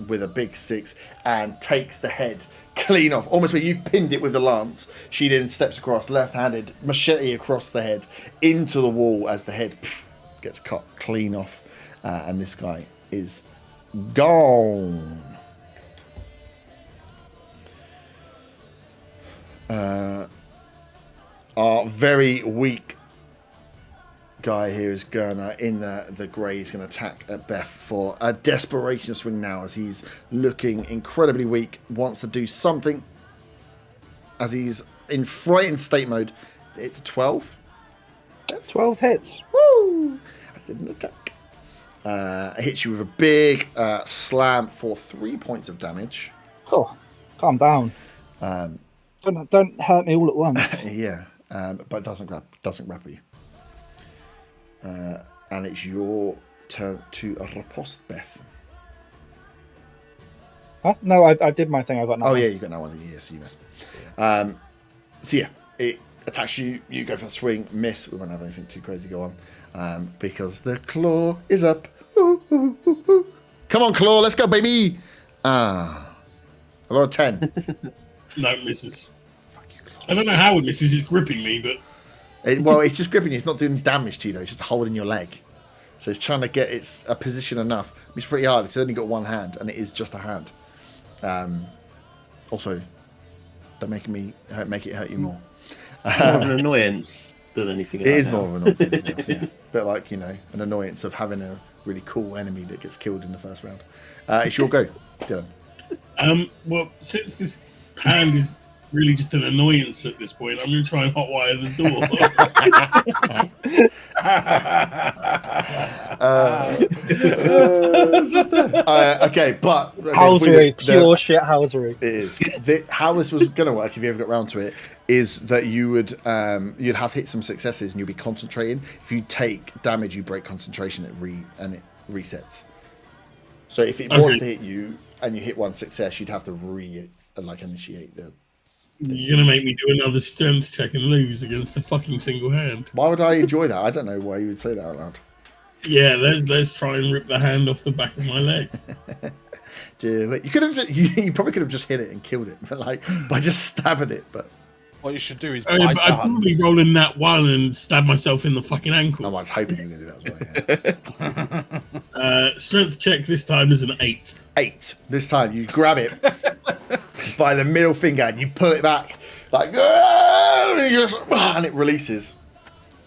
with a big 6 and takes the head clean off. Almost where you've pinned it with the lance. She then steps across, left-handed, machete across the head, into the wall as the head gets cut clean off. And this guy is gone. Our very weak guy here is gonna, in the grey, is going to attack at Beth for a desperation swing now as he's looking incredibly weak, wants to do something as he's in frightened state mode. It's a 12. 12 hits. Woo! I didn't attack. It hits you with a big slam for 3 points of damage. Oh, calm down. Don't hurt me all at once. Yeah, but doesn't grapple you. And it's your turn to riposte, Beth. Huh? No, I did my thing. I got. Oh yeah, you got that one. Yes, you missed. So yeah, it attacks you. You go for the swing, miss. We won't have anything too crazy go on, because the claw is up. Ooh, ooh, ooh, ooh. Come on, claw, let's go, baby. I got a 10. No, misses. Fuck you, claw. I don't know how it misses. It's gripping me, but. It's just gripping you. It's not doing damage to you, though. It's just holding your leg. So it's trying to get a position enough. It's pretty hard. It's only got one hand, and it is just a hand. Also, don't make it hurt you more. More of an annoyance than anything else. It is more of an annoyance than anything else, yeah. But like, an annoyance of having a really cool enemy that gets killed in the first round. It's your go, Dylan. Well, since this hand is really just an annoyance at this point, I'm going to try and hotwire the door. Okay, but housery, pure shit housery. It is. How this was going to work, if you ever got round to it, is that you would you'd have hit some successes and you'll be concentrating. If you take damage, you break concentration, and it resets. So if it was to hit you and you hit one success, you'd have to initiate the You're gonna make me do another strength check and lose against a fucking single hand. Why would I enjoy that? I don't know why you would say that out loud. Yeah, let's try and rip the hand off the back of my leg. Do it. You could have. You probably could have just hit it and killed it, but like by just stabbing it. But what you should do is I'd probably roll in that one and stab myself in the fucking ankle. I was hoping you were going to do that as well. Yeah. Strength check this time is an 8. 8. This time you grab it by the middle finger and you pull it back like, and it releases,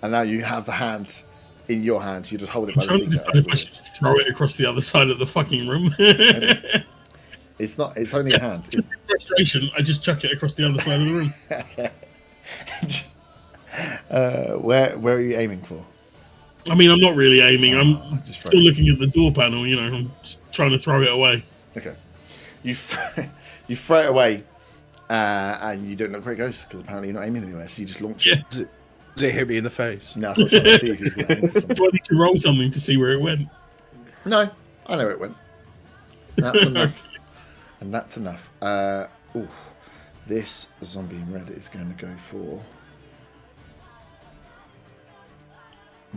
and now you have the hand in your hand. You just hold it by the finger. I'm trying to decide if I should throw it across the other side of the fucking room. It's not. It's only a hand. Just in frustration, I just chuck it across the other side of the room. Where are you aiming for? I mean, I'm not really aiming. I'm just still looking at the door panel. You know, I'm just trying to throw it away. Okay, you throw it away, and you don't look where it goes because apparently you're not aiming anywhere. So you just launch it. Does it hit me in the face? No, that's what I'm trying to see if he's going to aim at something. Do I need to roll something to see where it went? No, I know where it went. That's enough. And that's enough. This zombie in red is going to go for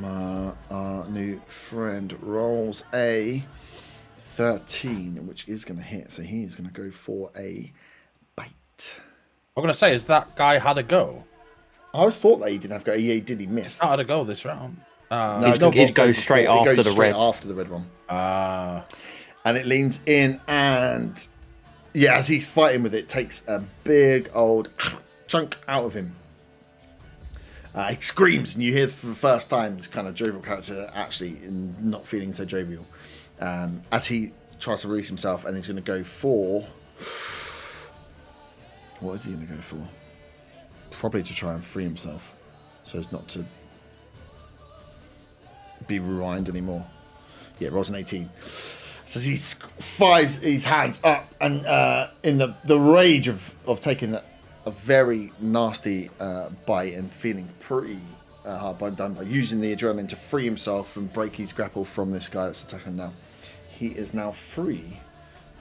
our new friend. Rolls a 13, which is going to hit. So he is going to go for a bite. I'm going to say, is that guy had a go? I always thought that he didn't have go. He did. He missed. Not had a go this round. No, He's goes straight after the red. After the red one. And it leans in and. Yeah, as he's fighting with it, takes a big old chunk out of him. He screams, and you hear for the first time this kind of jovial character actually not feeling so jovial. As he tries to release himself, and he's going to go for... What is he going to go for? Probably to try and free himself, so as not to be ruined anymore. Yeah, rolls an 18. So he fires his hands up, and in the rage of taking a very nasty bite and feeling pretty hard done by using the adrenaline to free himself and break his grapple from this guy that's attacking now. He is now free,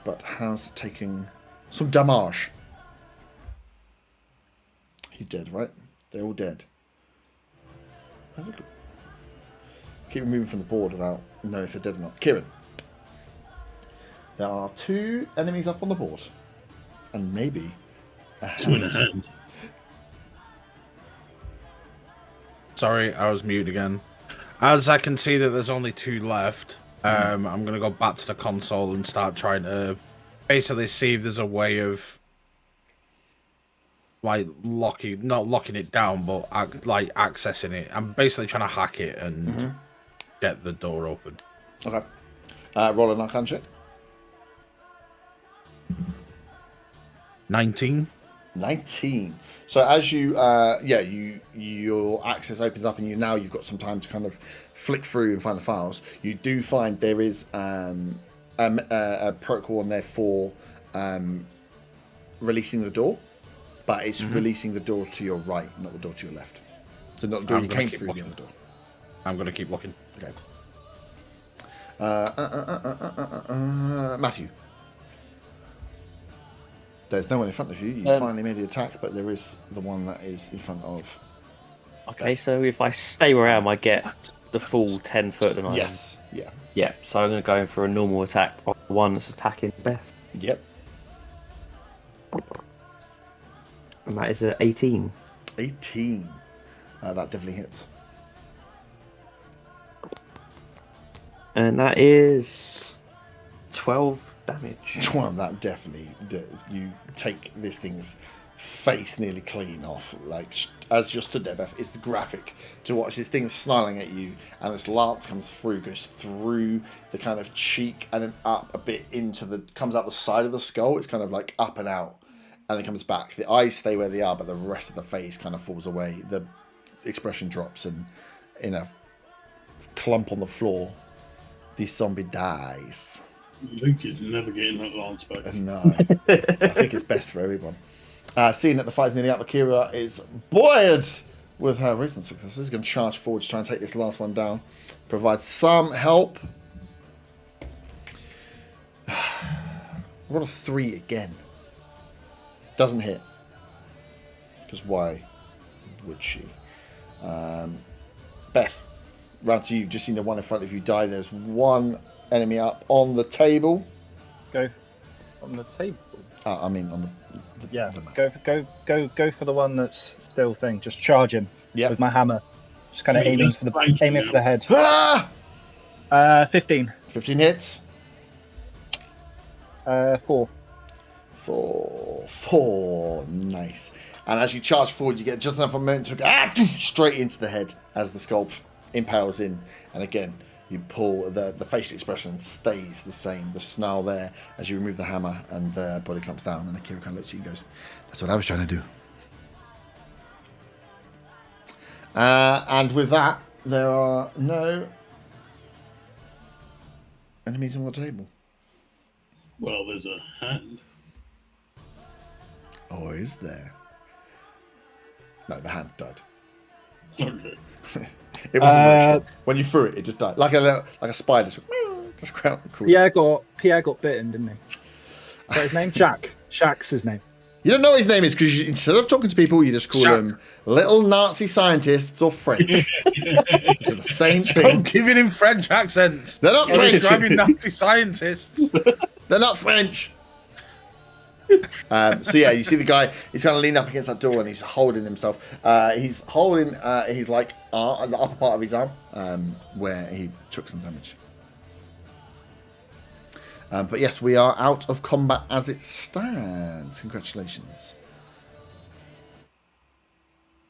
but has taken some damage. He's dead, right? They're all dead. Keep moving from the board without knowing if they're dead or not. Kieran. There are 2 enemies up on the board. And maybe a hand. 2 in a hand. Sorry, I was mute again. As I can see that there's only 2 left, I'm going to go back to the console and start trying to basically see if there's a way of like not locking it down, but like accessing it. I'm basically trying to hack it and get the door open. Okay. Roll an Arcana check. 19. 19. So as you, your access opens up, and you've got some time to kind of flick through and find the files. You do find there is a protocol on there for releasing the door, but it's releasing the door to your right, not the door to your left. So not the door you came through, the other door. I'm going to keep looking. Okay. Matthew. There's no one in front of you. You finally made the attack, but there is the one that is in front of. Okay, so if I stay where I am, I get the full 10 foot, and I Yes. Yeah. Yeah, so I'm going to go in for a normal attack on the one that's attacking Beth. Yep. And that is an 18. 18. That definitely hits. And that is 12 damage. Well, that definitely you take this thing's face nearly clean off. Like as you stood there, Beth, it's graphic to watch this thing snarling at you, and this lance comes through, goes through the kind of cheek, and then up a bit comes out the side of the skull. It's kind of like up and out, and then comes back. The eyes stay where they are, but the rest of the face kind of falls away. The expression drops, and in a clump on the floor, the zombie dies. Luke is never getting that lance back. No, I think it's best for everyone. Seeing that the fight's nearly up, Akira is buoyed with her recent successes. She's going to charge forward to try and take this last one down. Provide some help. Roll a 3 again. Doesn't hit. Because why would she? Beth, round to you. Just seen the one in front of you die. There's one enemy up on the table. Go on the table. I mean, on the Yeah. the map. Go for the one that's still thing. Just charge him. Yeah. With my hammer. Just kind of aiming for the head. Ah! 15. 15 hits. 4. 4. Nice. And as you charge forward, you get just enough moment to straight into the head as the skull impales in. And again, you pull the facial expression stays the same. The snarl there as you remove the hammer and the body clamps down. And Akira kind of looks at you and goes, "That's what I was trying to do." And with that, there are no enemies on the table. Well, there's a hand. Or is there? No, the hand died. Okay. It wasn't very strong. When you threw it, it just died. Like a spider. Just crawled. Pierre got bitten, didn't he? What's his name? Jack. Shack's his name. You don't know what his name is because instead of talking to people, you just call them little Nazi scientists or French. It's the same thing. Don't give it in French accent. They're not You're French. describing Nazi scientists. They're not French. So yeah, you see the guy. He's kind of leaned up against that door and he's holding himself. He's holding his the upper part of his arm where he took some damage. But yes, we are out of combat as it stands. Congratulations.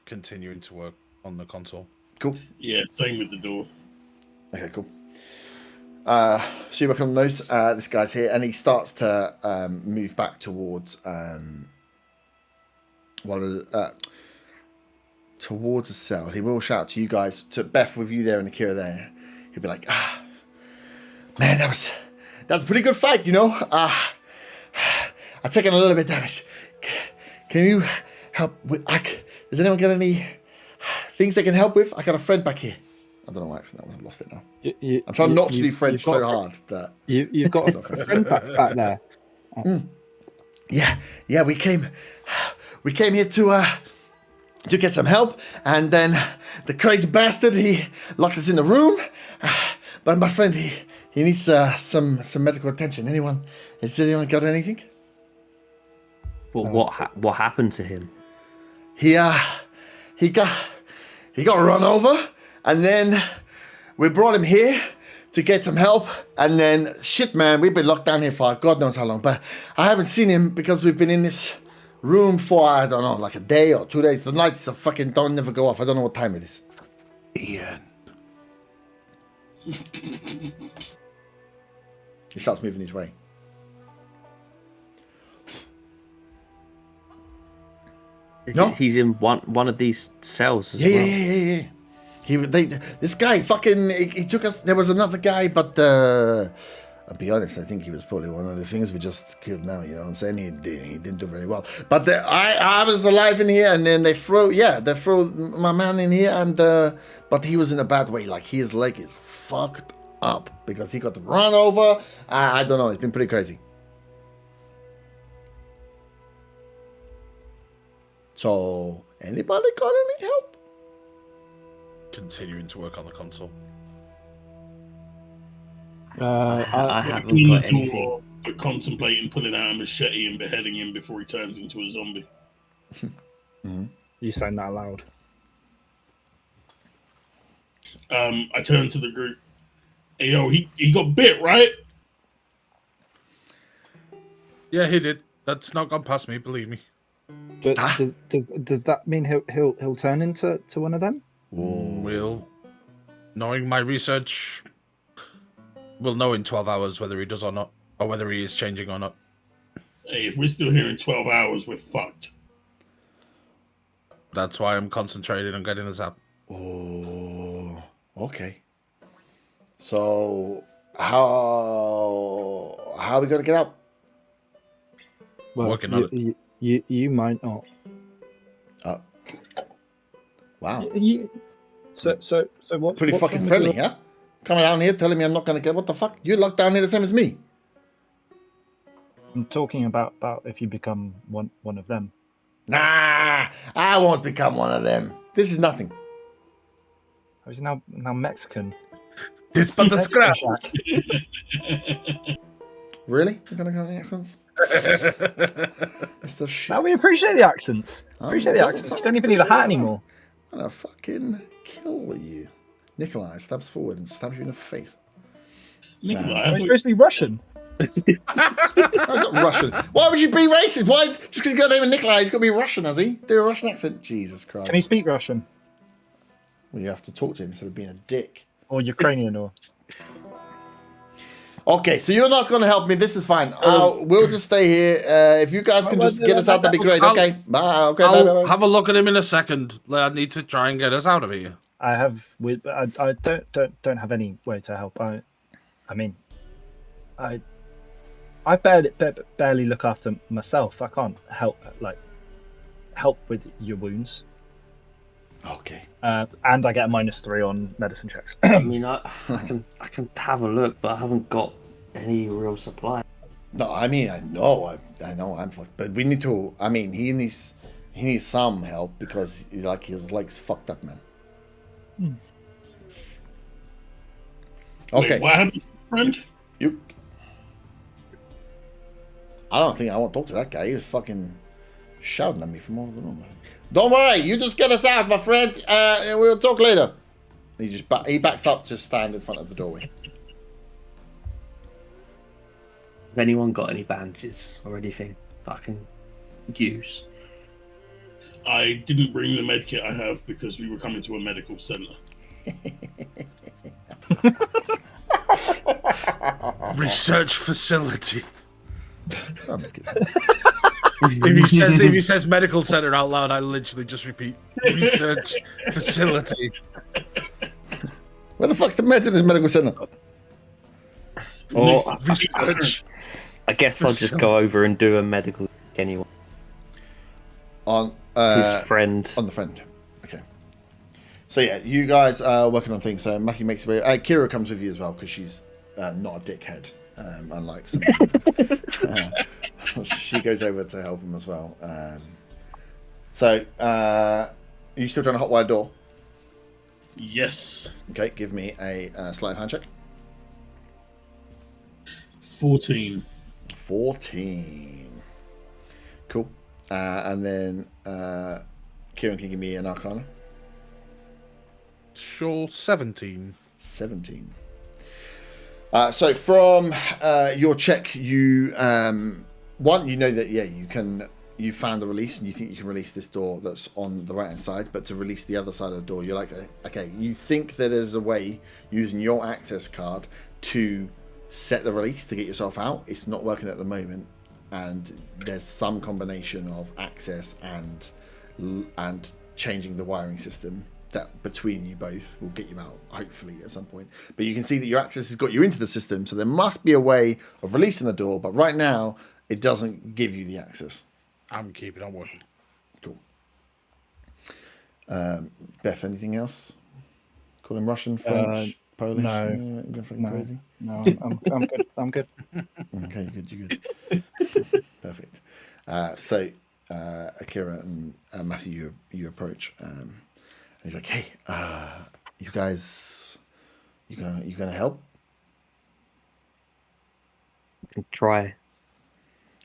Continuing to work on the console. Cool. Yeah, same with the door. Okay, cool. So you look on the nose. This guy's here, and he starts to move back towards towards a cell. He will shout to you guys, to Beth with you there and Akira there. He'll be like, man, that's a pretty good fight, you know. I've taken a little bit of damage. Can you help with? Does anyone got any things they can help with? I got a friend back here. I don't know why accent that was. I've lost it now. I'm trying not to do French so hard that you've got a friend back there. Yeah. We came here to get some help, and then the crazy bastard he locked us in the room. But my friend he needs some medical attention. Has anyone got anything? Well, what happened to him? He got run over, and then we brought him here to get some help, and then shit, man, we've been locked down here for God knows how long. But I haven't seen him because we've been in this room for I don't know, like a day or 2 days. The lights are fucking don't never go off. I don't know what time it is. Ian. He starts moving his way. No? He's in one of these cells as well. Yeah. This guy fucking he took us. There was another guy, but I'll be honest. I think he was probably one of the things we just killed. Now, you know what I'm saying? He didn't do very well. But I was alive in here, and then they throw my man in here, and but he was in a bad way. Like his leg is fucked up because he got run over. I don't know. It's been pretty crazy. So, anybody got any help? Continuing to work on the console. I haven't In got the anything. door, but contemplating pulling out a machete and beheading him before he turns into a zombie. You saying that loud? I turn to the group. Hey, yo, he got bit, right? Yeah, he did. That's not gone past me, believe me. Does that mean he'll turn into one of them? We'll, knowing my research, we'll know in 12 hours whether he does or not, or whether he is changing or not. Hey, if we're still here in 12 hours, we're fucked. That's why I'm concentrating on getting us out. Oh, okay. So how are we gonna get out? Well, Working on it. You might not. Wow. So what? Pretty what fucking time friendly, would you- huh? Coming down here telling me I'm not gonna get what the fuck? You're locked down here the same as me. I'm talking about if you become one of them. Nah, I won't become one of them. This is nothing. Oh, he's now Mexican. This but the Mexican scrap. Shack. Really? You're gonna go the accents? It's the shit. Now we appreciate the accents. Appreciate it the doesn't accents. sound You don't even need a hat appreciated. anymore. I'm gonna fucking kill you. Nikolai stabs forward and stabs you in the face. Nikolai, Am I supposed to be Russian? That's not Russian. Why would you be racist? Why? Just because you got a name of Nikolai, he's got to be Russian, has he? Do a Russian accent? Jesus Christ. Can he speak Russian? Well, you have to talk to him instead of being a dick. Or Ukrainian or... Okay, so you're not going to help me. This is fine. We'll just stay here. If you guys can just get us out, that'd be great. Okay. Bye. Okay. I'll Bye. have a look at him in a second. I need to try and get us out of here. I don't have any way to help. I mean, I barely look after myself. I can't help with your wounds. Okay. And I get a -3 on medicine checks. I mean, I can have a look, but I haven't got any real supply. No, I mean, I know I'm fucked, but we need to. I mean, he needs some help because his leg's fucked up, man. Okay. Wait, what happened, friend? I don't think I want to talk to that guy. He was fucking shouting at me from over the room. Don't worry, you just get us out, my friend, and we'll talk later. He backs up to stand in front of the doorway. Has anyone got any bandages or anything that I can use? I didn't bring the med kit I have because we were coming to a medical center. Research facility. I'll make it sense. If he says medical center out loud, I literally just repeat research facility. Where the fuck's the meds in this medical center? Or Research. I guess I'll just go over and do a medical anyway. On His friend. On the friend. Okay. So yeah, you guys are working on things. So Matthew makes his way. Kira comes with you as well because she's not a dickhead, unlike some. She goes over to help him as well. So are you still trying to hotwire door? Yes. Okay, give me a sleight of hand check. 14. 14. Cool. And then Kieran can give me an arcana. Sure, 17. 17. So from your check, you you know that you found the release and you think you can release this door that's on the right hand side, but to release the other side of the door, you're like, okay, you think that there's a way using your access card to set the release to get yourself out. It's not working at the moment, and there's some combination of access and changing the wiring system that between you both will get you out, hopefully, at some point. But you can see that your access has got you into the system, so there must be a way of releasing the door, but right now, it doesn't give you the access. I'm keeping on working. Cool. Beth, anything else? Call him Russian, French, Polish? No. You're fucking crazy? No, I'm good. I'm good. Okay, you're good. Perfect. So, Akira and Matthew, you approach. And he's like, "Hey, you guys, you gonna help?" I can try.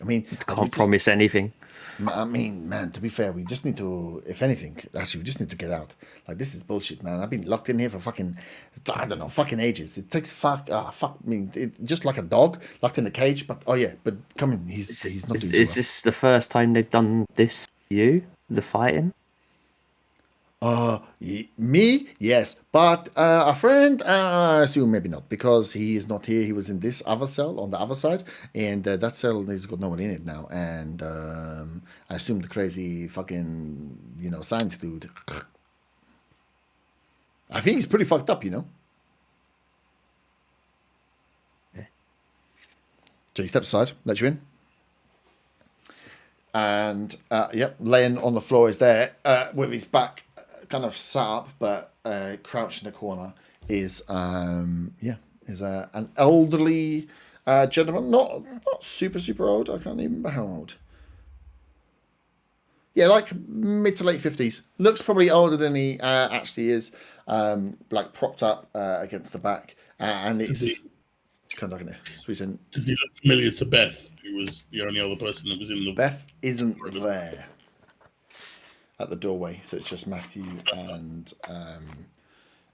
I mean, Can't promise anything. I mean, man, to be fair, we just need to, if anything, actually, we just need to get out. Like, this is bullshit, man. I've been locked in here for fucking, I don't know, fucking ages. It takes I mean, just like a dog locked in a cage. But come in, he's not doing too well. Is this the first time they've done this to you? The fighting? Me, yes, but a friend, I assume maybe not, because he is not here. He was in this other cell on the other side, and that cell has got no one in it now. And I assume the crazy fucking science dude. I think he's pretty fucked up, Yeah. So he steps aside, lets you in. And laying on the floor is there with his back kind of sat up, but crouched in a corner is an elderly gentleman, not super old. I can't even remember how old. like mid to late 50s. Looks probably older than he actually is. Like propped up against the back, and it's kind of like Does he look familiar to Beth, who was the only other person that was in the... Beth isn't there at the doorway, so it's just Matthew and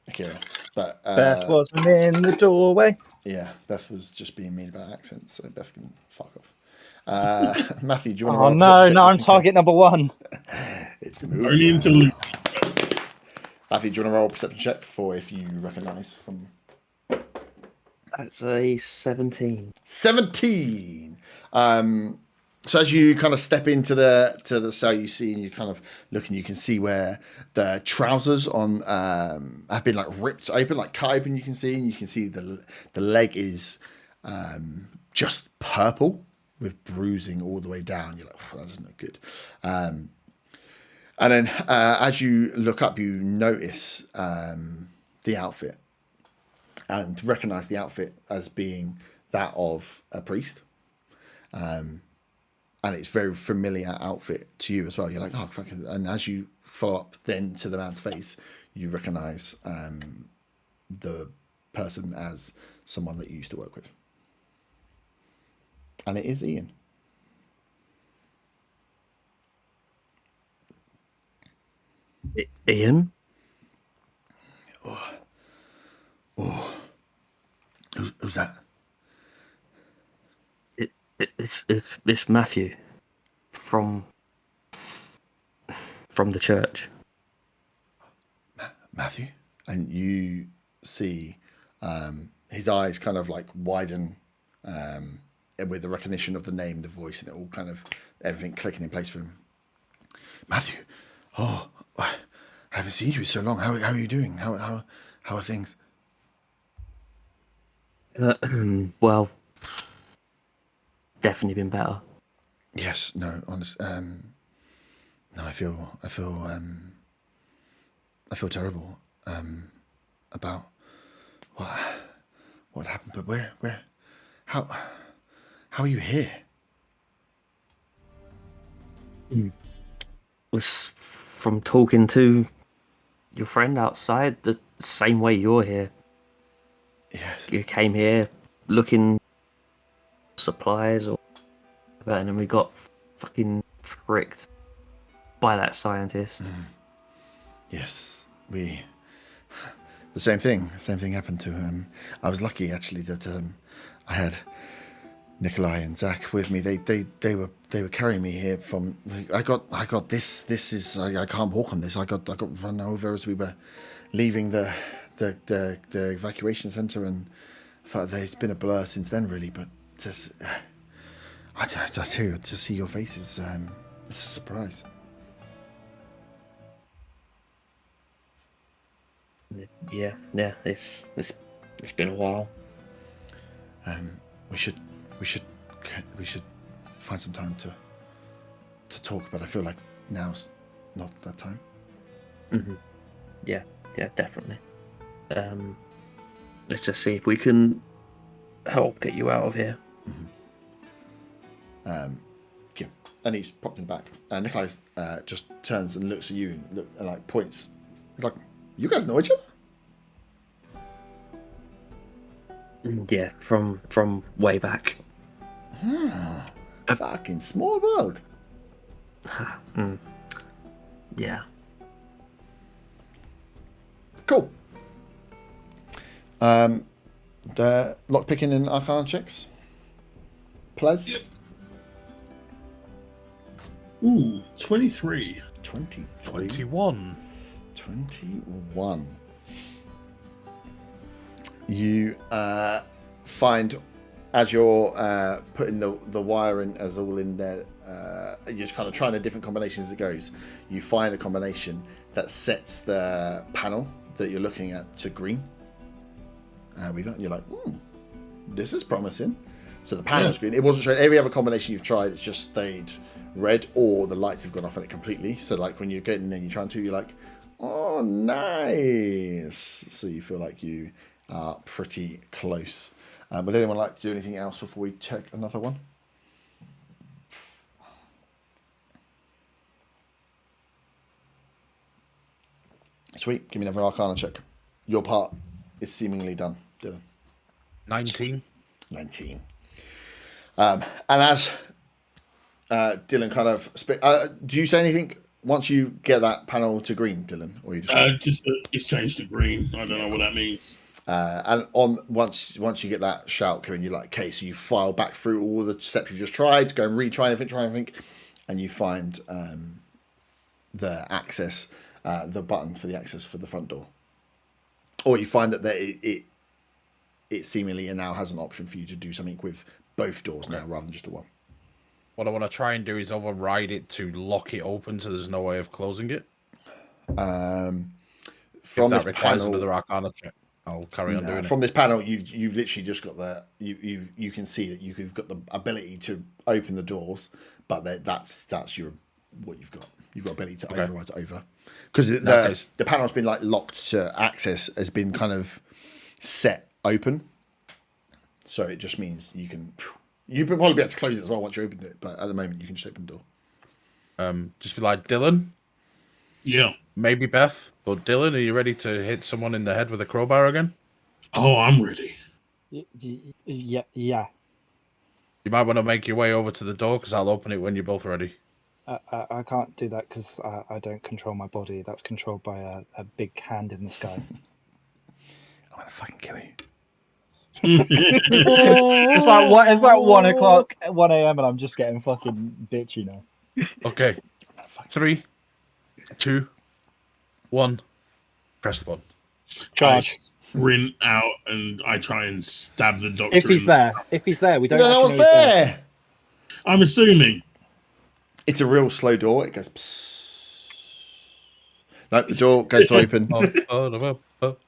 Akira. But Beth wasn't in the doorway. yeah, Beth was just being mean about accents, so Beth can fuck off. Matthew, do you want to roll a no, perception check I'm just in target case? number 1. It's a move. Only until Luke... Matthew, do you want to roll a perception check for if you recognise from... That's a 17. 17. So as you kind of step into the cell, you see, and you kind of look, and you can see where the trousers on have been like ripped open, like cut open. You can see, and you can see the leg is just purple with bruising all the way down. You're like, oh, that doesn't look good. And then as you look up, you notice the outfit and recognize the outfit as being that of a priest. And it's very familiar outfit to you as well. You're like, oh, fuck. And as you follow up then to the man's face, you recognize the person as someone that you used to work with. And it is Ian. Ian? Who's that? It's Matthew from the church. Matthew? And you see his eyes kind of like widen with the recognition of the name, the voice, and it all kind of everything clicking in place for him. Matthew, oh, I haven't seen you in so long. How are you doing? How are things? Well, definitely been better. Yes, no, honest. No, I feel terrible about what happened. But where, how are you here? Was from talking to your friend outside the same way you're here. Yes. You came here looking for supplies or whatever, and then we got fucking tricked by that scientist. Yes, the same thing happened to him. I was lucky actually that I had Nikolai and Zach with me. They were carrying me here from. I got this. This is I can't walk on this. I got run over as we were leaving the evacuation center, and I thought there's been a blur since then, really. But just I tell you, to see your faces, it's a surprise. Yeah, it's been a while. We should find some time to talk, but I feel like now's not that time. Mm-hmm. Yeah, definitely. Let's just see if we can help get you out of here. Yeah. And he's popped in the back. Nikolai just turns and looks at you and like points. He's like, "You guys know each other?" Yeah, from way back. Fucking small world. Yeah. Cool. The lockpicking and Arcana checks. Plez? Yep. Ooh, 23. 23. 21. 21. You find, as you're putting the wire in, as all in there, you're just kind of trying the different combinations as it goes. You find a combination that sets the panel that you're looking at to green. You're like, this is promising. So the panel's green. It wasn't showing every other combination you've tried. It's just stayed red, or the lights have gone off on it completely. So like when you're getting in, you're trying to, you're like, oh, nice. So you feel like you are pretty close. Would anyone like to do anything else before we check another one? Sweet. Give me another Arcana check. Your part is seemingly done, Dylan. 19. 19. And as Dylan kind of... do you say anything once you get that panel to green, Dylan? Or you just... it's changed to green. I don't know what that means. And once you get that shout, Kieran, you're like, okay, so you file back through all the steps you've just tried, go and retry anything, try anything, and you find the access, the button for the access for the front door. Or you find that it seemingly now has an option for you to do something with both doors now rather than just the one. What I want to try and do is override it to lock it open so there's no way of closing it. From if that this requires panel, another Arcana check, I'll carry on doing it. From this panel, you've literally just got you can see that you've got the ability to open the doors, but that's what you've got. You've got ability to override it over because the panel's been like locked to access, has been kind of set open. So it just means you could probably be able to close it as well once you open it, but at the moment you can just open the door. Just be like, Dylan. Yeah. Maybe Beth, but Dylan, are you ready to hit someone in the head with a crowbar again? Oh, I'm ready. Yeah. You might want to make your way over to the door because I'll open it when you're both ready. I can't do that because I don't control my body. That's controlled by a big hand in the sky. I'm gonna fucking kill you. It's like 1 o'clock, 1 a.m. and I'm just getting fucking bitchy now. Okay. 3, 2, 1. Press the button. Charge. I sprint out and I try and stab the doctor. If he's there, we don't know what's there. I'm assuming. It's a real slow door. It goes. Psst. No, the door goes to open,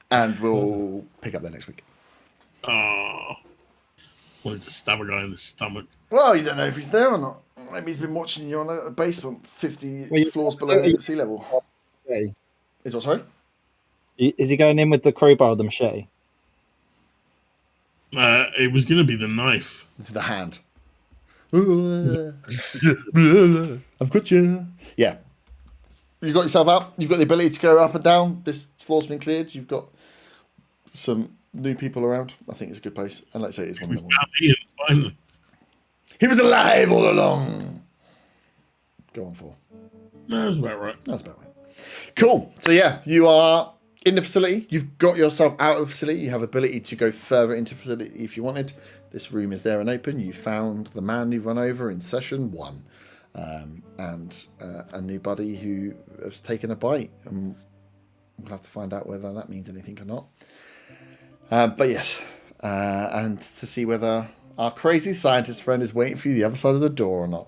and we'll pick up there next week. Oh, wanted to stab a guy in the stomach. Well, you don't know if he's there or not. Maybe he's been watching you on a basement 50 floors below sea level. Is what, sorry? Is he going in with the crowbar or the machete? It was going to be the knife. It's the hand. I've got you. Yeah. You got yourself out. You've got the ability to go up and down. This floor's been cleared. You've got some new people around. I think it's a good place. And let's say it's one of them. Finally. He was alive all along. Go on, 4. No, that's about right. That's about right. Cool. So yeah, you are in the facility. You've got yourself out of the facility. You have ability to go further into the facility if you wanted. This room is there and open. You found the man you've run over in session 1. And a new buddy who has taken a bite. And we'll have to find out whether that means anything or not. But yes. And to see whether our crazy scientist friend is waiting for you the other side of the door or not.